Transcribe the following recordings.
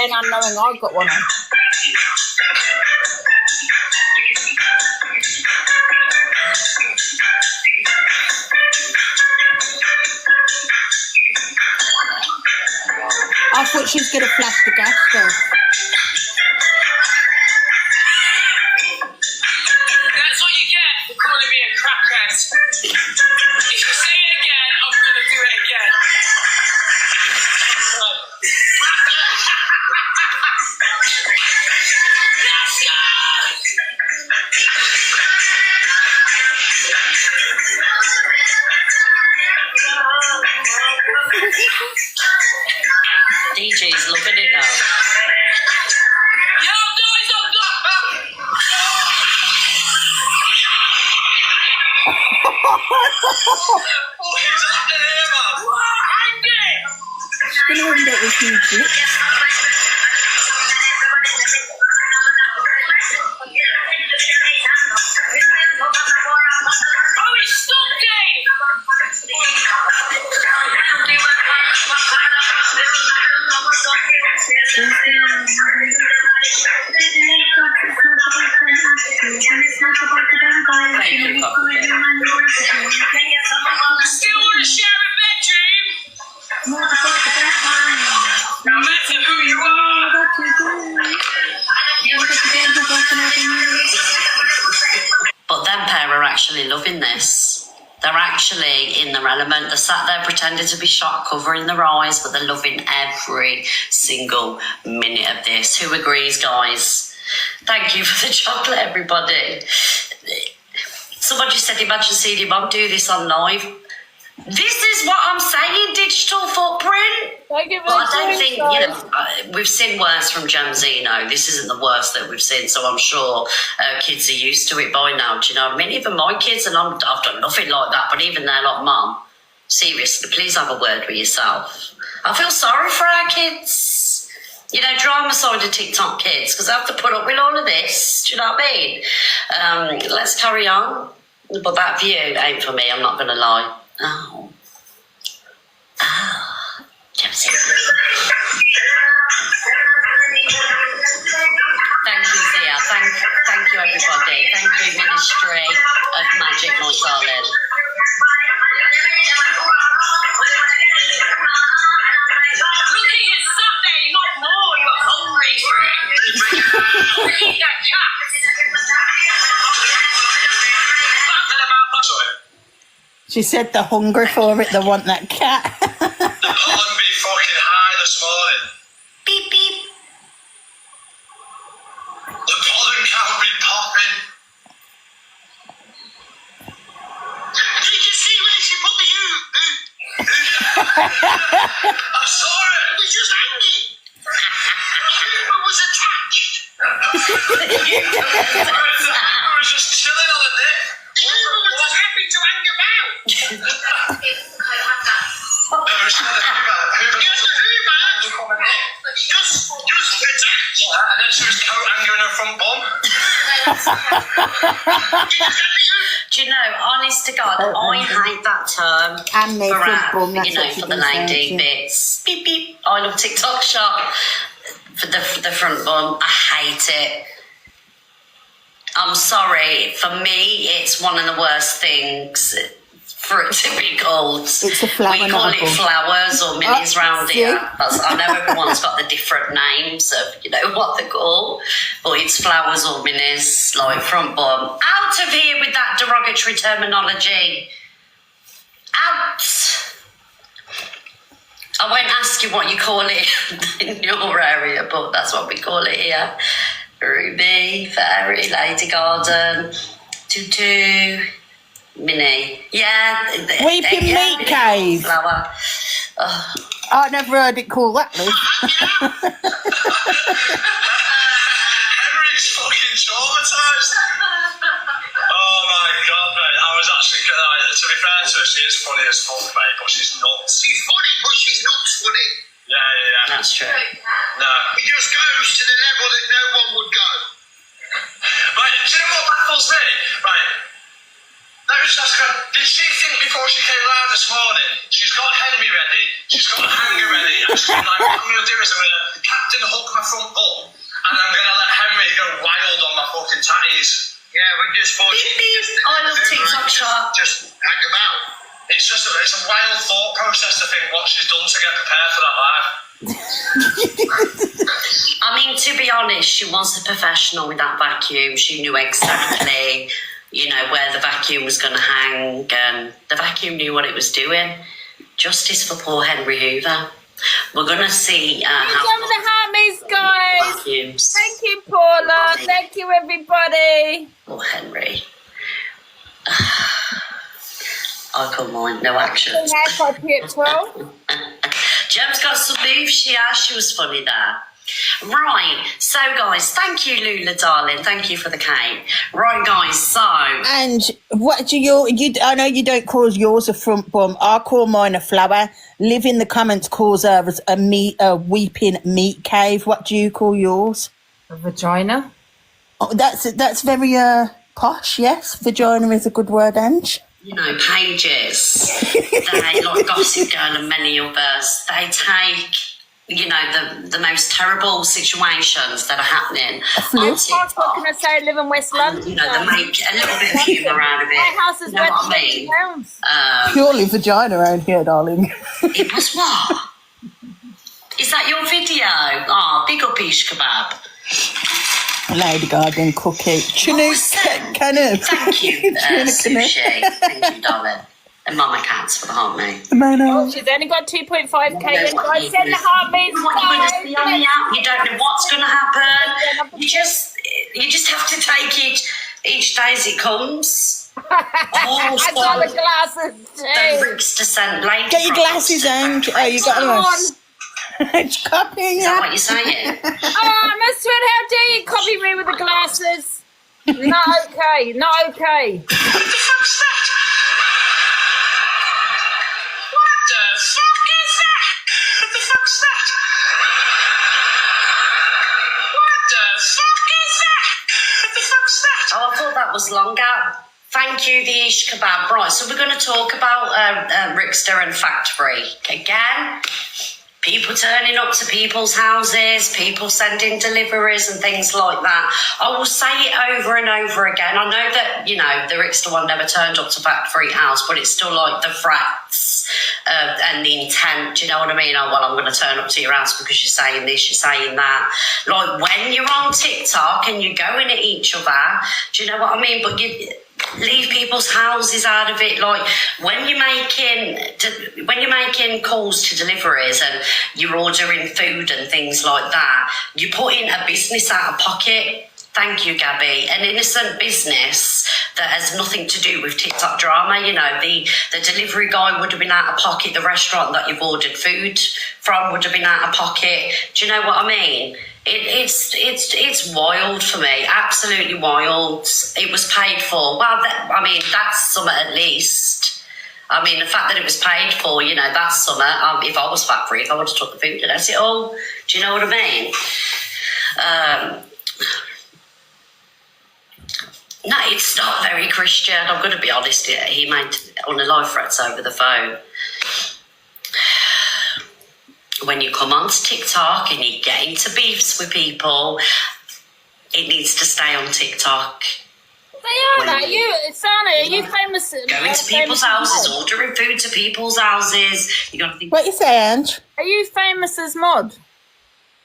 10 unknowing I got one on. I thought she was going to flash the gas though. That's what you get for calling me a crackhead. If you say it again, I'm going to do it again. Let's go! DJ's loving it now. Yo, guys, I'm done. What is happening here, man? What? She's going to end up with huge. Oh, it's stuck, Dave! Still want to share a bedroom? No matter who you are. But them pair are actually loving this. They're actually in their element. They're sat there pretending to be shocked, covering their eyes, but they're loving every single minute of this. Who agrees, guys? Thank you for the chocolate, everybody. Somebody said, imagine seeing your mum do this on live. This is what I'm saying, digital footprint. Thank you for But I don't the think, choice, you know, we've seen worse from Jamzino. This isn't the worst that we've seen, so I'm sure kids are used to it by now. Do you know what I mean? Even my kids, and I've done nothing like that, but even they're like, Mum, seriously, please have a word with yourself. I feel sorry for our kids. You know, drama side of TikTok kids, because I have to put up with all of this. Do you know what I mean? Let's carry on. But that view ain't for me, I'm not going to lie. Oh. Oh. Thank you, Zia. Thank you, everybody. Thank you, Ministry of Magic, my darling. Look at you sat there, you're not more, you're hungry for it. Eat that cat. She said they're hungry for it, they want that cat. The pollen be fucking high this morning. Beep, beep. The pollen count be popping. Did you see where she put the I saw it. It was just hanging. The human was attached. The human was just chilling on the neck. The human was just happy to hang about. Never said a Hoover. Just a Hoover. Just attached. And then she was coat hanging her front bum. Do you know, honest to God, I hate that term And their for front bum, that's you know, what she for the can say, lady yeah. bits. Beep, beep. I love TikTok shop for the front bum. I hate it. I'm sorry. For me, it's one of the worst things for it to be called. It's a flower, We call not a it bum. flowers or minis round see? here. I know everyone's got the different names of, you know, what they're called, but it's flowers or minis, like front bum. Out of here with that derogatory terminology. Out. I won't ask you what you call it in your area, but that's what we call it here. Ruby, Fairy, Lady Garden, Tutu, Mini. Yeah. Weeping yeah, Meat Cave. Flower. I never heard it called that, Liz. Henry's fucking traumatised. Oh my god, mate. I was actually, to be fair to her, she is funny as fuck, mate, but she's nuts. She's funny, but she's nuts funny. Yeah. That's true. No. It just goes to the level that no one would go. Right, do you know what baffles me? Right. Let me just ask her, did she think before she came live this morning, she's got Henry ready, she's got Hanger ready, and she's like, what I'm going to do is I'm going to packed in a Hulk my front bum, and I'm gonna let Henry go wild on my fucking tatties. Yeah, we just thought Beep, beep. I love TikTok shop. Just hang about. It's a wild thought process to think what she's done to get prepared for that live. I mean, to be honest, she was a professional with that vacuum. She knew exactly, you know, where the vacuum was going to hang, and the vacuum knew what it was doing. Justice for poor Henry Hoover. We're going to see how Some of the Harmys, guys. vacuums. Thank you, Paula. Thank you, everybody. Poor Henry. I call mine, no action. Haircut here, 12. Jem's got some moves, she has. She was funny there. Right, so guys, thank you, Lula, darling. Thank you for the cake. Right, guys, so And what do you? I know you don't call yours a front bum. I call mine a flower. Liv in the comments calls hers a weeping meat cave. What do you call yours? A vagina. Oh, that's very posh. Yes, vagina is a good word, Ange. you know, pages, they, like Gossip Girl and many others, they take, you know, the most terrible situations that are happening on TikTok. What can I say? I live in West London. You know, they make a little bit of humour out of it. My house is You know worth what I mean? £20. Purely vagina around here, darling. It was what? Is that your video? Oh, big up Ish Kebab. Lady Garden cookie. Chinook Kenneth. Thank you, Sushi. Thank you, darling. And Mama Cats for the heart, mate. Oh, she's only got 2.5k. Guys, send the heartbeats. What you're going to see on the app, you don't know what's going to happen. You just have to take it each day as it comes. I got the glasses The too. Rick's descent lady. Get your glasses, Ange. Oh, you got them. It's copying Is that you. what you're saying? Oh, I must how dare you copy me with the glasses? Not okay. Not okay. What the fuck's that? What the fuck is that? What the fuck's that? What the fuck is that? What the fuck's that? Oh, I thought that was longer. Thank you, the Ish Kebab. Right, so we're going to talk about Rickster and Factory. Again, people turning up to people's houses, people sending deliveries and things like that. I will say it over and over again. I know that, you know, the Rickster one never turned up to Factory House, but it's still like the threats and the intent. Do you know what I mean? Oh, well, I'm going to turn up to your house because you're saying this, you're saying that. Like, when you're on TikTok and you're going at each other, do you know what I mean? But you leave people's houses out of it. Like, when you're making calls to deliveries and you're ordering food and things like that, you're putting a business out of pocket. Thank you, Gabby. An innocent business that has nothing to do with TikTok drama. You know, the delivery guy would have been out of pocket. The restaurant that you've ordered food from would have been out of pocket. Do you know what I mean? It's wild for me, absolutely wild. It was paid for. Well, that's something at least. I mean, the fact that it was paid for, you know, that's something. If I was Factory, if I would have took the food and that's it all. Do you know what I mean? No, it's not very Christian. I'm going to be honest. He made unalive threats over the phone. When you come onto TikTok and you get into beefs with people, it needs to stay on TikTok. They are, Sana, are you famous? Going to people's houses, ordering food to people's houses. You got to think. What you say, Ange? Are you famous as mod?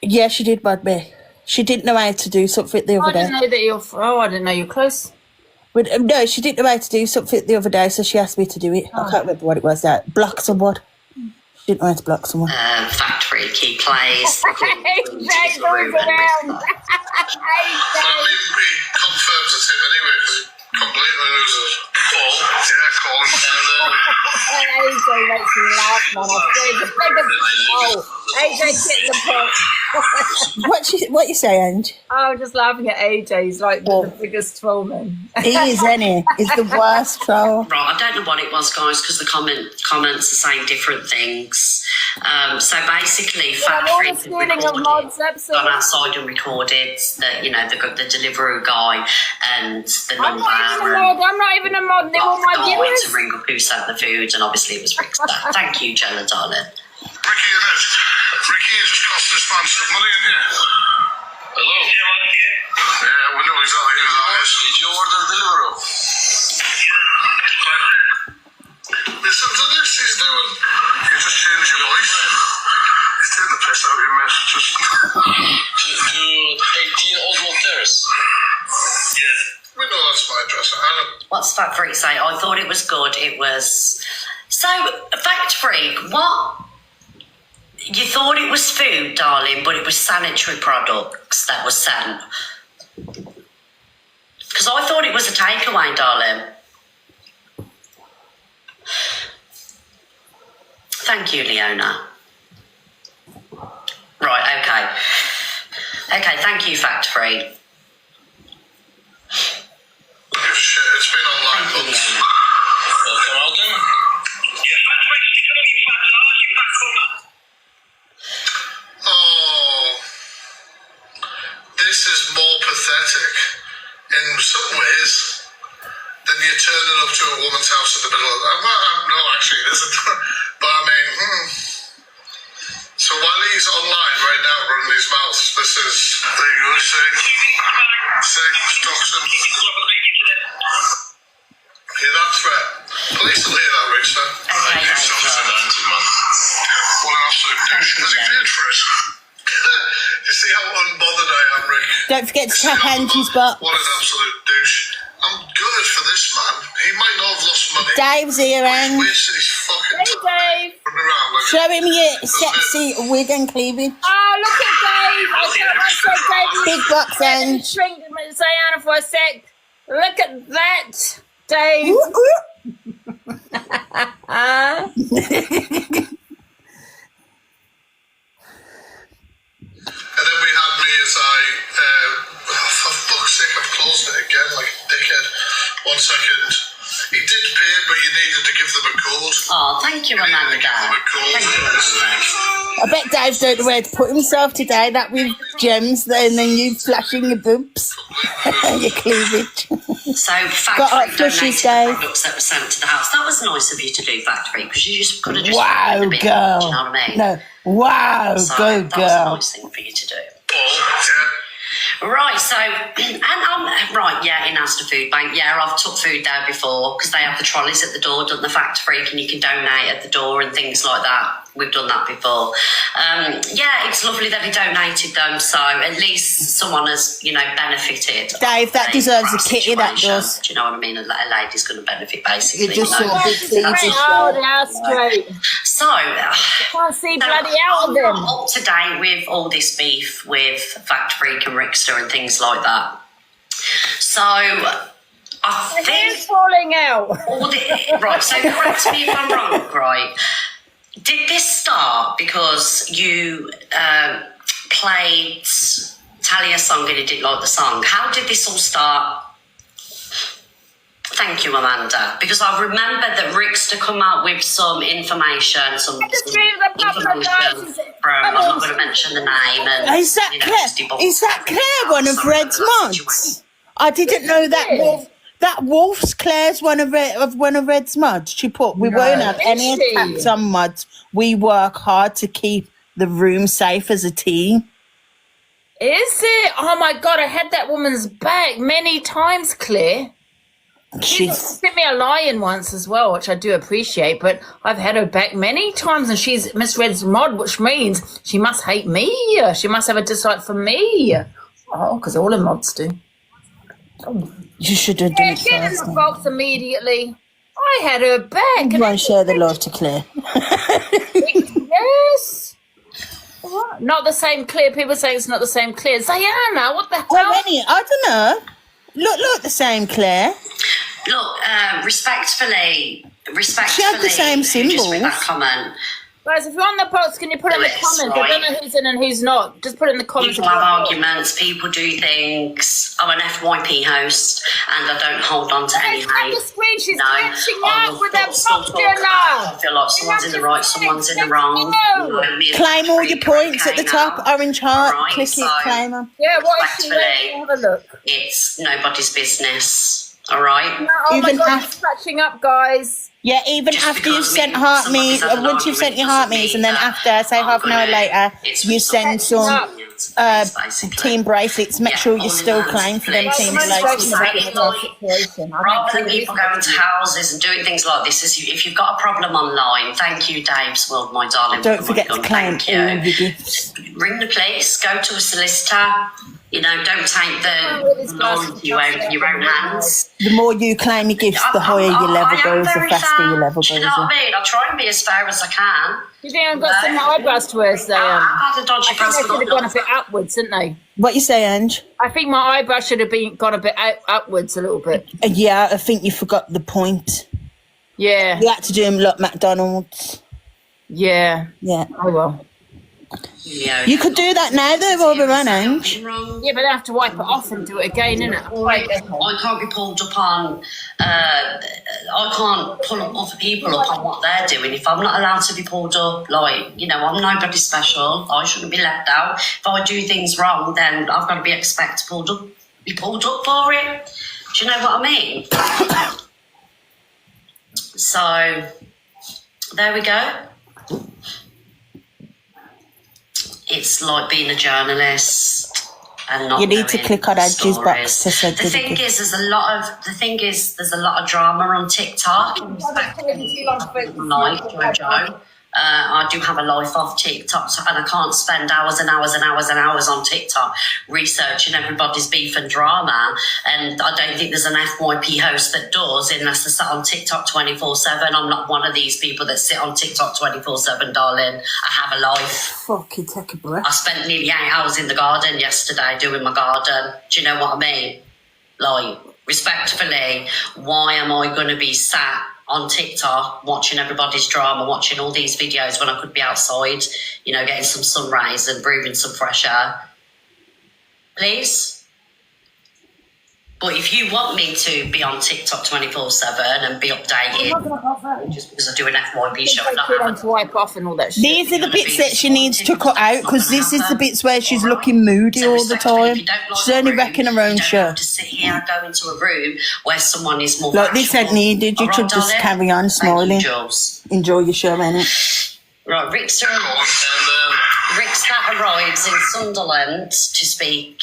Yeah, she did bad me. She didn't know how to do something the I other didn't day. know that you're. Oh, I didn't know you're close. But, no, she didn't know how to do something the other day, so she asked me to do it. I can't remember what it was. That block someone. She didn't know how to block someone. Factory, key plays. AJ goes around. Confirms the tip anyway, because completely loses. Paul, yeah, Colin. AJ makes me laugh, man. I swear, the biggest. Oh, AJ get the point. What you say, Ange? I'm just laughing at AJ. He's like the biggest trollman. He is, isn't he? He's the worst troll. Right, I don't know what it was, guys, because the comments are saying different things. So basically, Factory gone outside and recorded that, you know, the Deliveroo guy and the number. I'm not even a mod. They're all my the guy went to viewers. ring up who sent the food, and obviously it was Rickster. Thank you, Jenna, darling. Ricky and Ed. Ricky has just cost this man some money, isn't it? Hello? Yeah, we know exactly who that is. Did you order Deliveroo? Listen to this, he's doing... You just changed your voice. He's taking the piss out of you, mate. Just... To 18 Oswald Terrace. Yeah. We know that's my address. What's Fact Freak say? I thought it was good. It was... So, Fact Freak, what... You thought it was food, darling, but it was sanitary products that were sent. Because I thought it was a takeaway, darling. Thank you, Leona. Right, okay. Okay, thank you, Fact Free. Shit, it's been online Thank you, months. Leona. Welcome, Alden. Oh, this is more pathetic in some ways than you turning up to a woman's house in the middle of... no, actually, it isn't. But I mean, So while he's online right now running his mouth, this is... There you go, say, Stockton. Hear that threat? Police will hear that, Richard. Okay, What an absolute douche. Has he paid for it? You see how unbothered I am, Rick? Don't forget to tap Angie's butt. What an absolute douche. I'm gutted for this man. He might not have lost money. Dave's here, He's Ang. wasted his fucking Hey, time Dave. running around like Show him your sexy wig and cleavage. Oh, look at Dave. I said Dave. Big box, Ang. Shrink Diana for a sec. Look at that, Dave. Ooh, ooh. And then we had me as for fuck's sake, I've closed it again like a dickhead. 1 second. He did pay, but you needed to give them a code. Oh, thank you, Amanda. Give them a code. Thank you, Amanda. I bet Dave don't know where to put himself today. That with gems, and then you flashing your boobs and your cleavage. So, Got hot Factory flushies, donated Dave. the products that were sent to the house. That was nice of you to do, Factory, because you just could have just... Wow, done it a bit, girl. Do you know what I mean? No, wow, So go, that was a girl. nice thing for you to do. Yeah. Right, so, right, yeah, in Asda Food Bank, yeah, I've took food there before because they have the trolleys at the door, done the Fact Freak, and you can donate at the door and things like that. We've done that before. Yeah, it's lovely that he donated them, so at least someone has, benefited. Dave, that of deserves a our kitty, that situation. does. Do you know what I mean? A lady's going to benefit, basically. You just you know? saw big things. Oh, they are straight. So, Can't see no, bloody out of I'm them. not up to date with all this beef with Fact Freak and Rickster and things like that. So, I The hair's think falling out. right. So, correct me if I'm wrong. Right? Did this start because you played Talia's song and you didn't like the song? How did this all start? Thank you, Amanda. Because I remember that Rickster come out with some information, some just read the popular guys. information from, I'm not going to mention the name. And, Is that just Claire? debunk Is that Claire one of Sorry Red's for that mods? situation. I didn't know that Yeah. wolf. That wolf's Claire's one of Red's mods. She put, we won't have any Is she? attacks on mods. We work hard to keep the room safe as a team. Is it? Oh my God, I had that woman's back many times, Claire. She She's sent me a lion once as well, which I do appreciate, but I've had her back many times and she's Miss Red's mod, which means she must hate me. She must have a dislike for me. Oh, because all the mods do. you should have done Yeah, it get in first. the box immediately. I had her back. You won't share the love to Claire. Yes. What? Not the same Claire. People saying it's not the same Claire. Diana, what the hell? How many? I don't know. Look the same Claire. Look, respectfully, She had the same who just made symbols. that comment. Guys, if you're on the box, can you put it in the Yes, comments? I don't right. know who's in and who's not. Just put it in the comments. People have arguments, people do things. I'm an FYP host and I don't hold on to any Hey, stop hate. the screen. She's No, catching I up will with that still talk popular. about it. I feel like someone's in the right, someone's in the wrong. No. Me and Claim all Freak your are points at the okay top. now. Orange heart. Right, Click so- it. Claim them. Yeah, what is she Respectfully. wearing? Have a look. It's nobody's business, all right? Oh You my can God, have- she's catching up, guys. Yeah, even Just after you've because sent me- heart somebody's me, had an once you've sent argument your doesn't heart me's, mean and then that after, say I'm half an hour gonna- later, it's you send some basically. team bracelets, make Yeah, sure you on still that, claim for them please. team I'm only bracelets. joking about the whole situation. I Rather meant than to people going to houses and doing things like this, if you've got a problem online, thank you, Dave's World, my darling. Don't for forget my to gun, claim thank all you. your gifts. Ring the police, go to a solicitor. You know, don't take the law into your own hands. The more you claim your gifts, the higher your level I am goes, the very faster fair. your level Do you goes. know what I mean? I try and be as fair as I can. You think I've got some eyebrows to wear, so I've had a I dodgy think they press, should but have gone a bit upwards, didn't they? What you say, Ange? I think my eyebrows should have gone a bit upwards a little bit. Yeah, I think you forgot the point. Yeah, You had to do them like McDonald's. yeah. Yeah. Oh well. You could do that now though, while we're on, Ange. Yeah, but I have to wipe it off and do it again, innit? I can't be pulled up on. I can't pull up other people up on what they're doing. If I'm not allowed to be pulled up, like, you know, I'm nobody special. I shouldn't be left out. If I do things wrong, then I've got to be expected be pulled up for it. Do you know what I mean? So there we go. It's like being a journalist and not. You need to knowing click on Angie's box stories. to say The good thing gift. is, there's a lot of drama on TikTok. In respect to my life, Jojo. I do have a life off TikTok, and I can't spend hours and hours and hours and hours on TikTok researching everybody's beef and drama. And I don't think there's an FYP host that does, unless they sit on TikTok 24/7. I'm not one of these people that sit on TikTok 24/7, darling. I have a life. Fucking take a breath. I spent nearly 8 hours in the garden yesterday doing my garden. Do you know what I mean? Like, respectfully, why am I going to be sat on TikTok watching everybody's drama, watching all these videos when I could be outside, you know, getting some sun rays and breathing some fresh air? Please? But if you want me to be on TikTok 24/7 and be updated, just because I do an FYP show, I'm not Too long having to wipe off and all that shit. These are the bits that she needs to cut out, because this is the bits where she's looking moody all the time. She's only wrecking her own show. show. You don't have to sit here and go into a room where someone is more Like, this ain't factual. needed. You All should right, just darling? carry on Thank smiling. you, Jules. Enjoy your show, innit? Right, Rickster arrives in Sunderland to speak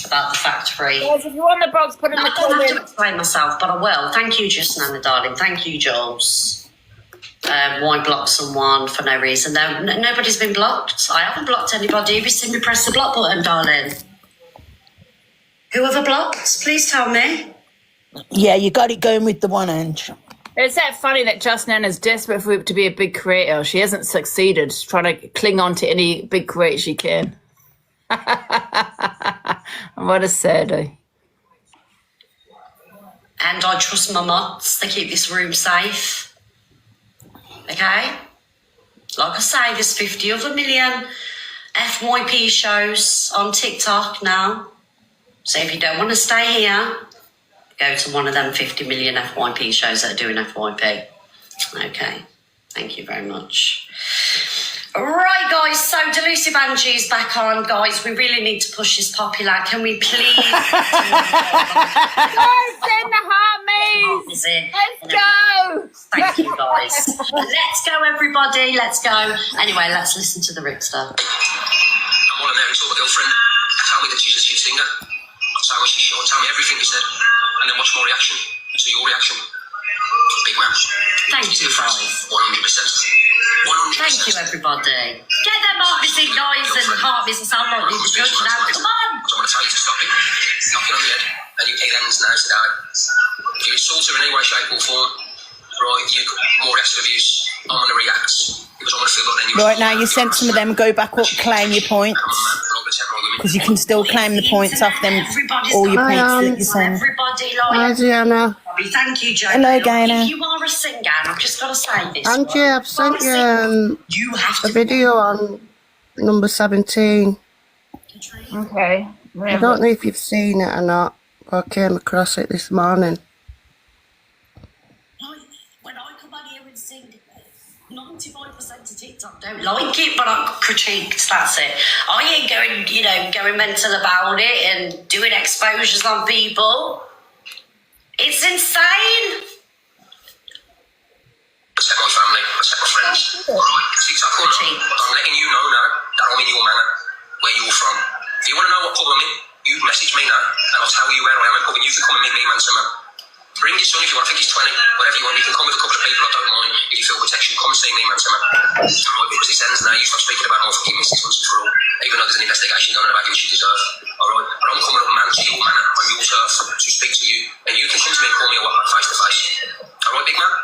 about the factory. Guys, if you want the box, put it in the I don't have to comments. explain myself, but I will. Thank you, just Nana, darling. Thank you, Jules. Why block someone for no reason? No, nobody's been blocked. I haven't blocked anybody. Have you seen me press the block button, darling? Whoever blocked, please tell me. Yeah, you got it going with the one, Ange. It's that funny that Just Nana's desperate for it to be a big creator. She hasn't succeeded. She's trying to cling on to any big creator she can. What a sad day. And I trust my mods. They keep this room safe. Okay? Like I say, there's 50 other million FYP shows on TikTok now. So if you don't want to stay here, go to one of them 50 million FYP shows that are doing FYP. Okay. Thank you very much. Right, guys, so Delusive Angie's back on, guys. We really need to push this popular. Can we please? Guys, send the heart Is it? Let's go. Thank you, guys. Let's go, everybody. Let's go. Anyway, let's listen to the Rickster. I'm one of them who told my girlfriend, tell me that she's a shit singer. Tell me she's short, tell me everything he said. And then watch my reaction. So your reaction. Big man. Thank you, guys. 100%. 100%. Thank you, everybody. Get them heart missing noise and heart missing sound like the judge now. Come on. I want to tell you to stop it. Knocking on the head. And you take ends now to die. If you insult her in any way, shape or form, right, you more active abuse. I'm going to react. Because I'm going to feel like then you... Right, now you sent some of them, go back up, claim your points. Because you can still claim the points off them, all your points that you send. Everybody, Hi, like, Diana. thank you, Joe. Hello, Diana. If you are a singer, and I've just got to say this. Angie, right? I've sent you You have a to video on number 17. Okay. I don't know if you've seen it or not, but I came across it this morning. When I come on here and sing, 95% of TikTok don't like it, but I critiqued, that's it. I ain't going mental about it and doing exposures on people. It's insane. Alright, TikTok culture. I'm letting you know now that I'm in your manor, where you're from. If you want to know what pub I'm in, you message me now, and I'll tell you where I am in pub, and you can come and meet me, man to man. Bring your son if you want. I think he's 20. Whatever you want. You can come with a couple of people. I don't mind. If you feel protection, come and see me, man to man. Alright, because this ends now. You stop speaking about my fucking missus once and for all. Even though there's an investigation going on about you, which you deserve. Alright, but I'm coming up, man, to your manor on your turf to speak to you, and you can come to me and call me a whopper face to face. Alright, big man.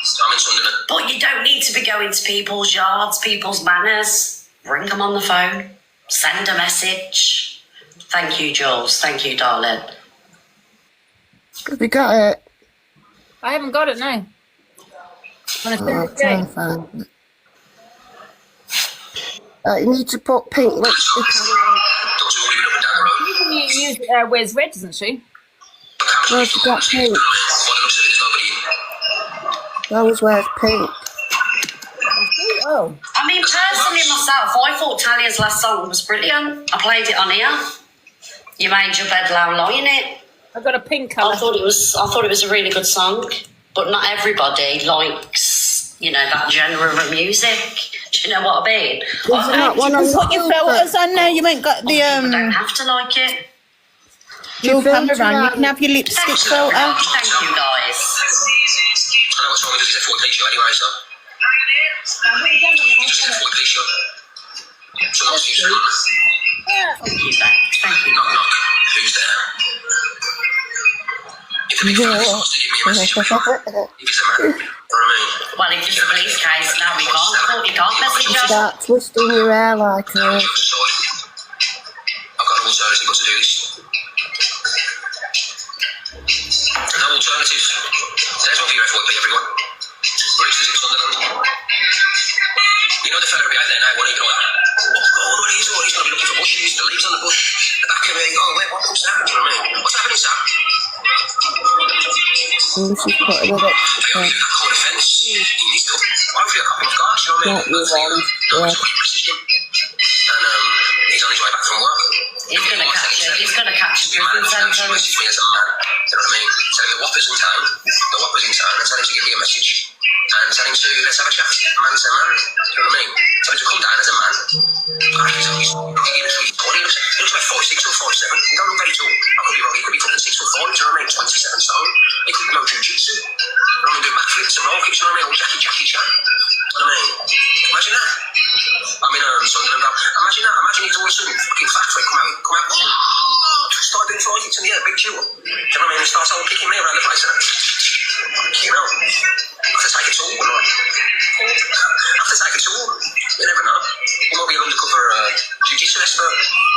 I'm in Sunderland. But you don't need to be going to people's yards, people's manors. Ring them on the phone. Send a message. Thank you, Jules. Thank you, darling. Have you got it? I haven't got it, no. I'm gonna send Oh, it try and today. find it. You need to put pink lipstick on. Don't you worry, we're looking down the road. You use Where's Red, doesn't she? No, she got pink. By the looks of it, there's nobody in. She always wears pink. Oh. I mean, personally myself, I thought Talia's last song was brilliant. I played it on here. You made your bed low lying it. I've got a pink I colour. thought it was a really good song, but not everybody likes, that genre of music. Do you know what I mean? Isn't that one on Put your the filters on now. You ain't got the People don't have to like it. dual filter camera on. You on. can have your lipstick Thank filter. you guys. I know what's wrong with this. It's a 4K show anyway, so. Just a 4K show. So that's usually on. Thank you, Ben. Thank you. Knock, knock. Who's there? If the big fella starts to give me a message, if he's a man, you know what I mean? Well, if it's a police case, now you can't message us. Start twisting your hair like I've her. got no alternative but to do this. No alternative. There's one for your FYP, everyone. Roosters in Sunderland. You know the fella behind there now, won't even know that. Oh, he's going to be looking for bushes, the leaves on the bush, the back of it. Oh, wait, what's that? Do you know what I mean? What's happening, Sam? And she's putting it up. Hey, you got caught a fence. He needs to. Hopefully, a couple of cars, you know what I mean? Not you, Ron. Yeah. Somebody messaged him. And he's on his way back from work. He's going to catch a prison She sentence. messaged me as a man. You know what I mean? Telling the whoppers in town, and telling him to give me a message. And telling him to, let's have a chat. A man said, man. You know what I mean? Tell him to come down as a man. God, he looks really tall. He looks like 5'6" or 5'7". He don't look very tall. I could be wrong. He could be fucking 6'5". Do you know what I mean? 27 stone. He could know jiu-jitsu. You know what I mean? Do backflips and roll kicks. You know what I mean? Old Jackie Chan. You know what I mean? Imagine that. I'm in Sunderland. Imagine that. Imagine he's all of a sudden fucking factory come out. Start doing fly kicks in the air, big chew. Do you know what I mean? He starts all kicking me around the place. You know, I have to take it all, wouldn't I? I have to take it all. You never know. He might be an undercover jiu-jitsu expert.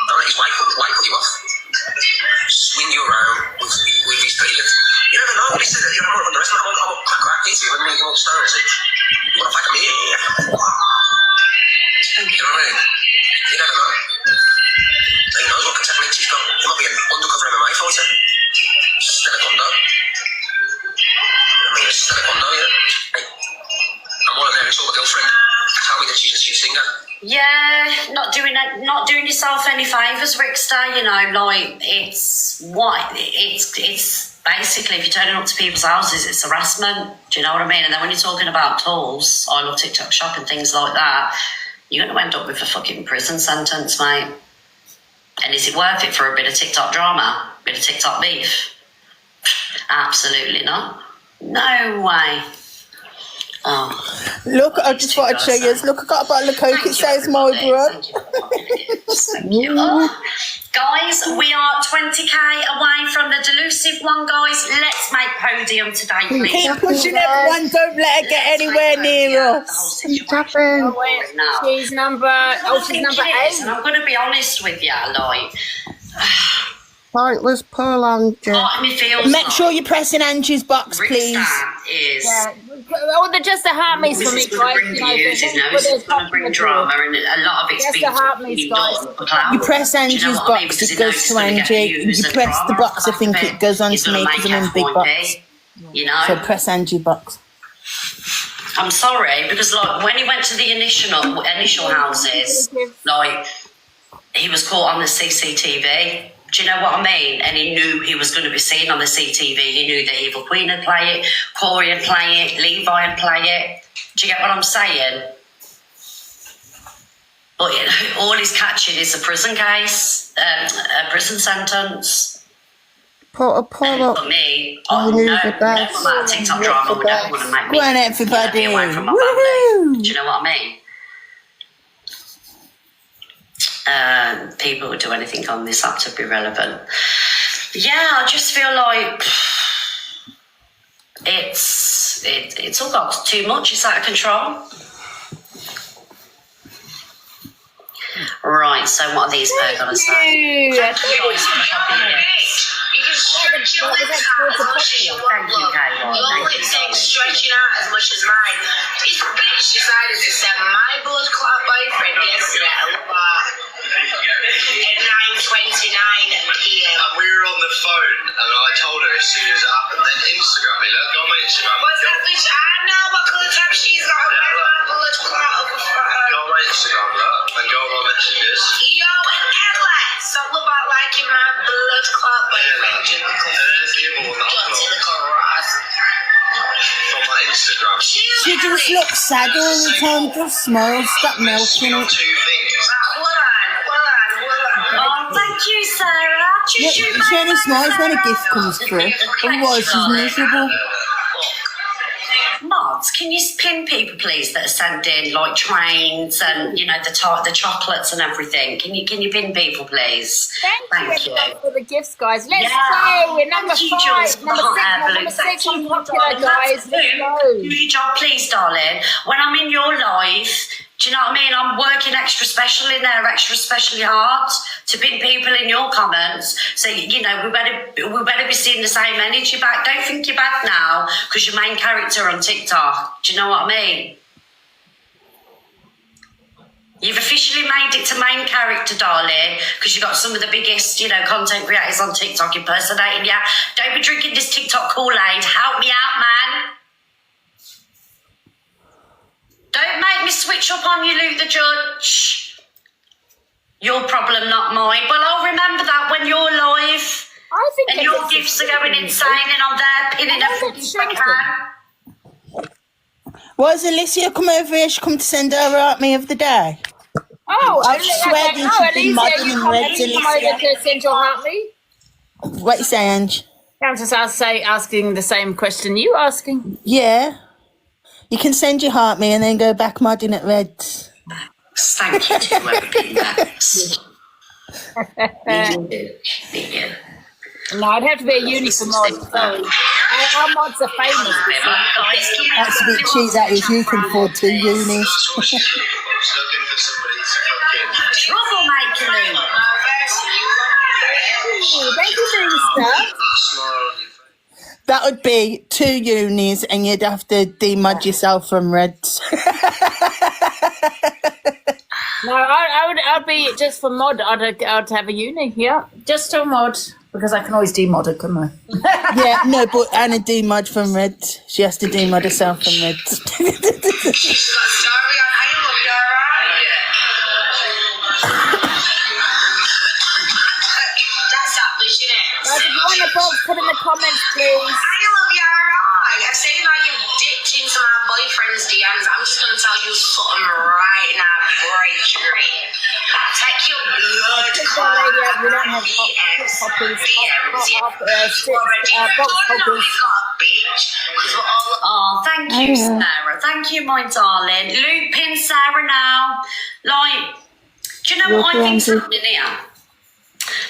Don't let his weight put you off. Swing you around with his feet. You never know. Listen, I'm not underestimating. I'm a crack easy when you won't stand and say, you want to fight me? You know what I mean? You never know. Who knows what techniques he's got? He might be an undercover MMA fighter. Stella Kondo. I mean, Stella Kondo, yeah. Hey, I'm one of their sort of girlfriend. Tell me that she's a singer. Yeah, not doing yourself any favours, Rickster. It's basically if you're turning up to people's houses, it's harassment. Do you know what I mean? And then when you're talking about tools, I love TikTok shop and things like that, you're going to end up with a fucking prison sentence, mate. And is it worth it for a bit of TikTok drama, a bit of TikTok beef? Absolutely not. No way. Oh. Look, I just thought I'd show you. Look, I got a bottle of Coke. It says my blood. Thank you. Oh, guys, we are 20k away from the delusive one, guys. Let's make podium today, please. Keep pushing everyone. Don't let her get anywhere near us. Keep tapping. She's number 8. And I'm going to be honest with you, like, Pointless poor Angie. part of me feels Make like sure you're pressing Angie's box, please. Rickster is. Yeah. Oh, they're just the heart meets for This me, is going guys. to bring views, it's going to bring drama, and a lot of it's That's been the heart meets, guys. done for clout. You press Do you know Angie's what I mean? box, Because it he knows goes it's to gonna get Angie. views You and press the drama box, off I the think back of it goes on He's to me gonna because make I'm in big F1 box. big, you know? So press Angie box. I'm sorry, because like when he went to the initial houses, like he was caught on the CCTV. Do you know what I mean? And he knew he was going to be seen on the CCTV. He knew that Evil Queen would play it, Corey would play it, Levi would play it. Do you get what I'm saying? But all he's catching is a prison case, a prison sentence. Pull For up. me, You lose the no best. amount of TikTok drama would ever want to make me Go on, everybody. be away from my Woohoo. family. Do you know what I mean? People would do anything on this app to be relevant. Yeah, I just feel like it's all got too much. It's out of control. Right, so what are these people going to say? Thank you. Thank you guys for copying it. You can stretch your legs out as much as you want, Thank you, love. Kayla. Your Thank legs you, ain't darling. stretching out as much as mine. This bitch decided to send my blood clot boyfriend yesterday at 9:29 p.m. And we were on the phone, and I told her as soon as it happened. Then Instagram me, look, go on my Instagram. What's that bitch? I know what colour type she's got. Yeah, My look. blood clot over for her. Go on my Instagram, look, and go on my messages. Yo, Ella, something about liking my blood clot boyfriend. And there's the other one that I Dirty got little rat. from my Instagram. She just looks sad all the time. Just smile. Stop milking On it. two things. Hold on. Oh, thank you, Sarah. Yeah, she only smiles when a gift comes through. Otherwise, she's miserable. Mods, can you pin people, please, that are sending like trains and the chocolates and everything? Can you pin people, please? Thank you everyone for the gifts, guys. Let's Yeah. go. We're number Thank you, 5. Jules, for Number the 6. hot air Number balloon. 6 Thank on you, popular, darling. guys. Let's go. Do your job, please, darling. When I'm in your life, do you know what I mean? I'm working extra special in there, extra specially hard to pin people in your comments. So we better be seeing the same energy back. Don't think you're bad now because you're main character on TikTok. Do you know what I mean? You've officially made it to main character, darling, because you've got some of the biggest, content creators on TikTok impersonating you. Don't be drinking this TikTok Kool-Aid. Help me out, man. Don't make me switch up on you, Luke the Judge. Your problem, not mine. Well, I'll remember that when you're live I think and that your this gifts is are going insane and I'm there pinning I everything think I it's can. Why has Alicia come over here? She come to send her out me of the day. Oh, I swear you should be Alicia, modding you in come Reds, over Alicia. to send your heart me. What you say, Ange? I was just asking the same question you asking. Yeah. You can send your heart me and then go back modding at Reds. Thank you to whoever pinned that. You. No, I'd have to be a uni for mods. Sorry. Our mods are famous. That's a bit cheap, that is. You can afford 2 unis. That's what she's looking for. She's looking for somebody to fucking... Troublemaker, Luke. Ooh, thank you, Lisa. That smile on your face. That would be 2 unis and you'd have to demod yourself from Reds. No, I'd be just for mod. I'd have a uni, yeah, just to mod because I can always demod it, couldn't I? Yeah, no, but Anna demod from Reds. She has to demod herself from Reds. Sorry, I love you, alright? That's that bitch, innit? Guys, if you want a box, put in the comments, please. I love you, alright? I say that you dipped into my boyfriend's DMs. I'm just gonna tell you something right now, break your take your blood clot We don't have DMs. copies. Box copies. Oh, thank you, Sarah. Thank you, my darling. Luke, pin Sarah now. Like, do you know what I think's happening here?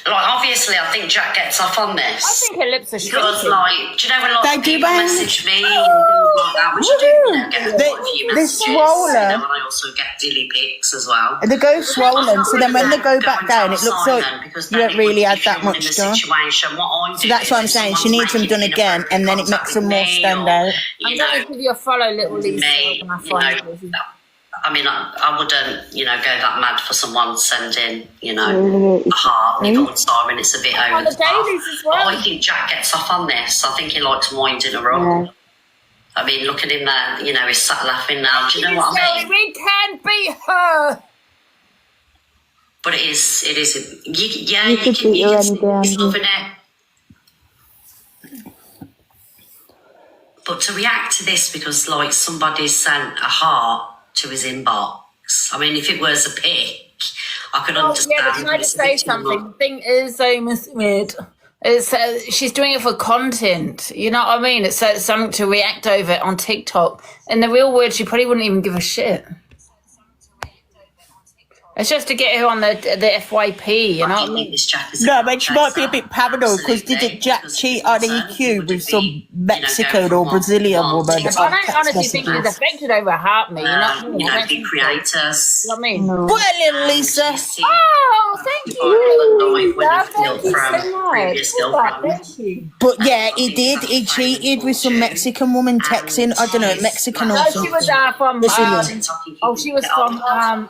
Like, obviously, I think Jack gets off on this. I think her lips are Because, shrinking. like, do you know when lots of Thank you, people babe. message me and things like that, which I do, get quite a few They're messages. swollen. And I also get dilly pics as well. And they go swollen, so then when they go back down, it looks like you don't really had that much done. So that's what I'm saying. She needs them done again, and then it makes them more stand out. I'm going to give you a follow, little Lisa, when I find you. I mean, I wouldn't, go that mad for someone sending, a heart, nibble siren. It's a bit over On the the top. dailies as well. But I think Jack gets off on this. I think he likes winding her up. I mean, look at him there. He's sat laughing now. Do you know what I mean? We can beat her. But it is. You could can beat her see any day, he's Andrew. loving it. But But to react to this because, like, somebody sent a heart to his inbox. I mean, if it was a pic, I could understand. Yeah, but can I just say something? The thing is, though, Miss Mid, it's, she's doing it for content. You know what I mean? It's something to react over on TikTok. In the real world, she probably wouldn't even give a shit. It's just to get her on the FYP, you know what I mean? No, but she might be a bit paranoid because didn't Jack cheat on EQ with some Mexican or Brazilian woman? I don't honestly think she's affected over Heart Me, you know what I mean? You know, big creators. You know what I mean? What, little Lisa? Oh, thank you. Thank you so much. Thank you. But yeah, he did. He cheated with some Mexican woman texting. I don't know, Mexican or No, something. she was from, she was from,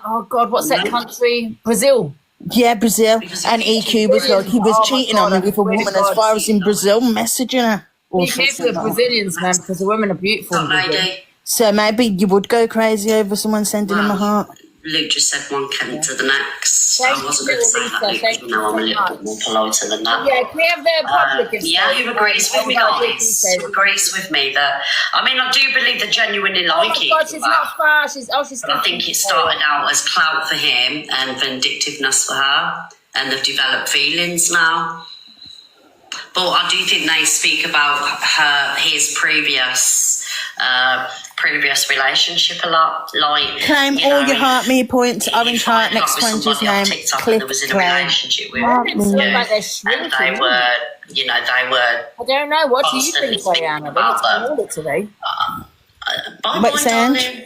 oh God, what's that country? Brazil. Yeah, Brazil. And EQ was like, he was cheating on me with a woman as far as in Brazil, messaging her. Be careful with Brazilians, man, because the women are beautiful. in Brazil. So maybe you would go crazy over someone sending him a heart. Luke just said one Kent to the next. Thank I wasn't you, going to say Lisa. that, Luke, Thank because you now I'm a so little much. bit more politer than that. Yeah, can we have the public Yeah, who agrees with me, guys? Who agrees with me that, I mean, I do believe they genuinely Oh like my it. God, she's not far. She's But I think it started out as clout for him and vindictiveness for her, and they've developed feelings now. But I do think they speak about his previous relationship a lot. Like, Claim you all know, your Heart Me points. he Orange Heart, found out next with one's his somebody on name. TikTok and Cliff there was in a Claim. relationship with It looks him. like they're And shrinking. they were, you know, they were. I don't know. What do you constantly think, Diana? speaking about They them. look today. Bye, Wait, bye, Sanj? darling.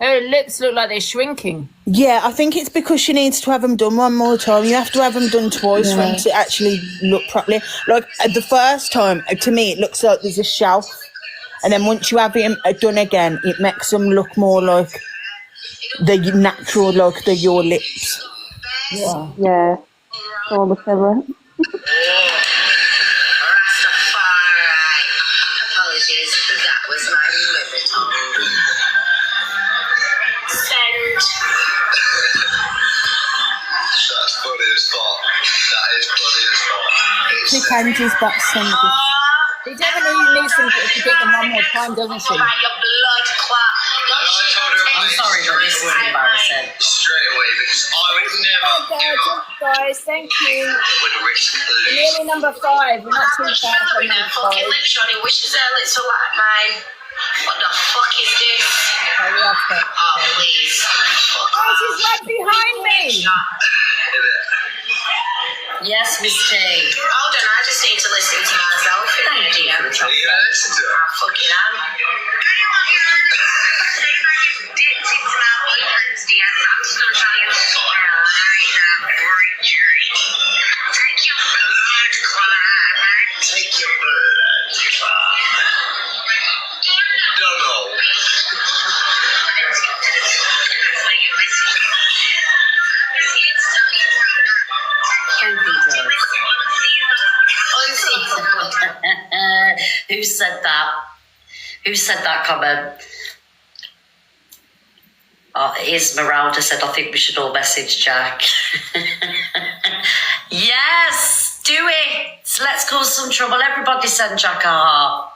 Her lips look like they're shrinking. Yeah, I think it's because she needs to have them done one more time. You have to have them done twice for them to actually look properly. Like, the first time, to me, it looks like there's a shelf. And then once you have it done again, it makes them look more like the natural, like your lips. Yeah. Yeah, all the filler. Apologies, that was my Louis Send. That's funny as fuck. That is funny as fuck. She can just back send it. She definitely needs to get them one more time, doesn't she? Your blood clot. I'm sorry, but this is embarrassing. Straight away, because I would never give up. Guys, thank you. Would risk losing. Nearly number 5. We're not too far from number 5. Johnny wishes her lips were like mine. What the fuck is this? Oh, we have to. Oh, please. Oh, she's right behind me. Yes, Miss T. Hold on, I just need to listen to myself. Thank you for the Are you chocolate. gonna listen to it? I fucking am. Take your blood. Don't know. Thank you, Joe. Who said that? Who said that comment? Esmeralda said, I think we should all message Jack. Yes, do it. Let's cause some trouble. Everybody send Jack a heart.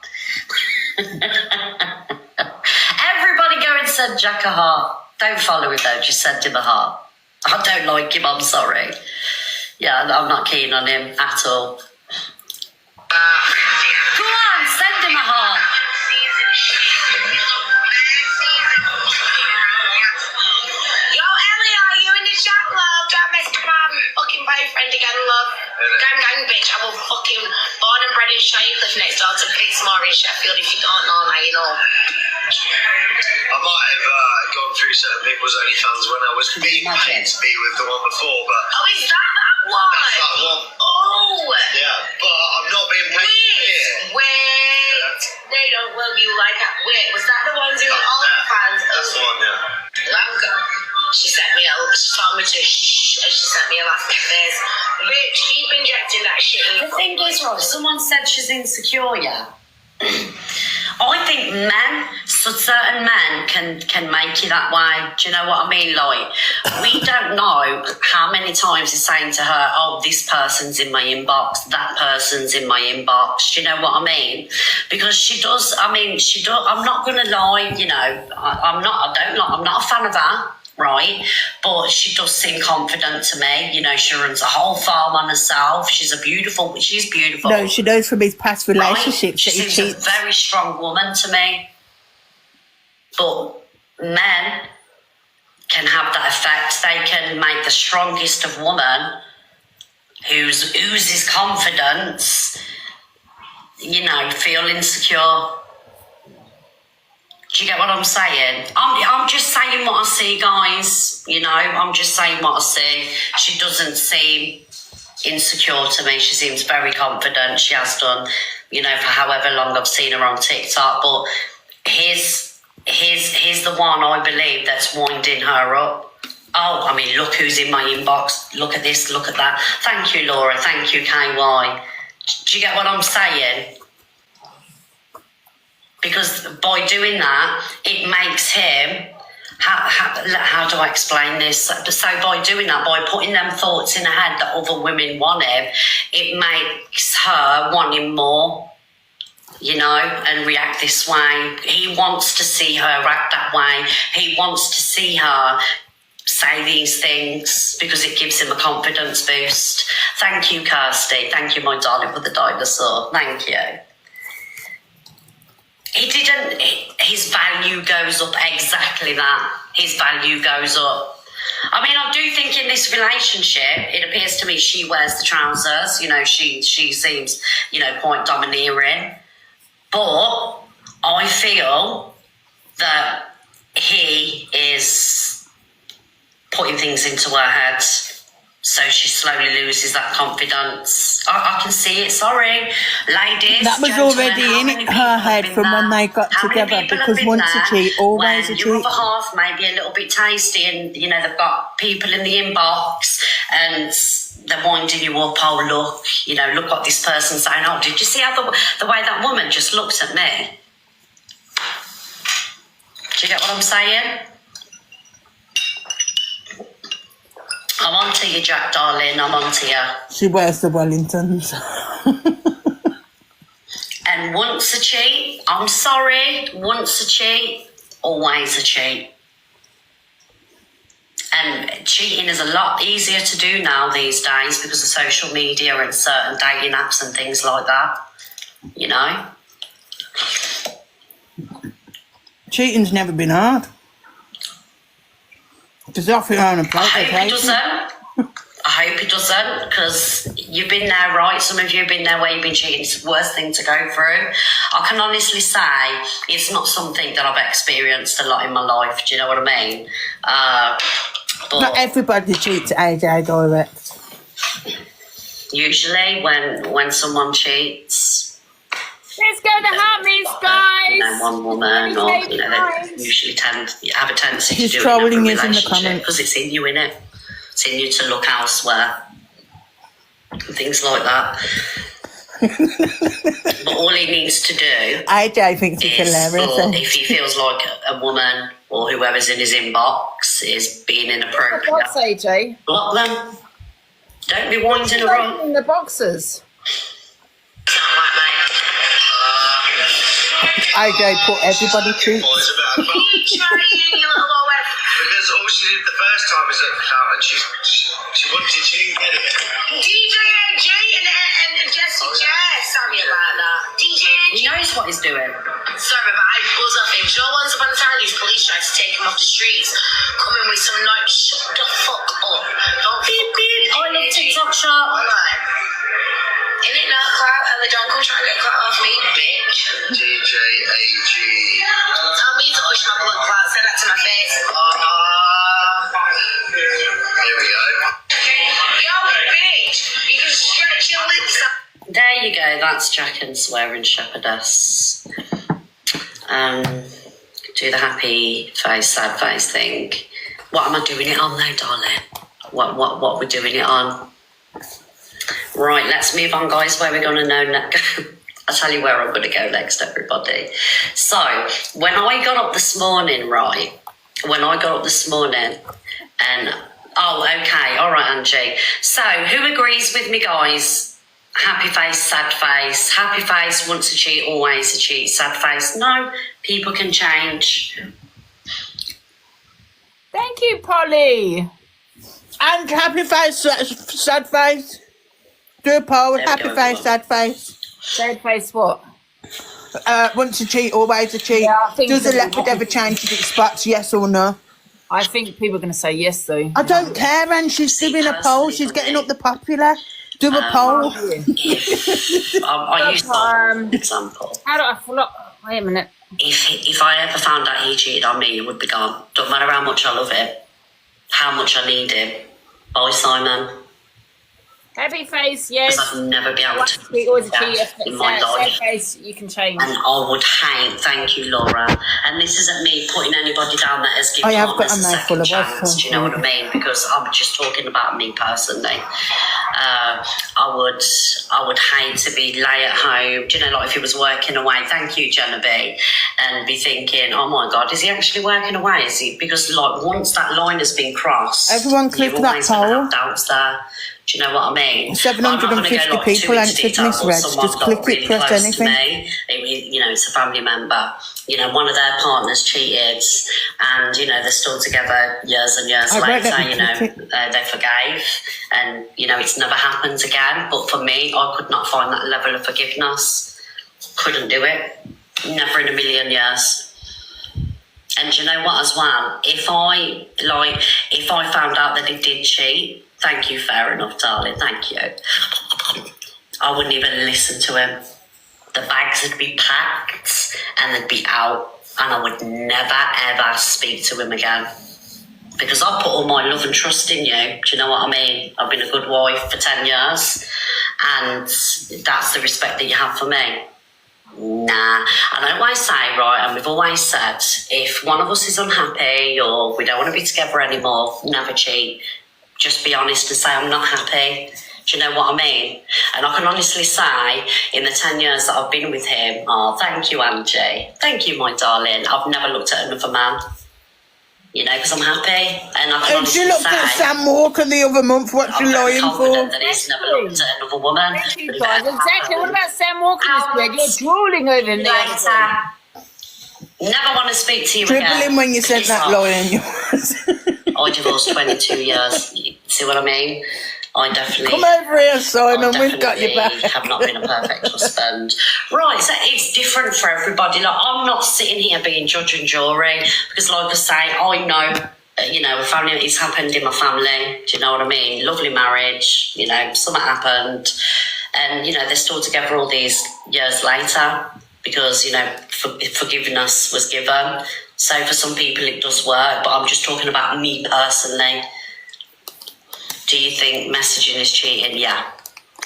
Everybody go and send Jack a heart. Don't follow him though, just send him a heart. I don't like him, I'm sorry. Yeah, I'm not keen on him at all. Go on, send him a heart. Yo, Ellie, are you in the chat, love? Don't mess with my fucking boyfriend again, love. Gang, gang, bitch. I will fucking born and bred in Shirecliffe next door to Pittsmore in Sheffield. If you don't know, now you know. I might have gone through certain people's OnlyFans when I was being paid to be with the one before, but Oh, is that one? that's that one. Oh. Yeah, but I'm not being paid here. Wait. They don't love you like that. Wait, was that the ones who were all fans? That's the one, yeah. She sent me she told me to shh, and she sent me a laughing face. Bitch, keep injecting that shit in The your thing is, right, someone said she's insecure, yeah? I think men So certain men can make you that way. Do you know what I mean? Like, we don't know how many times he's saying to her, oh, this person's in my inbox, that person's in my inbox. Do you know what I mean? Because she does, I'm not going to lie, you know, I'm not a fan of her, right? But she does seem confident to me. You know, she runs a whole farm on herself. She's beautiful. No, she knows from his past relationships right? She that he seems cheats. a very strong woman to me. But men can have that effect. They can make the strongest of woman who oozes confidence, you know, feel insecure. Do you get what I'm saying? I'm just saying what I see, guys. You know, I'm just saying what I see. She doesn't seem insecure to me. She seems very confident. She has done, you know, for however long I've seen her on TikTok. But here's the one I believe that's winding her up. Oh, I mean, look who's in my inbox. Look at this, look at that. Thank you, Laura. Thank you, KY. Do you get what I'm saying? Because by doing that, it makes him, how do I explain this? So by doing that, by putting them thoughts in her head that other women want him, it makes her want him more, you know, and react this way. He wants to see her act that way. He wants to see her say these things because it gives him a confidence boost. Thank you, Kirsty. Thank you, my darling, for the dinosaur. Thank you. His value goes up exactly that. His value goes up. I mean, I do think in this relationship, it appears to me she wears the trousers. You know, she seems, you know, quite domineering. But I feel that he is putting things into her head. So she slowly loses that confidence. I can see it, sorry. Ladies, That was already in her head from when they got together, because once a cheat, always a your cheat. other half may be a little bit tasty and, you know, they've got people in the inbox and they're winding you up. Oh, look, you know, look what this person's saying. Oh, did you see how the way that woman just looked at me? Do you get what I'm saying? I'm on to you, Jack, darling. I'm on to you. She wears the Wellingtons. And once a cheat, I'm sorry, once a cheat, always a cheat. And cheating is a lot easier to do now these days because of social media and certain dating apps and things like that, you know? Cheating's never been hard. Just off your own I approach. hope it doesn't. I hope it doesn't, because you've been there, right? Some of you have been there where you've been cheating. It's the worst thing to go through. I can honestly say it's not something that I've experienced a lot in my life. Do you know what I mean? But Not everybody cheats AJ direct. usually when someone cheats, Let's go to Hartleys, guys. you know, one woman or, you know, they usually have a tendency He's to do trolling it in us a in the relationship comments. because it's in you, innit? It's in you to look elsewhere and things like that. But all he needs to do AJ thinks it's is, hilarious. or if he feels like a woman or whoever's in his inbox is being inappropriate, What's AJ? block them. Don't be winding her up. In the boxes. AJ put everybody cheats. Boys about a bum. Because all she did the first time is and she didn't get it. DJ AG and Jessie J. Sorry about that. DJ AG. He knows what he's doing. Sorry, but I buzz off him. Joe, once upon a time, these police tried to take him off the streets, coming with some noise. Shut the fuck up. Don't beep beep. I love TikTok shop. Hold on. Ain't it not clout? Ellie, don't come try and get clout off me, bitch. DJ AG. Tell me to hush my blood clout. Say that to my face. Here we go. Yo, bitch. You can stretch your lips out. There you go. That's Jack and Swearing Shepherdess. Do the happy face, sad face thing. What am I doing it on though, darling? What we're doing it on? Right, let's move on, guys. Where we're gonna know next. I'll tell you where I'm going to go next, everybody. So, when I got up this morning, right? And oh, okay, all right, Angie. So, who agrees with me, guys? Happy face, sad face. Happy face, once a cheat, always a cheat. Sad face, no. People can change. Thank you, Polly. And happy face, sad face. Do a poll. There we Happy go, face, everyone. sad face. Sad face what? Once a cheat, always a cheat. Yeah, I think Does a so. leopard ever change its spots? Yes or no? I think people are going to say yes, though. I don't care, and she's doing a poll. She's getting up the popular. Do a poll. I use that as an example. How do I follow? Wait a minute. If I ever found out he cheated on me, it would be gone. Don't matter how much I love him, how much I need him. Bye, Simon. Happy face, yes. Because I'd never be able to We always do cheat. that in my Sad life. face, you can change. And I would hate, thank you, Laura. And this isn't me putting anybody down that has given I have got partners a a mouthful second of chance. waffle. Do you know what I mean? Because I'm just talking about me personally. I would hate to be lay at home. Do you know, like if he was working away? Thank you, Genevieve, and be thinking, oh my God, is he actually working away? Is he? Because like once that line has been crossed, Everyone click you're that always gonna poll. have doubts there. Do you know what I mean? 750 people answered Miss Reg. Just click it, press anything. You know, it's a family member. You know, one of their partners cheated, and you know they're still together years and years I read later. that You in know, cricket. they forgave, and you know it's never happened again. But for me, I could not find that level of forgiveness. Couldn't do it. Never in a million years. And do you know what? As well, if I found out that he did cheat. Thank you, fair enough, darling. Thank you. I wouldn't even listen to him. The bags would be packed and they'd be out, and I would never ever speak to him again. Because I put all my love and trust in you. Do you know what I mean? I've been a good wife for 10 years, and that's the respect that you have for me. Nah, and I always say, right, and we've always said, if one of us is unhappy or we don't want to be together anymore, never cheat. Just be honest and say, I'm not happy. Do you know what I mean? And I can honestly say, in the 10 years that I've been with him, oh, thank you, Angie. Thank you, my darling. I've never looked at another man. You know, because I'm happy. And I can And she honestly looked say, at Sam Walker the other month. What's she I'm very lying confident for? that he's never looked at another woman. Thank you, But if guys. it ever Exactly. What happened, about Sam Walker, Miss Reg? You're drooling over him the other day. never want to speak to you Dribbling again. when you said Piss that off. lie on yours. I divorced 22 years. You see what I mean? I definitely. Come over here, Simon. I We've got your back. definitely have not been a perfect husband. Right, so it's different for everybody. Like, I'm not sitting here being judge and jury because, like I say, I know, you know, a family, it's happened in my family. Do you know what I mean? Lovely marriage, you know, something happened. And, you know, they're still together all these years later because, you know, forgiveness was given. So for some people it does work, but I'm just talking about me personally. Do you think messaging is cheating? Yeah,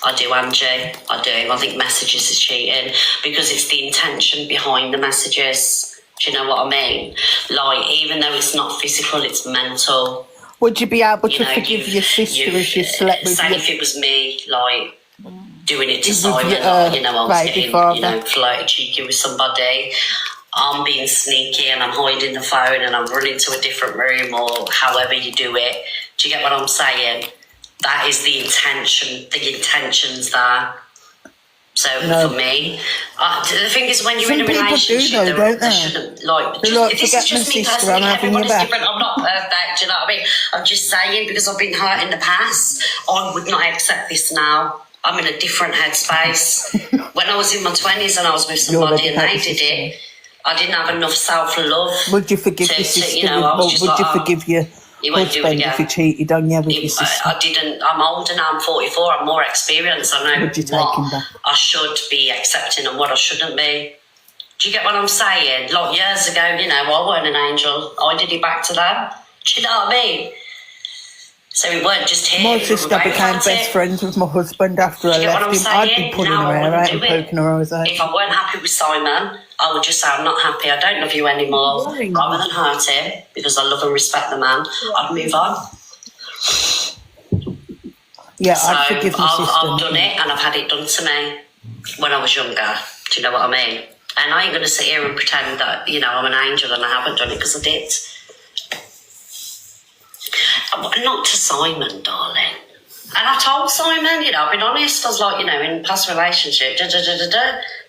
I do, Angie. I do. I think messages is cheating because it's the intention behind the messages. Do you know what I mean? Like, even though it's not physical, it's mental. Would you be able You to know, forgive your sister if she slept with say you? if it was me, like doing it to With Simon, your, like, you know, I was baby getting, father. you know, flirty cheeky with somebody. I'm being sneaky and I'm hiding the phone and I'm running to a different room or however you do it. Do you get what I'm saying? That is the intention. The intention's there. So No. for me, the thing is, when you're Some in a people do relationship, though, don't they? shouldn't like. They're Just, like, this is forget my just me sister, personally. I'm having your Everybody's back. different. I'm not perfect. Do you know what I mean? I'm just saying because I've been hurt in the past. I would not accept this now. I'm in a different headspace. When I was in my 20s and I was with somebody and they did it, I didn't have enough self-love. Would you forgive your to, sister? you know, I was just Would like, you oh, forgive your you won't do it husband again. if he cheated on you with your sister? I didn't. I'm older now. I'm 44. I'm more experienced. I know Would you take him what back? I should be accepting and what I shouldn't be. Do you get what I'm saying? Like years ago, you know, I weren't an angel. I did it back to them. Do you know what I mean? So it weren't just him. My we were sister both became at best it. friends with my husband after I Do you get what left I'm him. I'd saying? be pulling No, her I hair wouldn't out and do it. poking her eyes out. If I weren't happy with Simon, I would just say I'm not happy. I don't love you anymore. Boring. Rather than hurt him because I love and respect the man, I'd move on. Yeah, So I'd forgive my sister. I've done it and I've had it done to me. when I was younger. Do you know what I mean? And I ain't going to sit here and pretend that, you know, I'm an angel and I haven't done it, because I did. Not to Simon, darling. And I told Simon, you know, I've been honest. I was like, you know, in past relationship,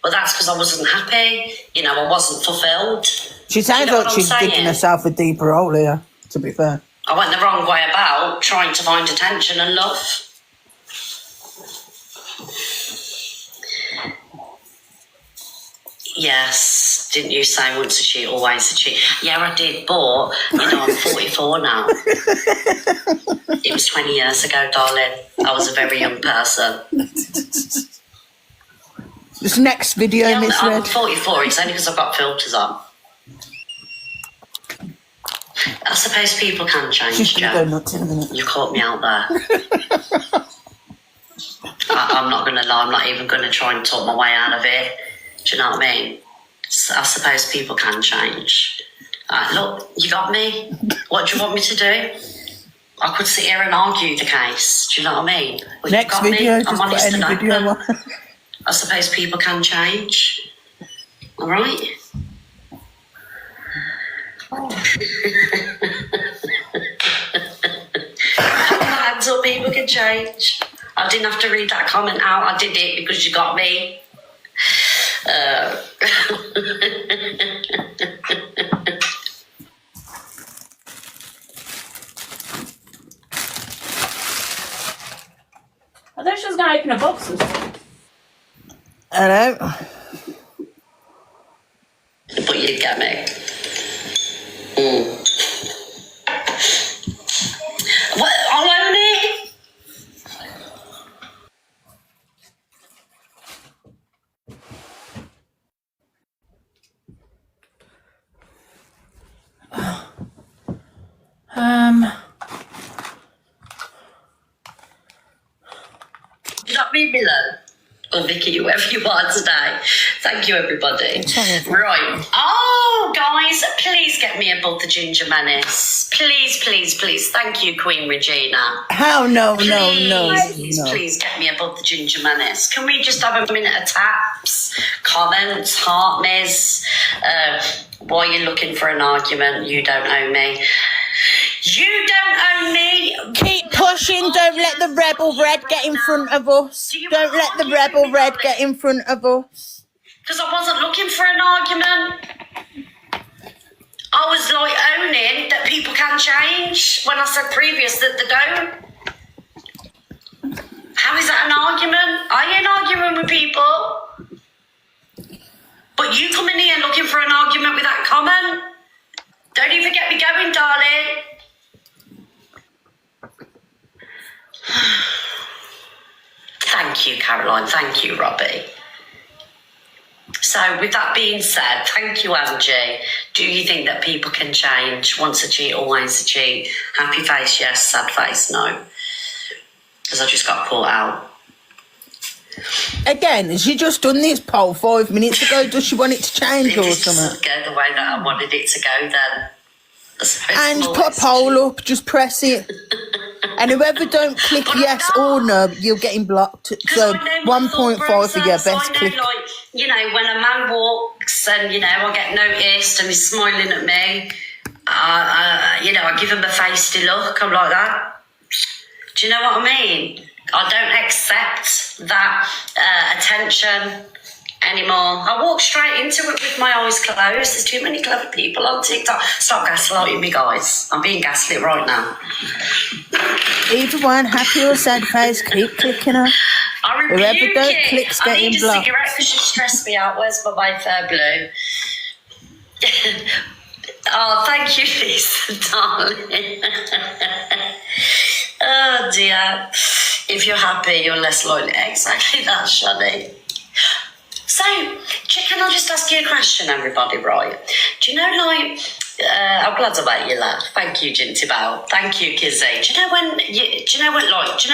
but that's because I wasn't happy. You know, I wasn't fulfilled. She sounds like she's digging herself a deeper hole here, to be fair. I went the wrong way about trying to find attention and love. Yes, didn't you say once a cheat, always a cheat? Yeah, I did, but, you know, I'm 44 now. It was 20 years ago, darling. I was a very young person. This next video, Yeah, Miss I'm Red. 44, it's only because I've got filters on. I suppose people can change, She's going to go Jo. nuts in a minute. You caught me out there. I'm not going to lie, I'm not even going to try and talk my way out of it. Do you know what I mean? I suppose people can change. Look, you got me. What do you want me to do? I could sit here and argue the case. Do you know what I mean? But you Next got video, me. just I'm put honest any and video open. on. I suppose people can change. All right? Put my hands up, people can change. I didn't have to read that comment out. I did it because you got me. I thought she was going to open a box or something. Hello. But you get me. What? I'll own it. You got me, Milan? Or Vicky, whoever you are today. Thank you, everybody. Right. Oh, guys, please get me above the Ginger Menace. Please, please, please. Thank you, Queen Regina. How? No, Please, no. please get me above the Ginger Menace. Can we just have a minute of taps, comments, heart miss? Why are you looking for an argument? You don't owe me. You don't owe me. Keep pushing. Don't let the Rebel Red get in front of us. Don't let the Rebel Red get in front of us. Because I wasn't looking for an argument. I was like owning that people can change when I said previous that they don't. How is that an argument? I ain't arguing with people. But you coming here looking for an argument with that comment? Don't even get me going, darling. Thank you, Caroline. Thank you, Robbie. So, with that being said, thank you, Angie. Do you think that people can change? Once a cheat, always a cheat. Happy face, yes. Sad face, no. Because I just got caught out. Again, she just done this poll 5 minutes ago. Does she want it to change It or just something? doesn't go the way that I wanted it to go then. And put a poll up. Just press it. And whoever don't click yes or no, you're getting blocked. So 1.5 for your best click. Like, you know, when a man walks and, you know, I get noticed and he's smiling at me, you know, I give him a feisty look. I'm like that. Do you know what I mean? I don't accept that attention anymore. I walk straight into it with my eyes closed. There's too many clever people on TikTok. Stop gaslighting me, guys. I'm being gaslit right now. Either one, happy or sad face, keep clicking her. I rebuke Whoever don't it. click's I getting need a blocked. cigarette because you stressed me out. Where's my Mayfair blue? Oh, thank you, Lisa, darling. Oh, dear. If you're happy, you're less lonely. Exactly that, Shani. So, can I just ask you a question, everybody, right? Do you know, like, I'm glad I met you, lad. Thank you, Ginty Bell. Thank you, Kizzy. Do you know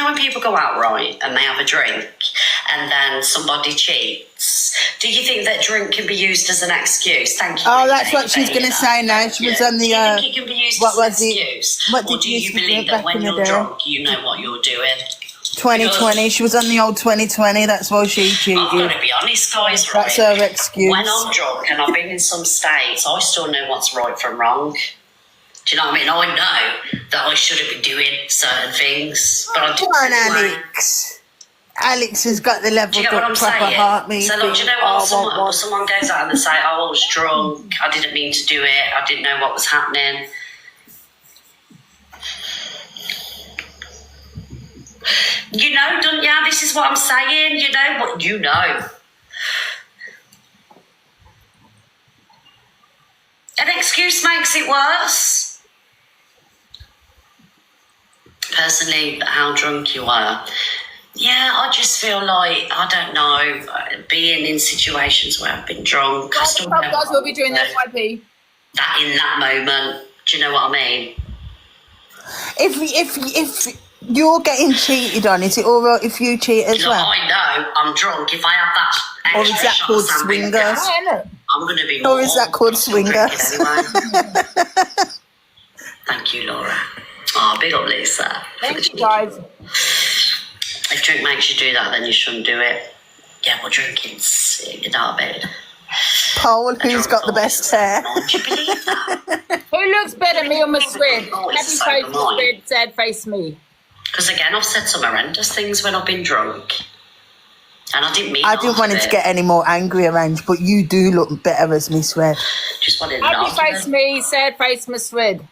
when people go out, right, and they have a drink, and then somebody cheats? Do you think that drink can be used as an excuse? Thank you. Oh, that's what she's going to say now. She was on the. Do you think it can be used what as an was it? excuse? What Or did do you you say believe back that when in the you're day? drunk, you know what you're doing? 2020. She was on the old 2020. That's why she I've cheated. got to be honest, guys, right? That's her excuse. When I'm drunk and I've been in some states, I still know what's right from wrong. Do you know what I mean? I know that I shouldn't be doing certain things, but I do. Come on, Alex. Alex has got the Do level you get what I'm up proper saying? heart. Me, So, look, do you know what? Someone goes out and they say, "Oh, I was drunk. I didn't mean to do it. I didn't know what was happening." You know, don't you? This is what I'm saying. You know what you know. An excuse makes it worse. Personally, how drunk you were. Yeah, I just feel like, I don't know, being in situations where I've been drunk. I still know Guys, we'll be doing FYP. that in that moment. Do you know what I mean? If you're getting cheated on, is it all right if you cheat as Like, well? I know I'm drunk. If I have that Or extra is that shot called of Sambuca, swingers? I'm going to be Or is that called still drinking swingers? anyway. Thank you, Laura. Oh, big up, Lisa. Thank you, guys. If drink makes you do that, then you shouldn't do it. Yeah, but drinking's, you know what I mean? Paul, who's got the best hair? Do you believe that? Who looks better, me or Miss Swed? Oh, Happy it's so face, Miss annoying. Swed, sad face, me. Because again, I've said some horrendous things when I've been drunk. And I didn't mean I didn't half want of him to it. get any more angry around you, but you do look better as Miss Red. Just wanted to Happy laugh face, at it. me, sad face, Miss Swed.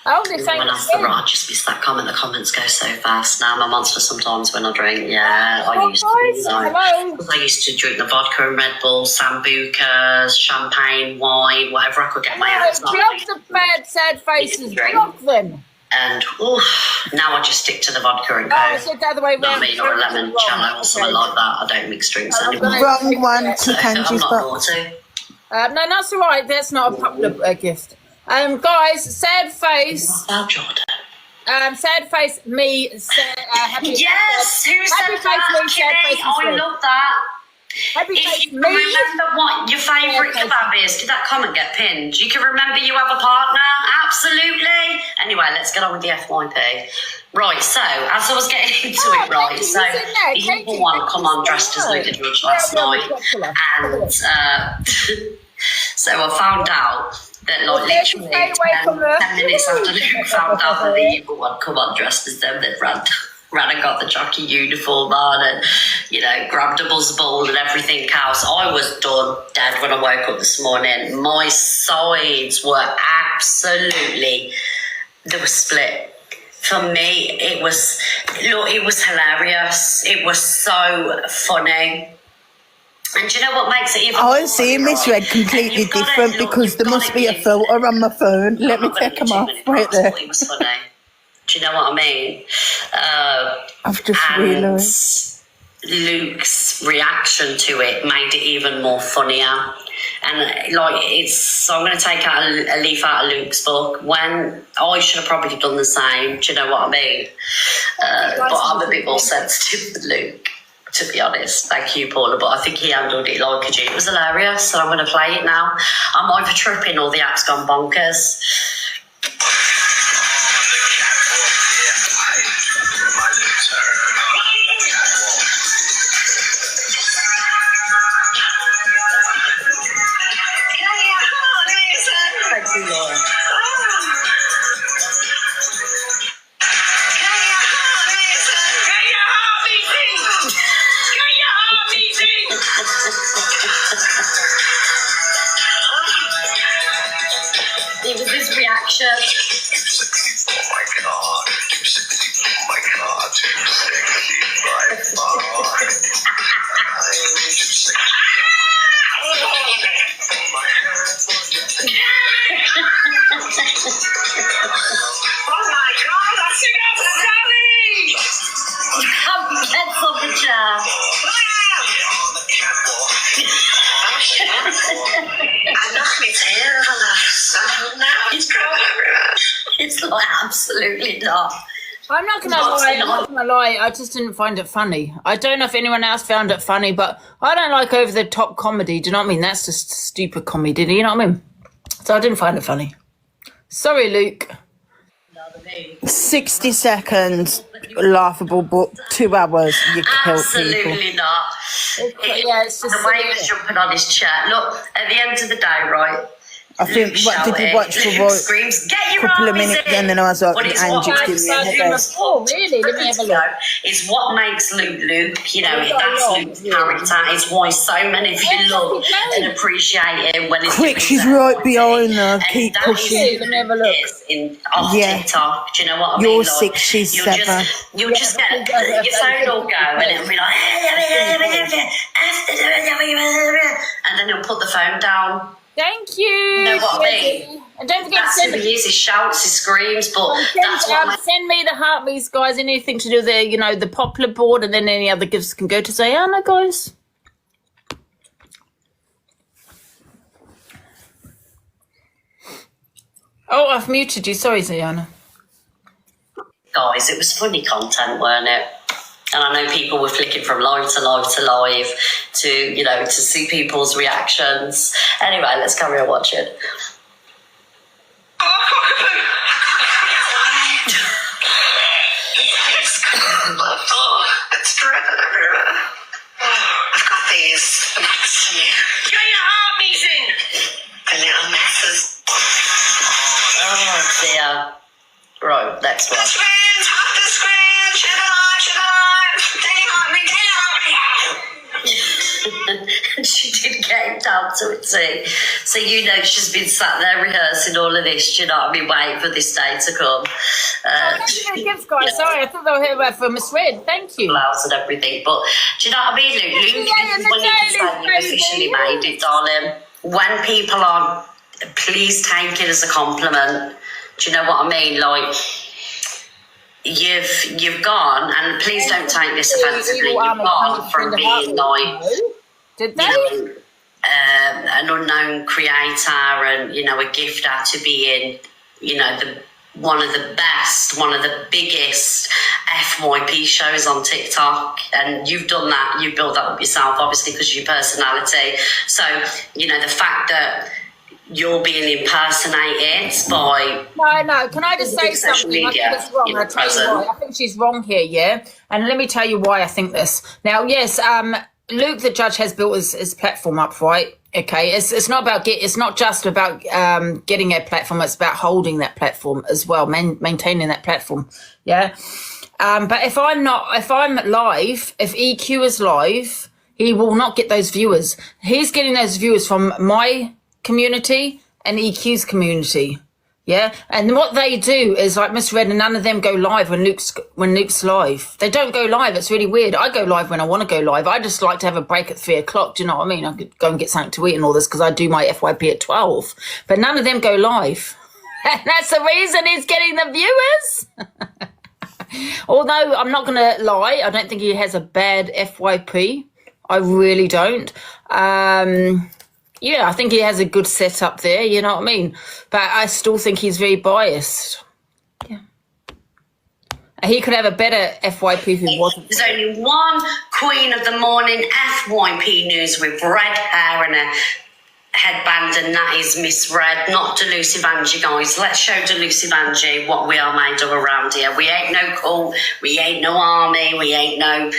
Oh, they're saying When it's that's the good. right, I just missed that comment. The comments go so fast now. I'm a monster sometimes when I drink. Yeah, I Oh, used to. guys, You know. hello. I used to drink the vodka and Red Bull, Sambucas, champagne, wine, whatever I could get my hands on. Block the bad, sad faces. Block them. And now I just stick to the vodka and Oh, I Coke. said the other way You know what I round. mean? Or a lemon cello or something like that. I don't mix drinks I'm anymore. gonna- Wrong one So to I'm Kanji's not box. naughty. No, that's all right. That's not a popular gift. Guys, sad face. About Jordan. Sad face, me. Happy Yes, who happy said face, that? me, sad face, Kitty? I Miss Red. love that. Happy If face, you me. remember what your favourite Yeah, kebab is, did that comment get pinned? You can remember you have a partner? Absolutely. Anyway, let's get on with the FYP. Right, so as I was getting into Oh, it, right, thank you, so you said that. the Thank evil you, one thank come you on so dressed as much. Luke Judge Yeah, last yeah, night, popular. and so I found out that like Well, let's literally stay away from her. 10 minutes after Luke found out that the evil one come on dressed as them, that ran and got the jockey uniform on and, you know, grabbed a buzz ball and everything else. I was done dead when I woke up this morning. My sides were absolutely, they were split. For me, it was hilarious. It was so funny. And do you know what makes it even I more see funny, Miss right? Red completely You've gotta- different look, because you've there gotta must be a give- filter on my phone. Let I'm me not gonna take give them off 2 minute right marks, there. but it was funny. Do you know what I mean? I've just and realised. Luke's reaction to it made it even more funnier. And like so I'm going to take out a leaf out of Luke's book when I should have probably done the same. Do you know what I mean? But I'm a bit more sensitive than Luke, to be honest. Thank you, Paula. But I think he handled it like a G. It was hilarious. So I'm going to play it now. I'm either tripping or the app's gone bonkers. Thank you, Laura. It was his reaction. Oh my god. Too sexy. Oh my god. Too sexy. Too sexy. Oh my god, that's enough, Sammy! Come get off the chair. I knocked my tail over that, so now it's growing everywhere. It's like absolutely not. I'm not gonna What's lie. it I'm not gonna lie. I just didn't find it funny. I don't know if anyone else found it funny, but I don't like over the top comedy. Do you know what I mean? That's just stupid comedy. Do you know what I mean? So I didn't find it funny. Sorry, Luke. believe. 60 seconds, laughable, but 2 hours, you kill people. Absolutely not. It's just The way he was jumping on his chair. Look, at the end of the day, right? I think, what did you watch for Luke a screams, "Get your couple of armies minutes in!" and then I was like, But it's Angie, what give makes me a Luke headache. Oh, really? Let me have a look. It's what makes Luke Luke. You know, Oh, that's yeah, Luke's yeah. character. It's why so many of you love and appreciate him when he's Quick, doing she's his right own behind thing. her. And Keep that pushing. is Let me have a look. off Yeah. TikTok. Do you know what I You're mean? 6, she's 7. You'll just get your phone will go and it'll be like, and then he'll put the phone down. Thank you. You know what I mean? And don't forget to That's send who he is. He shouts, he screams, but that's what makes send me the heartbeats, guys. Anything to do with the, the popular board, and then any other gifts can go to Zayana, guys. Oh, I've muted you. Sorry, Zayana. guys. It was funny content, weren't it? And I know people were flicking from live to live to live to, to see people's reactions. Anyway, let's carry on watching. It's dripping everywhere. I've got these nuts to me. Get your armies in! The little messes. Oh dear. Right, next one. The screen, top the screen, chip alive, And she did get him down to it too. So she's been sat there rehearsing all of this, do you know what I mean, waiting for this day to come. Thank you, gifts, guys. Sorry, I thought they were here about for Miss Red. Thank you. Flowers and everything. But do you know what I mean, Luke? Luke, this is when you can say you've officially made it, darling. When people are, please take it as a compliment. Do you know what I mean? Like, you've gone, and please don't take this offensively, you've gone from being like, Did they? an unknown creator and, a gifter to being, one of the best, one of the biggest FYP shows on TikTok. And you've done that, you've built that up yourself, obviously, because of your personality. So, the fact that you're being impersonated by... No, can I just say something? I think it's wrong. I'll tell you why. I think she's wrong here, yeah? And let me tell you why I think this. Now, yes, Luke, the judge, has built his platform up, right? Okay, it's not about it's not just about getting a platform. It's about holding that platform as well, maintaining that platform. Yeah. But if I'm live, if EQ is live, he will not get those viewers. He's getting those viewers from my community and EQ's community. Yeah, and what they do is, like Miss Red, and none of them go live when Luke's live. They don't go live. It's really weird. I go live when I want to go live. I just like to have a break at 3 o'clock. Do you know what I mean? I could go and get something to eat and all this because I do my FYP at 12. But none of them go live. And that's the reason he's getting the viewers. Although I'm not going to lie, I don't think he has a bad FYP. I really don't. Yeah, I think he has a good setup there, you know what I mean? But I still think he's very biased. Yeah. He could have a better FYP if he wasn't. There's only one queen of the morning FYP news with red hair and a headband, and that is Miss Red, not Delusive Angie, guys. Let's show Delusive Angie what we are made of around here. We ain't no cult, we ain't no army, we ain't no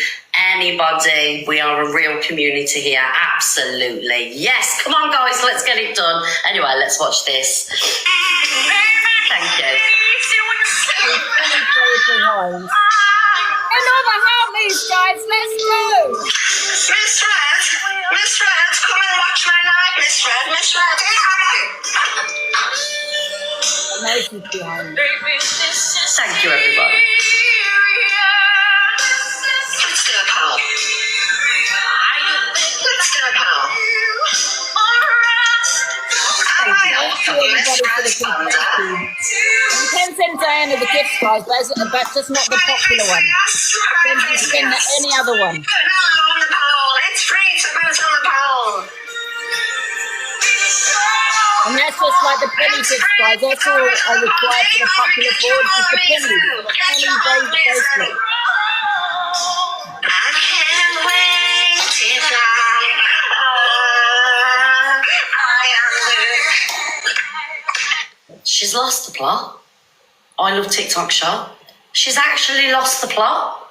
anybody. We are a real community here, absolutely. Yes, come on, guys, let's get it done. Anyway, let's watch this. Thank you. Another harmonies, guys, let's go. Miss Red, come and watch my live, Miss Red, No, she's behind. Thank you, everybody. Let's do a poll. Let's do a poll. You can send Diana the gift, guys, but just not the popular one. Send any other one. It's free to vote on the poll. And that's just like the penny tips, guys. That's all I require for the popular board is the penny. The penny bracelet. I can't wait to fly. I am She's lost the plot. I Love TikTok Shop. She's actually lost the plot.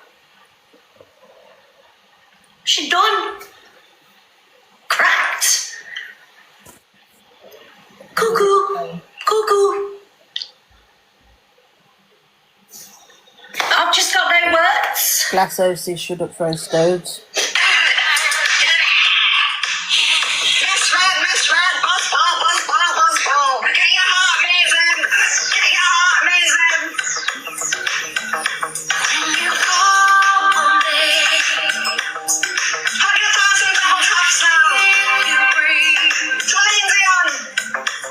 She's done. Cracked. Cuckoo. Cuckoo. I've just got no words. Glass houses should up throw stones. Miss Red, buzz ball. Get your heart moving. Get your heart moving. When you call me, 100,000 double taps now. You breathe. Johnny on.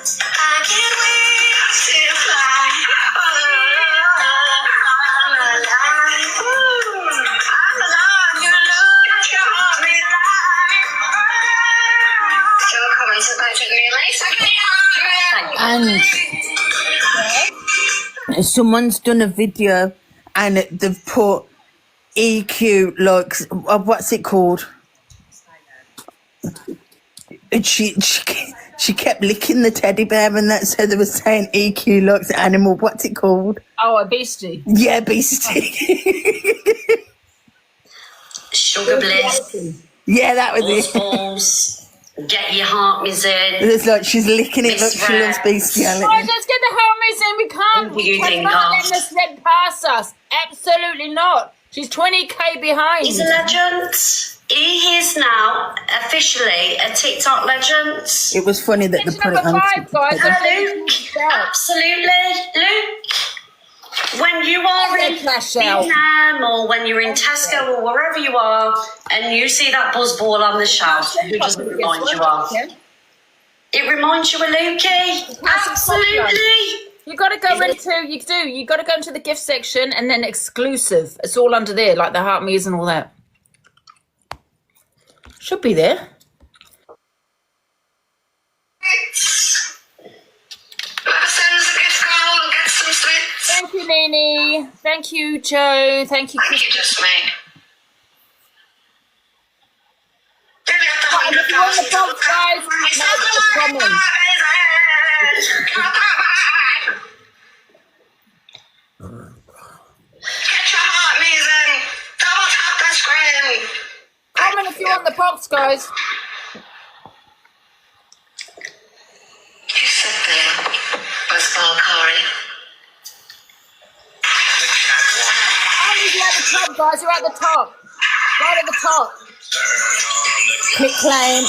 I can't wait to fly. I'm alive. I'm alive. You look at your heart alive. Still coming to bed with me later. Get your heart moving. And someone's done a video and they've put EQ, like, what's it called? And she kept licking the teddy bear and that, so they were saying EQ likes the animal. What's it called? Oh, a beastie. Yeah, beastie. Sugar bliss. Yeah, that was Balls, it. balls. Get your heart in. It's like she's licking it like Miss she loves Red. bestiality. Guys, let's get the Hermes in. We can't. Who do We you think cannot let of? Miss Red pass us. Absolutely not. She's 20k behind. He's a legend. He is now officially a TikTok legend. It was funny that they Legend put it number on. 5, guys. Luke, absolutely. Luke, when you are in Flash out. Vietnam or when you're in Tesco or wherever you are and you see that buzz ball on the shelf, who does it remind you of? It reminds you of Lukey. Absolutely. You got to go into you got to go into the gift section and then exclusive. It's all under there, like the heart me's and all that. Should be there. Let's send us a gift card and get some sweets. Thank you, Nene. Thank you, Joe. Thank you, Thank you, Chris. just me. Did we have the And if you want the 100,000 box, guys, make a comment. Get your heart moving. Double tap the screen. Comment if you want the box, guys. You said there, Buzzball Corey. Oh, you're at the top, guys. You're at the top. Right at the top. Click claim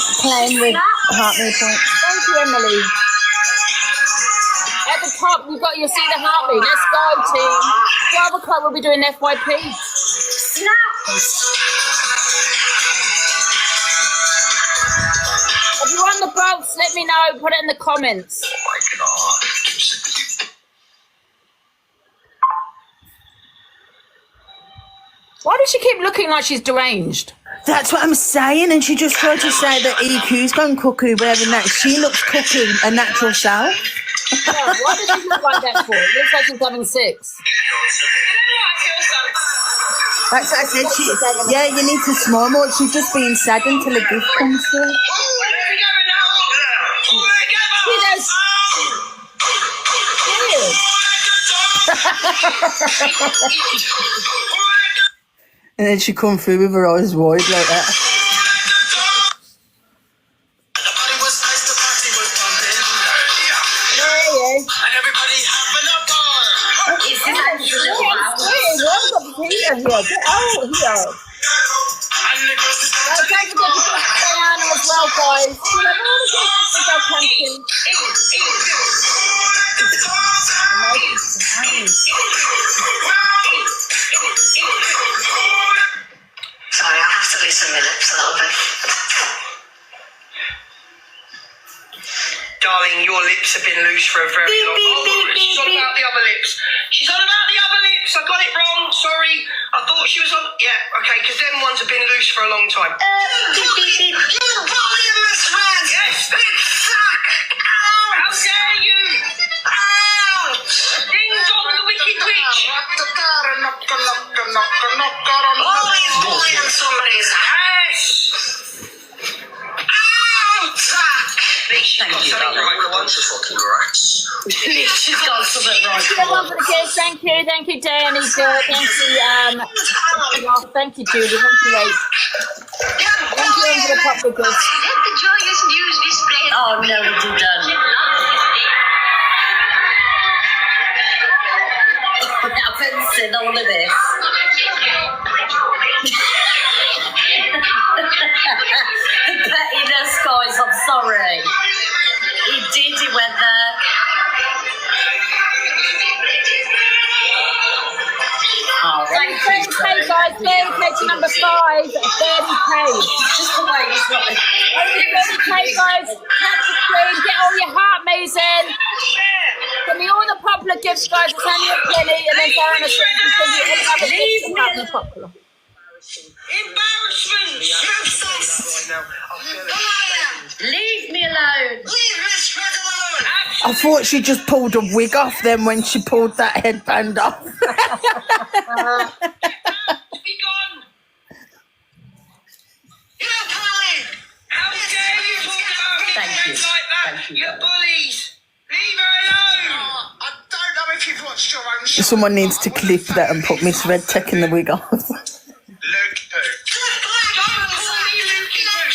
with heart me point. Thank you, Emily. At the top, you'll see the heartbeat. Let's go, team. 12 o'clock, we'll be doing FYP. If you want the box, let me know. Put it in the comments. Why does she keep looking like she's deranged? That's what I'm saying, and she just tried to say that EQ's gone cuckoo, whatever, and that she looks cuckoo, a natural self. Yeah, why does she look like that for? It looks like she's having sex. That's what I said. Yeah, you need to smile more. She's just being sad until a gift comes through. See those? And then she come through with her eyes wide like that. Here. Get out here. Don't forget to put Diana as well, guys. Sorry, I'll have to loosen my lips a little bit. Darling, your lips have been loose for a very long time. She's on about the other lips. She's on about the other lips. I got it wrong. Sorry. I thought she was on. Yeah, okay, because them ones have been loose for a long time. You polyamorous man! Yes. Big sack! How dare you? Ouch! Ding dong, the wicked witch. Always bullying somebody's Yes. Ouch! Sack! At least she's got that like a bunch of fucking rats. She's got something right. Everyone for the kids. Thank you, Danny. Thank you, thank you, Julie. Thank you, Rach. Thank you for the pop because. The joyous news display. Oh no, we didn't. I've been seeing all of this. The pettiness, guys. I'm sorry. He did. He went there. Oh, thank you. 30K, guys. 30K to number 5. 30K. Just the way it's not. Only 30K, guys. Catch the screen. Get all your heart mason. Send me all the popular gifts, guys. It's only a penny, and then Darren will send you another gift about the popular. Embarrassment! Leave me alone. Leave this fucker alone! I thought she just pulled a wig off then when she pulled that headband off. Be gone! You bully! How dare you talk about me Thank you. like that? Thank you. You're bullies! Leave her alone! I don't know if you've watched your own show. Someone needs to clip that and put Miss Red taking the wig off. Luke Poo. Don't call me Lukey Poo.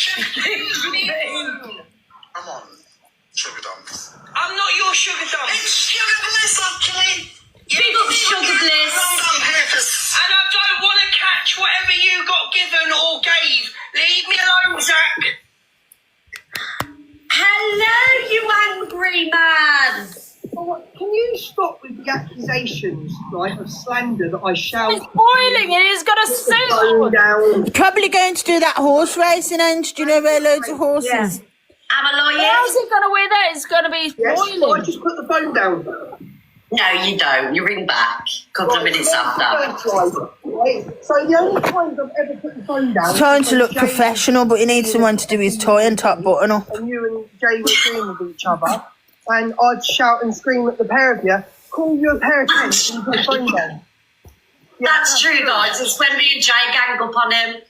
Come on, sugar dumps. I'm not your sugar dump. It's sugar bliss, actually. Big up Sugar Bliss. On purpose. And I don't want to catch whatever you got given or gave. Leave me alone, Zach. Hello, you angry man. Can you stop with the accusations, right, of slander that I shout It's boiling and he's got a suit going on. down? Probably going to do that horse racing, and do you know where loads of horses? Yeah. Am I lying? How's he going to wear that? It's going to be Yes, I boiling. just put the phone down. No, you don't. You ring back a couple of minutes after. Right, so the only times I've ever put the phone down... Trying to is when look Jay professional, but he needs someone to do his tie and top button up. And you and Jay were agreeing with each other, and I'd shout and scream at the pair of you, call you a pair of cunts and put the phone down. Yeah, That's true, guys. It's when me and Jay gang up on him.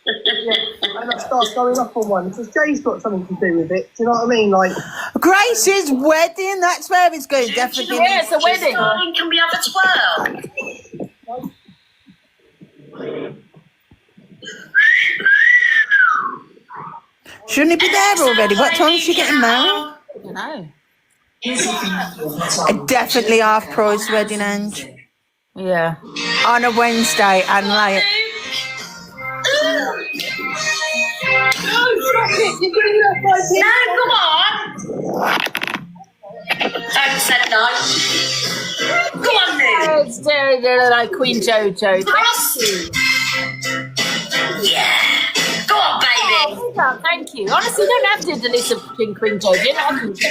And I start going off on one, because Jay's got something to do with it. Do you know what I mean? Like, Grace's wedding, that's where it's going, definitely. Yeah, it's a wedding. Darling, can we have a twirl? Shouldn't he be there already? What time is she getting married? I don't know. A definitely half price wedding, Ange. Yeah. On a Wednesday and late. No, come on. Don't say no. Come on, Lou. It's like Queen Jojo. Thank you. Yeah. Go on, baby. Oh, thank you. Honestly, you don't have to delete the Queen Jojo. You don't have to.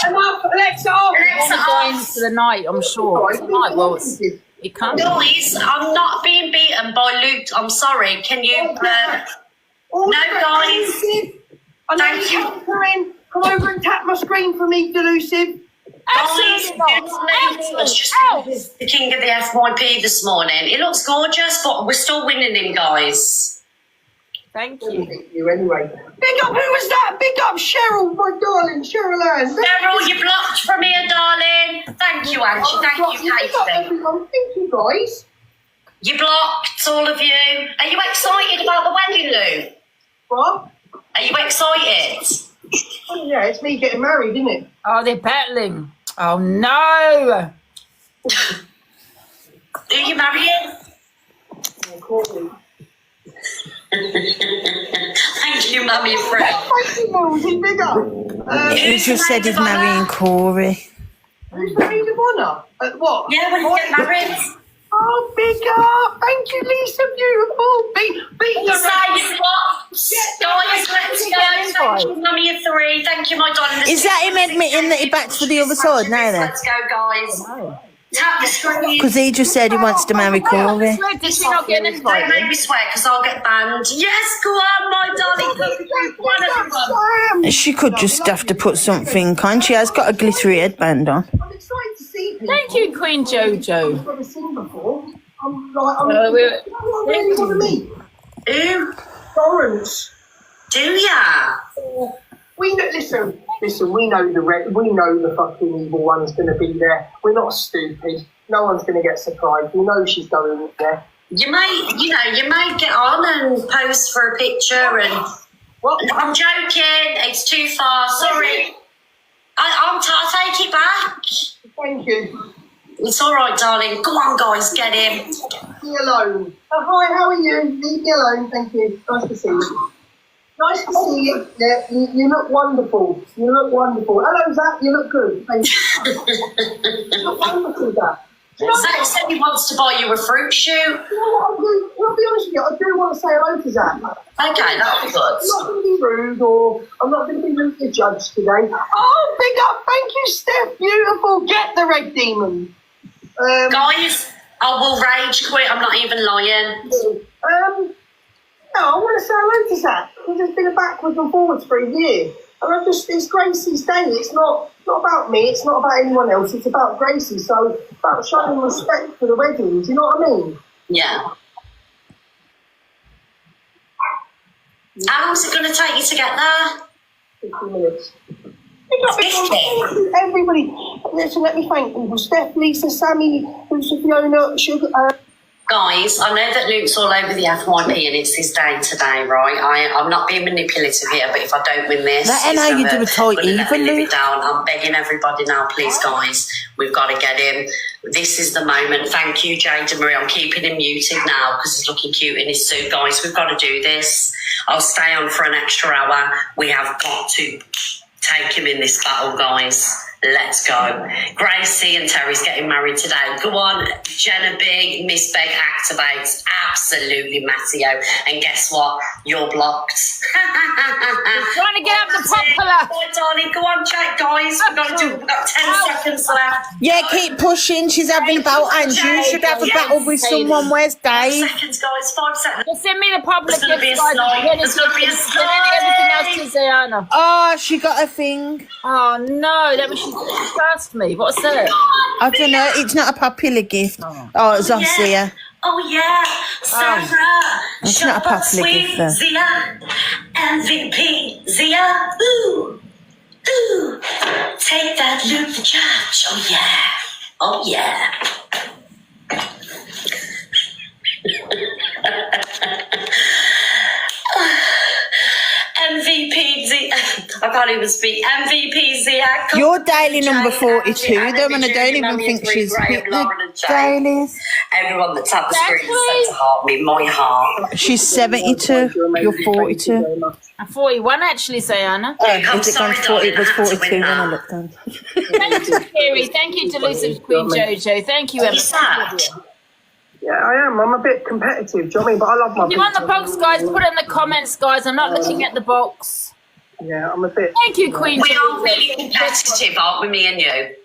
enough, Alexa, off! Alexa, Going off. for the night, I'm sure. Tonight, well, it can't. Guys, I'm not being beaten by Luke. I'm sorry. Can you... no, guys. Thank you. Come over and tap my screen for me, Delusive. Absolutely not. It's just the king of the FYP this morning. He looks gorgeous, but we're still winning him, guys. Thank you. You anyway. Big up, who was that? Big up Cheryl, my darling, Cheryl Ann. Cheryl, you blocked from here, darling. Thank you, Angie. Thank you, Big up, Katie. everyone. Thank you, guys. You blocked, all of you. Are you excited about the wedding, Lou? What? Are you excited? Oh, yeah, it's me getting married, isn't it? Oh, they're battling. Oh, no. Are you marrying? Thank you, Mummy and Fred. Thank you, Mosey. Big up. He just said he's marrying Corey. Who's the maid of honour? What? Yeah, when you get married. Oh, big up. Thank you, Lisa. Beautiful. Big You say you've got. Guys, let's go. Thank you, Mummy and 3. Thank you, my darling. Is that him admitting that he backs for the other side now then? Let's go, guys. Tap the screen. Because he just said he wants to marry Corey. Did she not get Don't invited? make me swear, because I'll get banned. Yes, go on, my darling. Come on, everyone. She could just have to put something on. She has got a glittery headband on. I'm excited to see people. Thank you, Queen Jojo. I've never seen before. I'm we're- I really want to meet. Who? Florence. Do ya? We know, listen. We know the fucking evil one's going to be there. We're not stupid. No one's going to get surprised. We know she's going there. You may get on and pose for a picture and. What? I'm joking. It's too far. Sorry. I'll take it back. Thank you. It's all right, darling. Go on, guys, get him. Leave me alone. Oh, hi, how are you? Leave me alone. Thank you. Nice to see you. Nice to see you. Yeah, you look wonderful. You look wonderful. Hello, Zach. You look good. Thank you. You look wonderful, Zach. Zach said he wants to buy you a fruit shoot. You know what I'll do? I'll be honest with you. I do want to say hello to Zach. Okay, that'll be good. I'm not going to be rude, or I'm not going to be rude to Judge today. Oh, big up. Thank you, Steph. Beautiful. Get the red demon. Guys, I will rage quit. I'm not even lying. No, I want to say hello to Zach. We've just been backwards and forwards for a year. And it's Gracie's day. It's not about me. It's not about anyone else. It's about Gracie. So it's about showing respect for the wedding. Do you know what I mean? Yeah. How long is it going to take you to get there? 15 minutes. 50? Everybody, listen, let me thank people. Steph, Lisa, Sammy, Lucy, Fiona, Sugar. Guys, I know that Luke's all over the FYP and it's his day today, right? I'm not being manipulative here, but if I don't win this, That ain't how you do a tight let me even, live Luke. it down. I'm begging everybody now, please, guys. We've got to get him. This is the moment. Thank you, Jade and Marie. I'm keeping him muted now because he's looking cute in his suit. Guys, we've got to do this. I'll stay on for an extra hour. We have got to take him in this battle, guys. Let's go. Gracie and Terry's getting married today. Go on, Jenna Big, Miss Beg activates. Absolutely, Matteo. And guess what? You're blocked. Trying to get up the popular. Boy, darling, go on, chat, guys. We've got 10 seconds left. Yeah, keep pushing. She's having a battle, and you should have a battle with someone. Where's 5 Dave? seconds, guys. 5 seconds. Just send me the public There's gonna be a gifts, guys. slide. There's gonna be a Everything else to Zayana. Oh, she got a thing. Oh no, that was she asked me. What's that? I don't know. It's not a popular gift. Oh, it's off Zia. Oh yeah, Sarah. It's not a popular Sweet gift, though. Zia, MVP Zia. Ooh, ooh. Take that Luke the Judge. Oh yeah, oh yeah. MVP Zia. I can't even speak. MVP Zia. You're daily number 42, though, and I don't even think she's hit the dailies. Everyone that's at the screen sends a heart me, my heart. She's 72. You're 42. I'm 41 actually, Zayana. Oh, is it gone to 40? It was 42 when I looked on. Thank you, Kerry. Thank you, Delusive Queen Jojo. Thank you, Emma. Yeah, I am. I'm a bit competitive. Do you know what I mean? But I love my. If you want the box, guys, put it in the comments, guys. I'm not looking at the box. Yeah, I'm a bit. Thank you, Queen We are Jojo. really competitive, aren't we, me and you?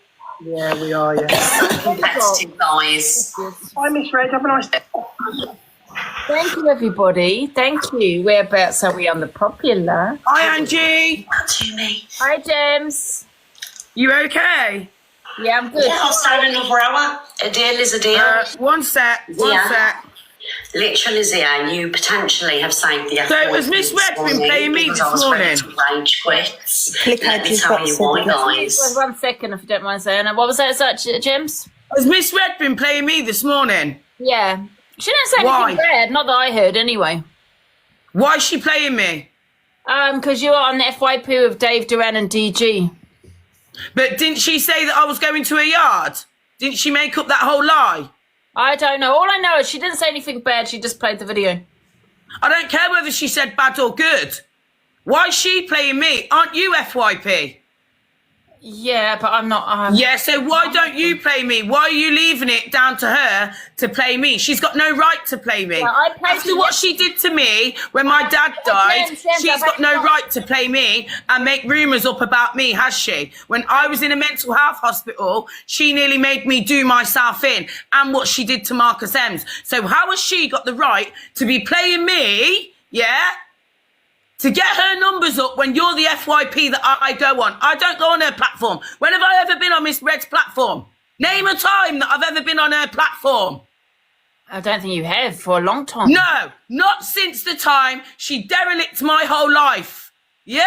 Yeah, we are. Yeah. Competitive, guys. Hi, Miss Red. Have a nice day. Thank you, everybody. Thank you. Whereabouts are we on the popular? Hi, Angie. Not to me. Hi, James. You okay? Yeah, I'm good. Yeah, I'll stay another hour. A deal is a deal. One sec. One Yeah. sec. Literally, Zia, you potentially have saved the So has Miss Red been playing me this morning? Rage quits. Click Let me Angie's tell box you so why, that- guys. 1 second, if you don't mind saying. What was that, James? Has Miss Red been playing me this morning? Yeah. She didn't say Why? anything bad. Not that I heard, anyway. Why is she playing me? Because you were on the FYP with Dave Duran and DG. But didn't she say that I was going to her yard? Didn't she make up that whole lie? I don't know. All I know is she didn't say anything bad. She just played the video. I don't care whether she said bad or good. Why is she playing me? Aren't you FYP? Yeah, but I'm not. Yeah, so why don't you play me? Why are you leaving it down to her to play me? She's got no right to play me. Well, I played After you what she did to me when my dad died, James, she's I've got no actually- right to play me and make rumours up about me, has she? When I was in a mental health hospital, she nearly made me do myself in, and what she did to Marcus Ems. So how has she got the right to be playing me, yeah? To get her numbers up when you're the FYP that I go on. I don't go on her platform. When have I ever been on Miss Red's platform? Name a time that I've ever been on her platform. I don't think you have for a long time. No, not since the time she derelict my whole life. Yeah?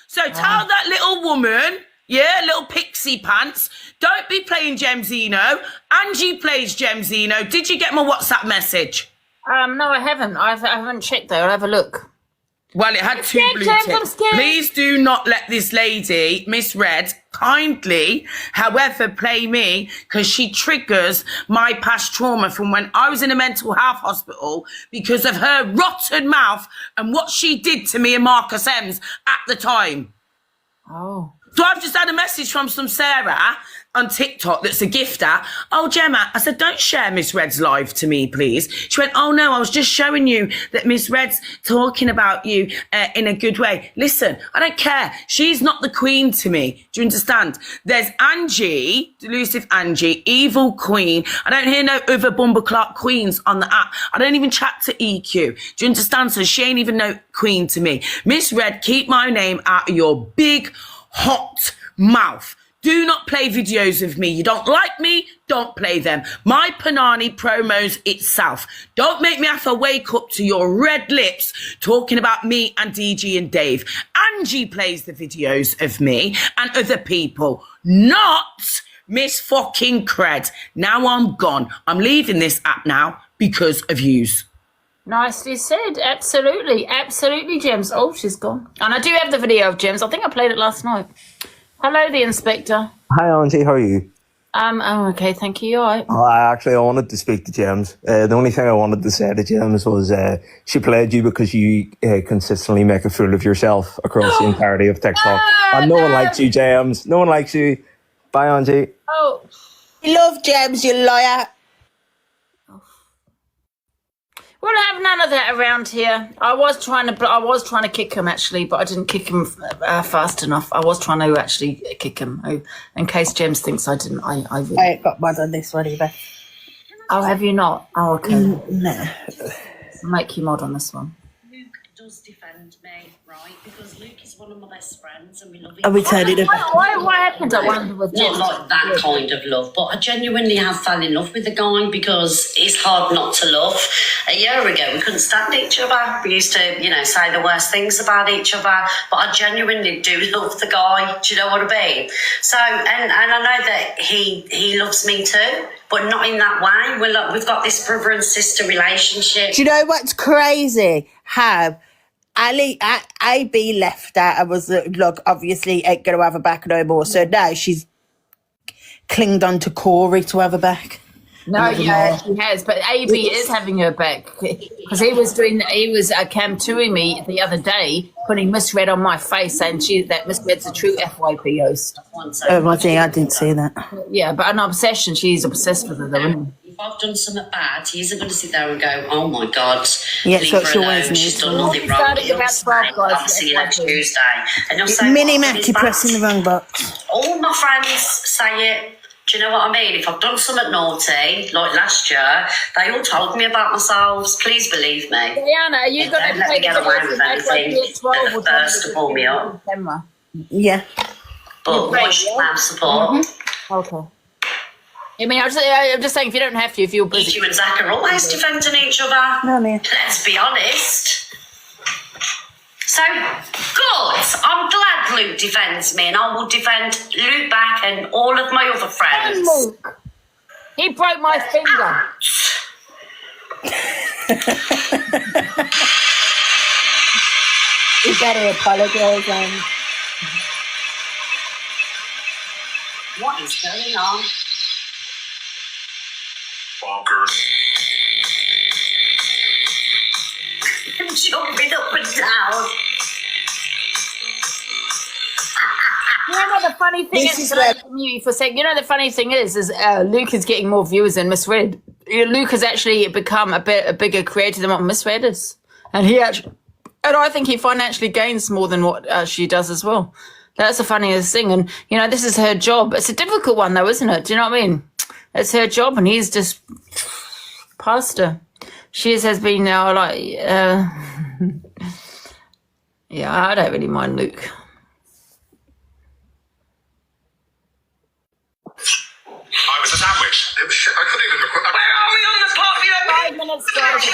So tell that little woman, yeah, little pixie pants, don't be playing Gemzino. Angie plays Gemzino. Did you get my WhatsApp message? No, I haven't. I haven't checked though. I'll have a look. Well, it had two blue ticks. Please do not let this lady, Miss Red, kindly, however, play me, because she triggers my past trauma from when I was in a mental health hospital because of her rotten mouth and what she did to me and Marcus Ems at the time. Oh. So I've just had a message from some Sarah on TikTok that's a gifter. Oh, Gemma, I said, don't share Miss Red's live to me, please. She went, oh, no, I was just showing you that Miss Red's talking about you in a good way. Listen, I don't care. She's not the queen to me. Do you understand? There's Angie, Delusive Angie, Evil Queen. I don't hear no other Bumbleclark queens on the app. I don't even chat to EQ. Do you understand? So she ain't even no queen to me. Miss Red, keep my name out of your big, hot mouth. Do not play videos of me. You don't like me, don't play them. My Panani promos itself. Don't make me have to wake up to your red lips talking about me and DG and Dave. Angie plays the videos of me and other people, not Miss fucking Cred. Now I'm gone. I'm leaving this app now because of yous. Nicely said. Absolutely. Absolutely, Gems. Oh, she's gone. And I do have the video of Gems. I think I played it last night. Hello, the inspector. Hi, Angie. How are you? Oh, okay. Thank you. All right. I wanted to speak to Gems. The only thing I wanted to say to Gems was she played you because you consistently make a fool of yourself across the entirety of TikTok. And no one likes you, Gems. No one likes you. Bye, Angie. Oh. You love Gems, you liar. We'll have none of that around here. I was trying to kick him actually, but I didn't kick him fast enough. I was trying to actually kick him. In case James thinks I didn't, I really... I ain't got mud on this one either. Oh, have you not? Oh, okay. No. I'll make you mod on this one. Luke does defend me, right? Because Luke is one of my best friends and we love each Are we turning it other. back? What happened? I wonder with Not James. like that kind of love, but I genuinely have fell in love with the guy because it's hard not to love. A year ago, we couldn't stand each other. We used to, say the worst things about each other, but I genuinely do love the guy. Do you know what I mean? So, and I know that he loves me too, but not in that way. We've got this brother and sister relationship. Do you know what's crazy? How AB left her and was look, obviously ain't going to have her back no more. So now she's clinged on to Corey to have her back. No, yeah, she has. But AB is having her back because he was cam-2ing me the other day, putting Miss Red on my face, saying that Miss Red's a true FYP host. Oh, I didn't see that. Yeah, but an obsession. She's obsessed with her, though, isn't she? If I've done something bad, he isn't going to sit there and go, oh my God, Yeah, leave so her she always alone, she's needs done to. nothing wrong. Started He'll about say, 12 guys I'll see you next FYP. Tuesday. And you'll say, Mini "What? Matty It's pressing the bad." wrong box. All my friends say it. Do you know what I mean? If I've done something naughty, like last year, they all told me about themselves. Please believe me. Diana, are you going Don't to let me take get away with anything. FYP at 12 They're the first to pull me up. camera? Yeah. But watch my support. Okay. I mean, I'm just saying, if you don't have to, if you're busy. You and Zach are always defending each other. No, man. Let's be honest. So, good. I'm glad Luke defends me, and I will defend Luke back and all of my other friends. Luke. He broke my finger. You better apologise. What is going on? Bonkers. Jumping up and down. You know what the funny thing This is? is where- You for a sec. You know the funny thing is Luke is getting more viewers than Miss Red. Luke has actually become a bigger creator than what Miss Red is, and I think he financially gains more than what she does as well. That's the funniest thing, and this is her job. It's a difficult one though, isn't it? Do you know what I mean? It's her job, and he's just past her. She has been now yeah, I don't really mind Luke. I was a sandwich. I couldn't even record. Where are we on the popular Yes, guys.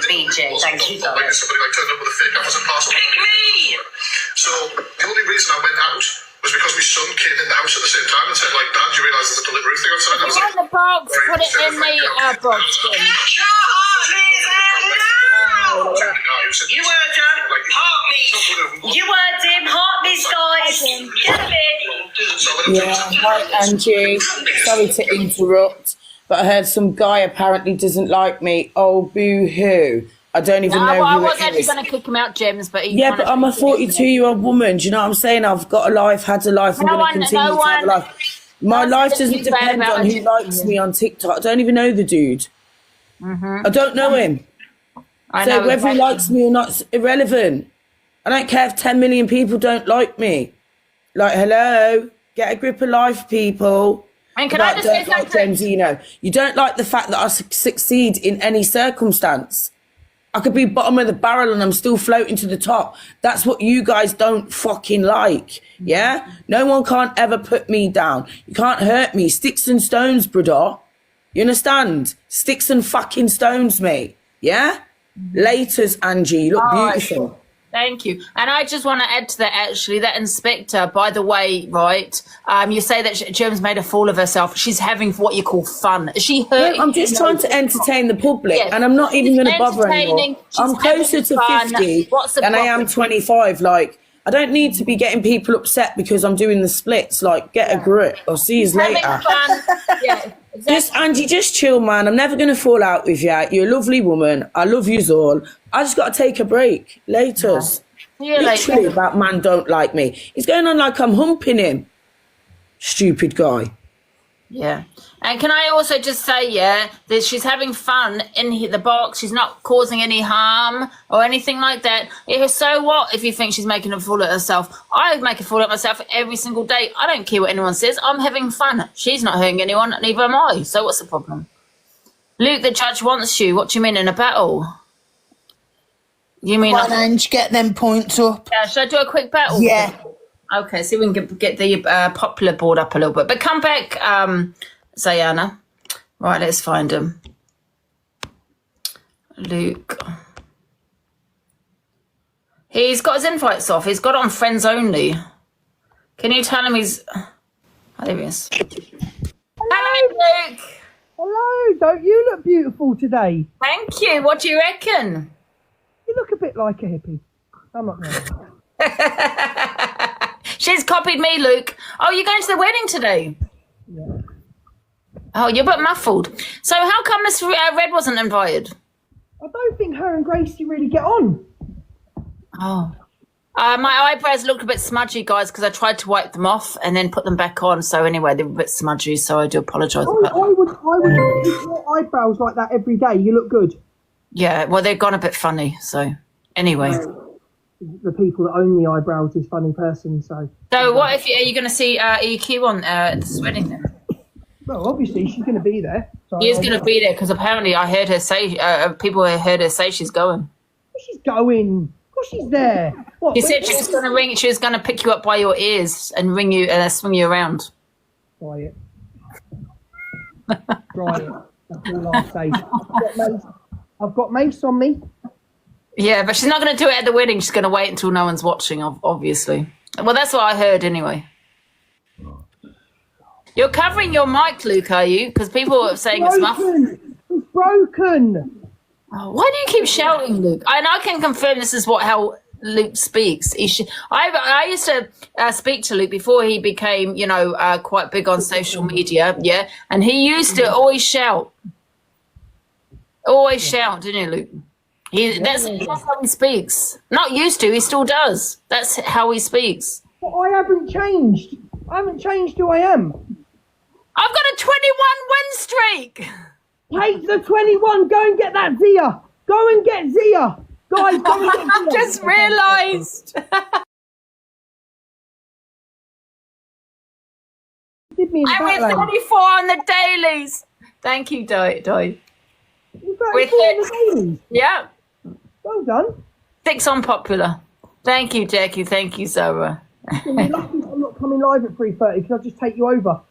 BJ, thank you. Like somebody like turned up with a fake Amazon parcel. Pick me! So the only reason I went out was because my son came in the house at the same time and said, like, Dad, do you realise there's a delivery thing outside? I was Put it like, in the box. Put it in the box. Jim. You heard her. Heart me. You heard him. Heart me, guys. Get him in. Yeah, hi Angie. Sorry to interrupt, but I heard some guy apparently doesn't like me. Oh, boo hoo. I don't even know well, I who was it actually is. going to kick him out, James, but he Yeah, kinda but I'm a treated me 42-year-old woman. Do you know what I'm saying? I've got a life, had a life, I'm No going one- to continue no to have a one- life. My no life one doesn't thinks bad depend about on who you. likes me on TikTok. I don't even know the dude. I don't know him. I So know whether exactly. he likes me or not is irrelevant. I don't care if 10 million people don't like me. Like, hello, get a grip of life, people. And can But I just say don't like something? Jemzino. You don't like the fact that I succeed in any circumstance. I could be bottom of the barrel and I'm still floating to the top. That's what you guys don't fucking like. Yeah? No one can't ever put me down. You can't hurt me. Sticks and stones, brother. You understand? Sticks and fucking stones, mate. Yeah? Laters, Angie. You look All right. beautiful. Thank you. And I just want to add to that, actually, that inspector, by the way, right, you say that Jem's made a fool of herself. She's having what you call fun. Is she hurting? No, I'm just trying to entertain the public, Yes. and I'm not even She's going to bother anymore. entertaining, she's I'm closer having to fun. 50 What's the than I am problem? 25. Like, I don't need to be getting people upset because I'm doing the splits. Like, get a grip. I'll see you Having later. fun. Yeah, exactly. Just, Angie, just chill, man. I'm never going to fall out with you. You're a lovely woman. I love you all. I just got to take a break. Laters. See you Literally, later. that man don't like me. He's going on like I'm humping him. Stupid guy. Yeah. And can I also just say, yeah, that she's having fun in the box. She's not causing any harm or anything like that. So what if you think she's making a fool of herself? I make a fool of myself every single day. I don't care what anyone says. I'm having fun. She's not hurting anyone, neither am I. So what's the problem? Luke, the judge wants you. What do you mean in a battle? You mean... Come on, Ange, get them points up. should I do a quick battle? Yeah. Okay, see if we can get the popular board up a little bit. But come back, Zayana. Right, let's find him. Luke. He's got his invites off. He's got it on friends only. Can you tell him he's... Oh, there he is. Hello, Luke. Hello, don't you look beautiful today? Thank you. What do you reckon? You look a bit like a hippie. I'm not going She's copied me, Luke. Oh, you're going to the wedding today? Yeah. Oh, you're a bit muffled. So how come Miss Red wasn't invited? I don't think her and Gracie really get on. Oh. My eyebrows looked a bit smudgy, guys, because I tried to wipe them off and then put them back on. So anyway, they were a bit smudgy, so I do apologise about that. I would keep your eyebrows like that every day. You look good. Yeah, well, they've gone a bit funny, so anyway. The people that own the eyebrows is funny person, so... So what if are you going to see EQ on this wedding then? Well, obviously, she's going to be there. So She is going to be there because apparently I heard her say, people heard her say she's going. She's going. Of course she's there. What, She said she was going to ring. She was going to pick you up by your ears and ring you and swing you around. Try it. Try it. That's all I'll say. I've got mace on me. Yeah, but she's not going to do it at the wedding. She's going to wait until no one's watching, obviously. Well, that's what I heard anyway. You're covering your mic, Luke, are you? Because people are saying it's muffled. It's broken. Oh, why do you keep shouting, Luke? And I can confirm this is how Luke speaks. I used to speak to Luke before he became, quite big on social media, yeah? And he used to always shout. Always shout, didn't you, Luke? That's how he speaks. Not used to, he still does. That's how he speaks. But I haven't changed. I haven't changed who I am. I've got a 21 win streak. Take the 21. Go and get that Zia. Go and get Zia. Guys, go and get Zia. I've just realised. Did me in the I'm with background. 34 on the dailies. Thank you, Di. With it. Yeah. Well done. 6 on popular. Thank you, Jackie. Thank you, Sarah. You're lucky I'm not coming live at 3:30 because I'll just take you over.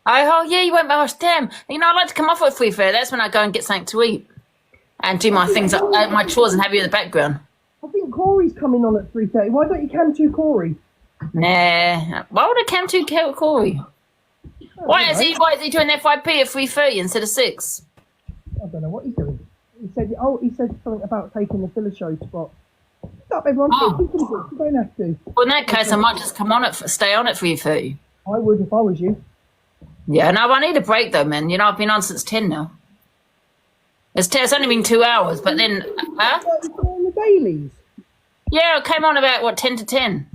Oh, yeah, you went, oh, damn. You know, I like to come off at 3:30. That's when I go and get something to eat and do my things, my chores and have you in the background. I think Corey's coming on at 3:30. Why don't you come to Corey? Nah. Why would I come to Corey? Why is he doing FYP at 3:30 instead of 6? I don't know what he's doing. He said something about taking the filler show spot. Stop, everyone. You don't have to. Well, in that case, I might just stay on at 3:30. I would if I was you. Yeah, no, I need a break though, man. You know, I've been on since 10 now. It's only been 2 hours, but then... Huh? On the dailies? Yeah, I came on about, 10 to 10.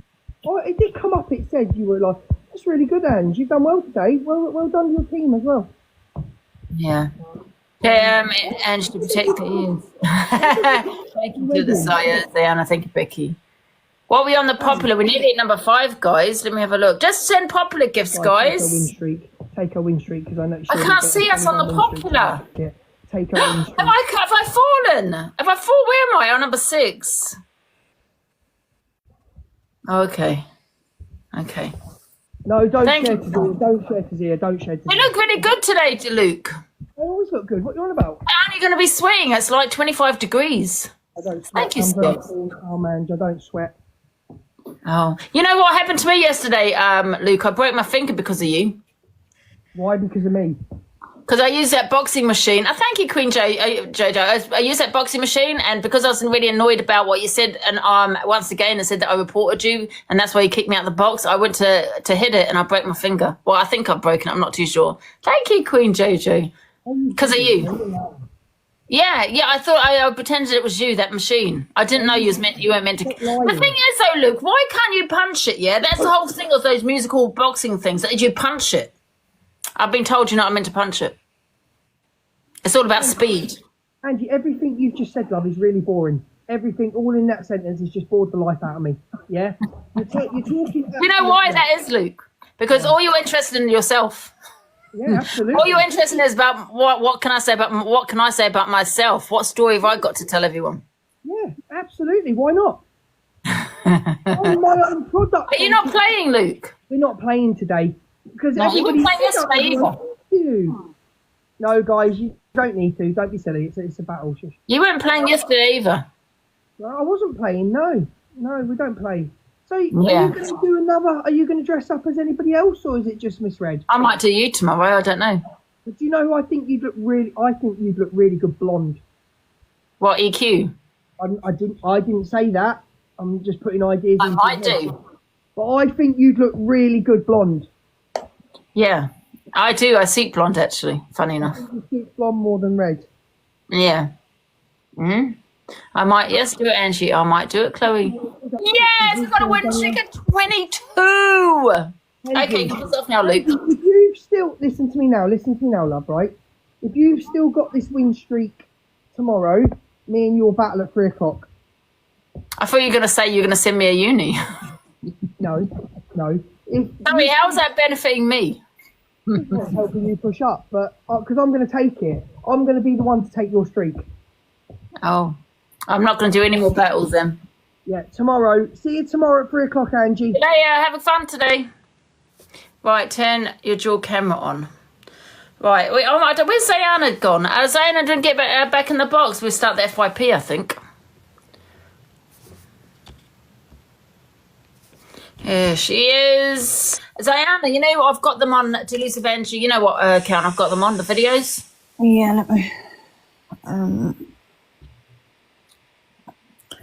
Oh, it did come up, it said you were like, that's really good, Ange. You've done well today. Well done to your team as well. Yeah. Ange to protect the ears. Thank you to the sires, Diana. Thank you, Becky. While we're on the popular, we need to hit number 5, guys. Let me have a look. Just send popular gifts, guys. Take a win streak, because I know. I can't see us on the popular. Yeah. Take a win streak. Have I fallen? Have I fallen? Where am I? On number 6. Okay. No, don't share to Zia. Don't share to Zia. Don't share to Zia. You look really good today, Luke. I always look good. What are you on about? How are you going to be sweating? It's like 25 degrees. I don't sweat. Thank you, Steve. Oh, man, I don't sweat. Oh. You know what happened to me yesterday, Luke? I broke my finger because of you. Why? Because of me? Because I used that boxing machine. Thank you, Queen Jojo. I used that boxing machine, and because I was really annoyed about what you said, and once again, I said that I reported you, and that's why you kicked me out of the box. I went to hit it, and I broke my finger. Well, I think I've broken it. I'm not too sure. Thank you, Queen Jojo. Because of you. Yeah. I thought I pretended it was you, that machine. I didn't know you weren't meant to. The thing is, though, Luke, why can't you punch it? Yeah, that's the whole thing of those musical boxing things. That you punch it. I've been told you're not meant to punch it. It's all about speed. Angie, everything you've just said, love, is really boring. Everything, all in that sentence, has just bored the life out of me. Yeah? You're talking... You know why that is, Luke? Because all you're interested in yourself. Yeah, absolutely. All you're interested in is about what can I say about myself? What story have I got to tell everyone? Yeah, absolutely. Why not? On my own product. But you're not playing, Luke. We're not playing today. Because no, you were playing yesterday either. No, guys, you don't need to. Don't be silly. It's a battle. You weren't playing yesterday either. Well, I wasn't playing. No, we don't play. So, are you going to do another? Are you going to dress up as anybody else, or is it just Miss Red? I might do you tomorrow. I don't know. But do you know who I think you'd look really? I think you'd look really good blonde. What, EQ? I didn't say that. I'm just putting ideas. I might do. But I think you'd look really good blonde. Yeah, I do. I suit blonde, actually. Funny enough. You suit blonde more than red. Yeah. I might, do it, Angie. I might do it, Chloe. Yes, we've got a win streak at 22. Okay, give yourself now, Luke. If you've still, listen to me now, love, right? If you've still got this win streak tomorrow, me and your battle at 3 o'clock. I thought you were going to say you're going to send me a uni. No. Sorry, how's that benefiting me? It's not helping you push up, but because I'm going to take it. I'm going to be the one to take your streak. Oh, I'm not going to do any more battles then. Yeah, tomorrow. See you tomorrow at 3 o'clock, Angie. Yeah, have fun today. Right, turn your dual camera on. Right, where's Zayana gone? Zayana didn't get back in the box. We'll start the FYP, I think. Here she is. Zayana, you know what? I've got them on Delusive Angie. You know what account I've got them on, the videos? Yeah, let me...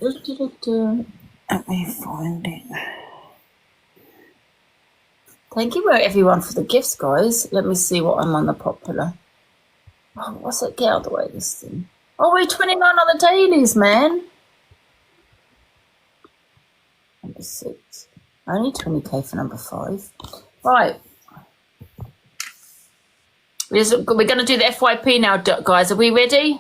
Let me find it. Thank you everyone for the gifts, guys. Let me see what I'm on the popular. Oh, what's it? Get out of the way, this thing. Oh, we're 29 on the dailies, man. Number 6. Only 20k for number 5. Right. We're going to do the FYP now, guys. Are we ready?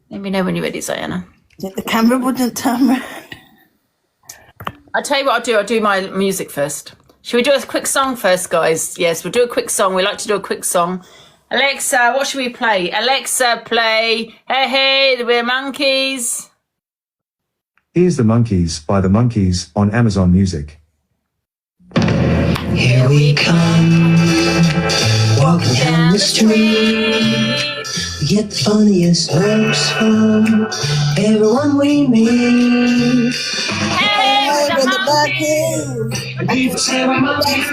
Let me know when you're ready, Zayana. The camera wouldn't turn around. I'll tell you what I'll do my music first. Should we do a quick song first, guys? Yes, we'll do a quick song. We like to do a quick song. Alexa, what should we play? Alexa, play Hey Hey, the We're Monkeys. Here's The Monkees by The Monkees on Amazon Music. Here we come, walking down the street. We get the funniest looks from everyone we meet. Hey, the monkeys! And people say we're monkeys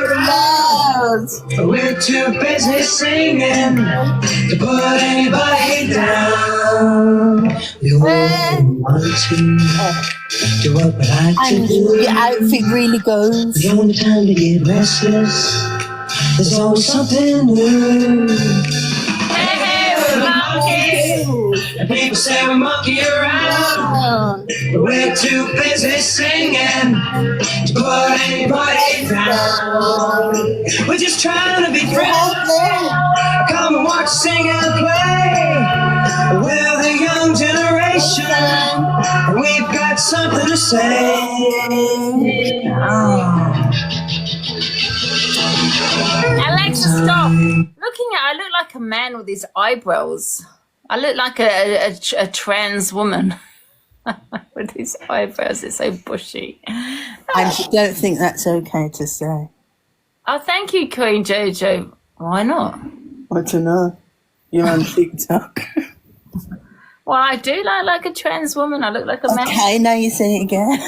but we're too busy singing to put anybody down. We wouldn't want to do what we like to do. Your outfit really goes. The only time to get restless, there's always something new. Hey, we're the monkeys, and people say we monkey around, but we're too busy singing to put anybody down. We're just trying to be friendly. Come and watch, sing and play. We're the young generation, and we've got something to say. Alexa, stop. I look like a man with his eyebrows. I look like a trans woman with his eyebrows. It's so bushy. And I don't think that's okay to say. Oh, thank you, Queen Jojo. Why not? I don't know. You're on TikTok. Well, I do look like a trans woman. I look like a man. Okay, now you say it again.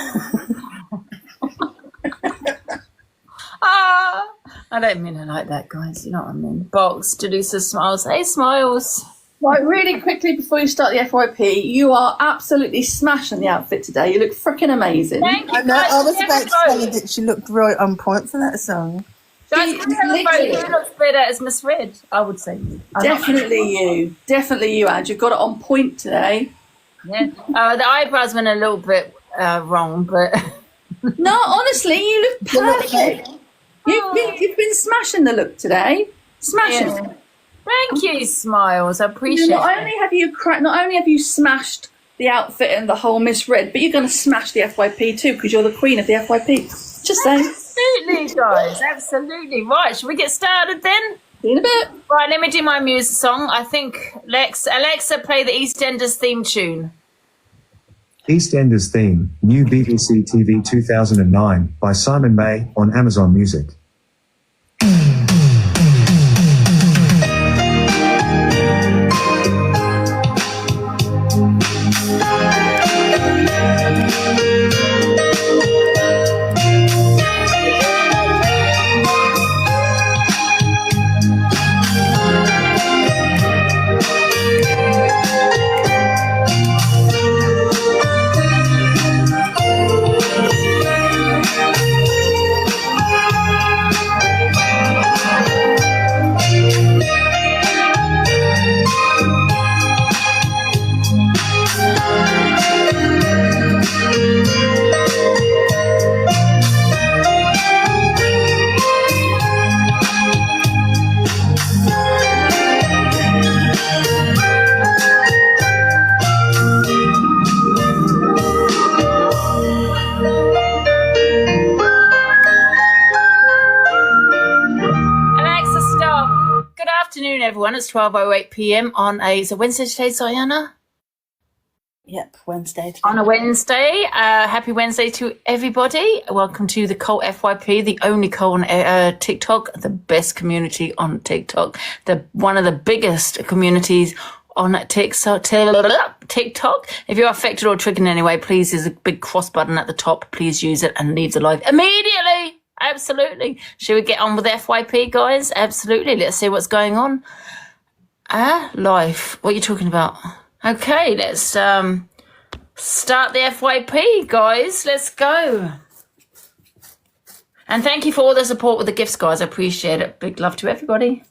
I don't mean it like that, guys. You know what I mean. Box, Delusa Smiles. Hey, Smiles. Right, really quickly before you start the FYP, you are absolutely smashing the outfit today. You look freaking amazing. Thank you. I know. I was about to tell you that she looked right on point for that song. Guys, who looks better as Miss Red? I would say you. Definitely you, Ad. You've got it on point today. Yeah. The eyebrows went a little bit wrong, but no, honestly, you look perfect. You've been smashing the look today. Smashing. Yeah. Thank you, Smiles. I appreciate it. Not only have you smashed the outfit and the whole Miss Red, but you're going to smash the FYP too because you're the queen of the FYP. Just saying. Absolutely, guys. Absolutely. Right, should we get started then? See you in a bit. Right, let me do my music song. I think Alexa, play the EastEnders theme tune. EastEnders theme, new BBC TV 2009 by Simon May on Amazon Music. Everyone, it's 12:08 p.m. on is it Wednesday today, Diana? Yep, Wednesday. On a Wednesday. Happy Wednesday to everybody. Welcome to the Cult FYP, the only cult on TikTok, the best community on TikTok, one of the biggest communities on TikTok. If you're affected or triggered in any way, please, there's a big cross button at the top. Please use it and leave the like immediately. Absolutely. Should we get on with FYP, guys? Absolutely. Let's see what's going on. Life. What are you talking about? Okay, let's start the FYP, guys. Let's go. And thank you for all the support with the gifts, guys. I appreciate it. Big love to everybody.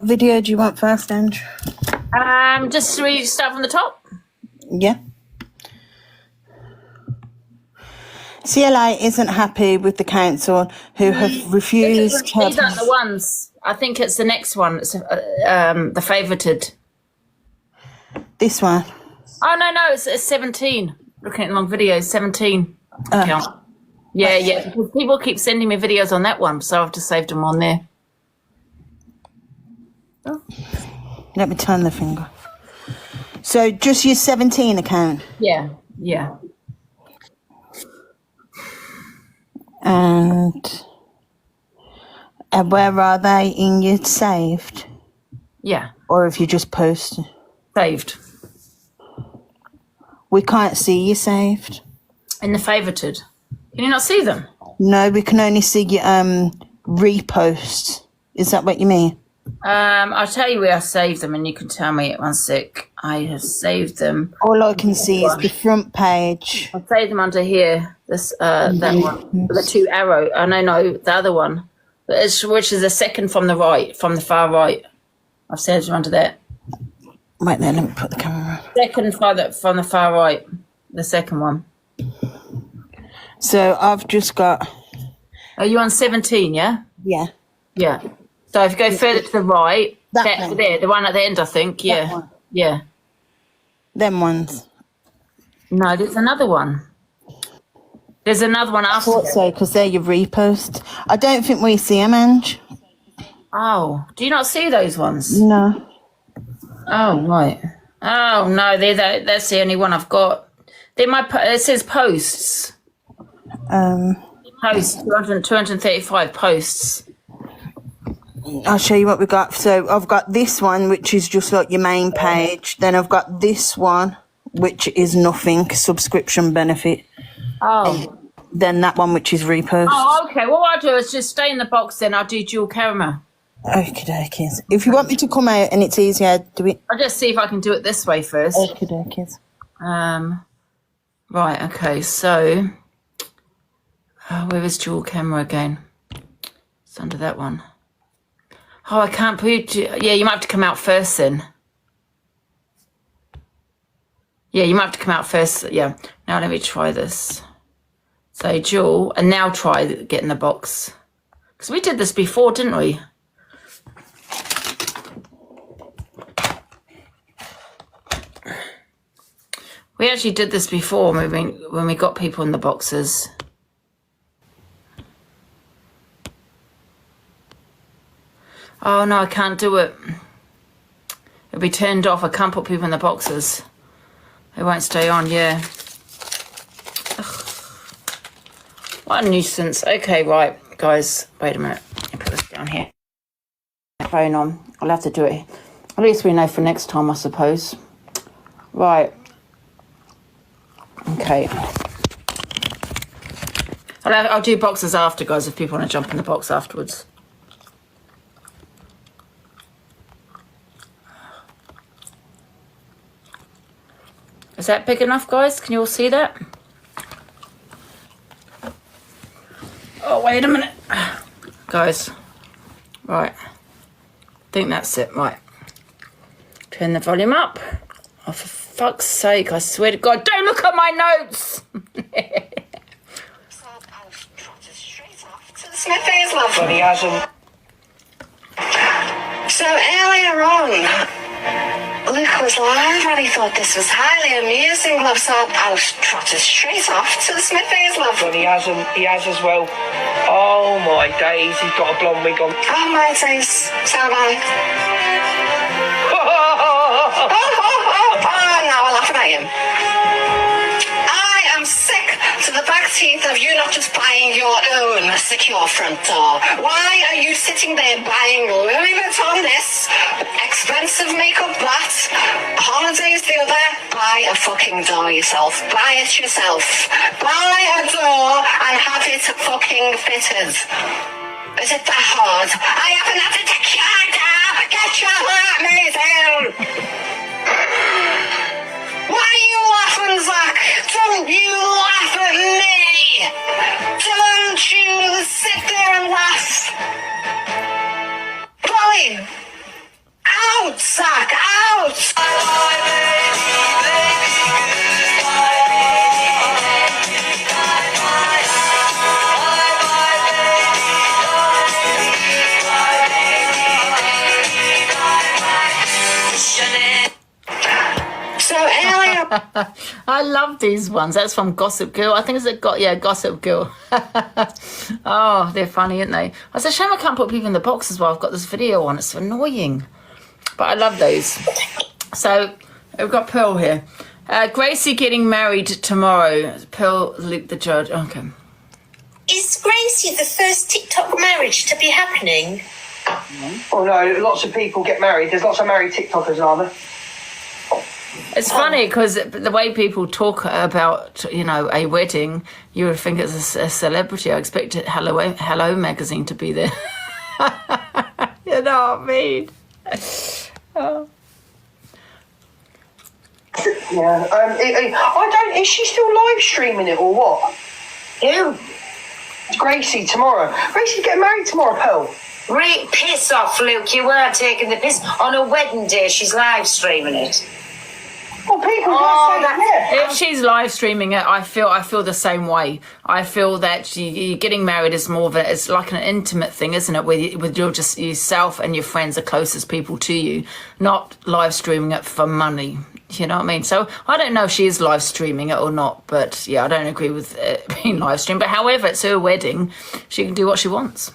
Video do you want first, Andrew? Just we start from the top. Yeah. CLA isn't happy with the council who have refused her... These aren't the ones. I think it's the next one. It's the favoured. This one? Oh, no, it's 17. Looking at the long video, 17 account. Yeah. Because people keep sending me videos on that one, so I've just saved them on there. Oh. Let me turn the finger. So just your 17 account. Yeah, yeah. And where are they in your saved? Yeah. Or if you just post? Saved. We can't see you saved. In the favorited. Can you not see them? No, we can only see your reposts. Is that what you mean? I'll tell you where I saved them and you can tell me. One sec. I have saved them. All I can see is the front page. I saved them under here. This that one. The 2 arrow. Oh no, the other one. Which is the second from the right, from the far right. I've saved them under there. Wait there, let me put the camera on. Second from the far right. The second one. So I've just got... Are you on 17, yeah? Yeah. Yeah. So if you go further to the right, That one. there, the one at the end, I think. Yeah. one. Yeah. Them ones. No, there's another one. There's another one I after. thought so, because they're your reposts. I don't think we see them, Ange. Oh, do you not see those ones? No. Oh, right. Oh, no, that's the only one I've got. It says posts. Posts, 235 posts. I'll show you what we got. So I've got this one, which is just like your main page. Then I've got this one, which is nothing, subscription benefit. Oh. Then that one, which is repost. Oh, okay. Well, what I'll do is just stay in the box then. I'll do dual camera. Okie dokies. If you want me to come out and it's easier, do it. I'll just see if I can do it this way first. Okie dokies. Right, okay, so where is dual camera again? It's under that one. Oh, I can't put you. Yeah, you might have to come out first then. Yeah, you might have to come out first. Yeah. Now let me try this. So dual, and now try getting the box. Because we did this before, didn't we? We actually did this before when we got people in the boxes. Oh no, I can't do it. It'll be turned off. I can't put people in the boxes. They won't stay on, yeah. Ugh. What a nuisance. Okay, right, guys, wait a minute. Let me put this down here. Phone on. I'll have to do it. At least we know for next time, I suppose. Right. Okay. I'll do boxes after, guys, if people want to jump in the box afterwards. Is that big enough, guys? Can you all see that? Oh, wait a minute. Guys. Right. I think that's it. Right. Turn the volume up. Oh, for fuck's sake, I swear to God, don't look at my notes! Smithy's love, but he hasn't. So earlier on, Luke was live and he thought this was highly amusing, love, so I trotted straight off to the Smithy's love. But he hasn't, he has as well. Oh my days, he's got a blonde wig on. Oh my days, so have I. Now we're laughing at him. I am sick to the back teeth of you not just buying your own secure front door. Why are you sitting there buying Louis Vuitton this, expensive makeup that, holidays the other? Buy a fucking door yourself. Buy it yourself. Buy a door and have it fucking fitted. Is it that hard? I haven't had to take your door. Get your heart me down. Why are you laughing, Zach? Don't you laugh at me! Don't you sit there and laugh! Chloe! Out, Zach! Out! So earlier, I love these ones. That's from Gossip Girl. I think it's Gossip Girl. Oh, they're funny, aren't they? It's a shame I can't put people in the boxes while I've got this video on. It's annoying. But I love those. So We've got Pearl here. Gracie getting married tomorrow. Pearl, Luke the judge. Okay. Is Gracie the first TikTok marriage to be happening? Oh no, lots of people get married. There's lots of married TikTokers, are there? It's funny because the way people talk about, you know, a wedding, you would think it's a celebrity. I expected Hello Magazine to be there. You know what I mean? Oh. Yeah. I don't. Is she still live streaming it or what? Who? It's Gracie tomorrow. Gracie's getting married tomorrow, Pearl. Piss off, Luke. You were taking the piss. On a wedding day, she's live streaming it. Well, people If she's live streaming it, I feel the same way. I feel that you're getting married is more of it's like an intimate thing, isn't it? With you're just yourself and your friends, the closest people to you, not live streaming it for money. You know what I mean? So I don't know if she is live streaming it or not, but yeah, I don't agree with it being live streamed. But however, it's her wedding; she can do what she wants.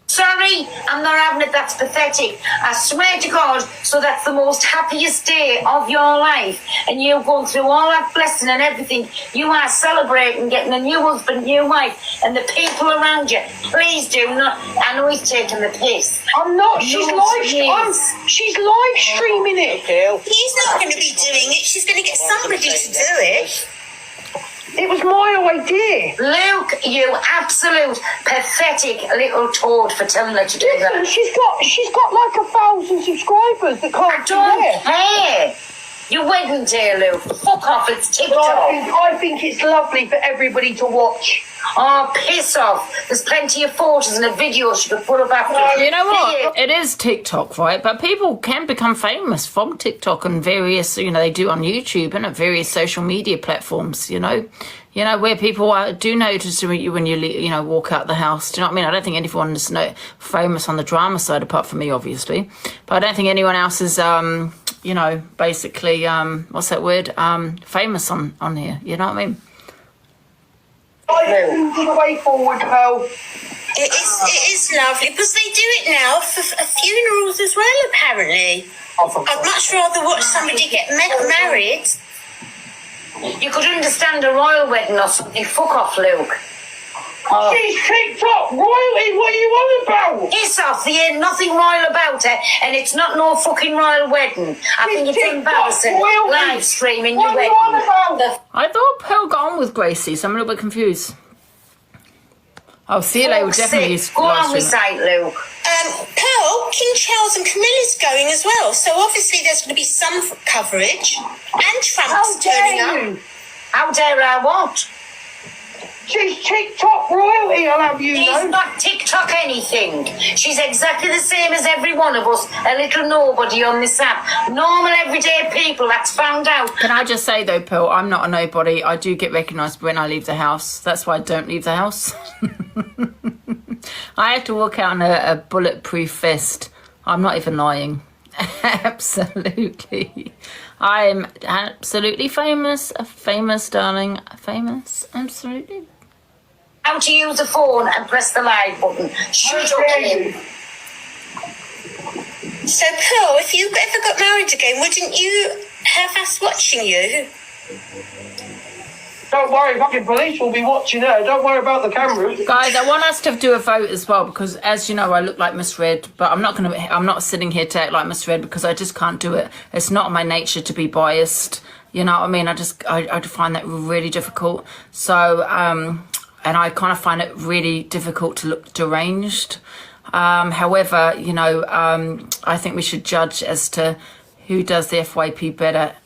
Sorry, I'm not having it. That's pathetic. I swear to God, so that's the most happiest day of your life. And you've gone through all that blessing and everything. You are celebrating getting a new husband, new wife, and the people around you. Please do not. I know he's taking the piss. I'm not. She's live streaming it, Phil. He's not going to be doing it. She's going to get somebody to do it. It was my idea. Luke, you absolute pathetic little toad for telling her to do that. She's got like 1,000 subscribers that can't don't care. Your wedding day, Luke. Fuck off, it's TikTok. I think it's lovely for everybody to watch. Oh, piss off. There's plenty of photos and a video she could put up after. You know what? It is TikTok, right? But people can become famous from TikTok and various, you know, they do on YouTube and at various social media platforms, you know, where people do notice when you know, walk out the house. Do you know what I mean? I don't think anyone is famous on the drama side, apart from me, obviously. But I don't think anyone else is, you know, basically, what's that word? Famous on here. You know what I mean? The way forward, Pearl. It is lovely, because they do it now for funerals as well, apparently. I'd much rather watch somebody get married. You could understand a royal wedding or something. Fuck off, Luke. She's TikTok royalty. What are you on about? Piss off. There ain't nothing royal about it, and it's not no fucking royal wedding. I think it's embarrassing. Live streaming your wedding. I thought Pearl got on with Gracie, so I'm a little bit confused. Oh, CLA would definitely Go on with sight, Luke. Pearl, King Charles and Camilla's going as well, so obviously there's going to be some coverage. And Trump's turning up. How dare I what? She's TikTok royalty, I'll have you know. She's not TikTok anything. She's exactly the same as every one of us, a little nobody on this app. Normal, everyday people, that's found out. Can I just say, though, Pearl, I'm not a nobody. I do get recognised when I leave the house. That's why I don't leave the house. I have to walk out in a bulletproof vest. I'm not even lying. Absolutely. I'm absolutely famous. Famous, darling. Famous. Absolutely. How to use a phone and press the live button. Shut up, Kim. So, Pearl, if you ever got married again, wouldn't you have us watching you? Don't worry, fucking police will be watching her. Don't worry about the cameras. Guys, I want us to do a vote as well, because as you know, I look like Miss Red, but I'm not sitting here to act like Miss Red, because I just can't do it. It's not my nature to be biased. You know what I mean? I find that really difficult. So, and I kind of find it really difficult to look deranged. However, you know, I think we should judge as to who does the FYP better,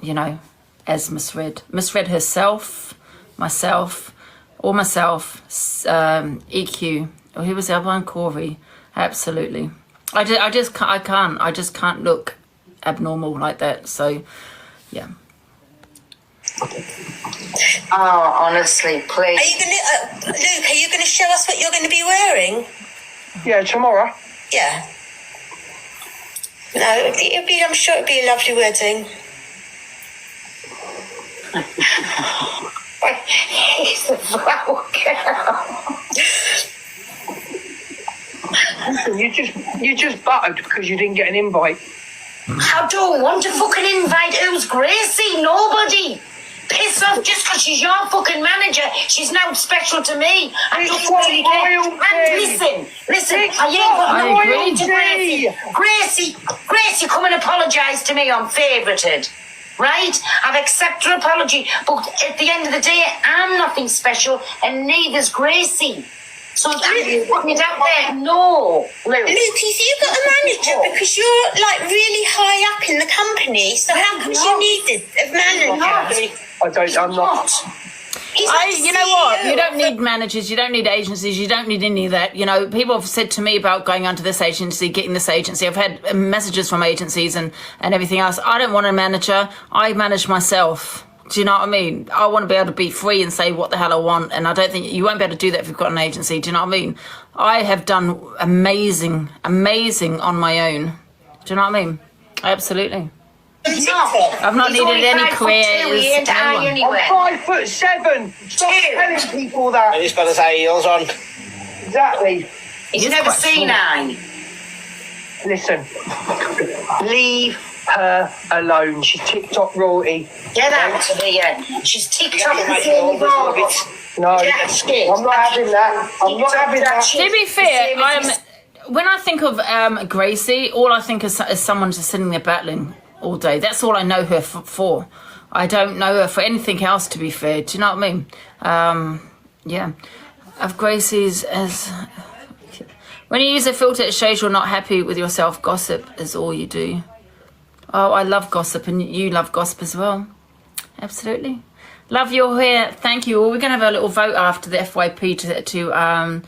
you know, as Miss Red. Miss Red herself, myself, EQ, or who was the other one? Corey. Absolutely. I just can't look abnormal like that. So, yeah. Oh, honestly, please. Are you gonna, Luke? Are you going to show us what you're going to be wearing? Yeah, tomorrow. Yeah. No, I'm sure it'll be a lovely wedding. He's a flower girl. Listen, you just buttered because you didn't get an invite. I don't want to fucking invite who's Gracie. Nobody. Piss off just because she's your fucking manager. She's now special to me. And just really care. And listen, I ain't got no room to Gracie. Gracie, come and apologise to me. I'm favourited. Right? I've accepted her apology. But at the end of the day, I'm nothing special and neither's Gracie. So you're putting it out there? No. Lucas, you got a manager because you're like really high up in the company. So how come you need a manager? I'm not. You know what? You don't need managers. You don't need agencies. You don't need any of that. You know, people have said to me about going onto this agency, getting this agency. I've had messages from agencies and everything else. I don't want a manager. I manage myself. Do you know what I mean? I want to be able to be free and say what the hell I want. And I don't think you won't be able to do that if you've got an agency. Do you know what I mean? I have done amazing on my own. Do you know what I mean? Absolutely. I've not needed any creators. I'm 5'7". Stop telling people that. He's got his high heels on. Exactly. He's never seen nine. Listen, leave her alone. She's TikTok royalty. Get out of here. She's TikTok royalty. No, I'm not having that. I'm not having that. To be fair, when I think of Gracie, all I think is someone just sitting there battling all day. That's all I know her for. I don't know her for anything else, to be fair. Do you know what I mean? Yeah. Of Gracie's as... When you use a filter, it shows you're not happy with yourself. Gossip is all you do. Oh, I love gossip, and you love gossip as well. Absolutely. Love your hair. Thank you. Well, we're going to have a little vote after the FYP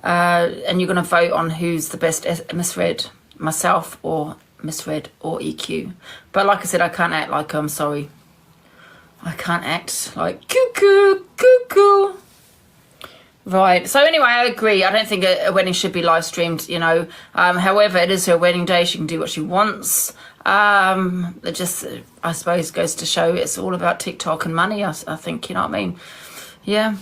and you're going to vote on who's the best Miss Red, myself or Miss Red or EQ. But like I said, I can't act like I'm sorry. I can't act like cuckoo. Right. So anyway, I agree. I don't think a wedding should be live streamed, you know. However, it is her wedding day. She can do what she wants. It just, I suppose, goes to show it's all about TikTok and money, I think, you know what I mean? Yeah.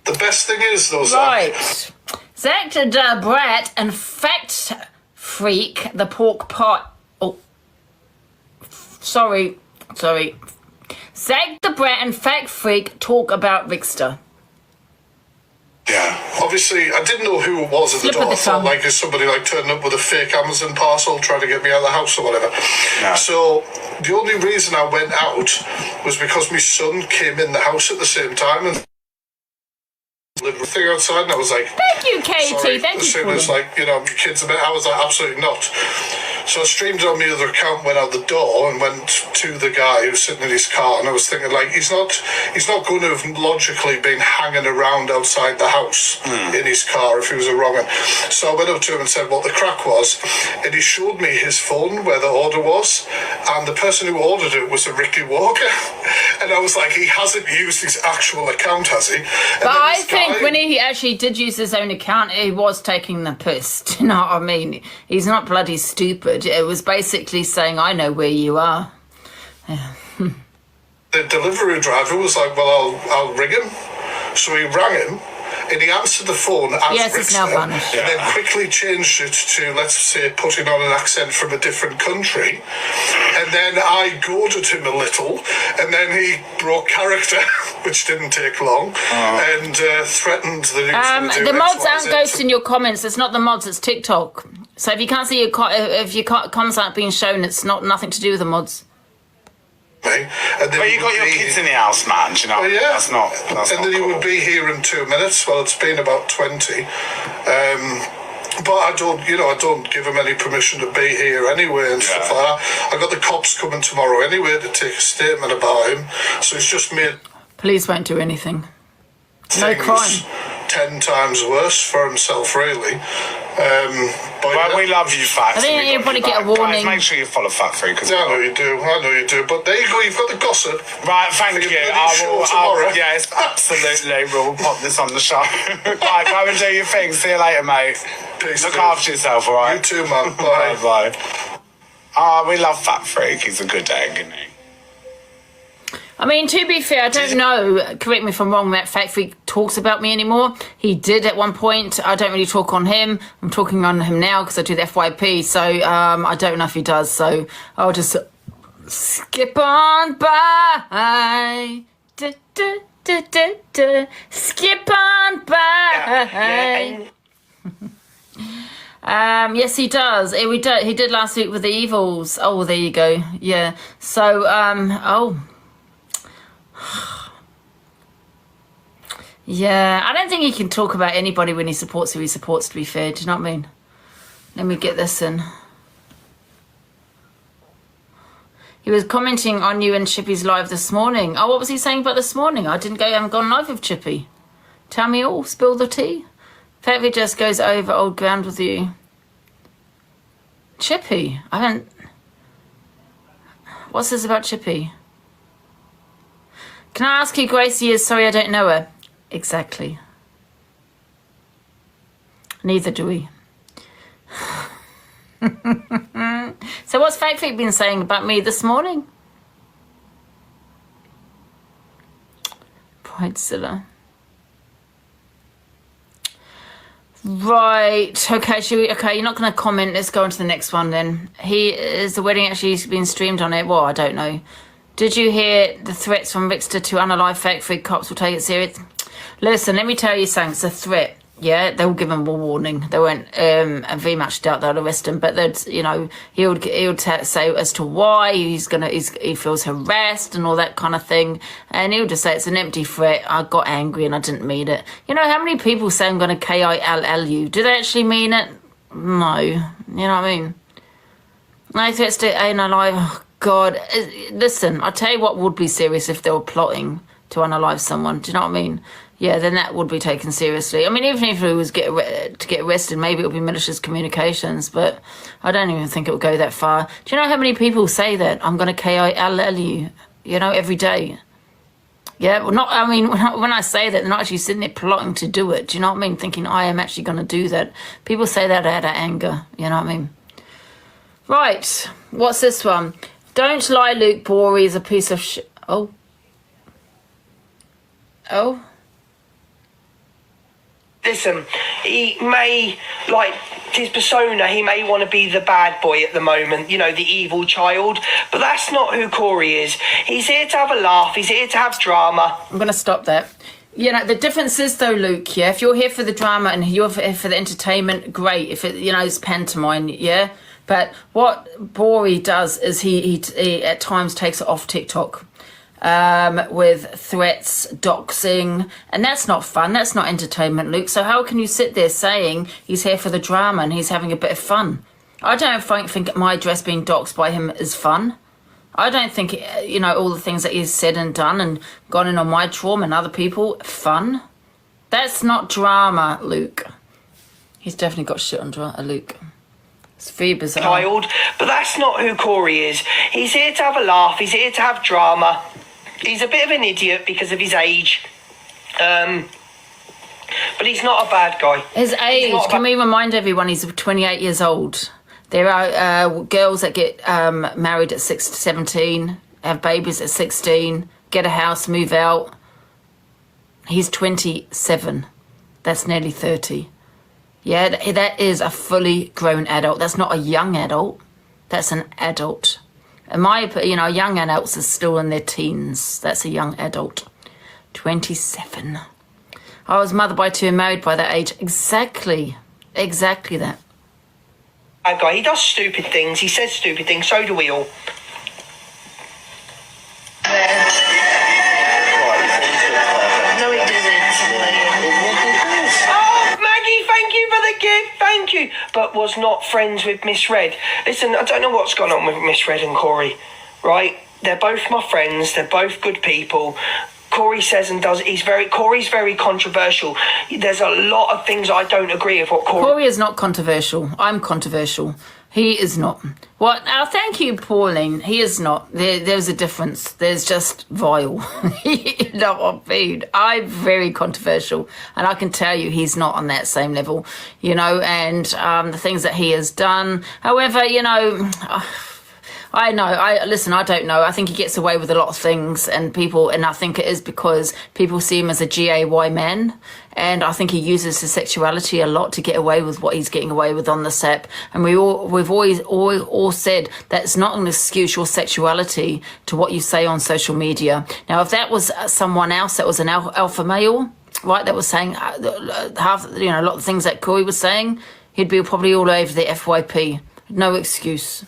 The best thing is, though, Zach. Right. Zach the Brat and Fact Freak, the pork pot. Oh. Sorry. Zach the Brat and Fact Freak talk about Rickster. Yeah, obviously, I didn't know who it was at the door. I thought, like, is somebody, like, turning up with a fake Amazon parcel trying to get me out of the house or whatever. Yeah. So, the only reason I went out was because my son came in the house at the same time and the thing outside, and I was like... Thank you, Katie. Sorry. Thank as you. As soon as, like, you know, my kids a bit, I was like, absolutely not. So I streamed it on my other account, went out the door and went to the guy who was sitting in his car, and I was thinking, like, he's not going to have logically been hanging around outside the house in his car if he was a wrong one. So I went up to him and said what the crack was, and he showed me his phone where the order was, and the person who ordered it was a Ricky Walker. And I was like, he hasn't used his actual account, has he? And but I think when he actually did use his own account, he was taking the piss. Do you know what I mean? He's not bloody stupid. It was basically saying, I know where you are. Yeah. The delivery driver was like, well, I'll ring him. So he rang him, and he answered the phone as yes, it's now vanished. And then quickly changed it to, let's say, putting on an accent from a different country. And then I goaded him a little, and then he broke character, which didn't take long, and threatened that he was going to do the mods XYZ. aren't ghosting your comments. It's not the mods, it's TikTok. So if you can't see if your comments aren't being shown, it's nothing to do with the mods. And but you got your kids in the house, man. Do you know? Oh, yeah. That's not then he cool. would be here in 2 minutes. Well, it's been about 20. But I don't give him any permission to be here anyway and stuff like that. I got the cops coming tomorrow anyway to take a statement about him. So he's just made Police won't do anything. No crime. 10 times worse for himself, really. But we love you, Fact. I think everybody get a warning. Guys, make sure you follow Fact Freak. I know you do. But there you go, you've got the gossip. Right, thank you. Yes, absolutely. We'll pop this on the show. Right, go and do your thing. See you later, mate. Peace. Look after yourself, all right? You too, man. Bye. Bye. We love Fact Freak. He's a good egg, isn't he? I mean, to be fair, I don't know, correct me if I'm wrong, that Fat Freak talks about me anymore. He did at one point. I don't really talk on him. I'm talking on him now because I do the FYP, so I don't know if he does, so I'll just skip on by. Skip on by. Yes, he does. He did last week with the Evils. Oh, there you go. Yeah. So, yeah, I don't think he can talk about anybody when he supports who he supports, to be fair. Do you know what I mean? Let me get this in. He was commenting on you and Chippy's live this morning. Oh, what was he saying about this morning? I haven't gone live with Chippy. Tell me all. Spill the tea. Fatvi just goes over old ground with you. Chippy? I haven't... What's this about Chippy? Can I ask who Gracie is? Sorry, I don't know her. Exactly. Neither do we. So what's Fatvi been saying about me this morning? Bridezilla. Right, okay, okay, you're not going to comment. Let's go on to the next one then. Is the wedding actually being streamed on it? Well, I don't know. Did you hear the threats from Rickster to unalive Fat Freak? Cops will take it serious. Listen, let me tell you something. It's a threat. Yeah, they will give him a warning. They won't, and very much doubt they'll arrest him. But they'd, you know, he would say as to why he feels harassed and all that kind of thing. And he would just say it's an empty threat. I got angry and I didn't mean it. You know, how many people say I'm going to KILL you? Do they actually mean it? No. You know what I mean? No threats to unalive. Oh, God. Listen, I'll tell you what would be serious if they were plotting to unalive someone. Do you know what I mean? Yeah, then that would be taken seriously. I mean, even if it was to get arrested, maybe it would be malicious communications, but I don't even think it would go that far. Do you know how many people say that? I'm going to KILL you, you know, every day. Yeah, well, not. I mean, when I say that, they're not actually sitting there plotting to do it. Do you know what I mean? Thinking, I am actually going to do that. People say that out of anger. You know what I mean? Right, what's this one? Don't lie, Luke. Bory is a piece of shit. Oh. Oh. Listen, he may, like his persona, he may want to be the bad boy at the moment, you know, the evil child, but that's not who Corey is. He's here to have a laugh, he's here to have drama. I'm going to stop that. You know, the difference is, though, Luke, yeah, if you're here for the drama and you're here for the entertainment, great. If it, you know, it's pantomime, yeah? But what Bory does is he at times takes it off TikTok. With threats, doxing, and that's not fun. That's not entertainment, Luke. So how can you sit there saying he's here for the drama and he's having a bit of fun? I don't think my dress being doxed by him is fun. I don't think, you know, all the things that he's said and done and gone in on my trauma and other people, fun. That's not drama, Luke. He's definitely got shit on Luke. It's very bizarre. Child, but that's not who Corey is. He's here to have a laugh. He's here to have drama. He's a bit of an idiot because of his age. But he's not a bad guy. His age, can we remind everyone he's 28 years old. There are girls that get married at 17, have babies at 16, get a house, move out. He's 27. That's nearly 30. Yeah, that is a fully grown adult. That's not a young adult. That's an adult. Young adults are still in their teens. That's a young adult. 27. I was mothered by two and married by that age. Exactly that. Bad guy. He does stupid things. He says stupid things. So do we all. No, he didn't. Oh, Maggie, thank you for the gift. Thank you. But was not friends with Miss Red. Listen, I don't know what's gone on with Miss Red and Corey, right? They're both my friends. They're both good people. Corey says and does. Corey's very controversial. There's a lot of things I don't agree with what Corey is not controversial. I'm controversial. He is not. What? Oh, thank you, Pauline. He is not. There's a difference. There's just vile. Not on food. I'm very controversial, and I can tell you he's not on that same level. You know, and the things that he has done. However, you know, I know. Listen, I don't know. I think he gets away with a lot of things, and I think it is because people see him as a GAY man, and I think he uses his sexuality a lot to get away with what he's getting away with on the set. And we've always all said that it's not an excuse your sexuality to what you say on social media. Now, if that was someone else that was an alpha male, right, that was saying a lot of things that Corey was saying, he'd be probably all over the FYP. No excuse.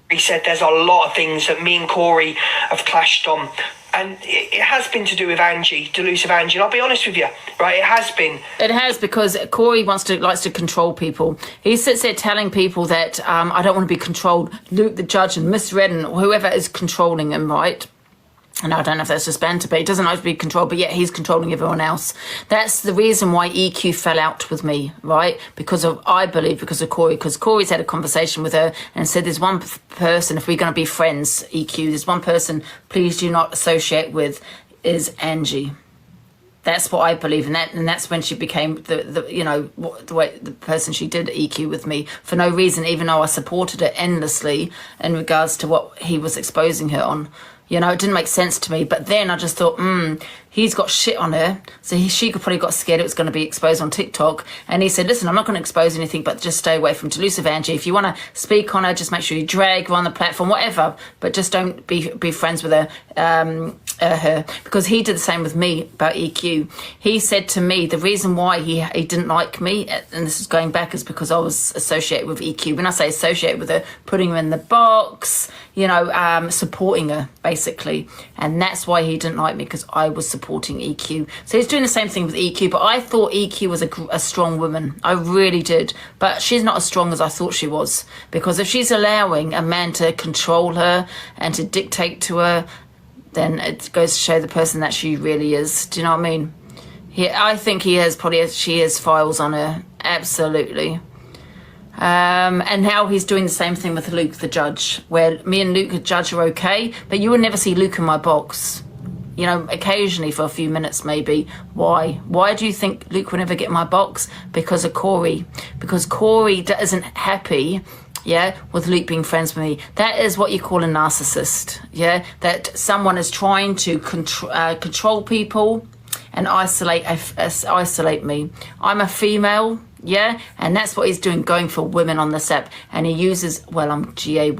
He said there's a lot of things that me and Corey have clashed on. And it has been to do with Angie, delusive Angie. And I'll be honest with you, right? It has been. It has, because Corey likes to control people. He sits there telling people that I don't want to be controlled. Luke the judge and Miss Redden, whoever is controlling him, right? And I don't know if that's just banter, but he doesn't like to be controlled, but yet he's controlling everyone else. That's the reason why EQ fell out with me, right? I believe because of Corey, because Corey's had a conversation with her and said there's one person, if we're going to be friends, EQ, there's one person please do not associate with, is Angie. That's what I believe, and that's when she became the person she did EQ with me for no reason, even though I supported her endlessly in regards to what he was exposing her on. You know, it didn't make sense to me. But then I just thought, he's got shit on her. So she probably got scared it was going to be exposed on TikTok. And he said, listen, I'm not going to expose anything, but just stay away from delusive Angie. If you want to speak on her, just make sure you drag her on the platform, whatever. But just don't be friends with her. Because he did the same with me about EQ. He said to me, the reason why he didn't like me, and this is going back, is because I was associated with EQ. When I say associated with her, putting her in the box, supporting her, basically. And that's why he didn't like me, because I was supporting EQ. So he's doing the same thing with EQ, but I thought EQ was a strong woman. I really did. But she's not as strong as I thought she was, because if she's allowing a man to control her and to dictate to her, then it goes to show the person that she really is. Do you know what I mean? I think she has files on her. Absolutely. And now he's doing the same thing with Luke the judge, where me and Luke the judge are okay, but you will never see Luke in my box. Occasionally for a few minutes maybe. Why? Why do you think Luke will never get in my box? Because of Corey. Because Corey isn't happy, with Luke being friends with me. That is what you call a narcissist, that someone is trying to control people and isolate me. I'm a female, and that's what he's doing, going for women on this app. And he uses, I'm GAY, you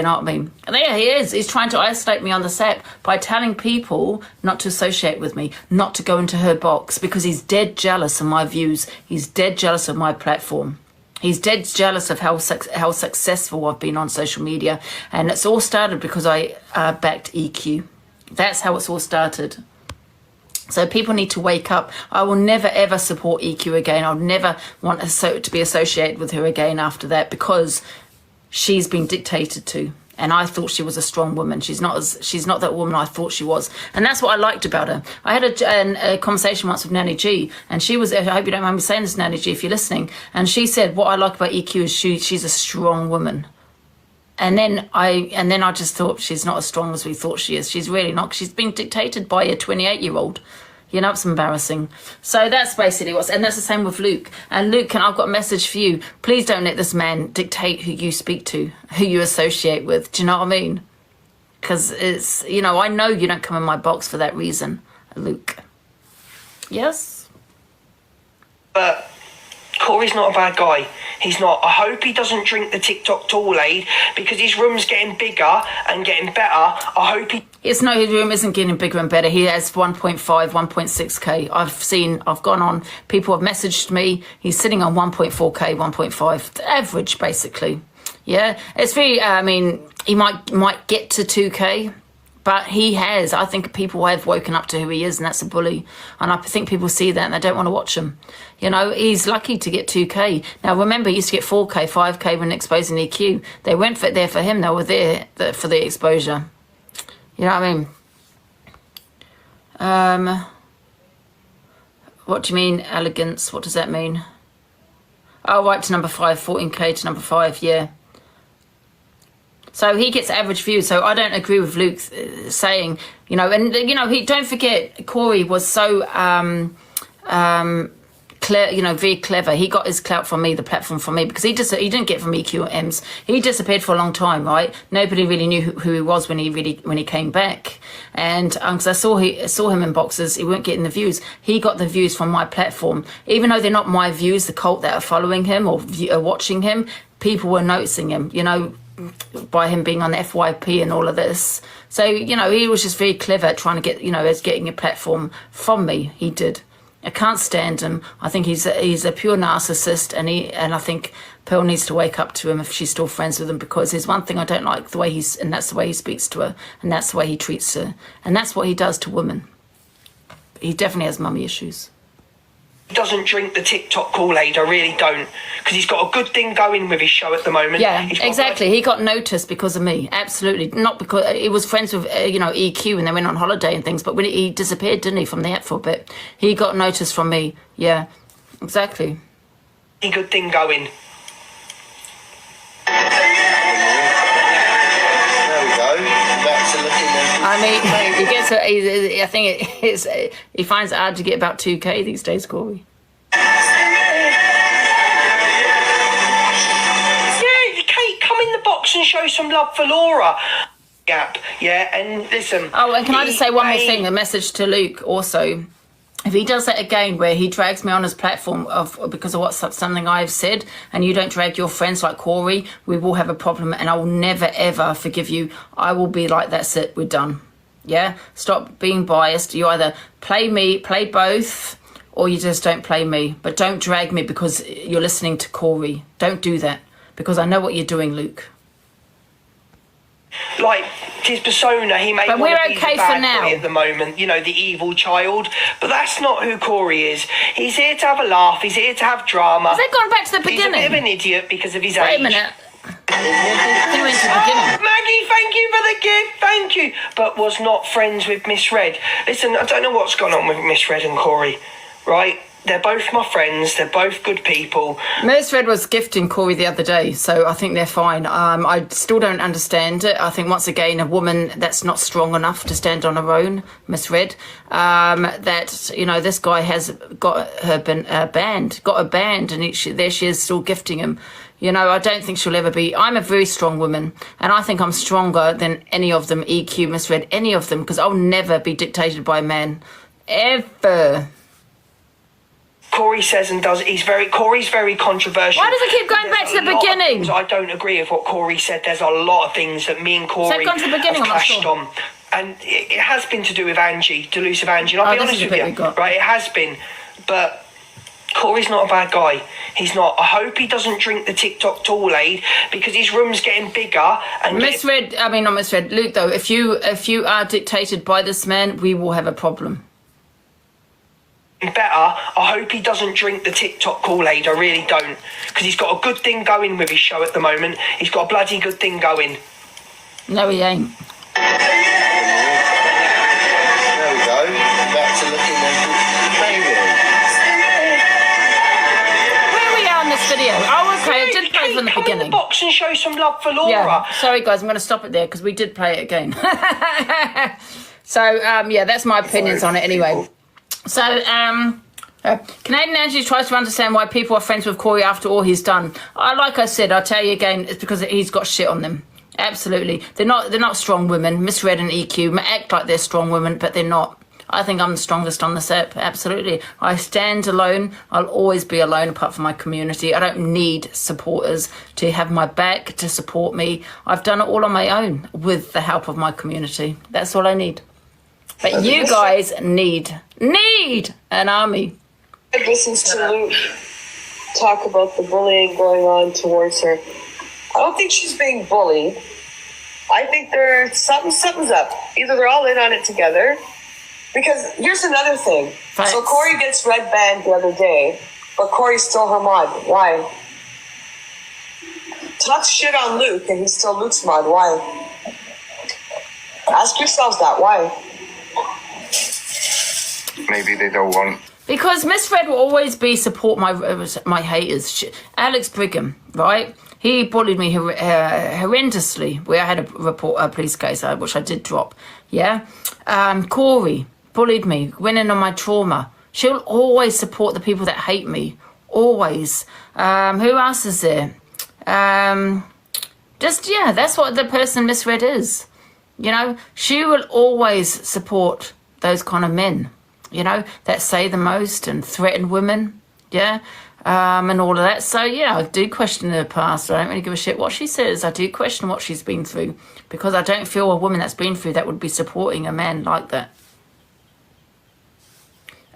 know what I mean? And there he is. He's trying to isolate me on this app by telling people not to associate with me, not to go into her box, because he's dead jealous of my views. He's dead jealous of my platform. He's dead jealous of how successful I've been on social media. And it's all started because I backed EQ. That's how it's all started. So people need to wake up. I will never, ever support EQ again. I'll never want to be associated with her again after that, because she's been dictated to. And I thought she was a strong woman. She's not that woman I thought she was. And that's what I liked about her. I had a conversation once with Nanny G, and she was, I hope you don't mind me saying this, Nanny G, if you're listening, and she said, what I like about EQ is she's a strong woman. And then I just thought, she's not as strong as we thought she is. She's really not. She's been dictated by a 28-year-old. It's embarrassing. So that's basically and that's the same with Luke. And Luke, I've got a message for you. Please don't let this man dictate who you speak to, who you associate with. Do you know what I mean? Because it's, I know you don't come in my box for that reason, Luke. Yes? But Corey's not a bad guy. He's not. I hope he doesn't drink the TikTok Kool-Aid, because his room's getting bigger and getting better. I hope he... His room isn't getting bigger and better. He has 1.5, 1.6K. I've gone on, people have messaged me. He's sitting on 1.4K, 1.5, average, basically. It's very, he might get to 2K, but I think people have woken up to who he is, and that's a bully. And I think people see that and they don't want to watch him. He's lucky to get 2K. Now, remember, he used to get 4K, 5K when exposing EQ. They weren't there for him. They were there for the exposure. You know what I mean? What do you mean, elegance? What does that mean? Oh, right, to number 5, 14K to number 5, yeah. So he gets average views. So I don't agree with Luke saying, don't forget, Corey was so very clever. He got his clout from me, the platform from me, because he didn't get it from EQ or M's. He disappeared for a long time, right? Nobody really knew who he was when he came back. And because I saw him in boxes, he weren't getting the views. He got the views from my platform, even though they're not my views. The cult that are following him or watching him, people were noticing him. By him being on FYP and all of this. So, he was just very clever at trying to get, getting a platform from me. He did. I can't stand him. I think he's a pure narcissist, and I think Pearl needs to wake up to him if she's still friends with him, because there's one thing I don't like, and that's the way he speaks to her, and that's the way he treats her, and that's what he does to women. He definitely has mummy issues. He doesn't drink the TikTok Kool-Aid, I really don't, because he's got a good thing going with his show at the moment. Yeah, exactly. He got noticed because of me, absolutely. Not because he was friends with, EQ, and they went on holiday and things, but when he disappeared, didn't he, from the app for a bit? He got noticed from me, yeah, exactly. A good thing going. I mean, I think he finds it hard to get about 2K these days, Corey. Yeah, Kate, come in the box and show some love for Laura. Gap, yeah, and listen. Oh, and can I just say one more thing? A message to Luke also. If he does that again, where he drags me on his platform because of something I've said, and you don't drag your friends like Corey, we will have a problem, and I will never ever forgive you. I will be like, that's it, we're done. Yeah, stop being biased. You either play me, play both, or you just don't play me. But don't drag me because you're listening to Corey. Don't do that, because I know what you're doing, Luke. Like his persona, he may but want we're to be okay the bad for now boy at the moment, the evil child. But that's not who Corey is. He's here to have a laugh. He's here to have drama. Has that gone back to the beginning? He's a bit of an idiot because of his Wait age. a minute. He went to the beginning. Maggie, thank you for the gift. Thank you. But was not friends with Miss Red. Listen, I don't know what's gone on with Miss Red and Corey, right? They're both my friends. They're both good people. Miss Red was gifting Corey the other day, so I think they're fine. I still don't understand it. I think, once again, a woman that's not strong enough to stand on her own, Miss Red, this guy has got her banned, and there she is still gifting him. I don't think she'll ever be. I'm a very strong woman, and I think I'm stronger than any of them, EQ, Miss Red, any of them, because I'll never be dictated by a man. Ever. Corey says and does. Corey's very controversial. Why does it keep going back to the beginning? I don't agree with what Corey said. There's a lot of things that me and Corey have clashed on. And it has been to do with Angie, Delusive Angie. And I'll be honest with you, right? It has been. But Corey's not a bad guy. He's not. I hope he doesn't drink the TikTok Kool-Aid, because his room's getting bigger. And not Miss Red, Luke, though, if you are dictated by this man, we will have a problem. Better. I hope he doesn't drink the TikTok Kool-Aid. I really don't, because he's got a good thing going with his show at the moment. He's got a bloody good thing going. No, he ain't. There we go. Back to looking at baby. Where we are in this video? Oh, okay. I did play from the beginning. Come in the box and show some love for Laura. Yeah. Sorry, guys. I'm going to stop it there because we did play it again. So, that's my opinions on it anyway. So, Canadian Angie tries to understand why people are friends with Corey after all he's done. Like I said, I'll tell you again, it's because he's got shit on them. Absolutely. They're not strong women. Miss Red and EQ act like they're strong women, but they're not. I think I'm the strongest on this app. Absolutely. I stand alone. I'll always be alone apart from my community. I don't need supporters to have my back, to support me. I've done it all on my own with the help of my community. That's all I need. But you guys need an army. I listens to Luke talk about the bullying going on towards her. I don't think she's being bullied. I think something's up. Either they're all in on it together. Because here's another thing. Thanks. So Corey gets red banned the other day, but Corey's still her mod. Why? Talks shit on Luke and he's still Luke's mod. Why? Ask yourselves that. Why? Maybe they don't want. Because Miss Red will always support my haters. Alex Brigham, right? He bullied me horrendously. Where I had a police case, which I did drop. Yeah. Corey bullied me, went in on my trauma. She'll always support the people that hate me. Always. Who else is there? That's what the person Misread is. You know, she will always support those kind of men, you know, that say the most and threaten women, yeah, and all of that. So, yeah, I do question her past. I don't really give a shit what she says. I do question what she's been through, because I don't feel a woman that's been through that would be supporting a man like that.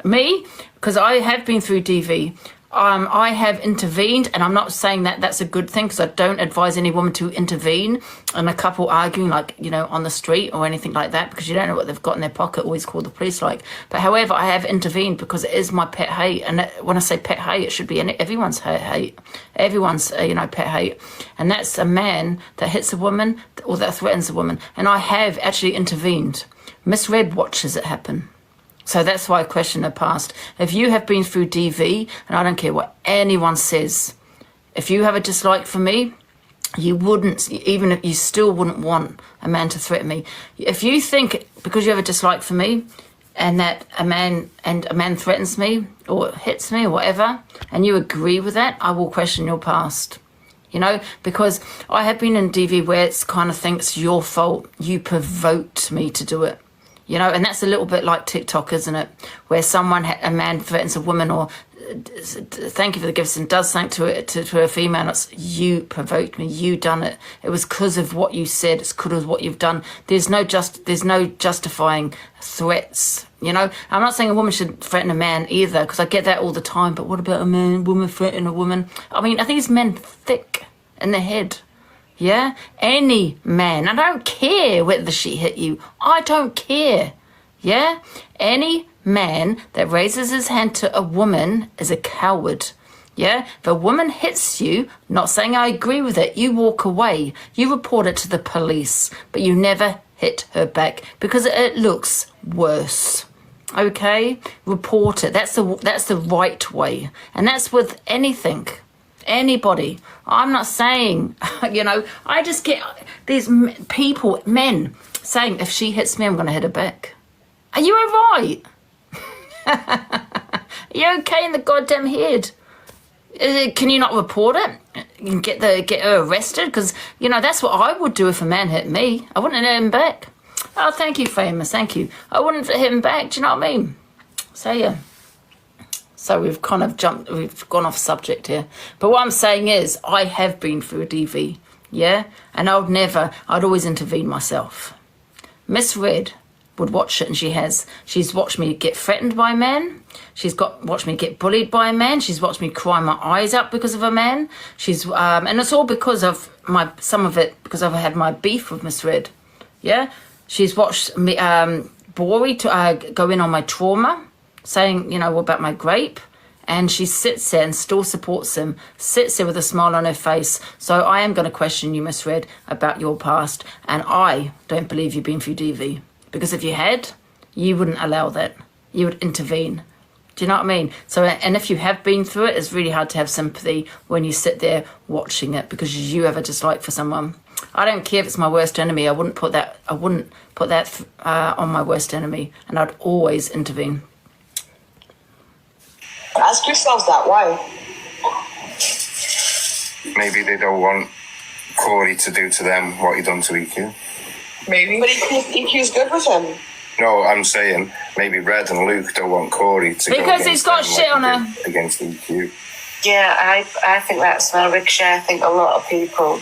Me, because I have been through DV, I have intervened, and I'm not saying that that's a good thing, because I don't advise any woman to intervene in a couple arguing, like, you know, on the street or anything like that, because you don't know what they've got in their pocket. Always call the police, like. But however, I have intervened because it is my pet hate, and when I say pet hate, it should be everyone's hate, everyone's you know, pet hate, and that's a man that hits a woman or that threatens a woman, and I have actually intervened. Misread watches it happen. So that's why I question her past. If you have been through DV, and I don't care what anyone says, if you have a dislike for me, you wouldn't, even if you still wouldn't want a man to threaten me. If you think because you have a dislike for me, and that a man threatens me or hits me or whatever, and you agree with that, I will question your past. You know, because I have been in DV where it's kind of thinks your fault. You provoked me to do it. You know, and that's a little bit like TikTok, isn't it? Where a man threatens a woman, or thank you for the gifts, and does something to a female. It's, you provoked me. You done it. It was because of what you said. It's because of what you've done. There's no justifying threats. You know, I'm not saying a woman should threaten a man either, because I get that all the time. But what about a woman threatening a woman? I mean, I think these men thick in the head. Yeah, any man. I don't care whether she hit you. I don't care. Yeah, any man that raises his hand to a woman is a coward. Yeah, if a woman hits you, not saying I agree with it, you walk away. You report it to the police, but you never hit her back, because it looks worse. Okay, report it. That's the right way, and that's with anything. Anybody. I'm not saying, you know, I just get these people, men, saying if she hits me, I'm going to hit her back. Are you all right? Are you okay in the goddamn head? Can you not report it? You can get her arrested? Because, you know, that's what I would do if a man hit me. I wouldn't hit him back. Oh, thank you, Famous. Thank you. I wouldn't hit him back. Do you know what I mean? So, yeah. So we've kind of we've gone off subject here. But what I'm saying is, I have been through a DV, yeah? And I'd always intervene myself. Misread would watch it, and she has. She's watched me get threatened by a man. She's watched me get bullied by a man. She's watched me cry my eyes out because of a man. And it's all because of some of it, because I've had my beef with Misread, yeah? She's watched me, Bori to go in on my trauma, saying, you know, about my grape, and she sits there and still supports him, sits there with a smile on her face. So I am going to question you, Misread, about your past, and I don't believe you've been through DV, because if you had, you wouldn't allow that. You would intervene. Do you know what I mean? So, and if you have been through it, it's really hard to have sympathy when you sit there watching it, because you have a dislike for someone. I don't care if it's my worst enemy. I wouldn't put that on my worst enemy, and I'd always intervene. Ask yourselves that, why? Maybe they don't want Corey to do to them what he done to EQ. Maybe. But EQ's good with him. No, I'm saying maybe Red and Luke don't want Corey to because go against he's got them shit on her. Against EQ. Yeah, I think that's not a big share. I think a lot of people.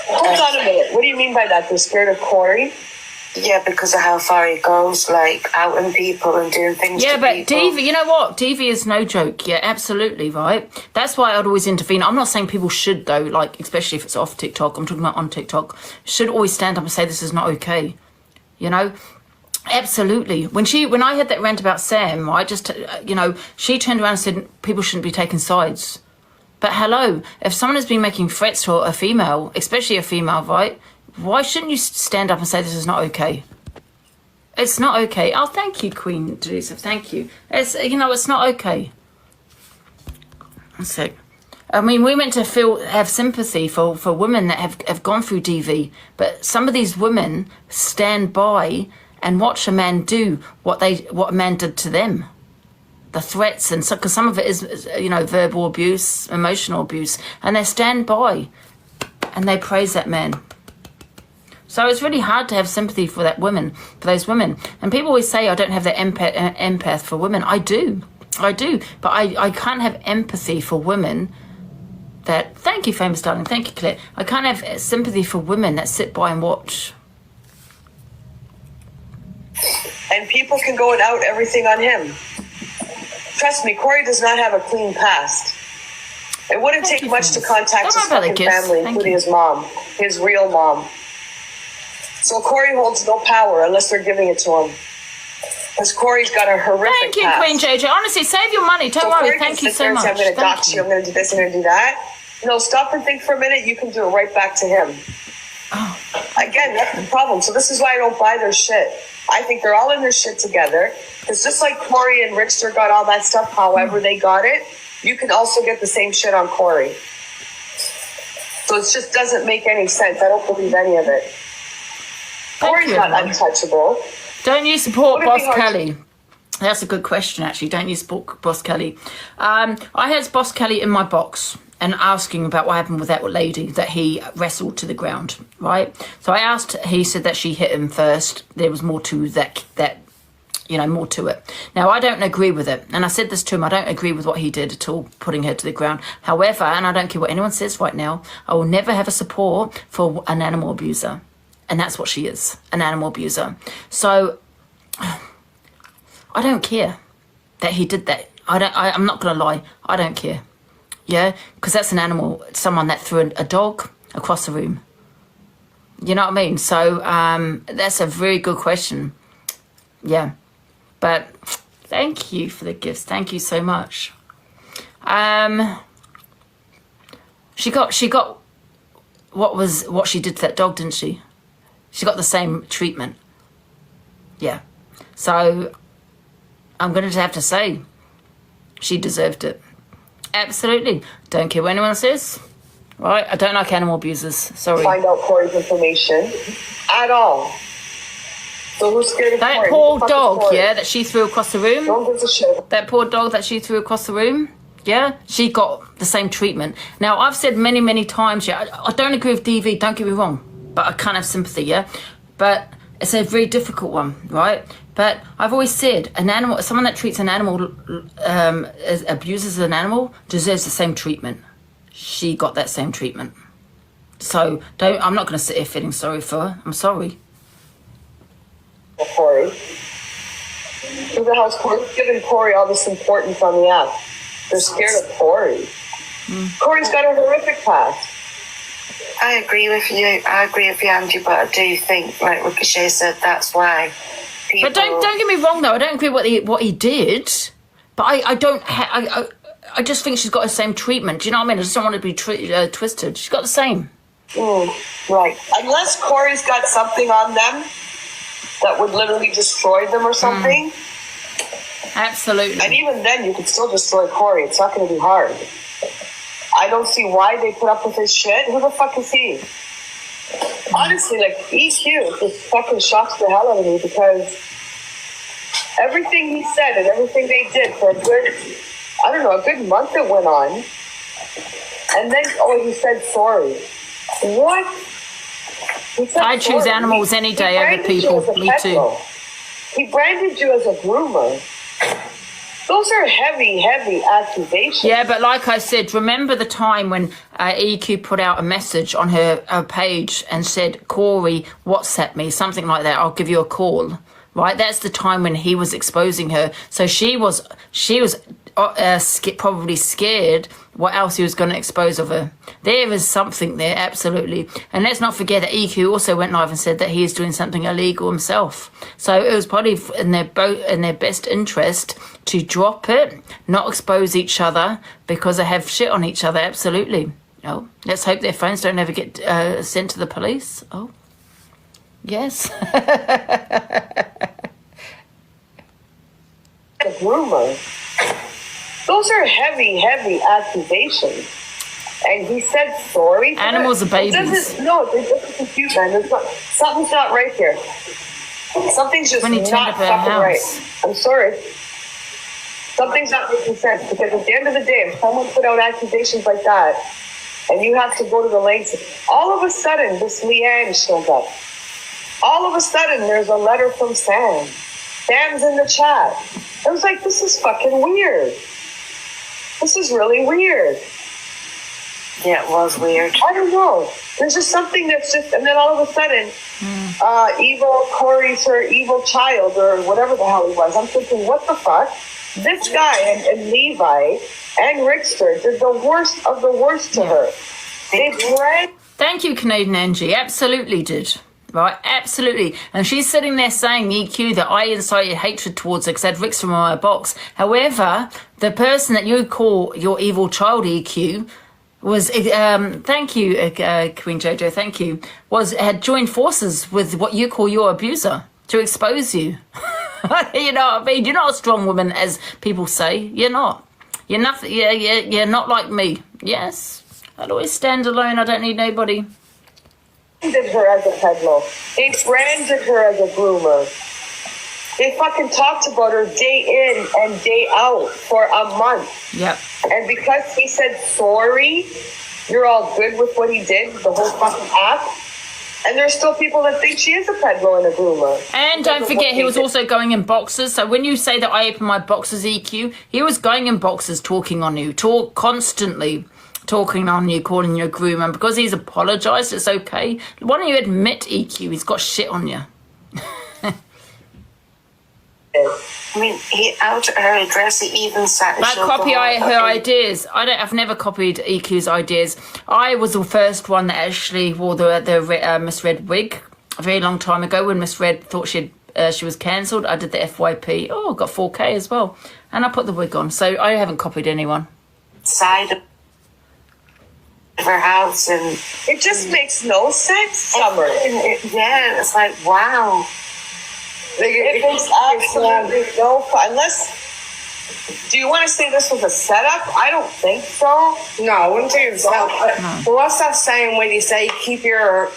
Hold on a minute. What do you mean by that? They're scared of Corey? Yeah, because of how far he goes, like outing people and doing things. Yeah, to but people. DV, you know what? DV is no joke. Yeah, absolutely, right? That's why I'd always intervene. I'm not saying people should, though, like, especially if it's off TikTok. I'm talking about on TikTok. Should always stand up and say this is not okay. You know? Absolutely. When I had that rant about Sam, I just, you know, she turned around and said people shouldn't be taking sides. But hello, if someone has been making threats to a female, especially a female, right? Why shouldn't you stand up and say this is not okay? It's not okay. Oh, thank you, Queen Teresa. Thank you. It's, you know, it's not okay. So, I mean, we're meant to have sympathy for women that have gone through DV, but some of these women stand by and watch a man do what a man did to them. the threats, and because some of it is, you know, verbal abuse, emotional abuse, and they stand by and they praise that man. So it's really hard to have sympathy for those women. And people always say I don't have the empath for women. I do, but I can't have empathy for women that. Thank you, famous darling. Thank you, Claire. I can't have sympathy for women that sit by and watch. And people can go and out everything on him. Trust me, Corey does not have a clean past. It wouldn't take much to contact his fucking family, including his mom, his real mom. So Corey holds no power unless they're giving it to him. Because Corey's got a horrific Thank you, past. Queen JJ. Honestly, save your money. Don't worry. Corey Thank you so much. I'm going to dox you. I'm going to do this. I'm going to do that. No, stop and think for a minute. You can do it right back to him. Oh. Again, that's the problem. So this is why I don't buy their shit. I think they're all in their shit together. Because just like Corey and Richter got all that stuff, however they got it, you can also get the same shit on Corey. So it just doesn't make any sense. I don't believe any of it. Corey's not untouchable. Don't you support Boss Kelly? That's a good question, actually. Don't you support Boss Kelly? I had Boss Kelly in my box and asking about what happened with that lady that he wrestled to the ground, right? So I asked, he said that she hit him first. There was more to that, more to it. Now, I don't agree with it. And I said this to him, I don't agree with what he did at all, putting her to the ground. However, and I don't care what anyone says right now, I will never have a support for an animal abuser. And that's what she is, an animal abuser. So I don't care that he did that. I'm not going to lie. I don't care. Yeah, because that's an animal, someone that threw a dog across the room. You know what I mean? So that's a very good question. Yeah, but thank you for the gifts. Thank you so much. She got what she did to that dog, didn't she? She got the same treatment. Yeah. So I'm going to have to say she deserved it. Absolutely. Don't care what anyone says. Right? I don't like animal abusers. Sorry. Find out Corey's information at all. So who's scared of that Corey? poor dog, yeah, that she threw across the room? Don't give a shit. That poor dog that she threw across the room? Yeah, she got the same treatment. Now, I've said many, many times, yeah, I don't agree with DV, don't get me wrong, but I can't have sympathy, yeah? But it's a very difficult one, right? But I've always said someone that treats an animal, abuses an animal, deserves the same treatment. She got that same treatment. So I'm not going to sit here feeling sorry for her. I'm sorry. Corey. Who the hell's giving Corey all this importance on the app? They're scared of Corey. Corey's got a horrific past. I agree with you. Angie, but I do think, like Ricochet said, that's why people... But don't get me wrong, though. I don't agree with what he did. But I just think she's got the same treatment. Do you know what I mean? I just don't want to be twisted. She's got the same. Right. Unless Corey's got something on them that would literally destroy them or something. Absolutely. And even then, you could still destroy Corey. It's not going to be hard. I don't see why they put up with his shit. Who the fuck is he? Honestly, like, EQ just fucking shocks the hell out of me because everything he said and everything they did for a good month it went on. And then, he said sorry. What? I choose animals any day over people. Me too. He branded you as a groomer. Those are heavy, heavy accusations. Yeah, but like I said, remember the time when EQ put out a message on her page and said, Corey, WhatsApp me, something like that, I'll give you a call. Right? That's the time when he was exposing her. So she was probably scared what else he was going to expose of her. There is something there, absolutely. And let's not forget that EQ also went live and said that he is doing something illegal himself. So it was probably in their best interest to drop it, not expose each other because they have shit on each other, absolutely. Oh, let's hope their phones don't ever get sent to the police. Oh, yes. A groomer. Those are heavy, heavy accusations. And he said sorry. Animals are babies. It doesn't confuse, man. Something's not right here. Something's just when he not fucking right. I'm sorry. Something's not making sense, because at the end of the day, if someone put out accusations like that, and you have to go to the lengths, all of a sudden, this Leanne shows up. All of a sudden, there's a letter from Sam. Sam's in the chat. I was like, this is fucking weird. This is really weird. Yeah, it was weird. I don't know. There's just something that's just, and then all of a sudden, evil Corey's her evil child, or whatever the hell he was. I'm thinking, what the fuck? This guy and Levi and Rickster did the worst of the worst to her. They dragged. Thank you, Canadian Angie. Absolutely did. Right, absolutely. And she's sitting there saying, EQ, that I incited hatred towards her because I had Rickster in my box. However, the person that you call your evil child, EQ, was, thank you, Queen Jojo, thank you, had joined forces with what you call your abuser to expose you. You know what I mean? You're not a strong woman, as people say. You're not. You're nothing. You're not like me. Yes, I'd always stand alone. I don't need nobody. Branded her as a peddler. They branded her as a groomer. They fucking talked about her day in and day out for a month. Yep. And because he said sorry, you're all good with what he did, the whole fucking act. And there's still people that think she is a peddler and a groomer. And don't forget, he was also going in boxes. So when you say that I open my boxes, EQ, he was going in boxes, talking on you, constantly talking on you, calling you a groomer. And because he's apologised, it's okay. Why don't you admit, EQ, he's got shit on you? I mean, he out her address, he even sat. Like copy her ideas. I've never copied EQ's ideas. I was the first one that actually wore the Miss Red wig a very long time ago when Miss Red thought she was cancelled. I did the FYP. Oh, got 4K as well, and I put the wig on. So I haven't copied anyone. Side of her house, and it just makes no sense, Summer. Yeah, it's like, wow. Like, it makes absolutely no fun. Unless, do you want to say this was a setup? I don't think so. No, I wouldn't say it's setup. But what's that saying when you say keep your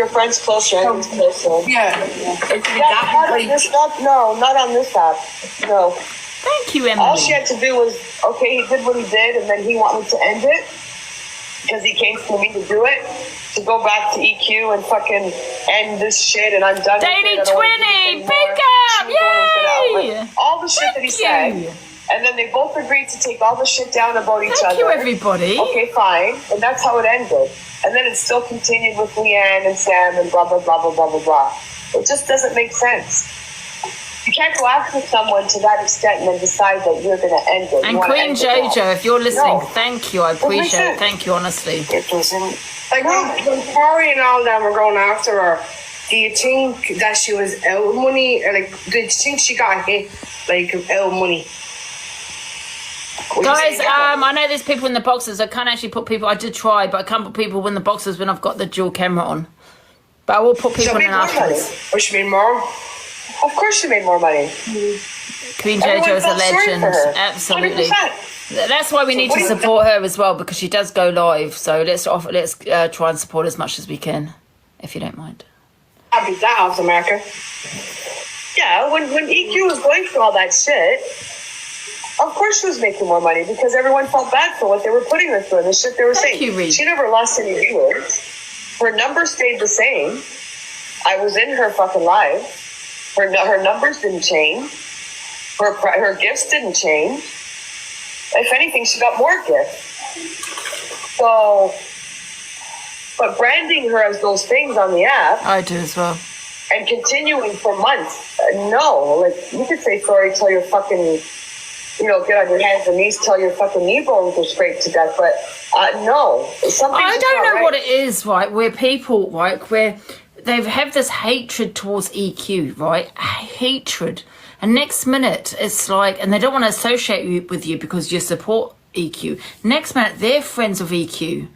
friends close, your enemies closer? Yeah. Not on this app. No. Thank you, Emily. All she had to do was, okay, he did what he did, and then he wanted to end it because he came for me to do it, to go back to EQ and fucking end this shit, and I'm done with it. 20, pick up! Yay! All the shit that he said. And then they both agreed to take all the shit down about each other. Thank you, everybody. Okay, fine. And that's how it ended. And then it still continued with Leanne and Sam and blah, blah, blah, blah, blah, blah, blah. It just doesn't make sense. You can't go after someone to that extent and then decide that you're going to end it. And Queen Jojo, if you're listening, thank you. I appreciate it. Thank you, honestly. It doesn't. Like when Corey and all them were going after her, do you think that she was out of money? Or like, did you think she got hit like out of money? Guys, I know there's people in the boxes. I can't actually put people. I did try, but I can't put people in the boxes when I've got the dual camera on. But I will put people in afterwards. Or she made more? Of course she made more money. Queen Jojo is a legend. Absolutely. 100%. That's why we need to support her as well, because she does go live. So let's try and support as much as we can, if you don't mind. I'll beat that out, America. Yeah, when EQ was going through all that shit, of course she was making more money because everyone felt bad for what they were putting her through and the shit they were saying. She never lost any viewers. Her numbers stayed the same. I was in her fucking live. Her numbers didn't change. Her gifts didn't change. If anything, she got more gifts. So, but branding her as those things on the app, I do as well, and continuing for months. No, like you could say sorry till you're fucking, get on your hands and knees till your fucking knee bones are scraped to death. But no, I don't know what it is, right? Where people, right, where they have this hatred towards EQ, right? Hatred. And next minute, it's like, and they don't want to associate with you because you support EQ. Next minute, they're friends with EQ.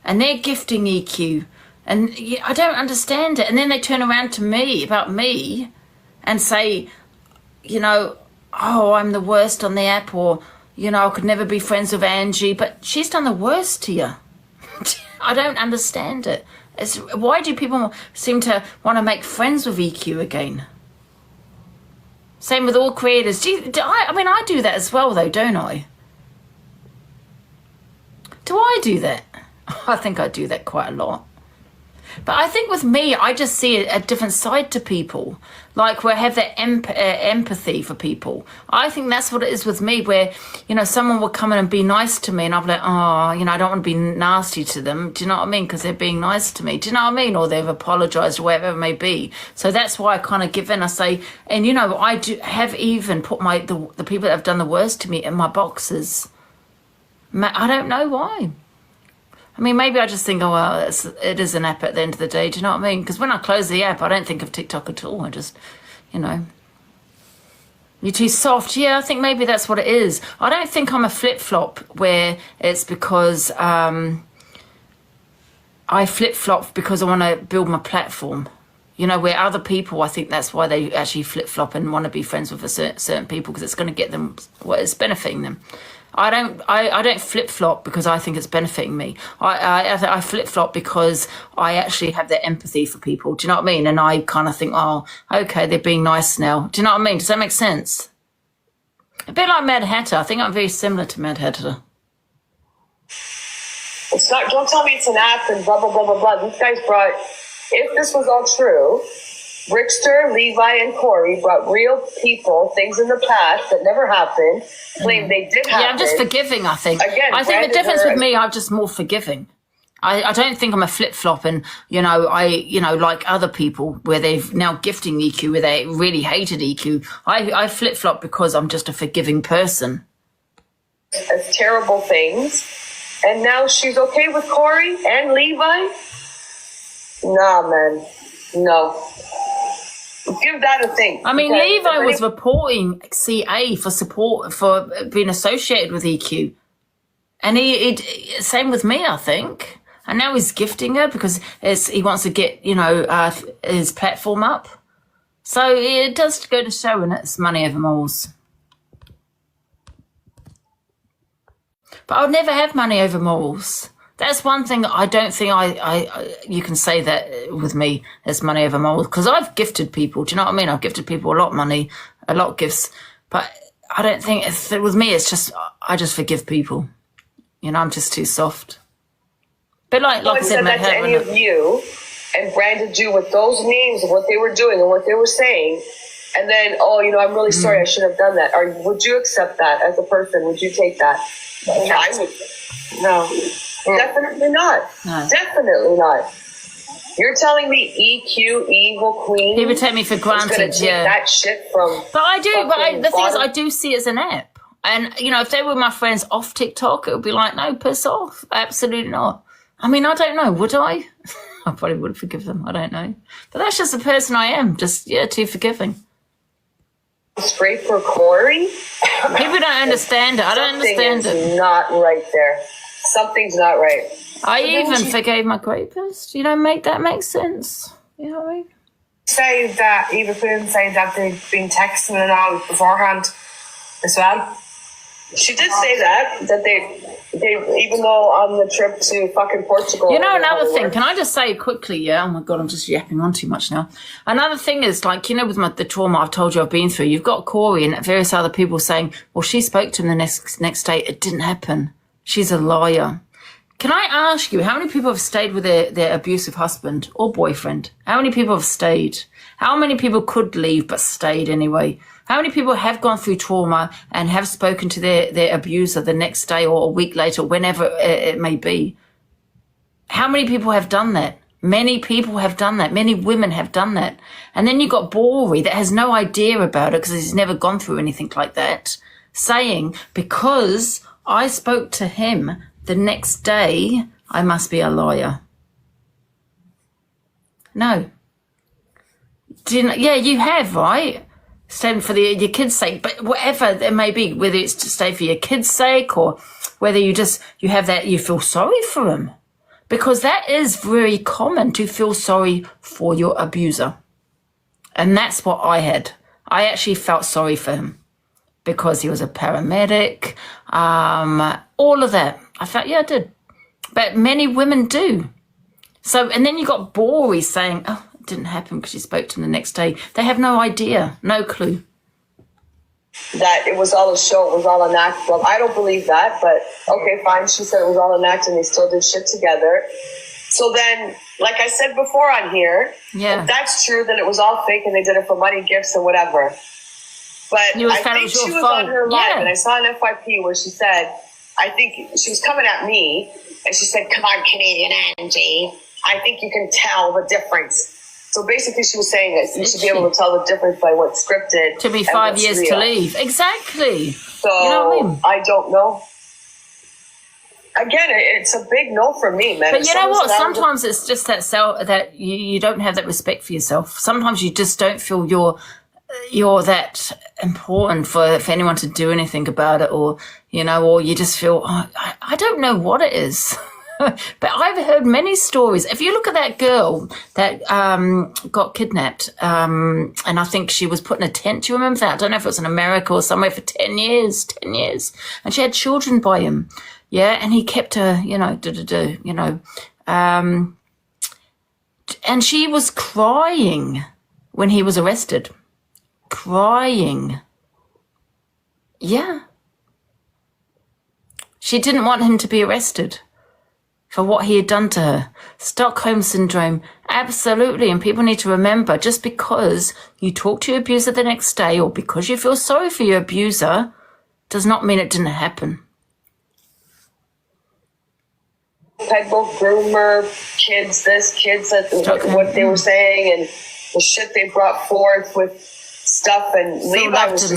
And they're gifting EQ. And I don't understand it. And then they turn around to me, about me, and say, oh, I'm the worst on the app, or, I could never be friends with Angie. But she's done the worst to you. I don't understand it. Why do people seem to want to make friends with EQ again? Same with all creators. I mean, I do that as well, though, don't I? Do I do that? I think I do that quite a lot. But I think with me, I just see a different side to people. Like, where I have that empathy for people. I think that's what it is with me, where, you know, someone will come in and be nice to me, and I'll be like, oh, you know, I don't want to be nasty to them. Do you know what I mean? Because they're being nice to me. Do you know what I mean? Or they've apologized, or whatever it may be. So that's why I kind of give in. I say, and, you know, I do have even put the people that have done the worst to me in my boxes. I don't know why. I mean, maybe I just think, oh, well, it is an app at the end of the day. Do you know what I mean? Because when I close the app, I don't think of TikTok at all. I just, you know, you're too soft. Yeah, I think maybe that's what it is. I don't think I'm a flip-flop where it's because I flip-flop because I want to build my platform. You know, where other people, I think that's why they actually flip-flop and want to be friends with certain people, because it's going to get them, well, it's benefiting them. I don't flip-flop because I think it's benefiting me. I flip-flop because I actually have that empathy for people. Do you know what I mean? And I kind of think, oh, okay, they're being nice now. Do you know what I mean? Does that make sense? A bit like Mad Hatter. I think I'm very similar to Mad Hatter. It's not. Don't tell me it's an app and blah blah blah blah blah. These guys brought. If this was all true, Rickster, Levi, and Corey brought real people, things in the past that never happened, claimed they did happen. Yeah, I'm just forgiving, I think. Again, I think the difference with me, I'm just more forgiving. I don't think I'm a flip-flop and, you know, like other people where they've now gifting EQ, where they really hated EQ. I flip-flop because I'm just a forgiving person. As terrible things. And now she's okay with Corey and Levi? Nah, man. No. Give that a think. I mean, Levi was reporting CA for support for being associated with EQ, and he same with me, I think. And now he's gifting her because he wants to get, you know, his platform up. So it does go to show, and it's money over morals. But I'll never have money over morals. That's one thing that I don't think you can say that with me as money over morals, because I've gifted people. Do you know what I mean? I've gifted people a lot of money, a lot of gifts, but I don't think with me it's just I just forgive people. You know, I'm just too soft. But like I said, that to any of you and branded you with those names of what they were doing and what they were saying, and then you know, I'm really sorry, I shouldn't have done that. Would you accept that as a person? Would you take that? I would. No. Definitely not. No. Definitely not. You're telling me EQ, evil queen. People take me for granted. Take that shit from. But I do. But the thing is, I do see it as an app. And you know, if they were my friends off TikTok, it would be like, no, piss off. Absolutely not. I mean, I don't know. Would I? I probably would forgive them. I don't know. But that's just the person I am. Just too forgiving. Straight for Corey. People don't understand it. I don't understand it. Something not right there. Something's not right. I even forgave my rapist. You know, make sense. You know what I mean? Say that Eva Quinn saying that they've been texting and all beforehand as well. She did say that they even though on the trip to fucking Portugal. You know, another thing, can I just say quickly, yeah? Oh my God, I'm just yapping on too much now. Another thing is, like, you know, with the trauma I've told you I've been through, you've got Corey and various other people saying, well, she spoke to him the next day. It didn't happen. She's a liar. Can I ask you, how many people have stayed with their abusive husband or boyfriend? How many people have stayed? How many people could leave but stayed anyway? How many people have gone through trauma and have spoken to their abuser the next day or a week later, whenever it may be? How many people have done that? Many people have done that. Many women have done that. And then you've got Bori that has no idea about it because he's never gone through anything like that, saying, because I spoke to him the next day, I must be a liar. No. You have, right? Staying for your kids' sake, but whatever it may be, whether it's to stay for your kids' sake or whether you have that, you feel sorry for them. Because that is very common to feel sorry for your abuser. And that's what I had. I actually felt sorry for him because he was a paramedic, all of that. I felt, I did. But many women do. So, and then you got Bori saying, oh, it didn't happen because she spoke to him the next day. They have no idea, no clue. that it was all a show, it was all an act. Well, I don't believe that, but okay, fine. She said it was all an act and they still did shit together. So then, like I said before on here, if that's true, then it was all fake and they did it for money, gifts, and whatever. But I think she was on her live, and I saw an FYP where she said, I think she was coming at me, and she said, come on, Canadian Angie, I think you can tell the difference. So basically she was saying that you should be able to tell the difference by what's scripted. To be 5 years to leave. Exactly. So, you know what I mean? I don't know. Again, it's a big no for me, man. But you know what? Sometimes it's just that you don't have that respect for yourself. Sometimes you just don't feel you're that important for anyone to do anything about it, or or you just feel I don't know what it is. But I've heard many stories. If you look at that girl that got kidnapped, and I think she was put in a tent. Do you remember that? I don't know if it was in America or somewhere for 10 years, and she had children by him. Yeah, and he kept her, and she was crying when he was arrested. Crying. Yeah. She didn't want him to be arrested for what he had done to her. Stockholm Syndrome, absolutely. And people need to remember, just because you talk to your abuser the next day or because you feel sorry for your abuser does not mean it didn't happen. Pegbook, groomer, kids this, kids that, what they were saying, and the shit they brought forth with stuff, and Levi was just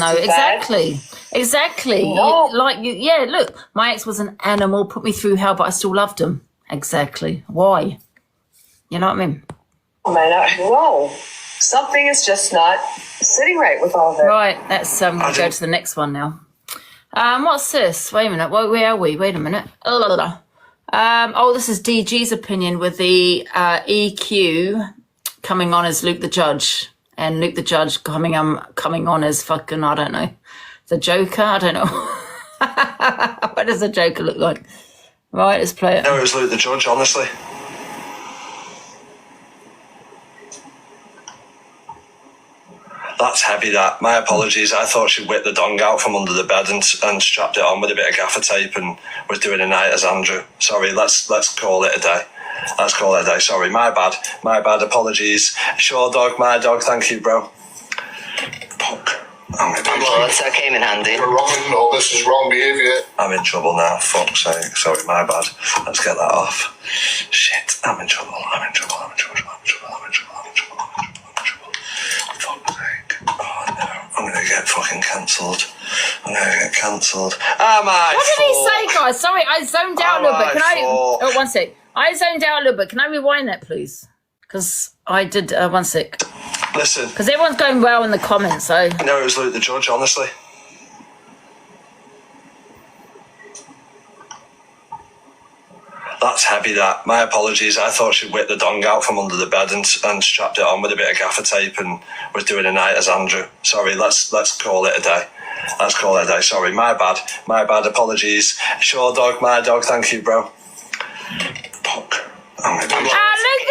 Exactly. No. Look, my ex was an animal, put me through hell, but I still loved him. Exactly. Why? You know what I mean? Man, whoa. Something is just not sitting right with all of it. Right, let's go to the next one now. What's this? Wait a minute. Where are we? Wait a minute. This is DG's opinion with the EQ coming on as Luke the Judge, and Luke the Judge coming on as fucking, I don't know, the Joker. I don't know. What does the Joker look like? Right, let's play it. No, it was Luke the Judge, honestly. That's heavy, that. My apologies. I thought she'd whipped the dong out from under the bed and strapped it on with a bit of gaffer tape and was doing a night as Andrew. Sorry, let's call it a day. Let's call it a day. Sorry, my bad. Apologies. Sure, dog, my dog. Thank you, bro. Fuck. Well, that's that came in handy. You're wrong. No, this is wrong behaviour. I'm in trouble now. Fuck's sake. Sorry, my bad. Let's get that off. Shit, I'm in trouble. I'm gonna get fucking cancelled. What did he say, guys? Sorry, I zoned out a little bit. Can I? Oh, one sec. I zoned out a little bit. Can I rewind that, please? Because I did. One sec. Listen. Because everyone's going well in the comments. So. No, it was Luke the Judge, honestly. That's heavy, that. My apologies. I thought she'd whipped the dong out from under the bed and strapped it on with a bit of gaffer tape and was doing a night as Andrew. Sorry, let's call it a day. Let's call it a day. Sorry, my bad. Apologies. Sure, dog, my dog. Thank you, bro. Fuck. Luke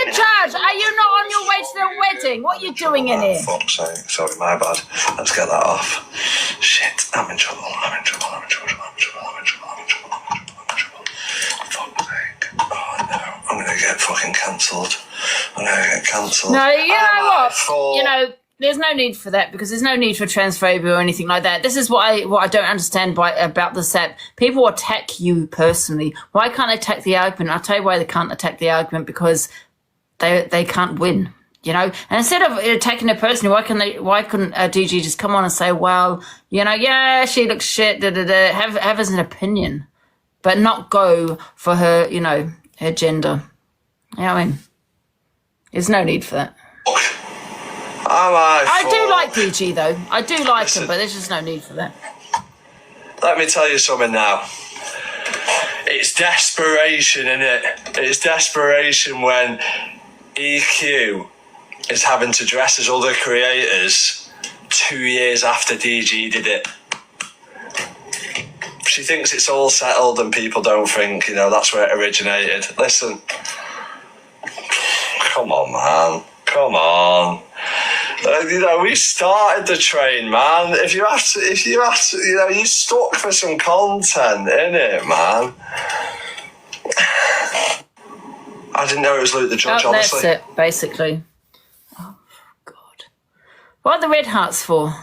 the Judge, are you not on your way to the wedding? What are you doing in here? Fuck's sake. Sorry, my bad. Let's get that off. Shit, I'm in trouble. Fuck's sake. Oh no, I'm gonna get fucking cancelled. No, you know what? There's no need for that, because there's no need for transphobia or anything like that. This is what I don't understand about this app. People attack you personally. Why can't they attack the argument? I'll tell you why they can't attack the argument, because they can't win. And instead of attacking the person, why couldn't DG just come on and say, well, yeah, she looks shit, have as an opinion, but not go for her, her gender. You know what I mean? There's no need for that. I do like DG though. I do like him, but there's just no need for that. Let me tell you something now. It's desperation, innit? It's desperation when EQ is having to dress as other creators 2 years after DG did it. She thinks it's all settled and people don't think, that's where it originated. Listen. Come on, man. Come on. we started the train, man. If you have to, you stuck for some content, innit, man? I didn't know it was Luke the Judge, honestly. That's it, basically. Oh, God. What are the red hearts for?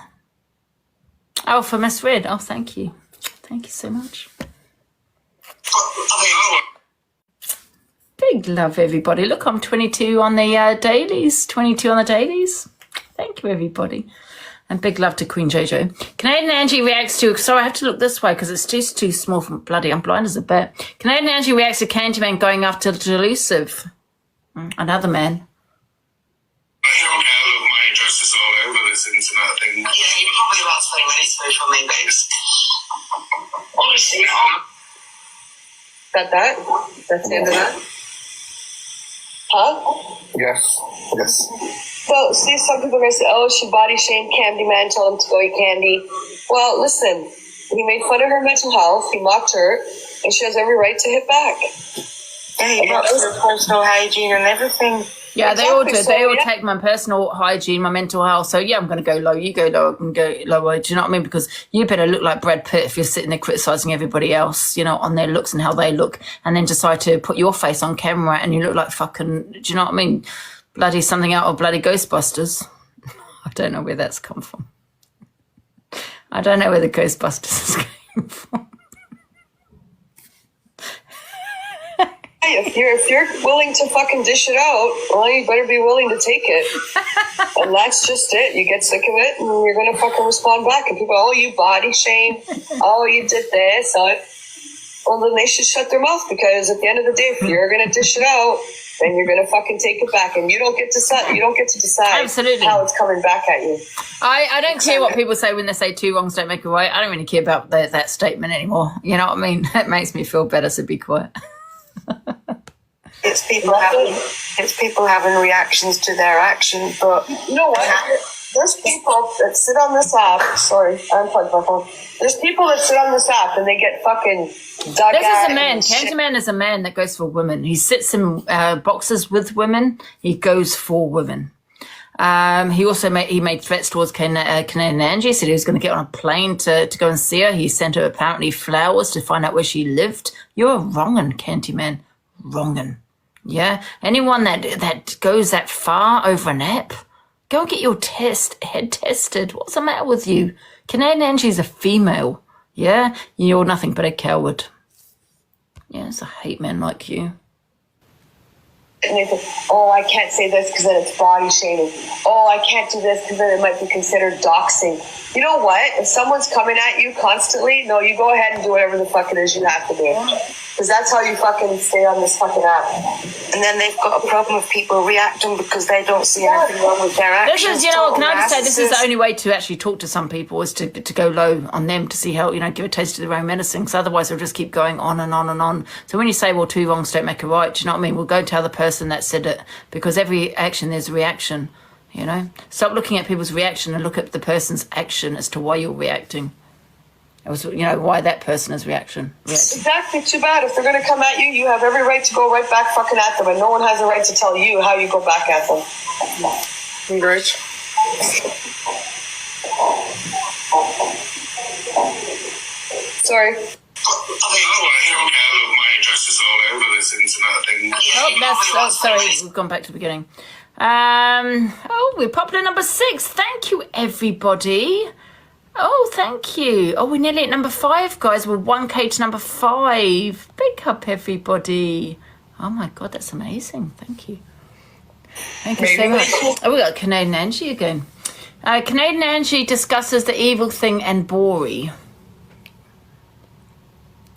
Oh, for Miss Red. Oh, thank you. Thank you so much. Big love, everybody. Look, I'm 22 on the dailies. 22 on the dailies. Thank you, everybody. And big love to Queen Jojo. Canadian Angie reacts to... Sorry, I have to look this way because it's too small from bloody... I'm blind as a bat. Canadian Angie reacts to Candyman going after Delusive. Another man. My interest is all over this internet thing. Yeah, you're probably about 20 minutes away from me, babes. Honestly, That? That's the end of that? Huh? Yes. So, see, some people are going to say, oh, she body shamed Candyman, told him to go eat candy. Well, listen, he made fun of her mental health, he mocked her, and she has every right to hit back. Yeah, he got her personal hygiene and everything. Yeah, Exactly, they all do. so, They all yeah. take my personal hygiene, my mental health. So, yeah, I'm going to go low. You go low, I can go lower. Do you know what I mean? Because you better look like Brad Pitt if you're sitting there criticising everybody else, on their looks and how they look, and then decide to put your face on camera and you look like fucking, do you know what I mean? Bloody something out of bloody Ghostbusters. I don't know where that's come from. I don't know where the Ghostbusters came from. If you're willing to fucking dish it out, well, you better be willing to take it. And that's just it. You get sick of it, and you're gonna fucking respond back. And people, oh, you body shame. Oh, you did this. Well, then they should shut their mouth, because at the end of the day, if you're gonna dish it out, then you're gonna fucking take it back, and you don't get to decide Absolutely. how it's coming back at you. I don't care what people say when they say two wrongs don't make a right. I don't really care about that statement anymore. You know what I mean? It makes me feel better, so be quiet. It's people having reactions to their actions, but you know what? There's people that sit on this app. Sorry, I unplugged my phone. There's people that sit on this app and they get fucking dug This at is a man. and shit. Candyman is a man that goes for women. He sits in boxes with women. He goes for women. He also made threats towards Canadian Angie. Said he was going to get on a plane to go and see her. He sent her apparently flowers to find out where she lived. You're a wrong'un, Candyman. Wrong'un. Yeah? Anyone that goes that far over an app, go and get your head tested. What's the matter with you? Canadian Angie's a female. Yeah? You're nothing but a coward. Yes, I hate men like you. And they say, oh, I can't say this because then it's body shaming. Oh, I can't do this because then it might be considered doxing. You know what? If someone's coming at you constantly, no, you go ahead and do whatever the fuck it is you have to do. Because that's how you fucking stay on this fucking app. and then they've got a problem with people reacting because they don't see anything wrong with their actions. This is, can I just say, this is the only way to actually talk to some people is to go low on them to see how, give a taste of their own medicine, because otherwise they'll just keep going on and on and on. So when you say, well, two wrongs don't make a right, do you know what I mean? We'll go tell the person that said it, because every action there's a reaction, Stop looking at people's reaction and look at the person's action as to why you're reacting. It was, why that person is reacting. Exactly. Too bad. If they're going to come at you, you have every right to go right back fucking at them, and no one has a right to tell you how you go back at them. Great. Sorry. My interest is all over this internet thing. Sorry, we've gone back to the beginning. We're popular number 6. Thank you, everybody. Oh, thank you. Oh, we're nearly at number 5, guys. We're 1K to number 5. Big up, everybody. Oh, my God, that's amazing. Thank you. Thank you so much. Oh, we got Canadian Angie again. Canadian Angie discusses the evil thing and Bori.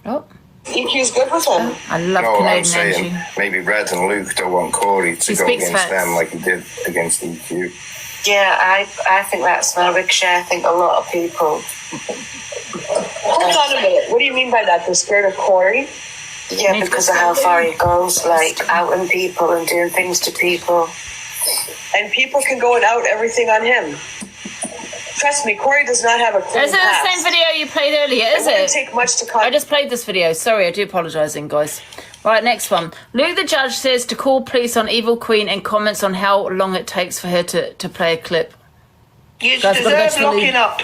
Oh. EQ's good with him. I love I'm Canadian saying Angie. maybe Red and Luke don't want Corey to go speaks against facts. them like he did against EQ. Yeah, I think that's not a big share. I think a lot of people. Hold on a minute. What do you mean by that? They're scared of Corey? Yeah, because of how far he goes, like outing people and doing things to people. And people can go and out everything on him. Trust me, Corey does not have a clean Is it the past. same video you played earlier, is It it? wouldn't take much to I just played this video. Sorry, I do apologise, guys. Right, next one. Luke the Judge says to call police on Evil Queen and comments on how long it takes for her to play a clip. You Guys, gotta go deserve to the loo. locking up.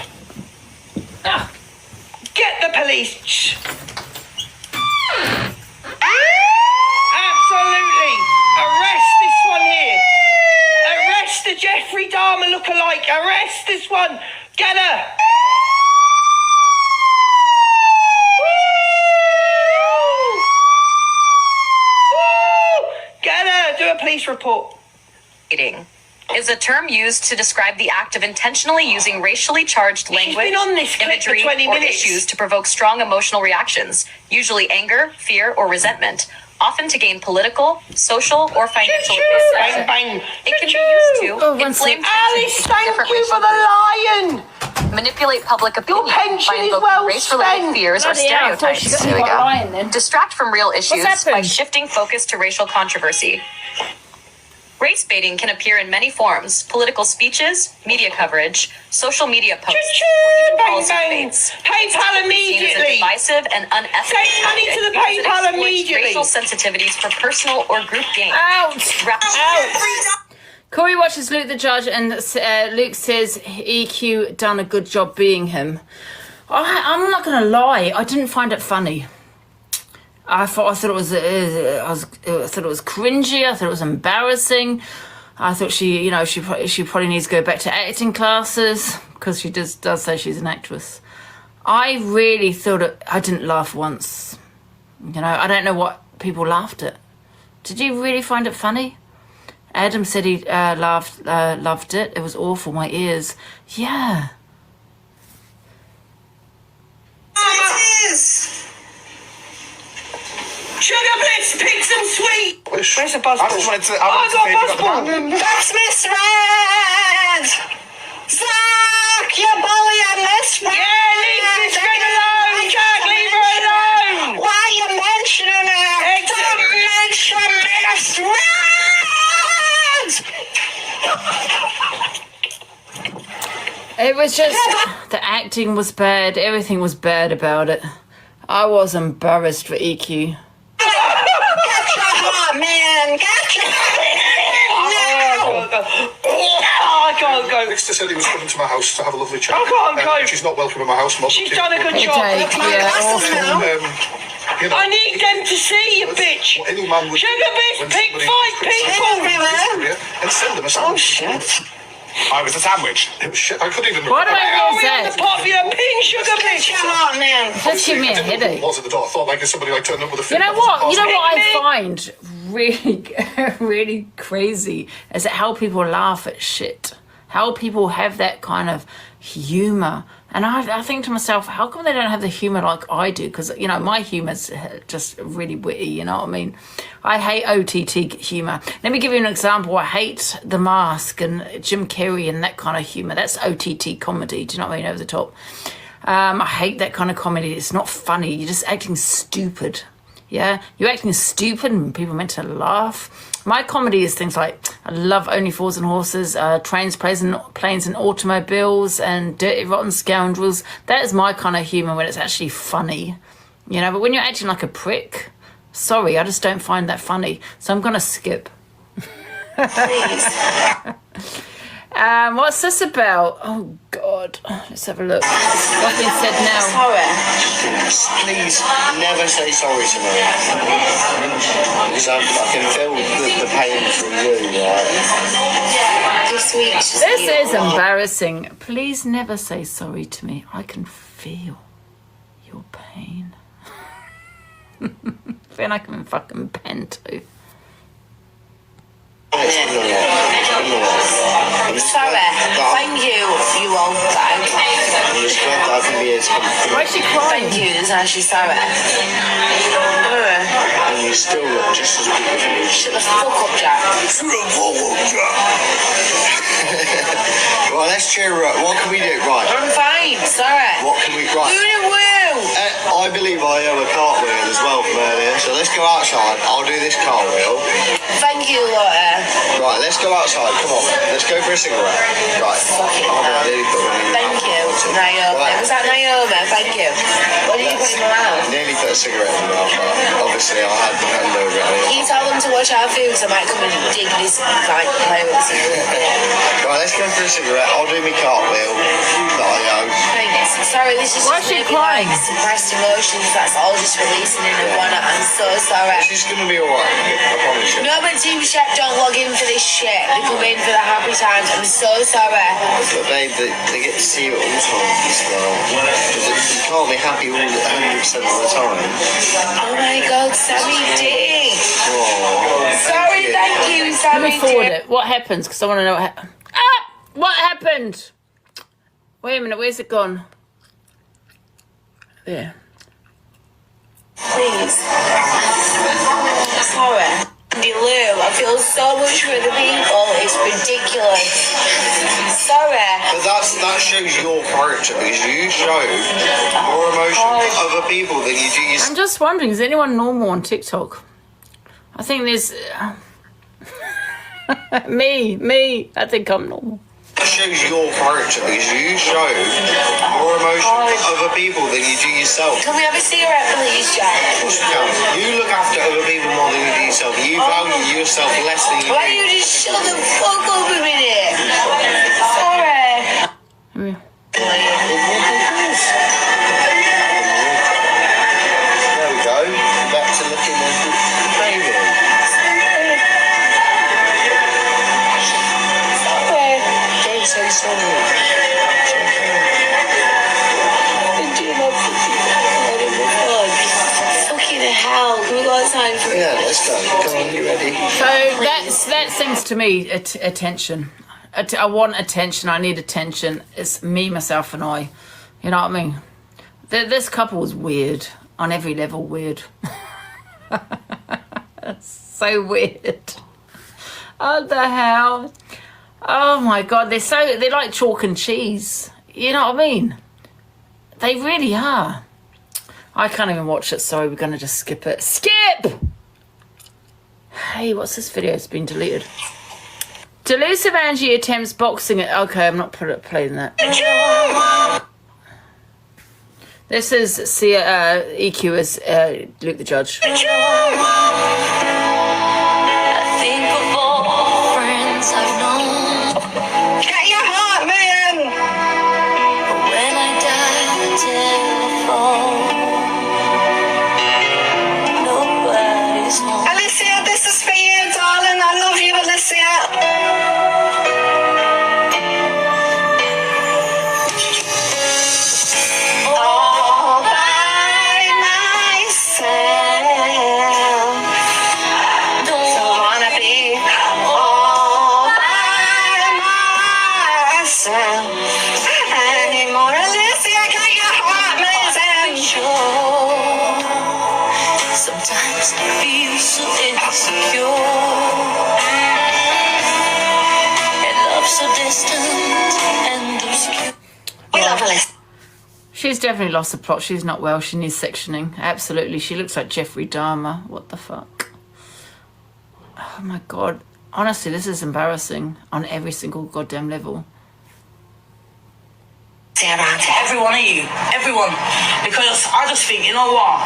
Get the police. Absolutely. Arrest this one here. Arrest the Jeffrey Dahmer lookalike. Arrest this one. Get her. Woo! Get her. Do a police report. Is a term used to describe the act of intentionally using racially charged language, been on this clip for imagery, 20 or minutes. issues to provoke strong emotional reactions, usually anger, fear, or resentment, often to gain political, social, or financial advantage. Bang, bang. It can be used to inflame Alice, tensions between thank different you racial for the groups, lion. manipulate public opinion pension by is invoking well race-related spent. fears or Bloody hell, I thought she stereotypes. got me by lying then. Distract from real issues by happened? shifting focus to racial controversy. Race baiting can appear in many forms: political speeches, media coverage, social media posts, or even policy debates. PayPal Seen as a immediately. divisive and unethical Send money to the tactic because it PayPal exploits immediately. racial sensitivities for personal or group gain. Out. Corey watches Luke the Judge, and Luke says EQ done a good job being him. I'm not going to lie, I didn't find it funny. I thought it was cringy. I thought it was embarrassing. I thought she probably needs to go back to acting classes because she does say she's an actress. I really thought I didn't laugh once. I don't know what people laughed at. Did you really find it funny? Adam said he loved it. It was awful. My ears. Yeah. Sugar Bliss, pick some sweet. Where's the buzzball? I just wanted to. I got buzzball. That's Miss Red! Fuck you, bully and Miss Red! Yeah, leave Miss Red alone, Jack, leave her alone! Why are you mentioning her? Don't mention Miss Red! It was just the acting was bad. Everything was bad about it. I was embarrassed for E EQ. Get your heart, man! Get your I can't go. Nixter said he was coming to my house to have a lovely chat. I can't go. She's not welcome in my house. She's done a good job. I need them to see you, bitch. Any man would. Sugar Bliss, pick 5 people. And send them a sandwich. Oh, shit. I was a sandwich. It was shit. I couldn't even. Why do I Are we feel on the sad? popular pin, Sugar Bliss? Come on, man. Just give me a headache. Was at the door. I thought like somebody like turned up with a. You know what? You know what I find really, really crazy is that how people laugh at shit. How people have that kind of humor. And I think to myself, how come they don't have the humor like I do? Because, my humor's just really witty, you know what I mean? I hate OTT humor. Let me give you an example. I hate The Mask and Jim Carrey and that kind of humor. That's OTT comedy, do you know what I mean? Over the top. I hate that kind of comedy. It's not funny. You're just acting stupid. Yeah? You're acting stupid and people are meant to laugh. My comedy is things like I love Only Fools and Horses, Trains, Planes and Automobiles, and Dirty Rotten Scoundrels. That is my kind of humour when it's actually funny. But when you're acting like a prick, sorry, I just don't find that funny. So I'm going to skip. What's this about? Oh, God. Let's have a look. What's been said now? Please never say sorry to me. Because I can feel the pain from you, right? This is embarrassing. Please never say sorry to me. I can feel your pain. I feel like I'm in fucking pen too. I'm sorry. Thank you, you old bag. Why is she crying? Thank you, is actually sorry. And you still look just as beautiful. Shut the fuck up, Jack. Shut the fuck up, Jack. Right, let's cheer her up. What can we do? Right. I'm fine, sorry. What can we... Right. Woo-woo. I believe I owe a cartwheel as well from earlier, so let's go outside. I'll do this cartwheel. Thank you, Lotta. Right, let's go outside. Come on, let's go for a cigarette. Right. Thank you, Naomi. Right. Was that Naomi? Thank you. What did you put in my mouth? Nearly put a cigarette in my mouth. Right. Obviously, I had the hand over it. Can you tell them to watch our food so I might come and dig this, play with this? Right, let's go. for a cigarette, I'll do my cartwheel that I owe. Sorry, this is Why just is she maybe crying? like suppressed emotions. That's all just releasing in a whatnot. I'm so sorry. She's gonna be alright, I promise you. No, but Team Chef don't log in for this shit. They come in for the happy times. I'm so sorry. But babe, they get to see you at all times, though. Because you can't be happy all 100% of the time. Oh my God, Sammy D. Oh, Sorry, thank you, Let Sammy me forward D. it. What happens? Because I want to know what happened. Ah! What happened? Wait a minute, where's it gone? There. Please. Sorry. Andy Lou, I feel so much for the people. It's ridiculous. Sorry. But that shows your character, because you show more emotion to other people than you do yourself. I'm just wondering, is anyone normal on TikTok? I think there's... me. I think I'm normal. That shows your character, because you show more emotion to other people than you do yourself. Can we have a cigarette, please, Jack? Of course you can. You look after other people more than you do yourself. You value yourself less than you do. Why don't you just shut the fuck up a minute? Sorry. There we go. Back to looking at the baby. Don't say sorry. Fucking hell. We got time for it. Yeah, let's go. Come on, you ready? So that seems to me attention. I want attention. I need attention. It's me, myself, and I. You know what I mean? This couple was weird on every level. Weird. It's so weird. What the hell? Oh my God! They're like chalk and cheese. You know what I mean? They really are. I can't even watch it. Sorry, we're gonna just skip it. Skip. Hey, what's this video? It's been deleted. Delusive Angie attempts boxing it. Okay, I'm not playing that. This is EQ as Luke the Judge. I think of all friends I've known. Get your heart, man! But when I dial the telephone, nobody's home. Alicia, this is for you, darling. I love you, Alicia. All by myself. Don't wanna be all by myself anymore. Alicia, get your heart, man. Sometimes I feel so insecure, and love so distant and obscure. We love Alicia. She's definitely lost the plot. She's not well. She needs sectioning. Absolutely. She looks like Jeffrey Dahmer. What the fuck? Oh my God. Honestly, this is embarrassing on every single goddamn level. Around to every one of you, everyone, because I just think, you know what?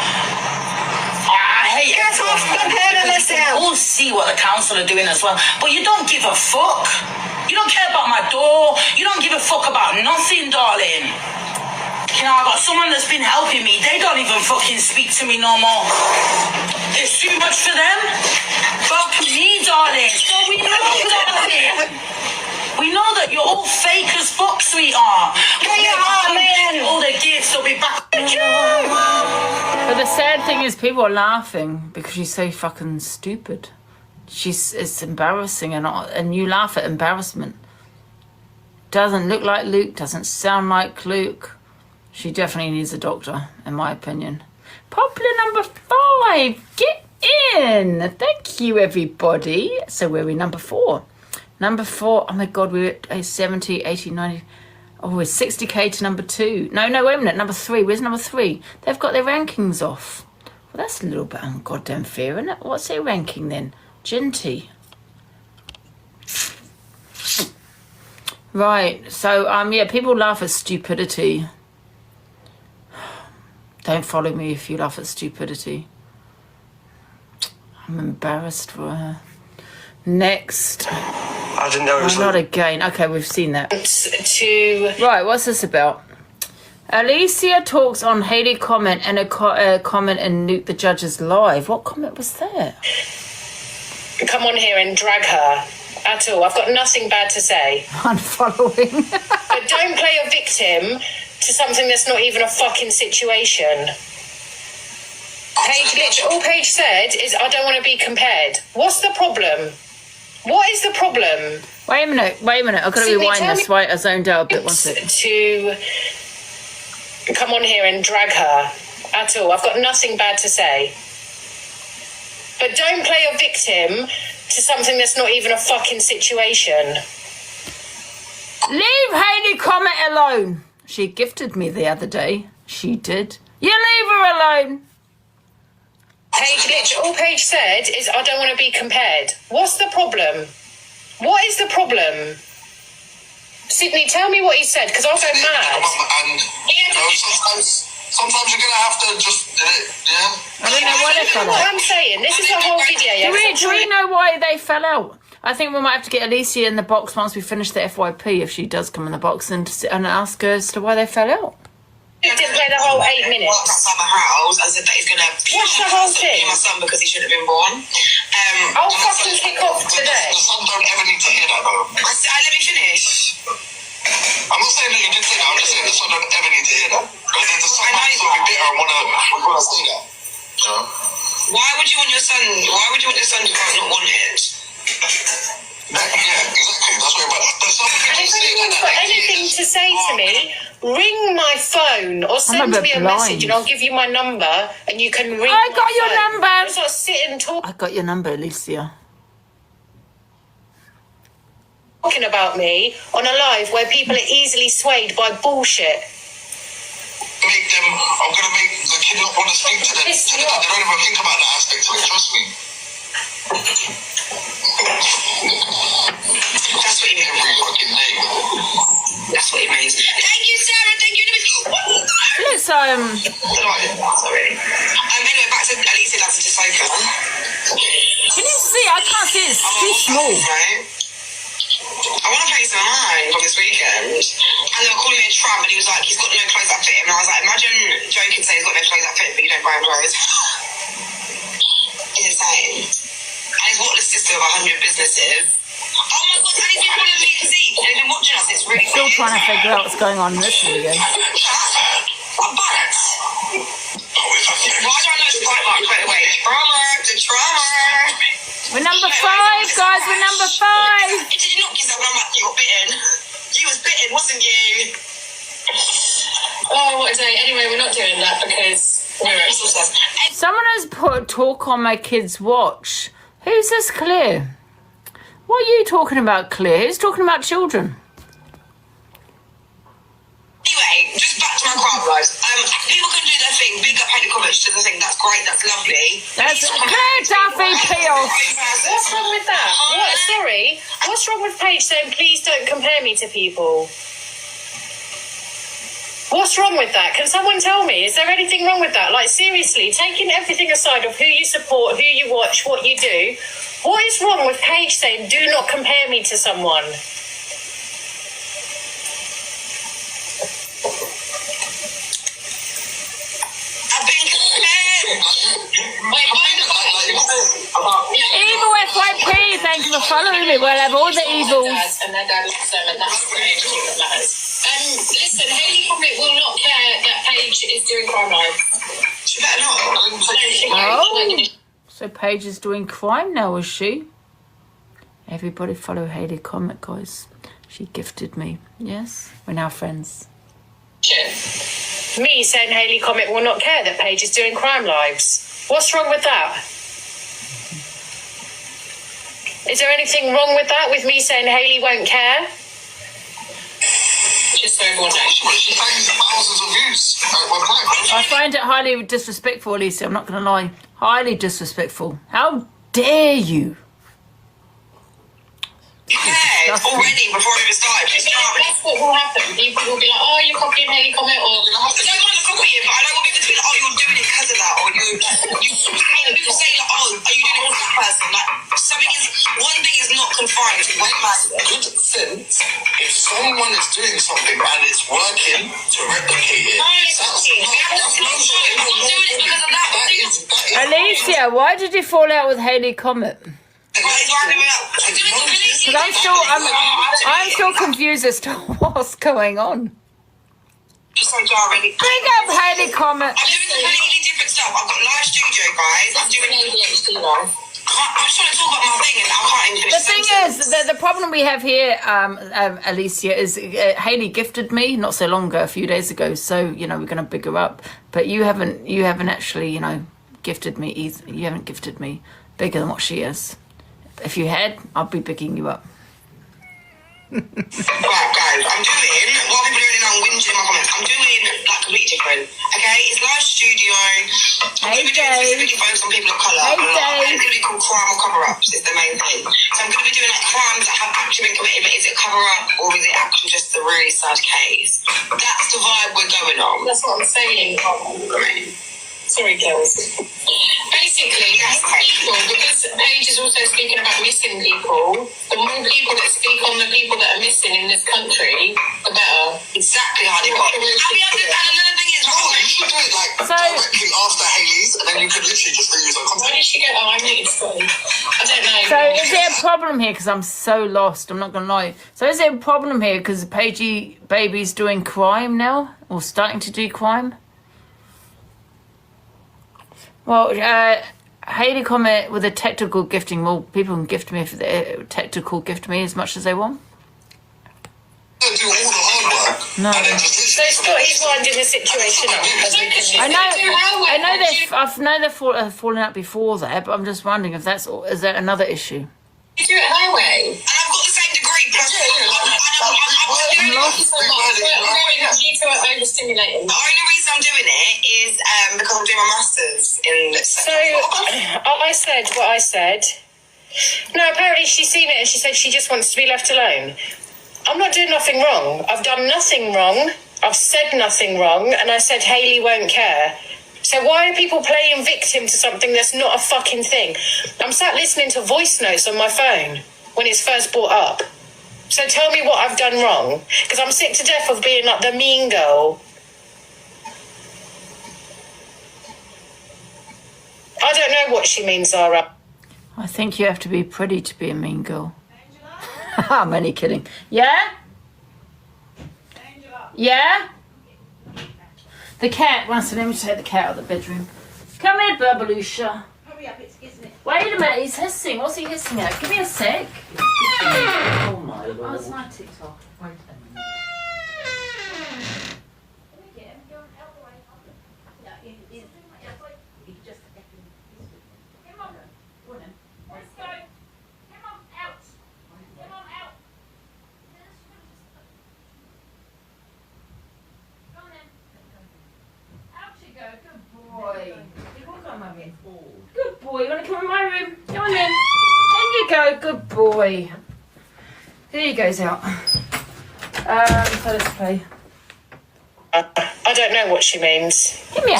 I hate Get off the pedal, Alicia. all see what the council are doing as well, but you don't give a fuck. You don't care about my door. You don't give a fuck about nothing, darling. You know, I got someone that's been helping me. They don't even fucking speak to me no more. It's too much for them. Fuck me, darling. So we know, darling. We know that you're all fake as fuck, sweetheart. All the gifts will be back. But the sad thing is people are laughing because she's so fucking stupid. It's embarrassing and you laugh at embarrassment. Doesn't look like Luke, doesn't sound like Luke. She definitely needs a doctor, in my opinion. Popular number 5, get in. Thank you, everybody. So we're in number 4. Number 4, oh my God, we're at 70, 80, 90. Oh, we're 60k to number 2. No, wait a minute, number 3. Where's number 3? They've got their rankings off. Well, that's a little bit ungoddamn fair, isn't it? What's their ranking then? Genty. Right, so, yeah, people laugh at stupidity. Don't follow me if you laugh at stupidity. I'm embarrassed for her. Next. I didn't know it was not again. Okay, we've seen that. Right, what's this about? Alicia talks on Hayley comment and a comment in Nuke the Judge's live. What comment was that? Come on here and drag her at all. I've got nothing bad to say. Unfollowing. But don't play a victim to something that's not even a fucking situation. All Paige said is, I don't want to be compared. What's the problem? What is the problem? Wait a minute. I've got to rewind this. Wait, I zoned out a bit. One second. To come on here and drag her at all. I've got nothing bad to say. But don't play a victim to something that's not even a fucking situation. Leave Hayley comment alone. She gifted me the other day. She did. You leave her alone. All Paige said is, I don't want to be compared. What's the problem? What is the problem? Sydney, tell me what he said, because I'll go mad. And sometimes you're going to have to just, yeah. I don't know why they fell out. What I'm saying, this is the whole video. Yeah, Do we know why they fell out? I think we might have to get Alicia in the box once we finish the FYP, if she does come in the box, and ask her as to why they fell out. He didn't play the whole 8 minutes. Summer house and said that he's going to watch the whole thing. My son because he shouldn't have been born. I'll fucking kick off today. The son don't ever need to hear that though. Let me finish. I'm not saying that you did say that, I'm just saying the son don't ever need to hear that. Because the son might still be bitter and want to say that. You know? Why would you want your son to not want it? Yeah, exactly. That's what about. But some people And if say anyone's that. got anything to say to me, ring my phone or send me a message and I'll give you my number and you can ring I got your phone. number. Just not sit and talk. I got your number, Alicia. Talking about me on a live where people are easily swayed by bullshit. I'm going to make the kid not want to speak to them. They don't even think about that aspect of it, trust me. That's what he means. Every fucking day. That's what it means. Thank you, Sarah. Thank you. Let's Sorry. Anyway, back to Alicia Latin to Soka. Can you see? I can't see. It's too small. Right? I want to play some mine from this weekend. And they were calling me a tramp, and he was like, he's got no clothes that fit him. And I was like, imagine Joe can say he's got no clothes that fit him, but you don't buy him clothes. It's insane. And his what list of 100 businesses. Oh my god, and he's been calling me a thief. They've been watching us, it's really Still trying to figure out what's going on in this video. I'm bad. Why do I know it's quite much? Wait. Trauma. We're number 5, guys. We're number 5. Did you knock yourself? I'm like, you got bitten. You was bitten, wasn't you? Oh, what a day. Anyway, we're not doing that because Someone has put talk on my kid's watch. Who's this, Claire? What are you talking about, Claire? Who's talking about children? Anyway, just back to my crowd, guys. People can do their thing. Big up Hayley College to the thing. That's great. That's lovely. That's Claire Duffy Peel. What's wrong with that? What? Sorry. What's wrong with Paige saying, please don't compare me to people? What's wrong with that? Can someone tell me? Is there anything wrong with that? Like, seriously, taking everything aside of who you support, who you watch, what you do, what is wrong with Paige saying, do not compare me to someone? Evil FYP, thank you for following me. We'll have all the evils. And their dad is them, and that's the only thing that matters. Listen, Hayley probably will not care that Paige is doing crime live. She better not. Oh, so Paige is doing crime now, is she? Everybody follow Hayley Comet, guys. She gifted me. Yes, we're now friends. Me saying Hayley Comet will not care that Paige is doing crime lives. What's wrong with that? Is there anything wrong with that, with me saying Hayley won't care? Just so everyone knows. She finds thousands of views. I find it highly disrespectful, Lisa. I'm not going to lie. Highly disrespectful. How dare you? Already before it even started. That's what will happen. People will be like, oh, you're copying Hayley Comet, or I don't want to copy it, but I don't want people to be like, oh, you're doing it because of that, or you hate when people say like, oh, are you doing it because of that person? Like, one thing is not can find to make Good sense. If someone is doing something and it's working to replicate it, Alicia, why did you fall out with Hayley Comet? Because I'm still confused as to what's going on. Bring up Hayley Comet. I'm doing completely different stuff. I've got live studio, guys. I'm doing ADHD live. I'm trying to talk about my thing and I can't even finish. The thing is, the problem we have here, Alicia, is Hayley gifted me not so long ago, a few days ago. So we're going to big her up. But you haven't actually, gifted me either. You haven't gifted me bigger than what she is. If you had, I'd be bigging you up. Right, guys, I'm doing what people are doing now, whinging in my comments. I'm doing like completely different. Okay, it's live studio. I'm going to be doing specifically focus on people of colour. It's going to be called crime or cover-ups. Is the main thing. So I'm going to be doing like crimes that have actually been committed, but is it cover-up or is it actually just a really sad case? That's the vibe we're going on. That's what I'm saying. Sorry, girls. Basically, that's people, because Paige is also speaking about missing people, the more people that speak on the people that are missing in this country, the better. Exactly how they got it. And another thing is, you could do it like directly after Hayley's, and then you could literally just reuse her content. Why did she get that? I muted Scotty. I don't know. So is there a problem here? Because I'm so lost. I'm not going to lie. So is there a problem here because Paigey Baby's doing crime now? Or starting to do crime? Well, Hayley Comet with a technical gifting. Well, people can gift me if they technical gift me as much as they want. No. So Scotty's winding the situation up. I know they've fallen out before that, but I'm just wondering if is that another issue? You do it her way. And I've got the same degree. Plus, I'm lost. You two are overstimulating. The only reason I'm doing it is because I'm doing my masters in. So I said what I said. No, apparently she's seen it and she said she just wants to be left alone. I'm not doing nothing wrong. I've done nothing wrong. I've said nothing wrong, and I said Hayley won't care. So why are people playing victim to something that's not a fucking thing? I'm sat listening to voice notes on my phone when it's first brought up. So tell me what I've done wrong, because I'm sick to death of being like the mean girl. I don't know what she means, Zara. I think you have to be pretty to be a mean girl. I'm only kidding. Yeah? Yeah? The cat wants to let me take the cat out of the bedroom. Come here, Babalusha. Hurry up, it's it. Wait a minute, he's hissing. What's he hissing at? Give me a sec. Oh my lord. Oh, it's my TikTok. Wait a minute. Good boy, you want to come in my room? Come on then. In you go, good boy. There he goes out. So let's play. I don't know what she means. Give me a...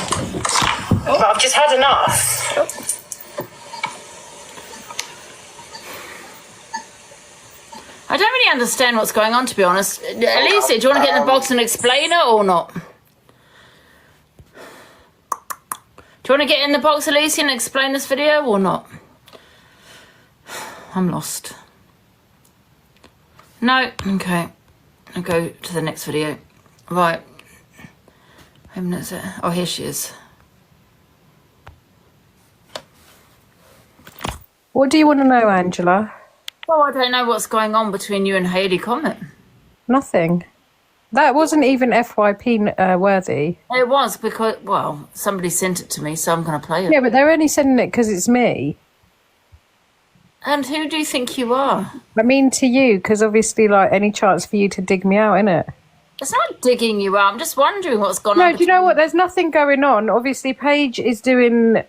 But I've just had enough. I don't really understand what's going on, to be honest. Alicia, do you want to get in the box and explain it or not? Do you want to get in the box, Alicia, and explain this video or not? I'm lost. No? Okay. I'll go to the next video. Right. Oh, here she is. What do you want to know, Angela? Well, I don't know what's going on between you and Hayley Comet. Nothing. That wasn't even FYP worthy. It was because, well, somebody sent it to me, so I'm going to play it. Yeah, but they're only sending it because it's me. And who do you think you are? I mean to you, because obviously, like, any chance for you to dig me out, innit? It's not digging you out. I'm just wondering what's gone on. No, do you know what? There's nothing going on. Obviously, Paige is going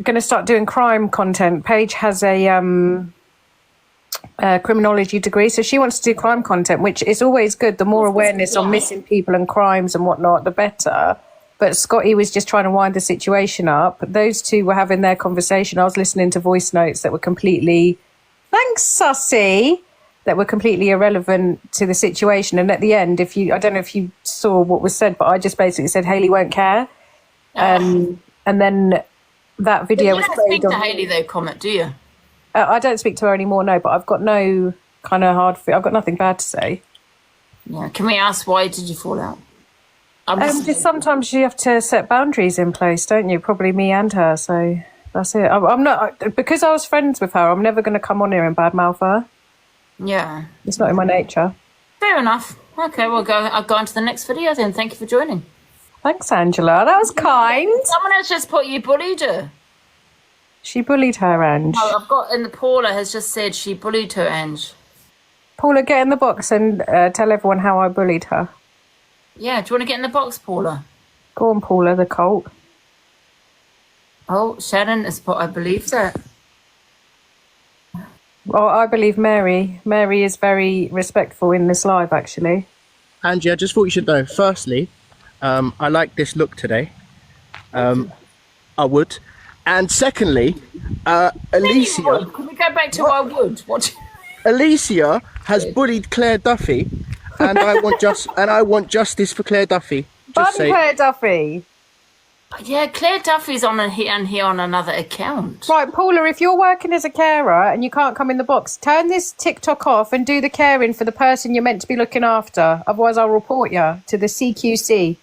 to start doing crime content. Paige has a criminology degree, so she wants to do crime content, which is always good. The more awareness on missing people and crimes and whatnot, the better. But Scotty was just trying to wind the situation up. Those two were having their conversation. I was listening to voice notes that were completely Thanks, Sussy. That were completely irrelevant to the situation. And at the end, I don't know if you saw what was said, but I just basically said Hayley won't care. And then that video was You don't played speak to on. Hayley though, Comet, do you? I don't speak to her anymore, no, but I've got no kind of I've got nothing bad to say. Yeah. Can we ask why did you fall out? Just sometimes you have to set boundaries in place, don't you? Probably me and her, so that's it. I'm not, because I was friends with her, I'm never going to come on here and badmouth her. Yeah. It's not in my nature. Fair enough. Okay, I'll go on to the next video then. Thank you for joining. Thanks, Angela. That was kind. Someone has just put you bullied her. She bullied her, Ange. Oh, I've got, and Paula has just said she bullied her, Ange. Paula, get in the box and tell everyone how I bullied her. Yeah, do you want to get in the box, Paula? Go on, Paula, the cult. Oh, Shannon has put, I believe that. Well, I believe Mary. Mary is very respectful in this live, actually. Angie, I just thought you should know. Firstly, I like this look today. I would. And secondly, Alicia. Can we go back to I would? What? Alicia has bullied Claire Duffy, and I want justice for Claire Duffy. Just say. Claire Duffy. Yeah, Claire Duffy's on here on another account. Right, Paula, if you're working as a carer and you can't come in the box, turn this TikTok off and do the caring for the person you're meant to be looking after. Otherwise, I'll report you to the CQC.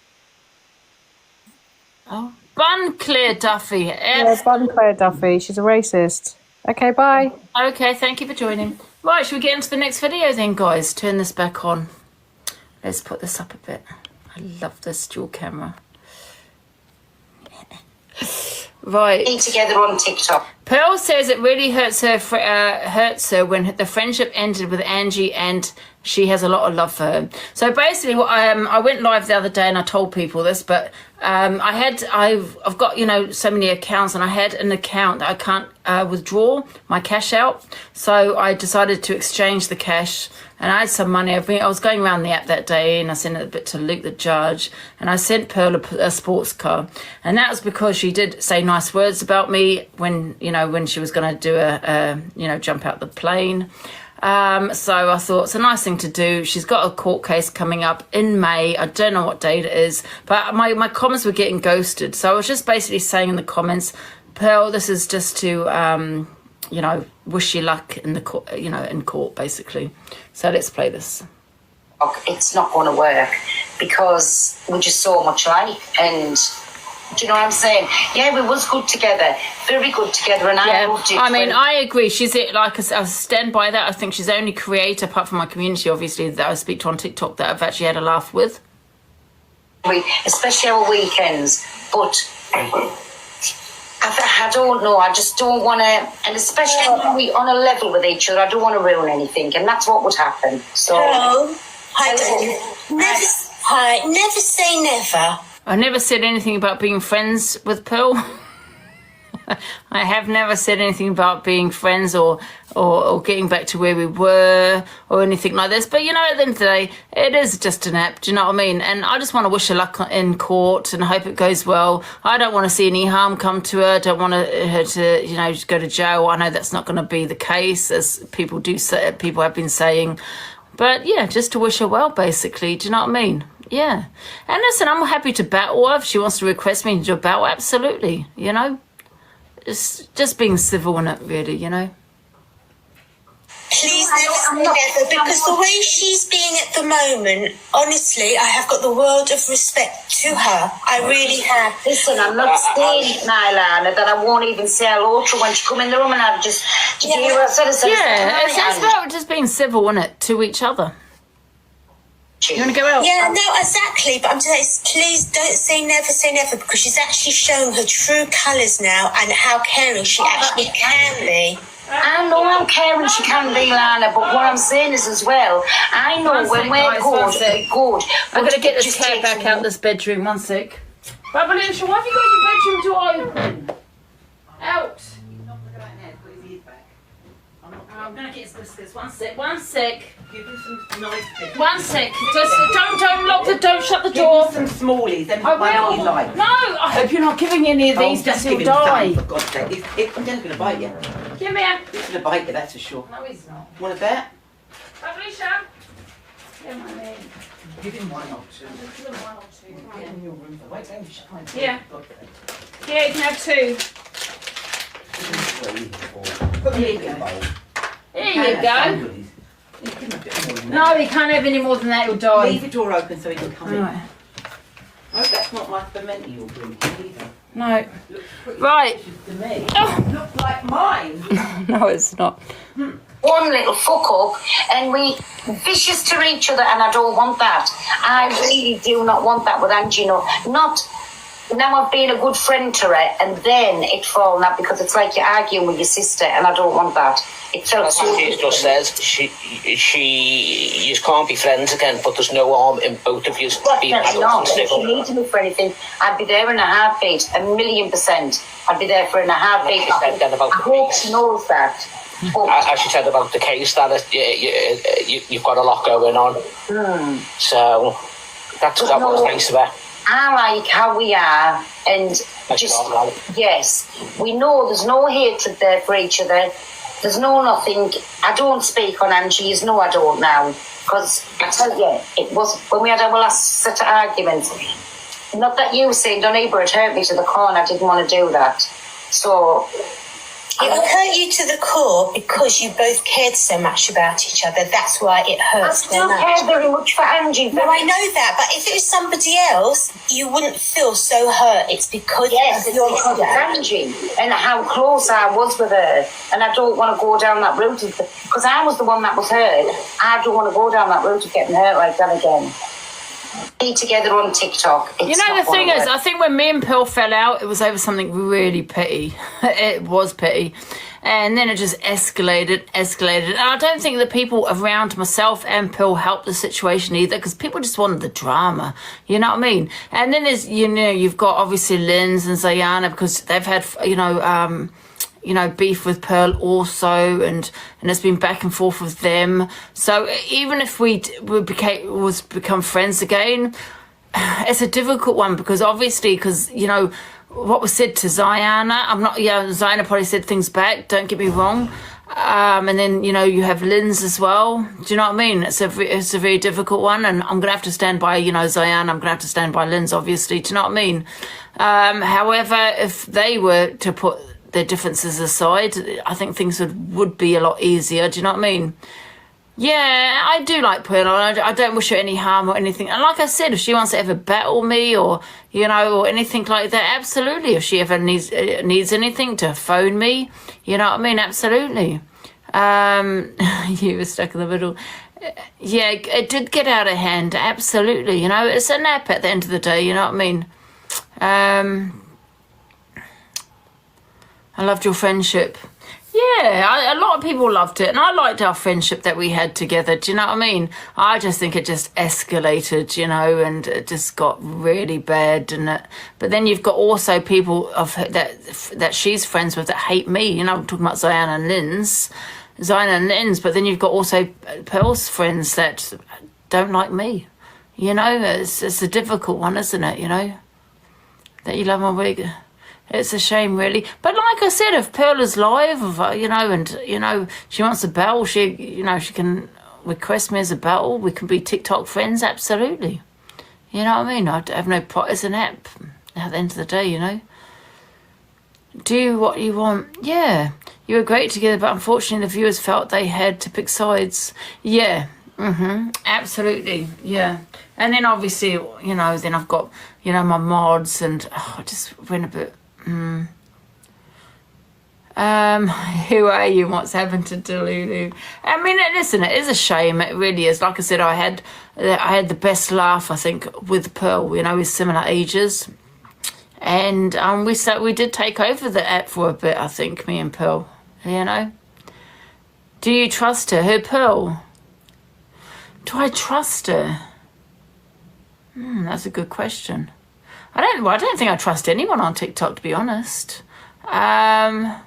Oh, bun Claire Duffy. Yeah, bun Claire Duffy. She's a racist. Okay, bye. Okay, thank you for joining. Right, should we get into the next video then, guys? Turn this back on. Let's put this up a bit. I love this dual camera. Right. Together on TikTok. Pearl says it really hurts her when the friendship ended with Angie, and she has a lot of love for her. So basically, I went live the other day and I told people this, but I've got so many accounts, and I had an account that I can't withdraw my cash out. So I decided to exchange the cash, and I had some money. I was going around the app that day, and I sent it a bit to Luke the judge, and I sent Pearl a sports car, and that was because she did say nice words about me when she was going to do jump out the plane. So I thought it's a nice thing to do. She's got a court case coming up in May. I don't know what date it is, but my comments were getting ghosted. So I was just basically saying in the comments, Pearl, this is just to wish you luck in the court, in court basically. So let's play this. It's not going to work because we're just so much alike, and do you know what I'm saying? Yeah, we was good together, very good together, and I loved it. I mean, I agree. She's it. Like I stand by that. I think she's the only creator, apart from my community, obviously, that I speak to on TikTok, that I've actually had a laugh with. Especially our weekends, but I don't know. I just don't want to, and especially when we're on a level with each other, I don't want to ruin anything, and that's what would happen. So, never say never. I never said anything about being friends with Pearl. I have never said anything about being friends or getting back to where we were or anything like this. But, at the end of the day, it is just an app. Do you know what I mean? And I just want to wish her luck in court and I hope it goes well. I don't want to see any harm come to her. I don't want her to, go to jail. I know that's not going to be the case, as people have been saying. But, yeah, just to wish her well, basically. Do you know what I mean? Yeah. And listen, I'm happy to battle her if she wants to request me to do a battle. Absolutely, It's just being civil in it, really, Please never, because the way she's being at the moment, honestly, I have got the world of respect to her. I really have. Listen, I'm not saying, Nyla, that I won't even say hello to her when she come in the room, and I've just... It's about just being civil, isn't it, to each other. You want to go out? Yeah, no, exactly. But I'm saying, please don't say never, because she's actually showing her true colours now and how caring she actually can be. I know how caring she can be, Lana, but what I'm saying is as well, I know when we're good, they're good. I'm going to get this cat back out this bedroom, 1 sec. Babalunsha, why have you got your bedroom door open? Out. I'm going to get his biscuits. 1 sec. Give him some nice biscuits. 1 sec. Just don't shut the door. Give him some smallies. Then I will. You like. No, I hope you're not giving any of these. Just will die. For God's sake. I'm just going to bite you. Come here. He's going to bite you, that's for sure. No, he's not. Want a bet? Alicia. Come on in. Give him one or two. Give him one or two. Get in your room. Wait, don't shine. Yeah. Yeah, you can have two. There you go. There you go. No, he can't have any more than that, he'll die. Leave the door open so he can come in. Right. I hope that's not my ferment you're drinking either. No. Right. To me. Look like mine. No, it's not. One little fuck up and we vicious to each other, and I don't want that. I really do not want that with Angie. No, not now. I've been a good friend to her and then it fallen out because it's like you're arguing with your sister, and I don't want that. It felt so. She just says you can't be friends again, but there's no harm in both of you being Definitely not. And if she needed me for anything, I'd be there in a heartbeat, 1,000,000%. I'd be there for in a heartbeat. I hope she knows that. As she said about the case, that you've got a lot going on. So that was nice of her. I like how we are, and yes, we know there's no hatred there for each other. There's no nothing. I don't speak on Angie, no, I don't now, because I tell you, it was when we had our last set of arguments. Not that you saying, Donnybrough, it hurt me to the core, and I didn't want to do that. So. It will hurt you to the core because you both cared so much about each other. That's why it hurts. I still care very much for Angie. No, I know that, but if it was somebody else, you wouldn't feel so hurt. It's because of your because it's Angie and how close I was with her, and I don't want to go down that route because I was the one that was hurt. I don't want to go down that route of getting hurt like that again. Be together on TikTok. You know, the thing is, I think when me and Pearl fell out, it was over something really petty. It was petty. And then it just escalated. And I don't think the people around myself and Pearl helped the situation either, because people just wanted the drama. You know what I mean? And then there's, you've got obviously Linz and Zayana, because they've had, beef with Pearl also, and it's been back and forth with them. So even if we become friends again, it's a difficult one because what was said to Zayana, Zayana probably said things back, don't get me wrong. And then, you have Linz as well. Do you know what I mean? It's a very difficult one, and I'm going to have to stand by, Zayana. I'm going to have to stand by Linz, obviously. Do you know what I mean? However, if they were to put their differences aside, I think things would be a lot easier. Do you know what I mean? Yeah, I do like Pearl. I don't wish her any harm or anything. And like I said, if she wants to ever battle me or anything like that, absolutely. If she ever needs anything, to phone me, you know what I mean? Absolutely. You were stuck in the middle. Yeah, it did get out of hand. Absolutely. It's a nap at the end of the day. You know what I mean? I loved your friendship. Yeah, a lot of people loved it, and I liked our friendship that we had together. Do you know what I mean? I just think it just escalated, and it just got really bad, but then you've got also people that she's friends with that hate me. I'm talking about Zayana and Linz, but then you've got also Pearl's friends that don't like me. It's a difficult one, isn't it? That you love my wig. It's a shame, really. But like I said, if Pearl is live, and she wants a battle, she can request me as a battle. We can be TikTok friends, absolutely. You know what I mean? I have no pot as an app at the end of the day. Do what you want. Yeah, you were great together, but unfortunately, the viewers felt they had to pick sides. Yeah. Absolutely. Yeah. And then obviously, then I've got my mods, and I just went a bit. Who are you? What's happened to Delulu? I mean, listen, it is a shame. It really is. Like I said, I had the best laugh, I think, with Pearl. With similar ages, and we did take over the app for a bit. I think me and Pearl. Do you trust her? Her Pearl. Do I trust her? That's a good question. I don't think I trust anyone on TikTok, to be honest. I'm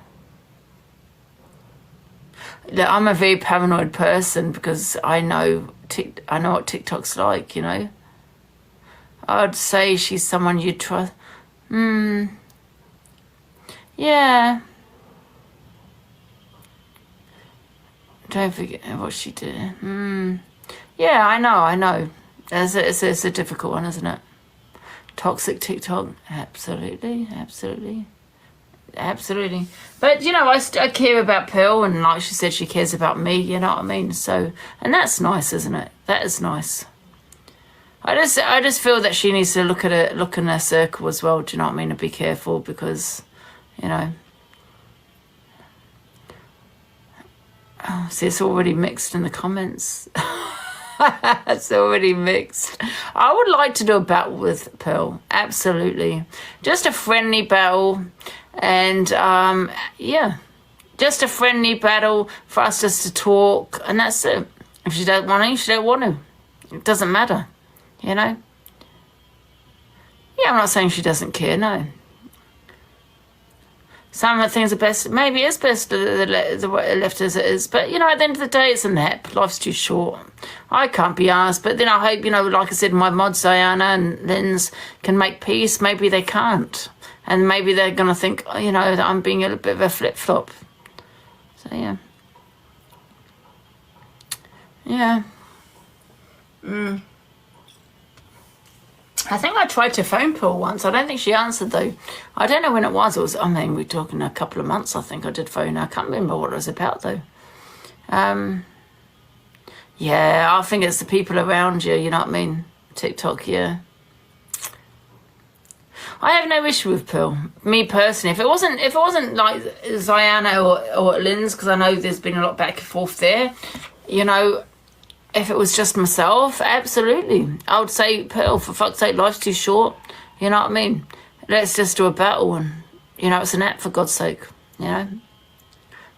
a very paranoid person because I know what TikTok's like. I'd say she's someone you trust. Yeah. Don't forget what she did. Yeah, I know. It's a difficult one, isn't it? Toxic TikTok. Absolutely. But, you know, I care about Pearl, and like she said, she cares about me, you know what I mean? So, and that's nice, isn't it? That is nice. I just feel that she needs to look in her circle as well, do you know what I mean? And be careful because, you know. Oh, see, it's already mixed in the comments. It's already mixed. I would like to do a battle with Pearl. Absolutely. Just a friendly battle. And, yeah. Just a friendly battle for us just to talk. And that's it. If she don't want to, she don't want to. It doesn't matter. You know? Yeah, I'm not saying she doesn't care, no. Some of the things are best, maybe it's best left as it is, but, you know, at the end of the day, it's a nap. Life's too short. I can't be asked, but then I hope, you know, like I said, my mods, Diana and Linz, can make peace. Maybe they can't. And maybe they're going to think, you know, that I'm being a little bit of a flip-flop. So, yeah. Yeah. I think I tried to phone Pearl once. I don't think she answered, though. I don't know when it was. I mean, we're talking a couple of months, I think I did phone her. I can't remember what it was about, though. Yeah, I think it's the people around you, you know what I mean? TikTok, yeah. I have no issue with Pearl. Me personally, if it wasn't like Ziana or Linz, because I know there's been a lot back and forth there, you know, if it was just myself, absolutely. I would say, Pearl, for fuck's sake, life's too short. You know what I mean? Let's just do a battle and, you know, it's an app for God's sake, you know?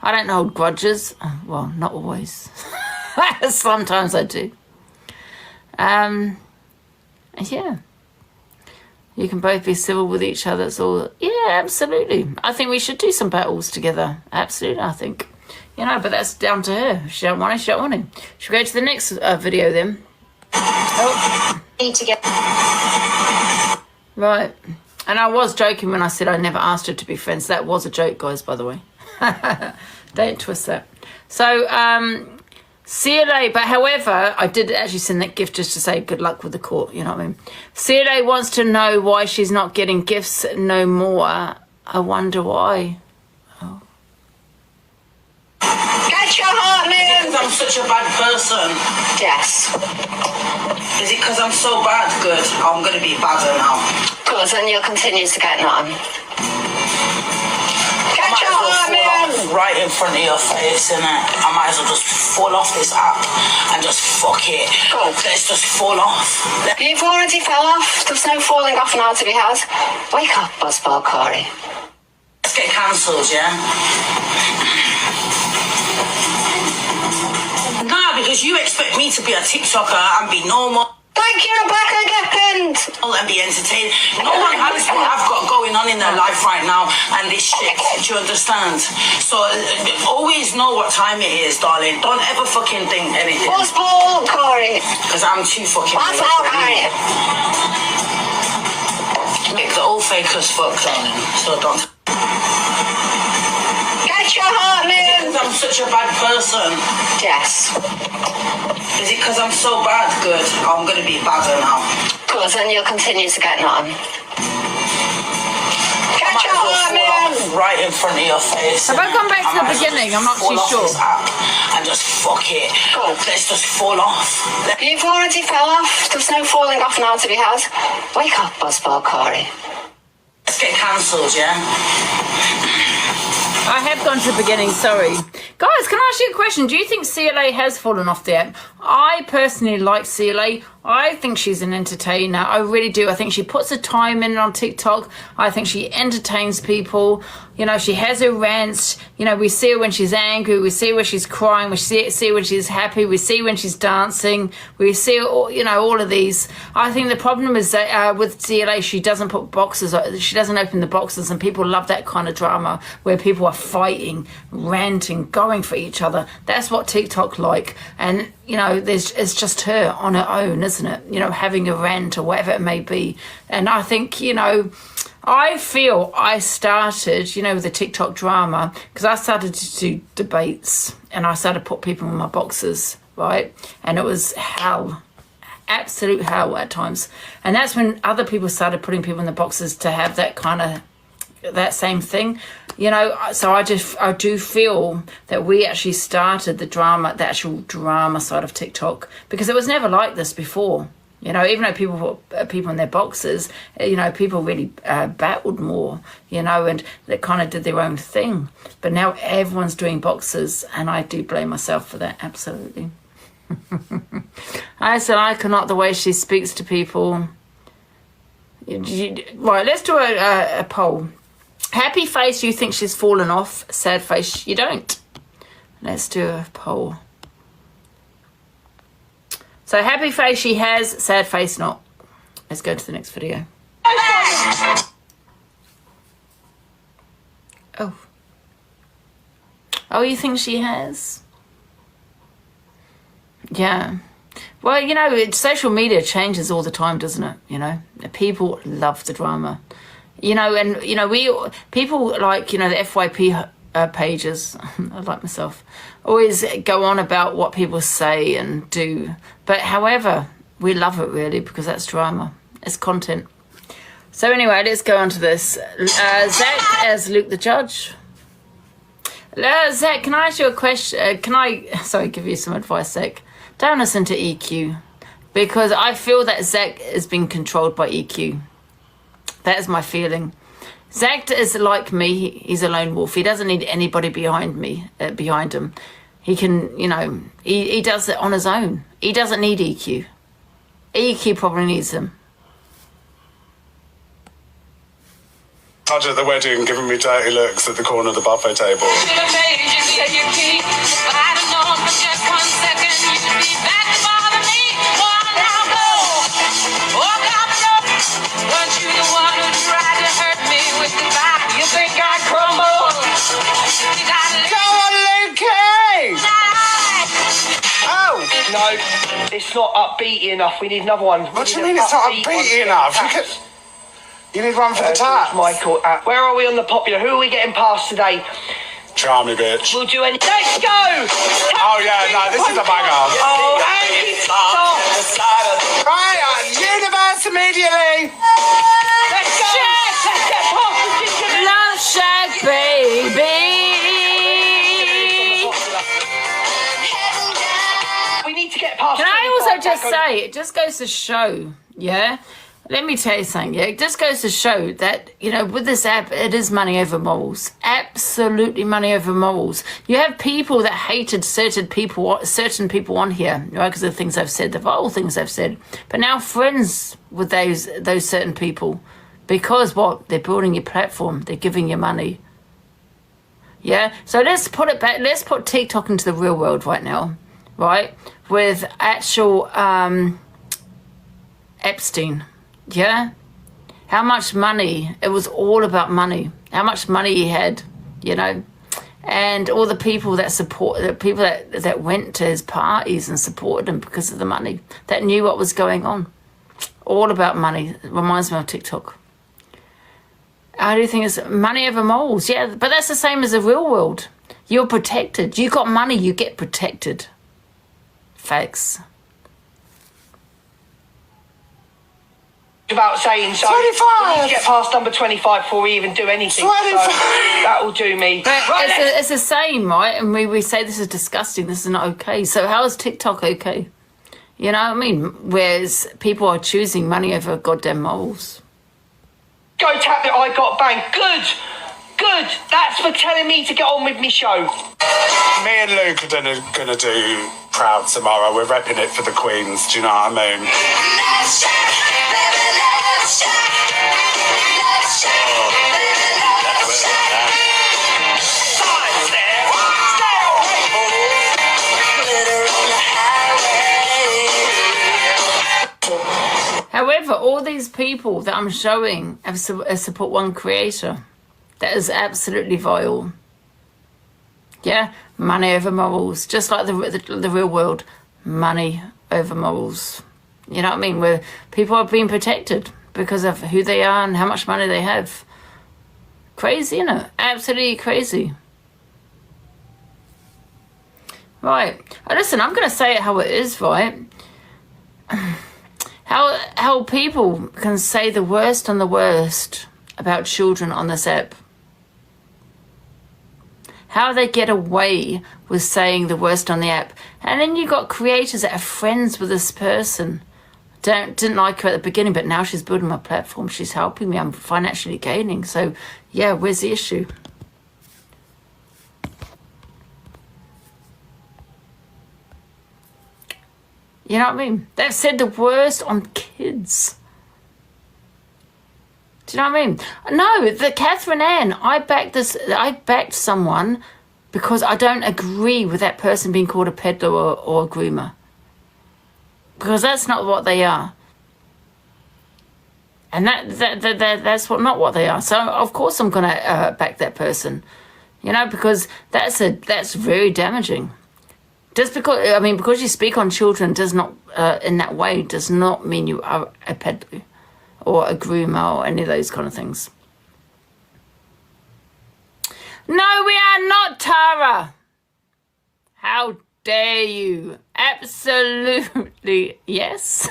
I don't hold grudges. Well, not always. Sometimes I do. Yeah. You can both be civil with each other. It's all, yeah, absolutely. I think we should do some battles together. Absolutely, I think. You know, but that's down to her. If she don't want it, she don't want it. Should we go to the next video then? Oh. Need to get... Right. And I was joking when I said I never asked her to be friends. That was a joke, guys, by the way. Don't twist that. So, CLA, but however, I did actually send that gift just to say good luck with the court, you know what I mean? CLA wants to know why she's not getting gifts no more. I wonder why. Get your heart, man! Because I'm such a bad person. Yes. Is it because I'm so bad? Good. I'm going to be badder now. Good, and you'll continue to get none. Get your heart, man! Right in front of your face, innit? I might as well just fall off this app and just fuck it. Good. Let's just fall off. You've already fell off. There's no falling off now to be had. Wake up, Buzzball Corey. Let's get cancelled, yeah? Nah, because you expect me to be a TikToker and be normal. Thank you, Rebecca, get pinned. And be entertained. No one has what I've got going on in their life right now and this shit. Do you understand? So always know what time it is, darling. Don't ever fucking think anything. Buzzball Corey. Because I'm too fucking Buzzball Corey. They're all fake as fuck, darling. So don't. Get your heart, man! Because I'm such a bad person. Yes. Is it because I'm so bad? Good. I'm going to be badder now. Good, and you'll continue to get none. Get your heart, man! Right in front of your face. Have I gone back to the beginning? I'm not too sure. And just fuck it. Good. Let's just fall off. You've already fell off. There's no falling off now to be had. Wake up, Buzzball Corey. Let's get cancelled, yeah? I have gone to the beginning, sorry. Guys, can I ask you a question? Do you think CLA has fallen off the app? I personally like CLA. I think she's an entertainer. I really do. I think she puts the time in on TikTok. I think she entertains people. You know, she has her rants. You know, we see her when she's angry. We see her when she's crying. We see her when she's happy. We see her when she's dancing. We see her, you know, all of these. I think the problem is that with CLA, she doesn't put boxes. She doesn't open the boxes, and people love that kind of drama where people are fighting, ranting, going for each other. That's what TikTok like. And, you know, it's just her on her own, isn't it? You know, having a rant or whatever it may be. And I think, you know, I feel I started, you know, with the TikTok drama, because I started to do debates and I started to put people in my boxes, right? And it was hell, absolute hell at times. And that's when other people started putting people in the boxes to have that kind of, that same thing, you know. So I do feel that we actually started the drama, the actual drama side of TikTok, because it was never like this before. You know, even though people put people in their boxes, you know, people really battled more, you know, and they kind of did their own thing. But now everyone's doing boxes, and I do blame myself for that, absolutely. I said I cannot the way she speaks to people. Right, let's do a poll. Happy face, you think she's fallen off. Sad face, you don't. Let's do a poll. So happy face she has, sad face not. Let's go to the next video. Oh. Oh, you think she has? Yeah. Well, you know, social media changes all the time, doesn't it? You know, people love the drama. You know, and, you know, people like, you know, the FYP pages, I like myself, always go on about what people say and do. But however, we love it really because that's drama. It's content. So anyway, let's go on to this. Zach as Luke the Judge. Zach, can I ask you a question? Give you some advice, Zach? Don't listen to EQ, because I feel that Zach is being controlled by EQ. That is my feeling. Zach is like me. He's a lone wolf. He doesn't need anybody behind him. He can, you know, he does it on his own. He doesn't need EQ. EQ probably needs him. Todd at the wedding giving me dirty looks at the corner of the buffet table. No, it's not upbeat enough. We need another one. What do you mean it's not upbeat enough? You need one for the taps. Michael, where are we on the popular? Who are we getting past today? Charmy bitch. We'll do any. Let's go! Oh yeah, no, this is a banger. Oh, Andy, stop! Right, universe immediately. Let's go! Let's get past the Love Shack, baby. Can I also just say, it just goes to show, yeah? Let me tell you something, yeah? It just goes to show that, you know, with this app, it is money over morals. Absolutely money over morals. You have people that hated certain people on here, right? Because of the things I've said, the vile things I've said. But now friends with those certain people. Because what? They're building your platform. They're giving you money. Yeah? So let's put it back. Let's put TikTok into the real world right now. Right, with actual Epstein, yeah? How much money, it was all about money. How much money he had, you know? And all the people that that went to his parties and supported him because of the money, that knew what was going on. All about money. It reminds me of TikTok. I do think it's money over morals, yeah, but that's the same as the real world. You're protected. You got money, you get protected. Facts. About saying so. 25. We need to get past number 25 before we even do anything. 25. So that will do me. But it's the same, right? And we say this is disgusting. This is not okay. So how is TikTok okay? You know what I mean? Whereas people are choosing money over goddamn morals. Go tap it. I got bang. Good. That's for telling me to get on with me show. Me and Luke are gonna do Proud tomorrow. We're repping it for the Queens. Do you know what I mean? However, all these people that I'm showing have support one creator. That is absolutely vile. Yeah, money over morals, just like the real world, money over morals. You know what I mean? Where people are being protected because of who they are and how much money they have. Crazy, you know, absolutely crazy. Right, listen, I'm going to say it how it is, right? How people can say the worst and the worst about children on this app. How they get away with saying the worst on the app. And then you got creators that are friends with this person. Didn't like her at the beginning, but now she's building my platform. She's helping me. I'm financially gaining. So, yeah, where's the issue? You know what I mean? They've said the worst on kids. Do you know what I mean? No, the Catherine Ann, I backed someone because I don't agree with that person being called a peddler or a groomer. Because that's not what they are. And that's not what they are. So, of course, I'm going to back that person. You know, because that's very damaging. Just because you speak on children does not, in that way, does not mean you are a peddler or a groomer or any of those kind of things. No, we are not, Tara. How dare you? Absolutely yes.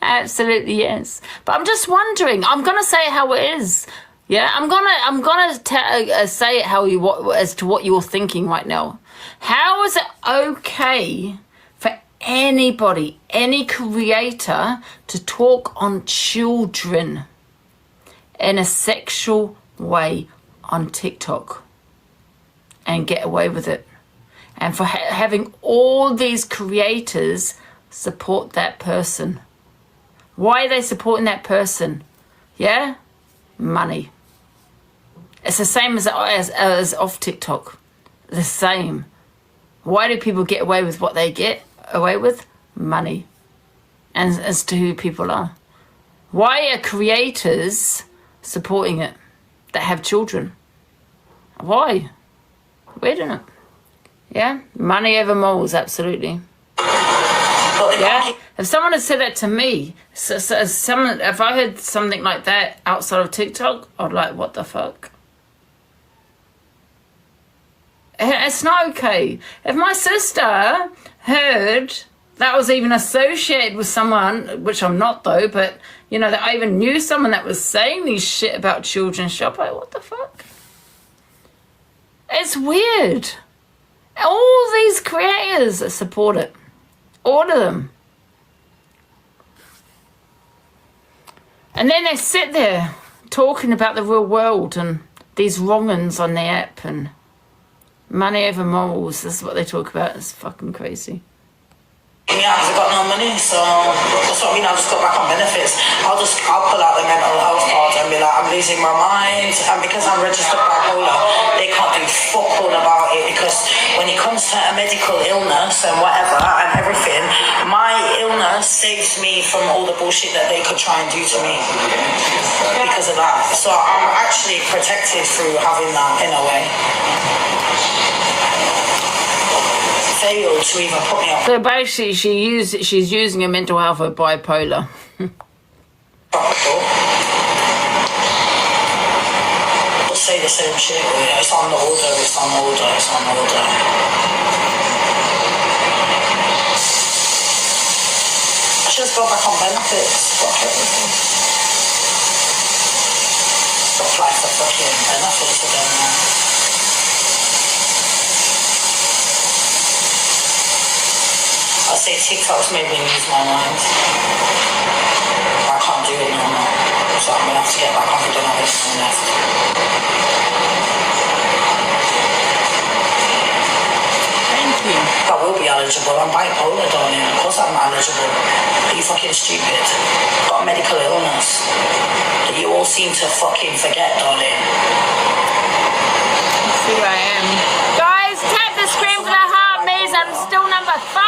Absolutely yes. But I'm just wondering. I'm gonna say it how it is. Yeah, I'm gonna say it as to what you're thinking right now. How is it okay for anybody, any creator, to talk on children in a sexual way on TikTok and get away with it? And for having all these creators support that person. Why are they supporting that person? Yeah? Money. It's the same as off TikTok. The same. Why do people get away with what they get away with? Money. And as to who people are. Why are creators supporting it that have children? Why? We're doing it. Yeah? Money over morals, absolutely. Yeah? If someone had said that to me, if I heard something like that outside of TikTok, I'd be like, what the fuck? It's not okay. If my sister heard that was even associated with someone, which I'm not though, but, you know, that I even knew someone that was saying these shit about children shop, like, what the fuck? It's weird. All these creators support it. All of them. And then they sit there talking about the real world and these wrong-uns on the app and money over morals. This is what they talk about. It's fucking crazy. Yeah, because I got no money, so that's what I mean. I just got back on benefits. I'll pull out the mental health card and be like, I'm losing my mind, and because I'm registered bipolar, they can't do fuck all about it. Because when it comes to a medical illness and whatever and everything, my illness saves me from all the bullshit that they could try and do to me because of that. So I'm actually protected through having that in a way. Failed to even put me up. So basically, she's using her mental health for bipolar. Say the same shit. It's on the order. It's on the order. It's on the order. I should just go back on benefits. Fuck everything. Apply for fucking benefits again now. I say TikTok's made me lose my mind. I can't do it no more. So I'm gonna have to get back on. I don't have anything left. Thank you. I will be eligible. I'm bipolar, don't you? Of course I'm eligible. Are you fucking stupid? Got a medical illness that you all seem to fucking forget, darling. Let's see where I am. Guys, tap the screen for the heart, please. I'm still number 5.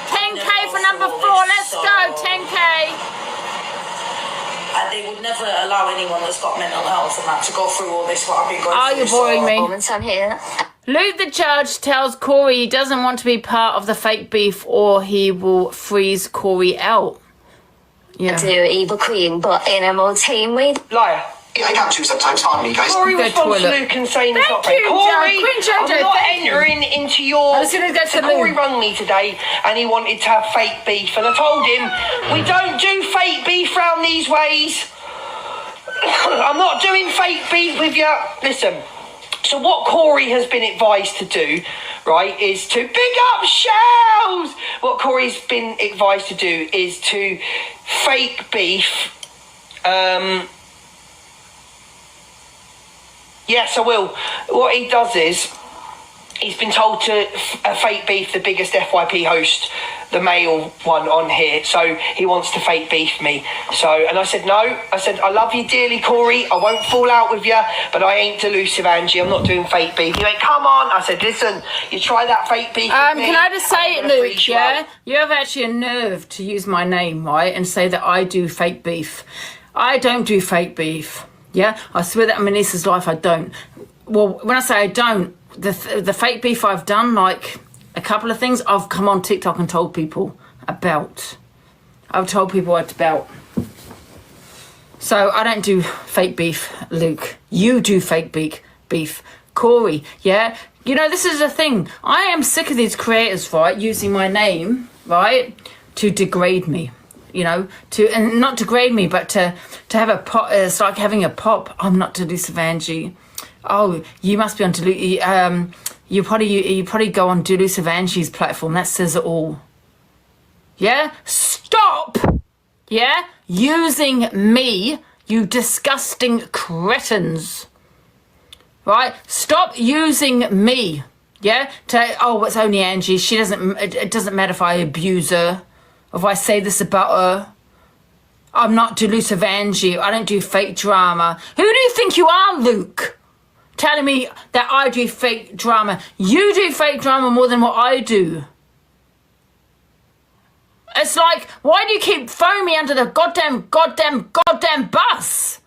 10K for number 4. Let's go, 10K. And they would never allow anyone that's got mental health and that to go through all this, what I've been going through. You're boring me. I'm here. Luke the judge tells Corey he doesn't want to be part of the fake beef or he will freeze Corey out. do Evil Queen, but in a more team way. Liar. I can too sometimes, pardon me, guys. Corey responds to Luke and saying it's not Thank fair. you, Corey, Queen Jojo, I'm not thank you. entering into your... I was gonna go to So Corey Luke. rung me today and he wanted to have fake beef, and I told him, we don't do fake beef round these ways. I'm not doing fake beef with you. Listen, so what Corey has been advised to do, right, is to big up Shells. What Corey's been advised to do is to fake beef. Yes, I will. What he does is, he's been told to fake beef the biggest FYP host, the male one on here. So he wants to fake beef me. So, and I said, no. I said, I love you dearly, Corey. I won't fall out with you, but I ain't delusive, Angie. I'm not doing fake beef. He went, come on. I said, listen, you try that fake beef with me, Can I just say I'm it, gonna Luke, freak you yeah? out. You have actually a nerve to use my name, right, and say that I do fake beef. I don't do fake beef, yeah? I swear that in my niece's life I don't. Well, when I say I don't, the fake beef I've done, like a couple of things, I've come on TikTok and told people about. I've told people what about. So I don't do fake beef, Luke. You do fake beef. Corey, yeah? You know, this is the thing. I am sick of these creators, right, using my name, right, to degrade me. You know, and not degrade me, but to have a pop. It's like having a pop. I'm not Delusive Angie. Oh, you must be on Delusive. You probably go on Delusive Angie's platform. That says it all. Yeah, stop. Yeah, using me, you disgusting cretins. Right, stop using me. Yeah, it's only Angie. She doesn't. It doesn't matter if I abuse her. If I say this about her, I'm not Delusive Angie. I don't do fake drama. Who do you think you are, Luke? Telling me that I do fake drama. You do fake drama more than what I do. It's like, why do you keep throwing me under the goddamn bus?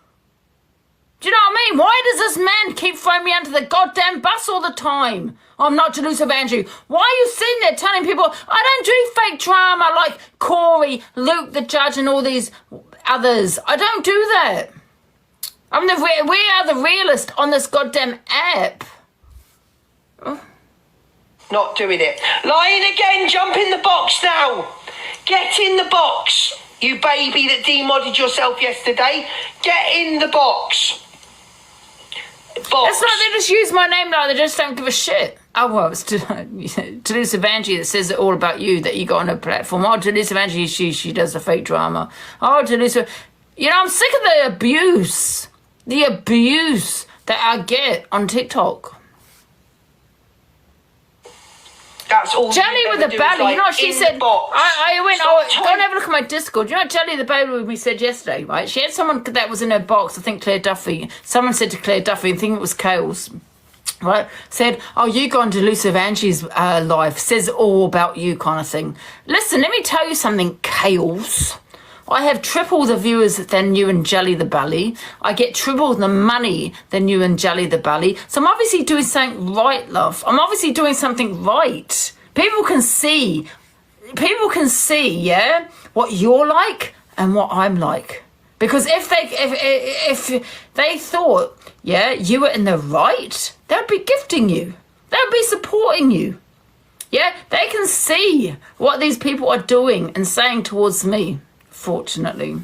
Do you know what I mean? Why does this man keep throwing me under the goddamn bus all the time? I'm not Delusive Andrew. Why are you sitting there telling people I don't do fake drama like Corey, Luke the Judge and all these others? I don't do that. We are the realest on this goddamn app. Oh. Not doing it. Lying again, jump in the box now. Get in the box. You baby that demodded yourself yesterday. Get in the box. It's like they just use my name now, they just don't give a shit. Oh, well, it's Delusive Angie that says it all about you, that you got on her platform. Oh, Delusive Angie, she does the fake drama. Oh, Delusive... You know, I'm sick of the abuse. The abuse that I get on TikTok. That's all. Jelly with the belly. You know what she said? I went, go and have a look at my Discord. You know what Jelly the belly with me said yesterday, right? She had someone that was in her box, I think Claire Duffy. Someone said to Claire Duffy, I think it was Kales, right? Said, oh, you go on Delusive Angie's live. Says all about you kind of thing. Listen, let me tell you something, Kales. I have triple the viewers than you and Jelly the Belly. I get triple the money than you and Jelly the Belly. So I'm obviously doing something right, love. I'm obviously doing something right. People can see, yeah, what you're like and what I'm like. Because if they thought, yeah, you were in the right, they'd be gifting you. They'd be supporting you. Yeah, they can see what these people are doing and saying towards me. Fortunately,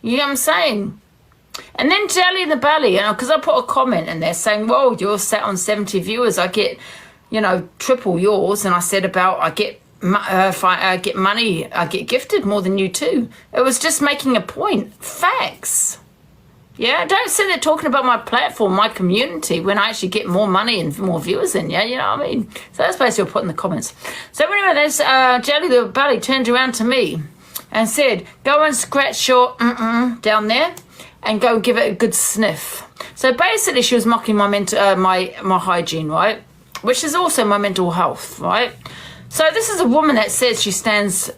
you know what I'm saying? And then Jelly the Belly, you know, because I put a comment in there saying, well, you're set on 70 viewers, I get, you know, triple yours. And I said about I get money, I get gifted more than you too. It was just making a point. Facts. Yeah, don't sit there talking about my platform, my community, when I actually get more money and more viewers in, yeah, you know what I mean? So that's basically what I put in the comments. So anyway, there's Jelly the Belly turned around to me and said, go and scratch your down there and go give it a good sniff. So basically she was mocking my my hygiene, right? Which is also my mental health, right? So this is a woman that says she stands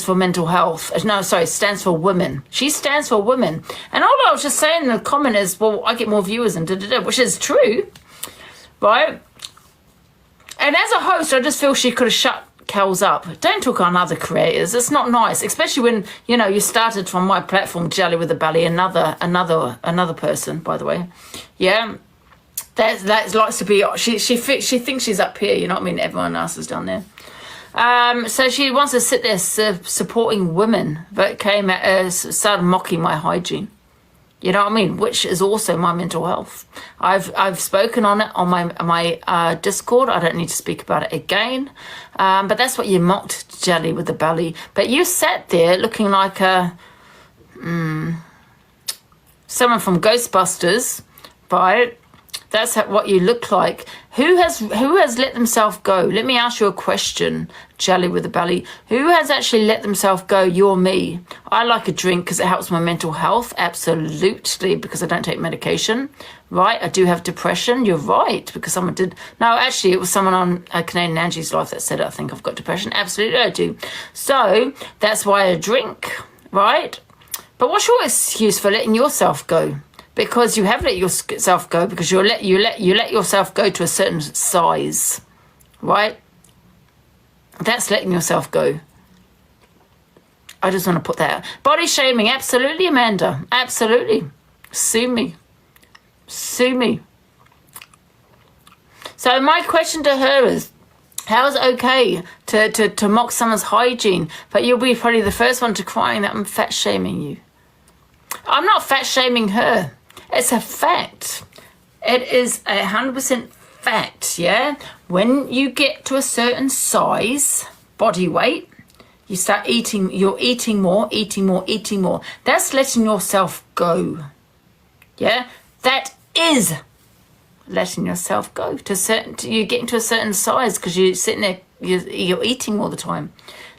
for mental health. No, sorry, stands for women. She stands for women. And all I was just saying in the comment is, well, I get more viewers and da-da-da, which is true, right? And as a host, I just feel she could have shut cows up. Don't talk on other creators. It's not nice, especially when you started from my platform, Jelly with the Belly. Another person, by the way. Yeah, that likes to be. She thinks she's up here. You know what I mean? Everyone else is down there. So she wants to sit there supporting women, but started mocking my hygiene. You know what I mean? Which is also my mental health. I've spoken on it on my Discord. I don't need to speak about it again. But that's what you mocked, Jelly with the Belly. But you sat there looking like someone from Ghostbusters, right? That's what you look like. Who has let themselves go? Let me ask you a question, Jelly with the Belly. Who has actually let themselves go? You or me? I like a drink because it helps my mental health. Absolutely, because I don't take medication. Right? I do have depression. You're right, because someone did. No, actually, it was someone on Canadian Angie's Life that said, I think I've got depression. Absolutely, I do. So that's why I drink, right? But what's your excuse for letting yourself go? Because you have let yourself go, because you let yourself go to a certain size, right? That's letting yourself go. I just want to put that out. Body shaming, absolutely, Amanda, absolutely. Sue me. So my question to her is, how is it okay to mock someone's hygiene, but you'll be probably the first one to crying that I'm fat shaming you? I'm not fat shaming her. It's a fact. It is 100% fact, yeah? When you get to a certain size, body weight, you start eating, you're eating more. That's letting yourself go, yeah? That is letting yourself go. You're getting to a certain size because you're sitting there, you're eating all the time.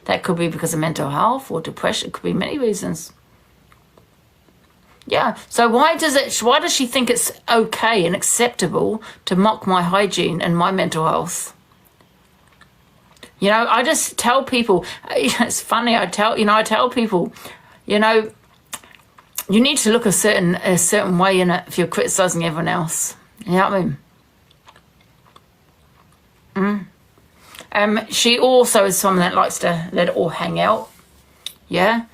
That could be because of mental health or depression. It could be many reasons. Yeah, so why does she think it's okay and acceptable to mock my hygiene and my mental health? I just tell people, it's funny, I tell people, you need to look a certain way in it if you're criticizing everyone else. You know what I mean? She also is someone that likes to let it all hang out. Yeah.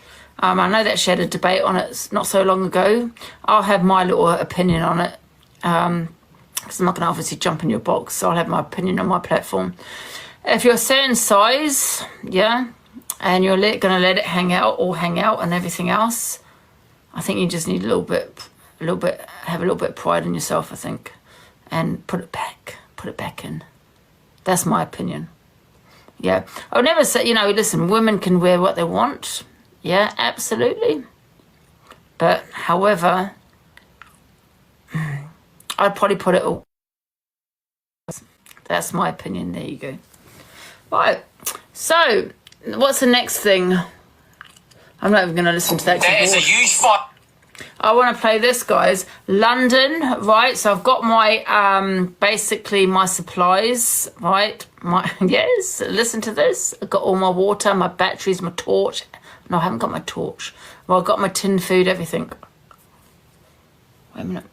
I know that she had a debate on it not so long ago. I'll have my little opinion on it. Because I'm not going to obviously jump in your box, so I'll have my opinion on my platform. If you're a certain size, yeah, and you're going to let it hang out and everything else, I think you just need have a little bit of pride in yourself, I think, and put it back in. That's my opinion. Yeah, I would never say, listen, women can wear what they want. Yeah, absolutely. But, however, I'd probably put it all. That's my opinion. There you go. Right. So, what's the next thing? I'm not even going to listen to that. There's a huge fight. I want to play this, guys. London, right? So I've got my, basically my supplies, right? Yes, listen to this. I've got all my water, my batteries, my torch. No, I haven't got my torch. Well, I've got my tin food, everything. Wait a minute.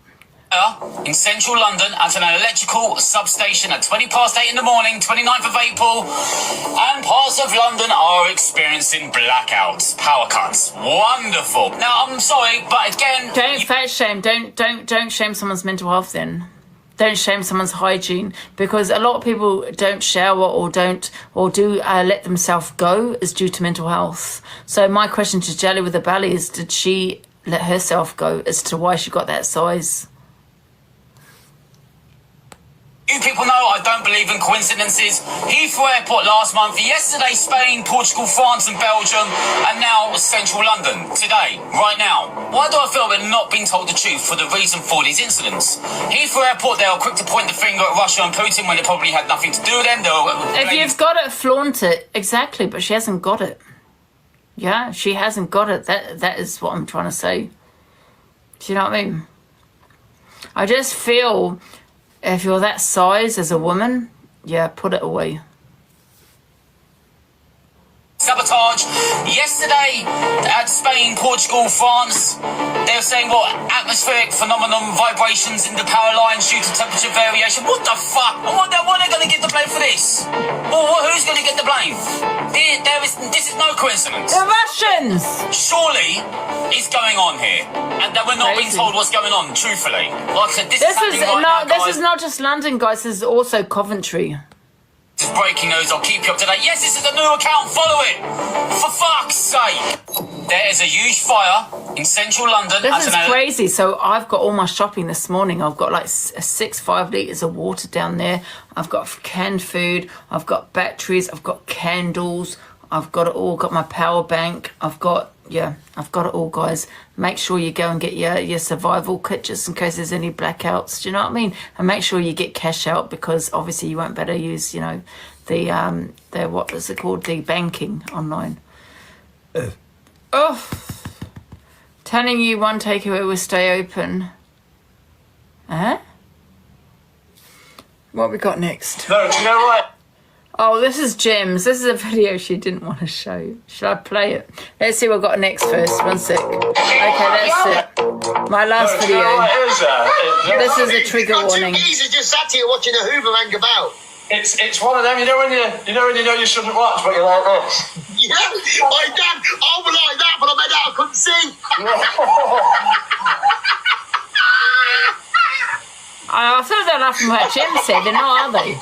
In central London at an electrical substation at 8:20 in the morning, 29th of April, and parts of London are experiencing blackouts, power cuts. Wonderful. Now, I'm sorry, but again... Don't fat shame. Don't shame someone's mental health then. Don't shame someone's hygiene, because a lot of people don't shower or do let themselves go is due to mental health. So my question to Jelly with the Belly is, did she let herself go as to why she got that size? You people know I don't believe in coincidences. Heathrow Airport last month, yesterday Spain, Portugal, France and Belgium, and now central London, today, right now. Why do I feel we're not being told the truth for the reason for these incidents? Heathrow Airport, they are quick to point the finger at Russia and Putin when it probably had nothing to do with them. If you've got it, flaunt it. Exactly, but she hasn't got it. Yeah, she hasn't got it. That is what I'm trying to say. Do you know what I mean? I just feel... if you're that size as a woman, yeah, put it away. sabotage. Yesterday at Spain, Portugal, France, they were saying what atmospheric phenomenon, vibrations in the power lines due to temperature variation. What the fuck? And what are they going to get the blame for this? Well, who's going to get the blame? This is no coincidence. The Russians. Surely it's going on here, and that we're not being told what's going on. Truthfully, like I said, this is not just London, guys. This is also Coventry. This is breaking news. I'll keep you up to date. Yes, this is a new account. Follow it. For fuck's sake. There is a huge fire in central London. This is crazy. So I've got all my shopping this morning. I've got like 5 litres of water down there. I've got canned food. I've got batteries. I've got candles. I've got it all. Got my power bank. I've got it all, guys. Make sure you go and get your survival kit just in case there's any blackouts. Do you know what I mean? And make sure you get cash out because obviously you won't better use, the what is it called? The banking online. Oh, telling you one takeaway will stay open. Huh? What we got next? No, do you know what? Oh, this is Gems. This is a video she didn't want to show. Should I play it? Let's see what I've got next first. 1 sec. Okay, that's it. My last video. This is a trigger warning. He's just sat here watching a Hoover hang about. It's one of them. You know when you shouldn't watch, but you're like this. Yeah, I done. I was like that, but I made out I couldn't see. I feel they're laughing at what Jim said. They're not, are they?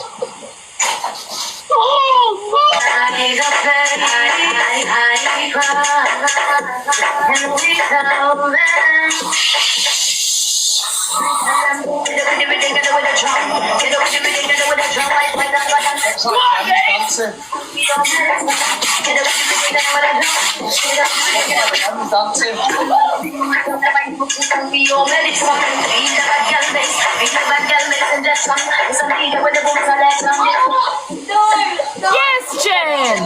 Yes, James!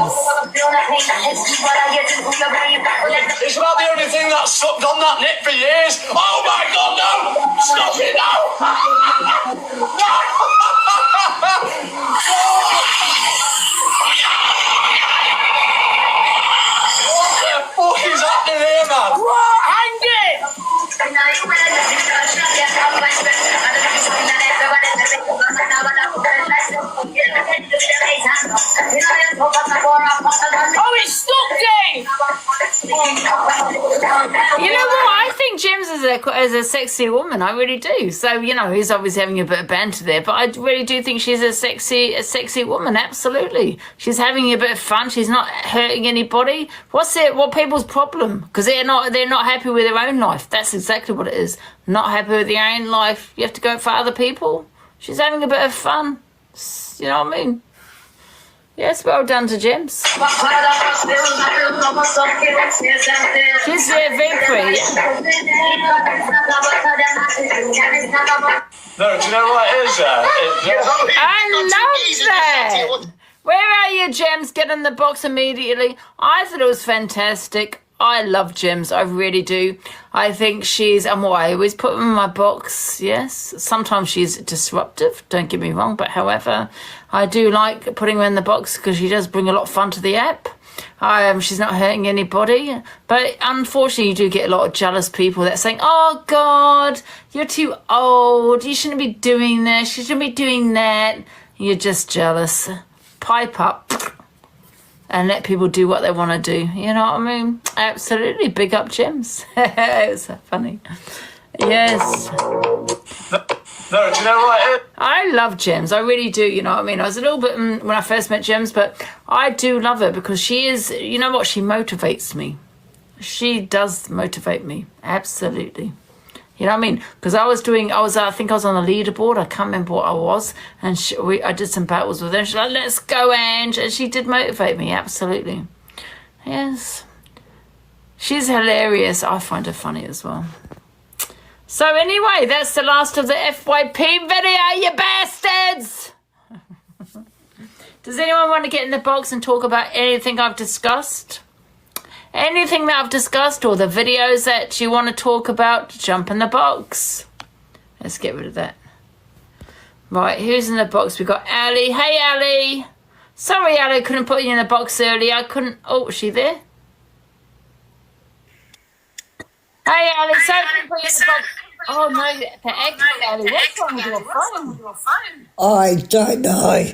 It's not the only thing that's sucked on that nip for years. Oh my God, no! Stop it now! What the fuck is happening here, man? Hang it! Oh, it's stuck, Dave! You know what? I think James is a sexy woman. I really do. So, he's obviously having a bit of banter there, but I really do think she's a sexy woman. Absolutely. She's having a bit of fun. She's not hurting anybody. What people's problem? Because they're not happy with their own life. That's exactly what it is. Not happy with your own life. You have to go for other people. She's having a bit of fun. You know what I mean? Yes, well done to James. She's very pretty. No, do you know what it is? I love that. Where are you, Gems? Get in the box immediately. I thought it was fantastic. I love Gems. I really do. I think she's, and what I always put her in my box, yes. Sometimes she's disruptive, don't get me wrong, but however, I do like putting her in the box because she does bring a lot of fun to the app. She's not hurting anybody, but unfortunately you do get a lot of jealous people that are saying, oh God, you're too old, you shouldn't be doing this, you shouldn't be doing that. You're just jealous. Pipe up and let people do what they want to do. You know what I mean? Absolutely. Big up Gems. It's so funny. Yes. No, do you know what? I love Gems. I really do. You know what I mean? I was a little bit when I first met Gems, but I do love her because she is, you know what? She motivates me. She does motivate me. Absolutely. You know what I mean? Because I think I was on the leaderboard. I can't remember what I was. And I did some battles with her. She's like, let's go, Ange. And she did motivate me. Absolutely. Yes. She's hilarious. I find her funny as well. So anyway, that's the last of the FYP video, you bastards. Does anyone want to get in the box and talk about anything I've discussed? Anything that I've discussed or the videos that you want to talk about, jump in the box. Let's get rid of that. Right, who's in the box? We've got Ali. Hey, Ali. Sorry, Ali, couldn't put you in the box earlier. I couldn't. Oh, is she there? Hey, Ali, sorry, I couldn't put you in the box. Oh, no, the echo, Ali. What's wrong with your phone? I don't know.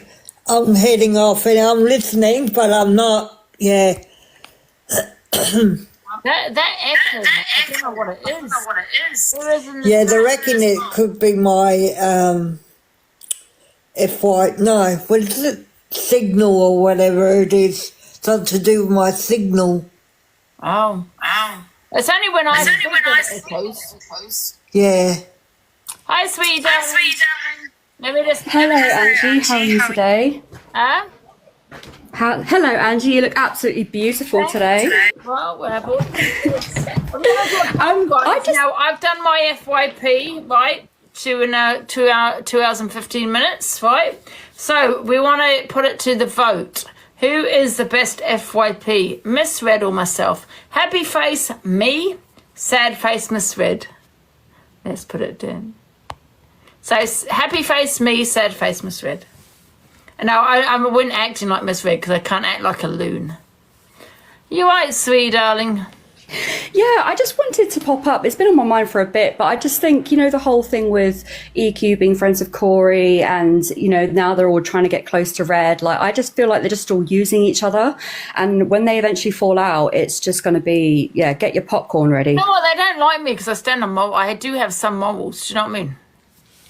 I'm heading off and I'm listening, but I'm not. Yeah. That echo, I don't know what it is. Yeah, they reckon it could be my what is it? Signal or whatever it is. Something to do with my signal. Oh. It's only when I speak that it echoes. Yeah. Hi, sweetie darling. Maybe this. Hello, Angie. How are you today? Huh? Hello, Angie. You look absolutely beautiful today. Well, whatever. Now I've done my FYP, right? 2 hours and 15 minutes, right? So we want to put it to the vote. Who is the best FYP, Miss Red or myself? Happy face, me. Sad face, Miss Red. Let's put it down. So happy face, me. Sad face, Miss Red. And now I wouldn't acting like Miss Red because I can't act like a loon. You right, sweet darling? Yeah, I just wanted to pop up. It's been on my mind for a bit, but I just think, the whole thing with EQ being friends with Corey and, now they're all trying to get close to Red. Like, I just feel like they're just all using each other. And when they eventually fall out, it's just going to be, get your popcorn ready. No, they don't like me because I stand on moral. I do have some morals. Do you know what I mean?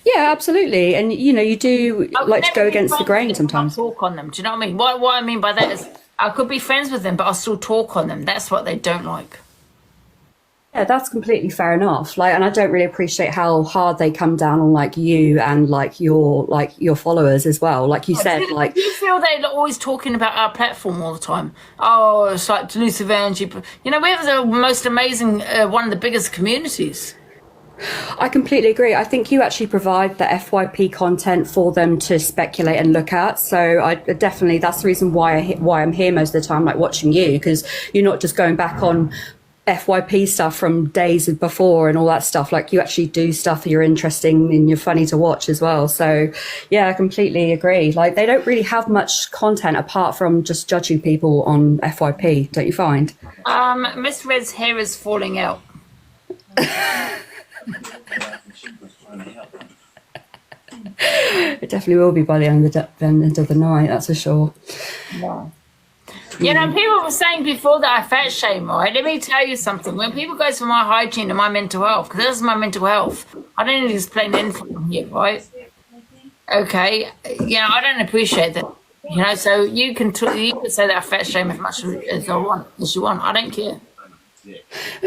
Yeah, absolutely. And, you do like to go against the grain sometimes. Talk on them. Do you know what I mean? What I mean by that is I could be friends with them, but I'll still talk on them. That's what they don't like. Yeah, that's completely fair enough. Like, and I don't really appreciate how hard they come down on you and your followers as well. Like you said, do you feel they're always talking about our platform all the time? Oh, it's like Delusive Angie. We have the most amazing, one of the biggest communities. I completely agree. I think you actually provide the FYP content for them to speculate and look at. So I definitely, that's the reason why I'm here most of the time, like watching you, because you're not just going back on FYP stuff from days before and all that stuff. Like, you actually do stuff that you're interesting and you're funny to watch as well. So yeah, I completely agree. Like, they don't really have much content apart from just judging people on FYP, don't you find? Miss Red's hair is falling out. It definitely will be by the end of the night, that's for sure. Yeah. People were saying before that I fat shame, right? Let me tell you something. When people go for my hygiene and my mental health, because this is my mental health, I don't need to explain anything here, right? Okay, I don't appreciate that. So you can say that I fat shame as much as you want. I don't care.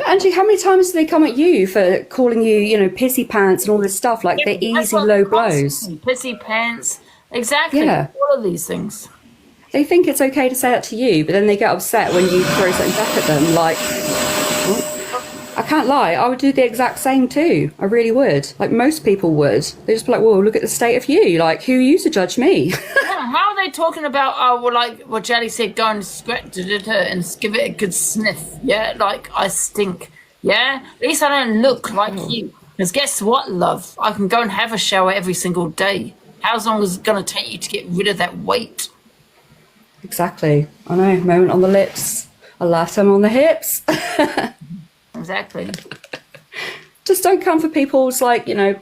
Angie, how many times do they come at you for calling you, pissy pants and all this stuff? Like, they're easy low blows. Pissy pants, exactly. Yeah. All of these things. They think it's okay to say that to you, but then they get upset when you throw something back at them. Like, I can't lie, I would do the exact same too. I really would. Like, most people would. They'd just be like, well, look at the state of you. Like, who are you to judge me? How are they talking about, like what Jelly said, go and scratch it and give it a good sniff? Yeah, like, I stink. Yeah? At least I don't look like you. Because guess what, love? I can go and have a shower every single day. How long is it going to take you to get rid of that weight? Exactly. I know, moment on the lips, a lifetime on the hips. Exactly. Just don't come for people's,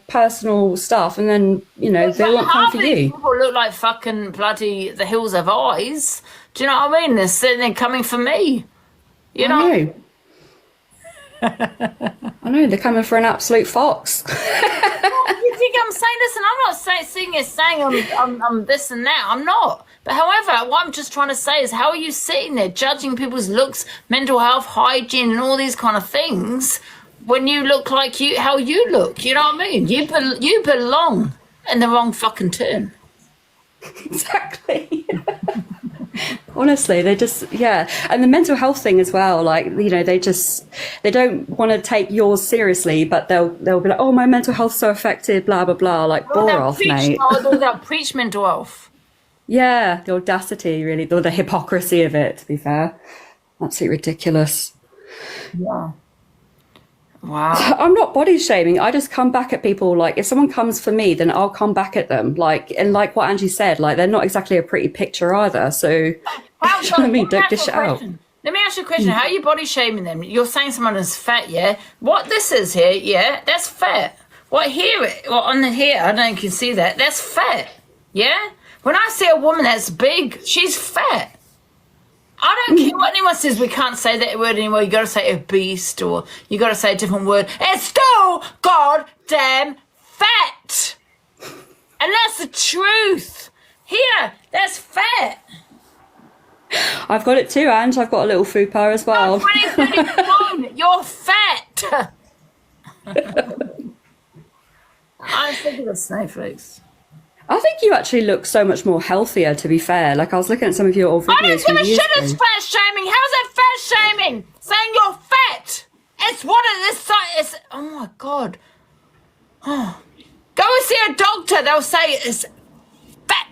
personal stuff, and then, they won't come for you. People look like fucking bloody the Hills Have Eyes. Do you know what I mean? They're coming for me. You know? I know, they're coming for an absolute fox. You think I'm saying this? And I'm not saying I'm this and that. I'm not. But however, what I'm just trying to say is, how are you sitting there judging people's looks, mental health, hygiene, and all these kind of things when you look like how you look? You know what I mean? You belong in the wrong fucking turn. Exactly. Honestly, they just, and the mental health thing as well. Like, they don't want to take yours seriously, but they'll be like, oh, my mental health's so affected, blah blah blah. Like, bore off, mate. They'll preach mental health. Yeah, the audacity, really, or the hypocrisy of it. To be fair, absolutely ridiculous. Yeah. Wow. I'm not body shaming. I just come back at people. Like, if someone comes for me, then I'll come back at them. Like, and like what Angie said, like, they're not exactly a pretty picture either. So, do you know what I mean? Don't dish it out. Let me ask you a question. How are you body shaming them? You're saying someone is fat, yeah? What this is here, yeah, that's fat. What here, what on the here, I don't know if you can see that, that's fat, yeah? When I see a woman that's big, she's fat. I don't care what anyone says, we can't say that word anymore. You got to say obese or you got to say a different word. It's still goddamn fat. And that's the truth. Here, that's fat. I've got it too, Ange. I've got a little fupa as well. 2021, you're fat. I'm sick of the snowflakes. I think you actually look so much more healthier, to be fair. Like, I was looking at some of your old videos. I don't give a shit it's fat shaming. How's that fat shaming? Saying you're fat. It's what it is. It's, oh my God. Oh. Go and see a doctor. They'll say it's fat.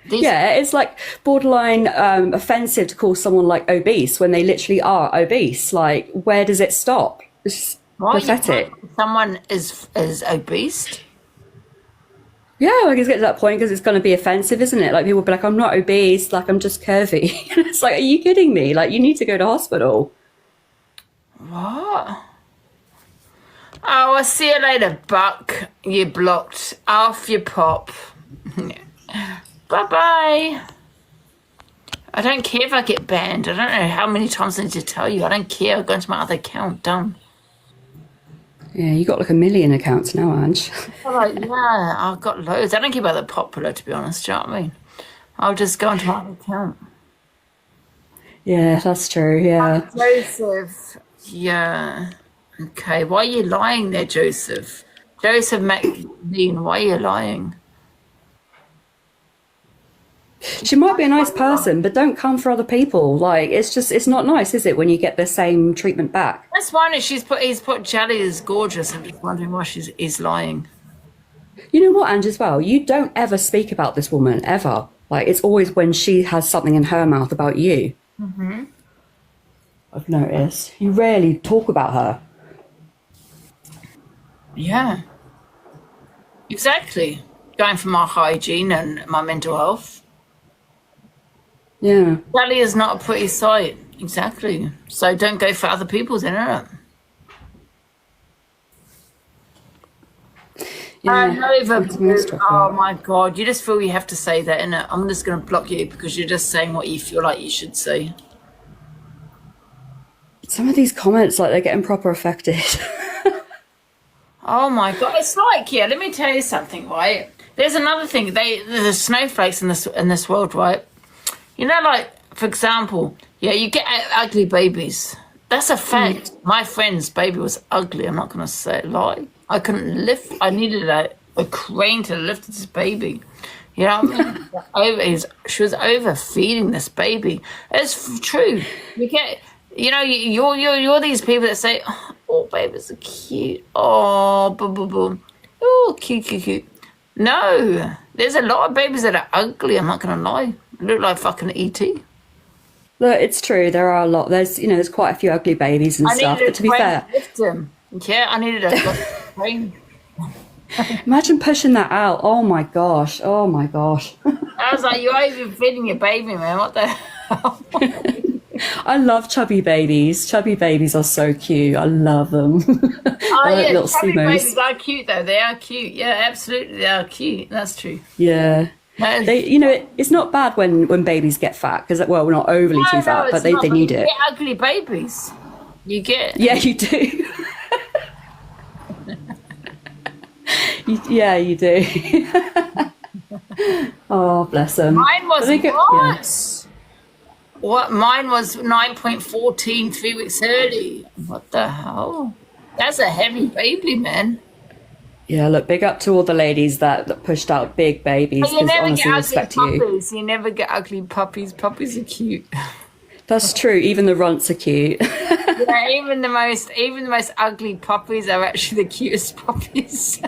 Yeah, it's like borderline offensive to call someone like obese when they literally are obese. Like, where does it stop? It's pathetic. Someone is obese. Yeah, like it's getting to that point because it's going to be offensive, isn't it? Like people will be like, I'm not obese, like I'm just curvy. It's like, are you kidding me? Like you need to go to hospital. What? Oh, I'll see you later, Buck. You blocked. Off you pop. Bye-bye. I don't care if I get banned. I don't know how many times I need to tell you. I don't care. I'll go into my other account. Done. Yeah, you got like 1 million accounts now, Ange. Like, yeah, I've got loads. I don't care about the popular, to be honest. Do you know what I mean? I'll just go into my other account. Yeah, that's true. Yeah. Joseph. Yeah. Okay. Why are you lying there, Joseph? Joseph McLean, why are you lying? She might be a nice person, but don't come for other people. Like, it's not nice, is it, when you get the same treatment back? That's fine. He's put Jelly as gorgeous. I'm just wondering why he's lying. You know what, Ange, as well? You don't ever speak about this woman, ever. Like, it's always when she has something in her mouth about you. Mm-hmm. I've noticed. You rarely talk about her. Yeah. Exactly. Going for my hygiene and my mental health. Yeah. Jelly is not a pretty sight. Exactly. So don't go for other people's, innit? Oh my God, you just feel you have to say that, innit? I'm just going to block you because you're just saying what you feel like you should say. Some of these comments, like, they're getting proper affected. Oh my God, it's like, yeah, let me tell you something, right? There's another thing, there's snowflakes in this world, right? You know, like, for example, yeah, you get ugly babies. That's a fact. My friend's baby was ugly. I'm not going to lie. I couldn't lift. I needed a crane to lift this baby. You know what I mean? She was overfeeding this baby. It's true. You get, you know, you're these people that say, oh, babies are cute. Oh, boom, boom, boom. Oh, cute. No, there's a lot of babies that are ugly. I'm not going to lie. They look like fucking E.T. Look, it's true. There are a lot. There's quite a few ugly babies and stuff. But to be fair, yeah, I needed a crane. Imagine pushing that out. Oh my gosh. I was like, you're overfeeding your baby, man. What the hell? I love chubby babies. Chubby babies are so cute. I love them. Oh yeah, little chubby summos. babies are cute though. They are cute. Yeah, absolutely, they are cute. That's true. Yeah. It's not bad when babies get fat because, well, we're not overly too fat, but they need it. You get ugly babies. You get. Yeah, you do. You do. Oh, bless them. Mine was what? Mine was 9.14 3 weeks early. What the hell? That's a heavy baby, man. Yeah, look, big up to all the ladies that pushed out big babies. But you never honestly, get respect ugly puppies. You never get ugly puppies. Puppies are cute. That's true. Even the runts are cute. Yeah, even the most ugly puppies are actually the cutest puppies.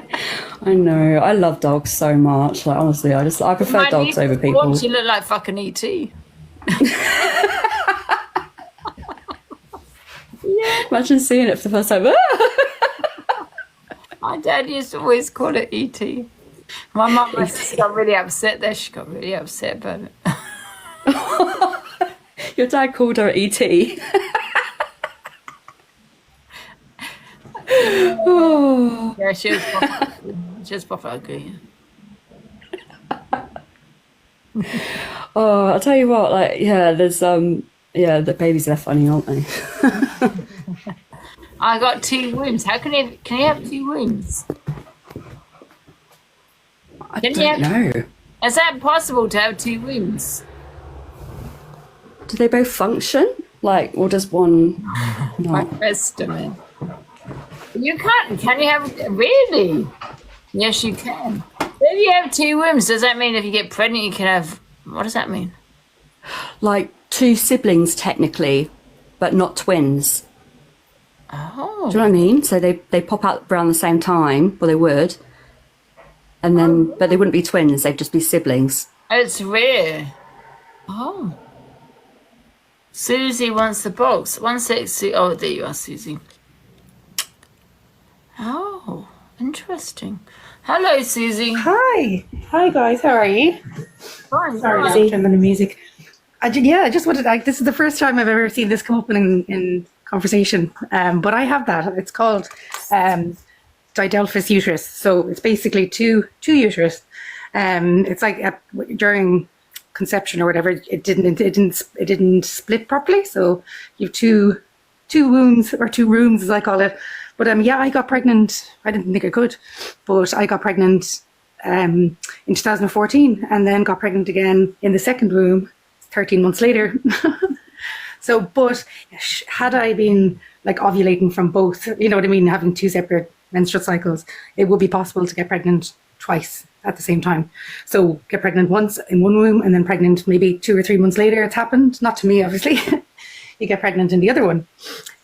I know. I love dogs so much. Like, honestly, I prefer dogs over people. You look like fucking E.T. Yeah. Imagine seeing it for the first time. My dad used to always call it E.T. My mum got really upset there. She got really upset about it. Your dad called her E.T. Oh. Yeah, she was proper ugly. Oh, I'll tell you what, like, yeah, there's the babies, they're funny, aren't they? I got 2 wounds. How can you have 2 wounds? I don't know. Is that possible to have 2 wounds? Do they both function? Like, or does one My not? testament. You can't. Can you have really? Yes, you can. If you have 2 wombs, does that mean if you get pregnant, you can have? What does that mean? Like 2 siblings, technically, but not twins. Oh. Do you know what I mean? So they pop out around the same time. Well, they would. And then, but they wouldn't be twins. They'd just be siblings. It's rare. Oh. Susie wants the box. 1 sec. Oh, there you are, Susie. Oh, interesting. Hello, Susie. Hi. Hi, guys. How are you? Fine. Sorry, I turned on the music. I just wanted, this is the first time I've ever seen this come up in conversation. But I have that. It's called didelphys uterus. So it's basically two uterus. It's like during conception or whatever, it didn't split properly. So you have two wombs, or 2 rooms as I call it. But I got pregnant. I didn't think I could, but I got pregnant in 2014, and then got pregnant again in the second womb 13 months later. So, but had I been like ovulating from both, you know what I mean, having 2 separate menstrual cycles, it would be possible to get pregnant twice at the same time. So get pregnant once in one womb and then pregnant maybe 2 or 3 months later. It's happened, not to me, obviously. You get pregnant in the other one.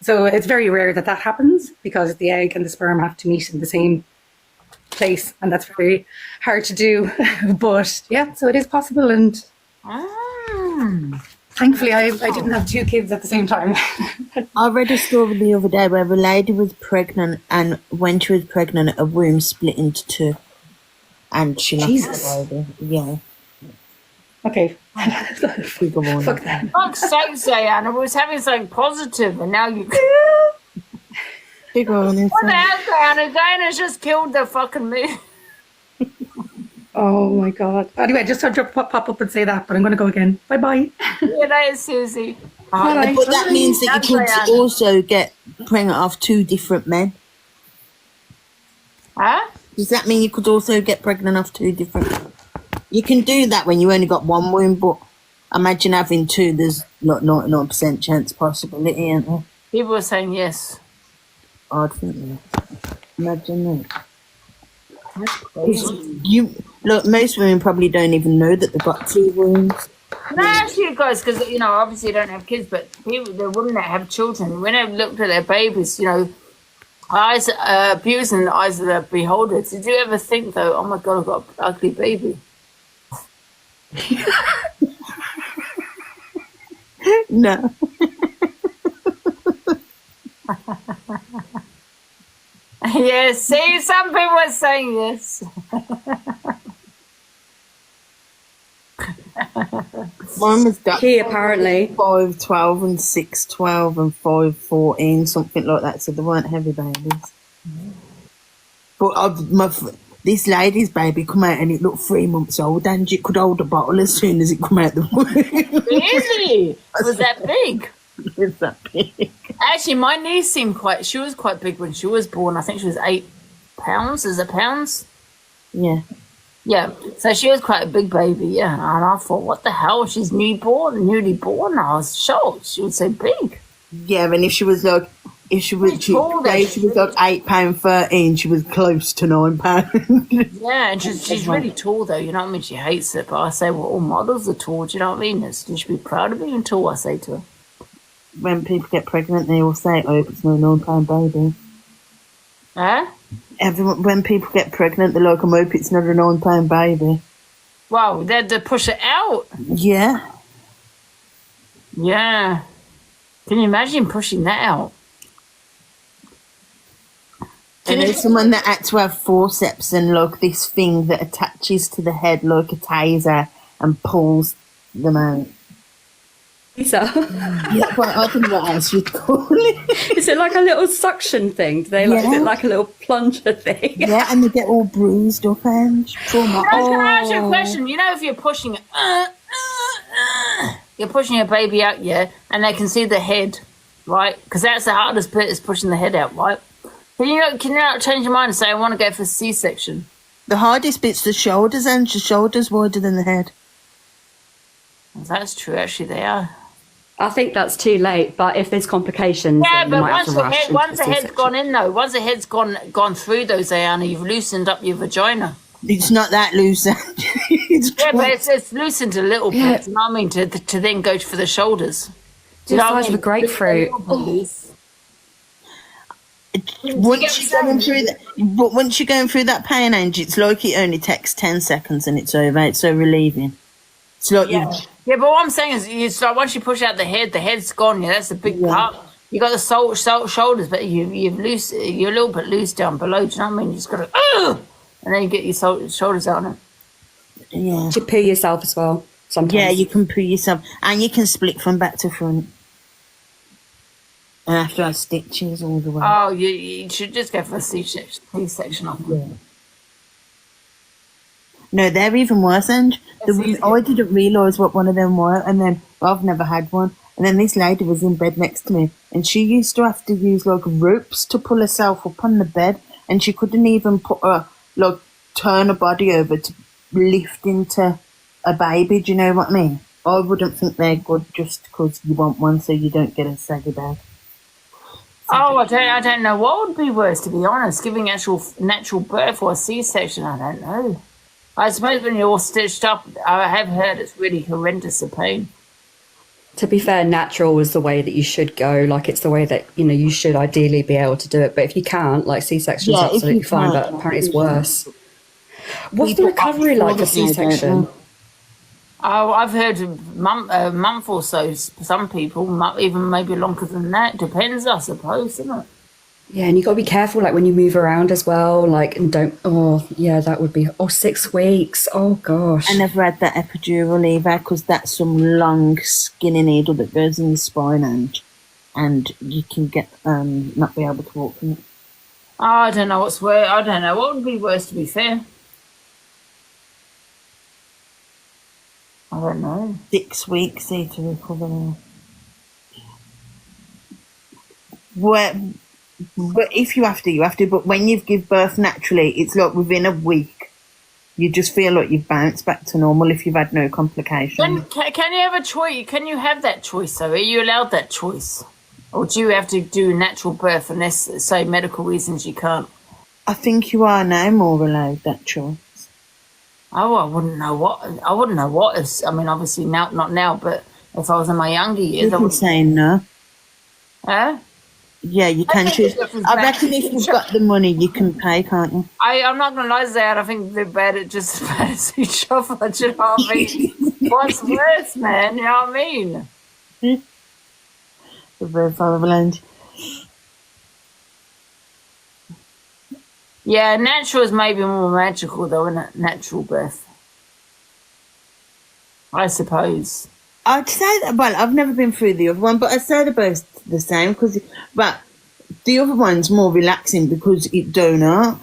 So it's very rare that happens, because the egg and the sperm have to meet in the same place, and that's very hard to do. But yeah, so it is possible, and thankfully I didn't have 2 kids at the same time. I read a story the other day where a lady was pregnant, and when she was pregnant, a womb split into 2, and she lost the baby. Yeah. Okay. Fuck that. Fuck's sake, Diana, we was having something positive, and now you. Big on it. What the hell, Diana? Diana's just killed the fucking moon. Oh my god. Anyway, I just had to pop up and say that, but I'm going to go again. Bye bye. See you later, Susie. But that means that you could also get pregnant off 2 different men. Huh? Does that mean you could also get pregnant off 2 different? You can do that when you only got 1 womb, but imagine having 2. There's not 99% chance possibility, isn't there? People are saying yes. I'd think that. Imagine that. Most women probably don't even know that they've got 2 wombs. No, actually, guys, because obviously you don't have kids, but the women that have children, when they've looked at their babies, eyes, beauty in the eyes of the beholder. Did you ever think though, oh my god, I've got an ugly baby? No. Yes, see, some people are saying yes. Mine was that He apparently 5'12" and 6'12" and 5'14", something like that. So they weren't heavy babies. But this lady's baby come out and it looked 3 months old, and you could hold a bottle as soon as it come out the womb. Really? Was that big? Was that big? Actually, my niece she was quite big when she was born. I think she was 8 pounds. Is it pounds? Yeah. Yeah. So she was quite a big baby, yeah. And I thought, what the hell? She's newly born. I was shocked. She was so big. Yeah, and if she was like 8 pound 13, she was close to 9 pound. Yeah, and she's really tall though, you know what I mean? She hates it, but I say, well, all models are tall, do you know what I mean? You should be proud of being tall, I say to her. When people get pregnant, they all say, I hope it's no 9 pound baby. Huh? When people get pregnant, they're like, I hope it's not a 9 pound baby. Wow, they had to push it out. Yeah. Yeah. Can you imagine pushing that out? I know someone that had to have forceps and like this thing that attaches to the head like a taser and pulls them out. Lisa. Yeah, but I don't know what else you'd call it. Is it like a little suction thing? Do they like? Is it like a little plunger thing? Yeah, and they get all bruised up and trauma. Can I ask you a question? You know, if you're pushing, you're pushing your baby out, yeah, and they can see the head, right? Because that's the hardest bit, is pushing the head out, right? Can you not change your mind and say, I want to go for C-section? The hardest bit's the shoulders, and the shoulders wider than the head. That's true, actually, they are. I think that's too late, but if there's complications, Yeah, then you but might have to rush once the into head's C-section. gone in, though, once the head's gone through those, Diana, you've loosened up your vagina. It's not that loose. Yeah, but it's loosened a little bit, you know what I mean, to then go for the shoulders. Do you know what I Size of mean? a grapefruit. Once you're going through that pain, Angie, it's like it only takes 10 seconds and it's over. It's so relieving. It's like Yeah, but what I'm saying is, it's like once you push out the head's gone. Yeah, that's a big part. You got the shoulders, but you're a little bit loose down below. Do you know what I mean? You just got to, and then you get your shoulders out on it. Yeah. You poo yourself as well. Sometimes. Yeah, you can poo yourself, and you can split from back to front. And have to have stitches all the way. Oh, you should just go for a C-section off. Yeah. No, they're even worse, and I didn't realise what one of them were, and then I've never had one. And then this lady was in bed next to me, and she used to have to use like ropes to pull herself up on the bed, and she couldn't even turn her body over to lift into a baby. Do you know what I mean? I wouldn't think they're good just because you want one, so you don't get a saggy bag. Oh, I don't know what would be worse, to be honest, giving natural birth or a C-section. I don't know. I suppose when you're all stitched up, I have heard it's really horrendous a pain. To be fair, natural is the way that you should go. Like, it's the way that, you should ideally be able to do it. But if you can't, like, C-section is absolutely fine, but apparently it's worse. What's the recovery like for C-section? Oh, I've heard a month or so. Some people, even maybe longer than that. Depends, I suppose, isn't it? Yeah, and you got to be careful, like, when you move around as well. Like, and don't. Oh, yeah, that would be. 6 weeks. Oh gosh. I never had that epidural either, because that's some long skinny needle that goes in the spine, and you can get not be able to walk from it. Oh, I don't know what's worse. I don't know what would be worse, to be fair. I don't know. 6 weeks to recover. But if you have to, you have to. But when you give birth naturally, it's like within a week, you just feel like you've bounced back to normal if you've had no complications. Can you have a choice? Can you have that choice, though? Are you allowed that choice? Or do you have to do natural birth unless, say, medical reasons you can't? I think you are now more allowed that choice. Oh, I wouldn't know what is. I mean, obviously now, not now, but if I was in my younger years, You can say no. Huh? Yeah, you can choose. I reckon if you've got the money, you can pay, can't you? I'm not going to lie, Zad. I think they're bad at just as bad as each other. Do you know what I mean? What's worse, man? You know what I mean? The very avalanche. Yeah, natural is maybe more magical, though, isn't it? Natural birth. I suppose. I'd say that, well, I've never been through the other one, but I'd say they're both the same, but the other one's more relaxing because you don't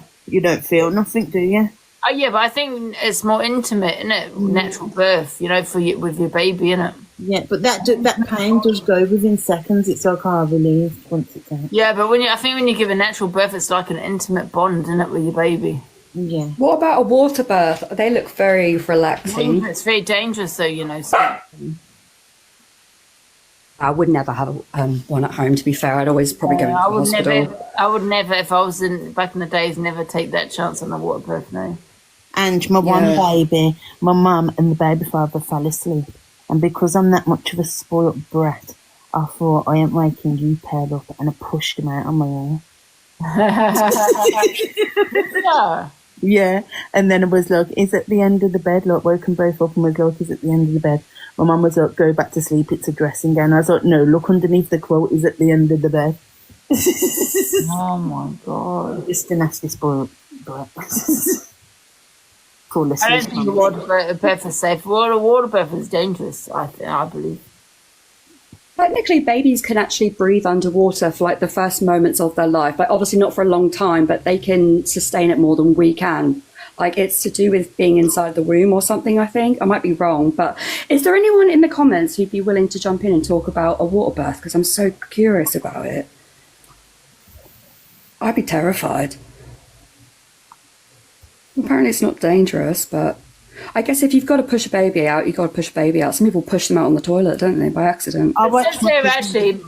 feel nothing, do you? Oh, yeah, but I think it's more intimate, isn't it? Natural birth, with your baby, innit? Yeah, but that pain does go within seconds. It's like, relief once it's out. Yeah, but I think when you give a natural birth, it's like an intimate bond, isn't it, with your baby? Yeah. What about a water birth? They look very relaxing. It's very dangerous, though, so... I would never have one at home, to be fair. I'd always probably go into the hospital. I would never, if I was back in the days, never take that chance on a water birth, no. And my one baby, my mum and the baby father fell asleep. And because I'm that much of a spoilt brat, I thought, I ain't waking you pair up, and I pushed him out on my own. Yeah. Yeah, and then it was like, is at the end of the bed, like, woke them both up and was like, is at the end of the bed. My mum was like, go back to sleep, it's a dressing gown. I was like, no, look underneath the quilt, is at the end of the bed. Oh my god. Just a nasty spoiled brat. Fall I asleep. don't think the water birth is safe. Water birth is dangerous, I believe. Technically, babies can actually breathe underwater for like the first moments of their life. Like obviously not for a long time, but they can sustain it more than we can. Like it's to do with being inside the womb or something, I think. I might be wrong, but is there anyone in the comments who'd be willing to jump in and talk about a water birth? Because I'm so curious about it. I'd be terrified. Apparently it's not dangerous, but I guess if you've got to push a baby out, you've got to push a baby out. Some people push them out on the toilet, don't they, by accident? It says here actually,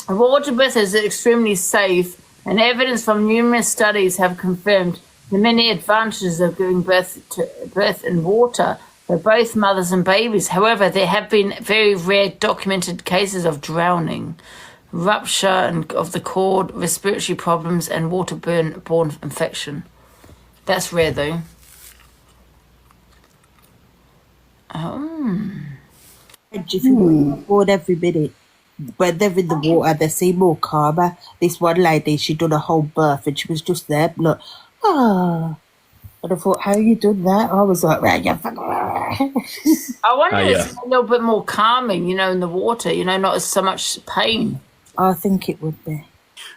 water birth is extremely safe, and evidence from numerous studies have confirmed the many advantages of giving birth in water for both mothers and babies. However, there have been very rare documented cases of drowning, rupture of the cord, respiratory problems, and waterborne infection. That's rare, though. Board every minute. When they're in the water, they see more karma. This one lady, she done a whole birth and she was just there, look, and I thought, how you done that? I was like, right, I wonder if it's a little bit more calming, in the water, not as so much pain. I think it would be.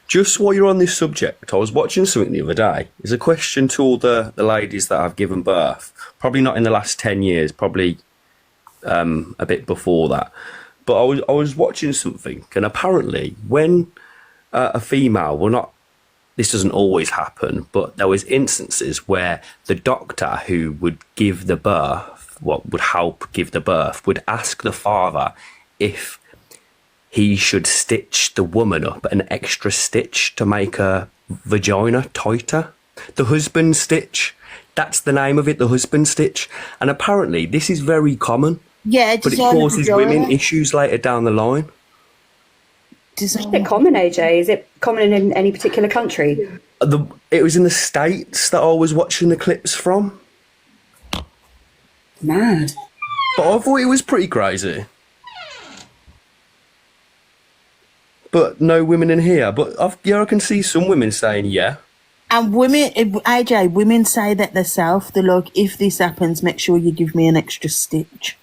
Just while you're on this subject, I was watching something the other day. There's a question to all the ladies that have given birth. Probably not in the last 10 years, probably a bit before that. But I was watching something, and apparently when a female, this doesn't always happen, but there was instances where the doctor who would give the birth, would help give the birth, would ask the father if he should stitch the woman up an extra stitch to make her vagina tighter. The husband stitch. That's the name of it, the husband stitch. And apparently this is very common. Yeah, but it causes women issues later down the line. Is it common, AJ? Is it common in any particular country? It was in the States that I was watching the clips from. Mad. But I thought it was pretty crazy. But no women in here. But I can see some women saying yeah. And women, AJ, women say that themselves. They're like, if this happens, make sure you give me an extra stitch.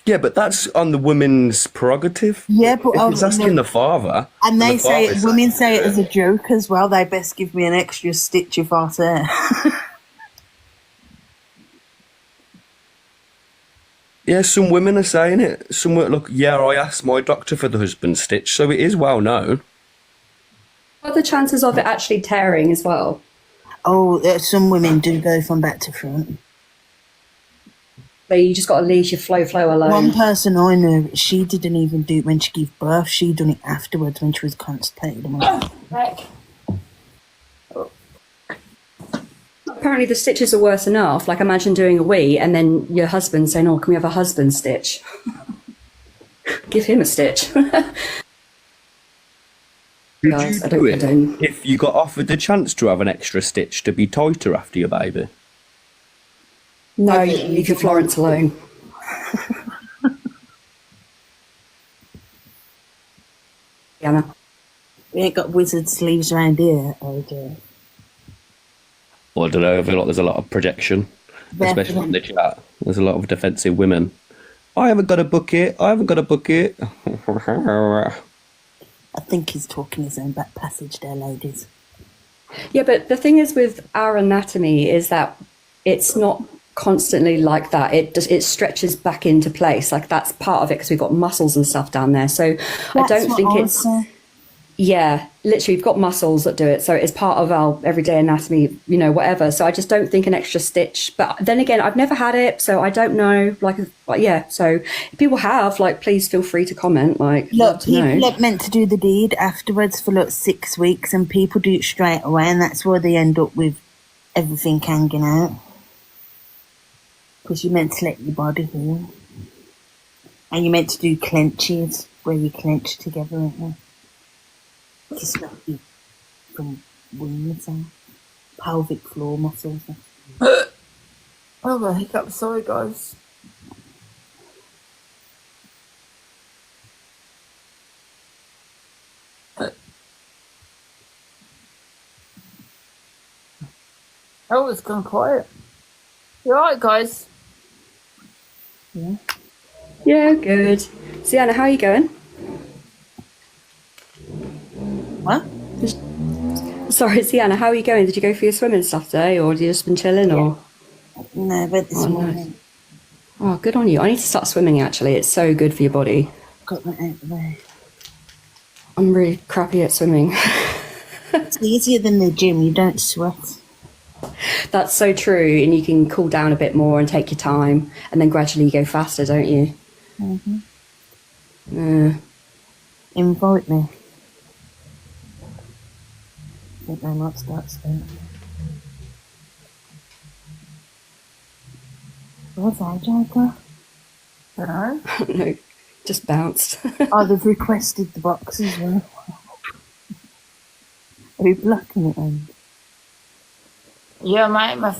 Yeah, but that's on the woman's prerogative. Yeah, but if it's asking the father. And they say, women say it as a joke as well. They best give me an extra stitch if I say. Yeah, some women are saying it. Some were, look, yeah, I asked my doctor for the husband stitch, so it is well known. What are the chances of it actually tearing as well? Oh, some women do go from back to front. But you just got to leave your flow alone. One person I know, she didn't even do it when she gave birth. She done it afterwards when she was constipated. Apparently the stitches are worse enough. Like imagine doing a wee and then your husband saying, oh, can we have a husband stitch? Give him a stitch. Guys, I don't. If you got offered the chance to have an extra stitch to be tighter after your baby? No, you leave your Florence alone. Anna. We ain't got wizard sleeves around here, OJ. Well, I don't know. I feel like there's a lot of projection, especially in the chat. There's a lot of defensive women. I haven't got a bucket. I haven't got a bucket. I think he's talking his own back passage there, ladies. Yeah, but the thing is with our anatomy is that it's not constantly like that. It stretches back into place. Like that's part of it because we've got muscles and stuff down there. So I don't think it's... Yeah, literally, we've got muscles that do it. So it's part of our everyday anatomy, whatever. So I just don't think an extra stitch. But then again, I've never had it, so I don't know. Yeah. So if people have, please feel free to comment. Look, people are meant to do the deed afterwards for 6 weeks, and people do it straight away, and that's why they end up with everything hanging out. Because you're meant to let your body heal, and you're meant to do clenches where you clench together, aren't you? Just not you from wings and pelvic floor muscles. Oh, my hiccup. Sorry, guys. Oh, it's gone quiet. You alright, guys? Yeah, good. Sienna, how are you going? What? Sorry, Sienna, how are you going? Did you go for your swimming stuff today, or have you just been chilling, or? No, but this morning. Nice. Oh, good on you. I need to start swimming, actually. It's so good for your body. Got that out the way. I'm really crappy at swimming. It's easier than the gym. You don't sweat. That's so true, and you can cool down a bit more and take your time, and then gradually you go faster, don't you? Invite me. I think I might start swimming. What's that, Joker? No, just bounced. Oh, they've requested the box as well. Are you blocking it on? Yeah, my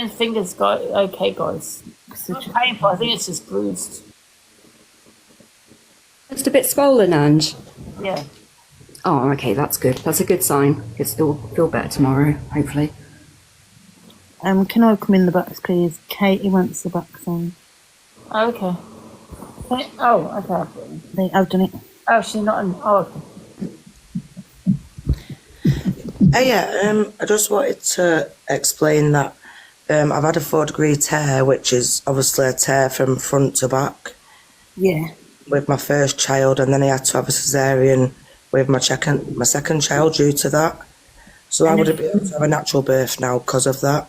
fingers got okay, guys. It's not painful. I think it's just bruised. Just a bit swollen, Ange. Yeah. Oh, okay, that's good. That's a good sign. It'll feel better tomorrow, hopefully. Can I come in the box, please? Katie wants the box on. Okay. Oh, okay. I've done it. Oh, she's not in. Oh, okay. Yeah, I just wanted to explain that I've had a 4-degree tear, which is obviously a tear from front to back. Yeah. With my first child, and then I had to have a cesarean with my second child due to that. So I would have been able to have a natural birth now because of that.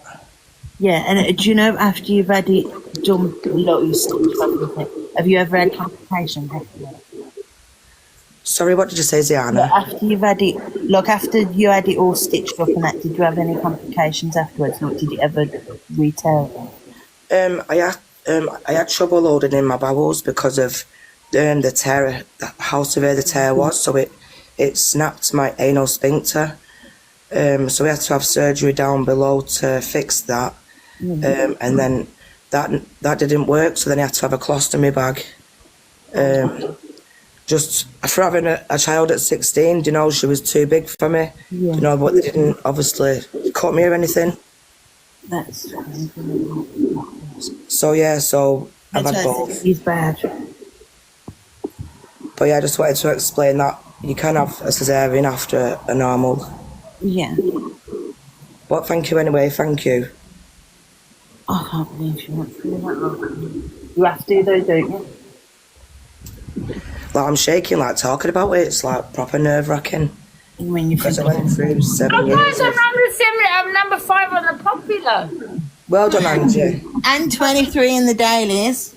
Yeah, and do you know after you've had it done, have you ever had complications afterwards? Sorry, what did you say, Ziana? After you've had it, after you had it all stitched up and that, did you have any complications afterwards? Or did it ever re-tear? I had trouble holding in my bowels because of the tear, how severe the tear was. So it snapped my anal sphincter. So we had to have surgery down below to fix that. And then that didn't work. So then I had to have a colostomy bag. Just for having a child at 16, you know, she was too big for me. Yeah. You know, but they didn't obviously cut me or anything. That's fine. So I've had both. He's bad. But yeah, I just wanted to explain that you can have a cesarean after a normal. Yeah. But thank you anyway, thank you. I can't believe you went through that. You have to though, don't you? Like, I'm shaking, like, talking about it. It's like proper nerve-wracking. Because I went through 7 years. Guys, I'm number 5 on the popular. Well done, Angie. And 23 in the dailies.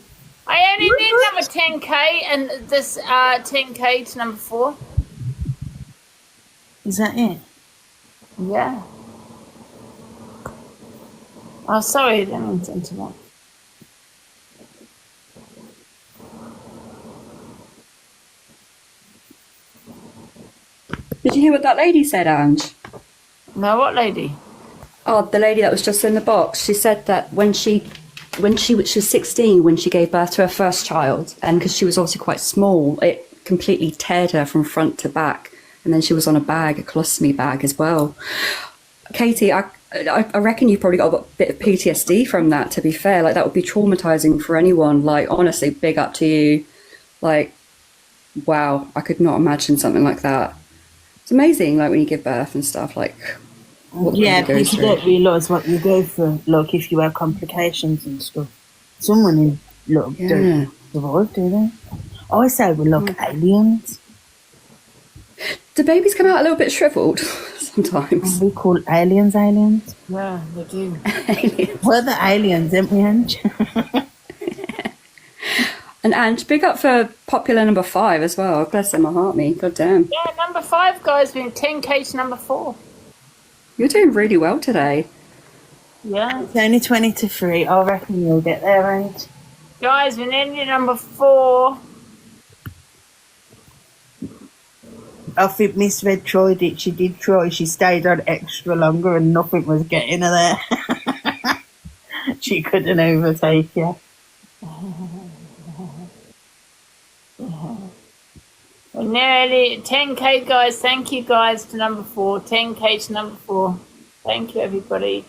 I only need number 10k and this 10k to number 4. Is that it? Yeah. Oh, sorry, I didn't mean to interrupt. Did you hear what that lady said, Ange? No, what lady? Oh, the lady that was just in the box. She said that when she was 16 when she gave birth to her first child, and because she was obviously quite small, it completely teared her from front to back, and then she was on a colostomy bag as well. Katie, I reckon you probably got a bit of PTSD from that, to be fair. Like, that would be traumatizing for anyone. Like, honestly, big up to you. Like, wow, I could not imagine something like that. It's amazing, like, when you give birth and stuff, like, what yeah, people go people through. don't realise what you go through, like if you have complications and stuff. Someone in don't survive, do they? I say we're like aliens. Do babies come out a little bit shriveled sometimes? We call aliens. Yeah, they do. We're the aliens, aren't we, Ange? And Ange, big up for popular number 5 as well. Bless them, my heart, me. God damn. Yeah, number 5, guys, being 10k to number 4. You're doing really well today. Yeah. It's only 20 to 3. I reckon you'll get there, Ange. Guys, we're nearly number 4. I think Miss Red tried it. She did try. She stayed on extra longer and nothing was getting her there. She couldn't overtake you. We're nearly 10k, guys. Thank you, guys, to number 4. 10k to number 4. Thank you, everybody.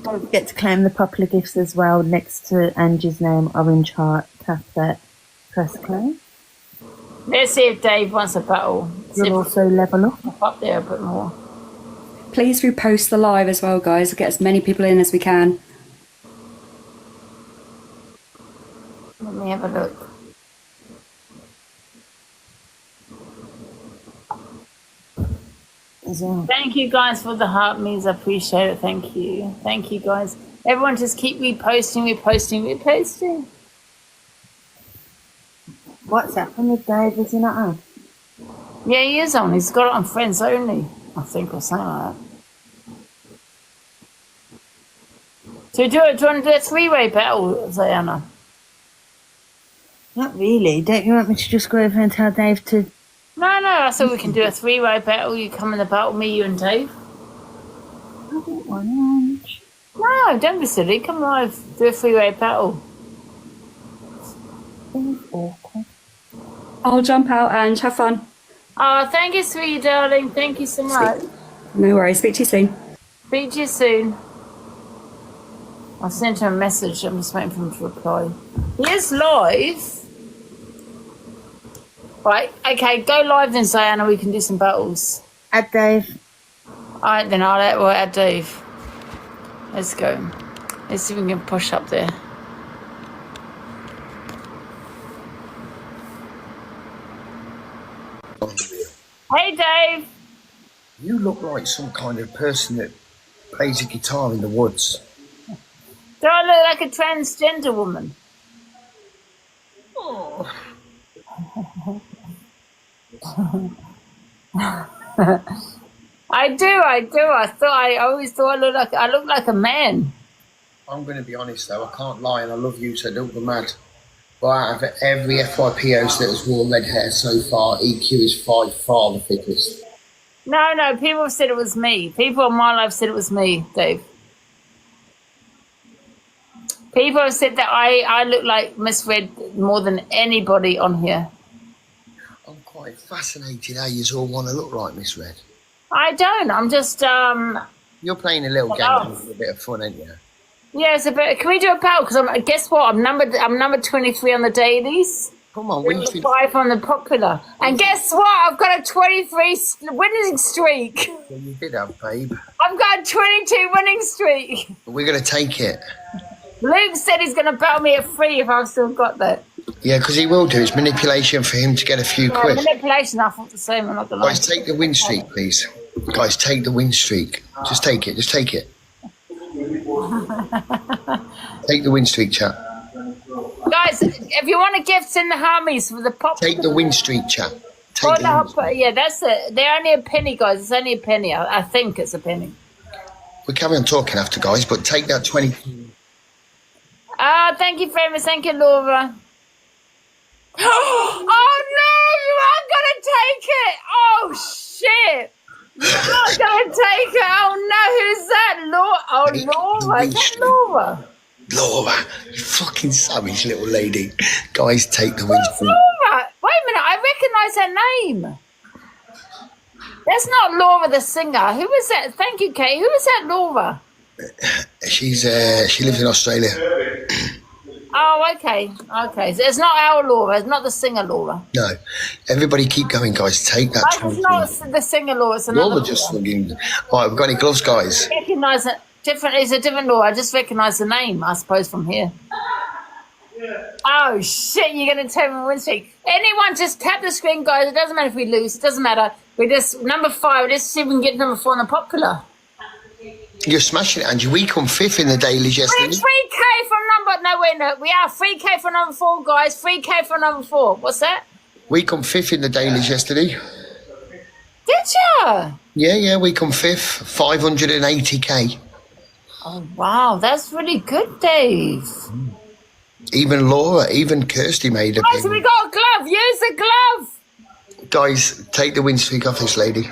Don't forget to claim the popular gifts as well next to Angie's name, Orange Heart. Tap that. Press claim. Let's see if Dave wants a battle. You'll also level up. Up there a bit more. Please repost the live as well, guys. Get as many people in as we can. Let me have a look. Thank you guys for the heart means. I appreciate it. Thank you. Thank you guys. Everyone just keep reposting. What's happened with Dave? Is he not on? Yeah, he is on. He's got it on friends only, I think, or something like that. So do you want to do a three-way battle, Zayana? Not really. Don't you want me to just go over and tell Dave to... No, I thought we can do a three-way battle. You come in the battle, me, you and Dave. I don't want to. No, don't be silly. Come live, do a three-way battle. Awkward. I'll jump out and have fun. Oh, thank you, sweetie darling. Thank you so much. No worries. Speak to you soon. Speak to you soon. I sent him a message. I'm just waiting for him to reply. He is live. Right, okay, go live then, Zayana. We can do some battles. Add Dave. Alright, then we'll add Dave. Let's go. Let's see if we can push up there. Hey, Dave. You look like some kind of person that plays a guitar in the woods. Do I look like a transgender woman? Oh. I do. I always thought I look like a man. I'm going to be honest though, I can't lie, and I love you, so don't go mad. But out of every FYP host that has worn red hair so far, EQ is by far the thickest. No, people have said it was me. People in my life said it was me, Dave. People have said that I look like Miss Red more than anybody on here. I'm quite fascinated how you all want to look like Miss Red. I don't. I'm just You're playing a little game with a bit of fun, ain't you? Yeah, it's a bit. Can we do a battle? Because guess what? I'm number 23 on the dailies. Come on, win 5 on the popular. And guess what? I've got a 23 winning streak. Well, you did have, babe. I've got a 22 winning streak. We're going to take it. Luke said he's going to battle me at 3 if I've still got that. Yeah, because he will do. It's manipulation for him to get a few quid. Manipulation, I thought the same. I'm not going to lie. Guys, take the win streak, please. Guys, take the win streak. Just take it. Just take it. Take the win streak, chat. Guys, if you want a gift, send the harmies for the pop. Take the win streak, chat. Take yeah, that's it. They're only a penny, guys. It's only a penny. I think it's a penny. We'll carry on talking after, guys, but take that 20. Thank you, famous. Thank you, Laura. Oh no, you aren't gonna take it. Oh shit. You're not gonna take it. Oh no, who's that? Laura. Oh, Laura. Is that Laura? Laura, you fucking savage little lady. Guys, take the win streak. Laura. Wait a minute, I recognise her name. That's not Laura the singer. Who is that? Thank you, Kate. Who is that Laura? She lives in Australia. Oh, okay. Okay. So it's not our Laura. It's not the singer Laura. No. Everybody keep going, guys. Take that. It's not the singer Laura. It's another Laura just fucking... Right, we've got any gloves, guys? I recognise it. It's a different Laura. I just recognise the name, I suppose, from here. Oh, shit. You're going to tell me win streak. Anyone, just tap the screen, guys. It doesn't matter if we lose. It doesn't matter. We just... Number 5. Let's see if we can get number 4 on the popular. You're smashing it, Angie. We come 5th in the dailies yesterday. 3K from number... No, wait, no. We are 3K for number 4, guys. 3K for number 4. What's that? We come 5th in the dailies yesterday. Did you? Yeah, we come 5th. 580k. Oh, wow. That's really good, Dave. Even Laura, even Kirsty made a Guys, we got a glove. Use the glove. Guys, take the win streak off this lady.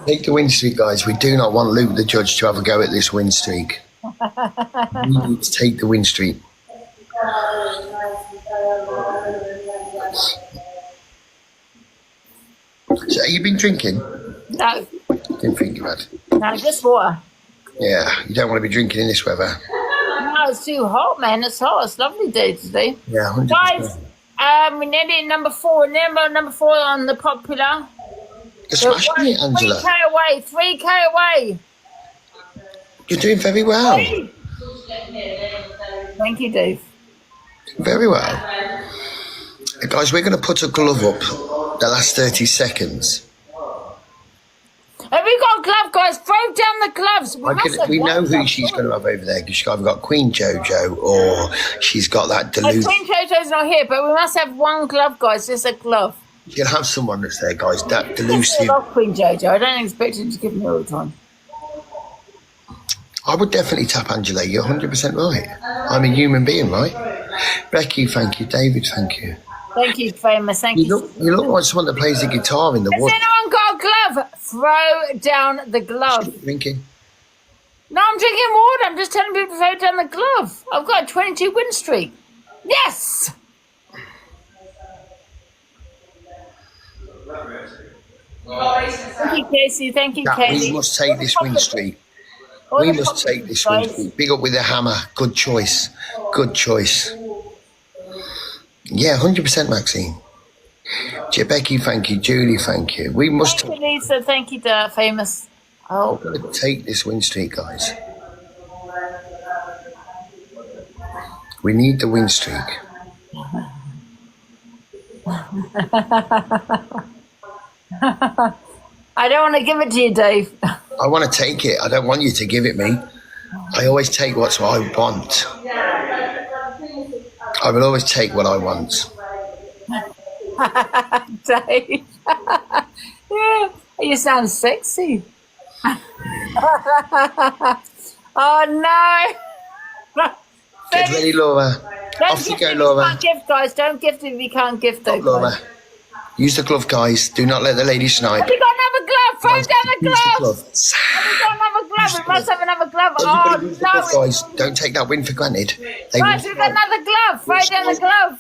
Take the win streak, guys. We do not want Luke the judge to have a go at this win streak. We need to take the win streak. So, have you been drinking? No, Didn't think you had. no, just water. Yeah, you don't want to be drinking in this weather. No, it's too hot, man. It's hot. It's a lovely day today. Yeah, 100%. Guys, we nearly number 4. Number 4 on the popular. You're smashing it, Angela. 3K away. 3K away. You're doing very well. Thank you, Dave. Very well. Guys, we're going to put a glove up the last 30 seconds. Have we got a glove, guys? Throw down the gloves. We know who she's going to have over there, because she's either got Queen Jojo or she's got that delusion. Queen Jojo's not here, but we must have one glove, guys. Just a glove. She'll have someone that's there, guys. That I delusive. love Queen Jojo. I don't expect him to give me all the time. I would definitely tap Angela. You're 100% right. I'm a human being, right? Becky, thank you. David, thank you. Thank you, famous. Thank you. You look like someone that plays the guitar in the Has wood. anyone got a glove? Throw down the glove. Drinking. No, I'm drinking water. I'm just telling people to throw down the glove. I've got a 22 win streak. Yes! Thank you, Casey. Thank you, Katie. We must take this win streak. We must take this win streak. Big up with the hammer. Good choice. Good choice. Yeah, 100%, Maxine. Becky, thank you. Julie, thank you. We must Thank you, Lisa. Thank you, famous. Oh, take this win streak, guys. We need the win streak. I don't want to give it to you, Dave. I want to take it. I don't want you to give it me. I always take what I want. I will always take what I want. Dave. Yeah, you sound sexy. Oh, no. Get ready, Laura. Off you go, Laura. Don't gift, guys. Don't gift if you can't gift, though. Laura. Use the glove, guys. Do not let the lady snipe. Have we got another glove? Throw down the glove. Have we got another glove? We must have another glove. Oh, Use the glove, guys. Don't take that win for granted. Guys, we've got another glove. Throw down the glove.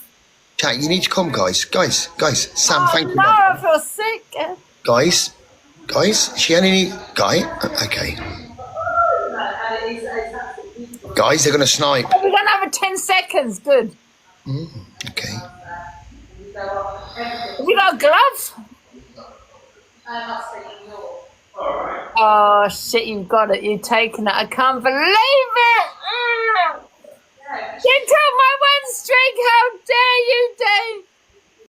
Chat, you need to come, guys. Guys. Sam, thank you. No, I feel sick. Guys, she only need... Okay. Guys, they're going to snipe. We've got another 10 seconds. Good. Okay. Have you got a glove? Oh, shit, you've got it. You've taken it. I can't believe it. You took my win streak. How dare you, Dave?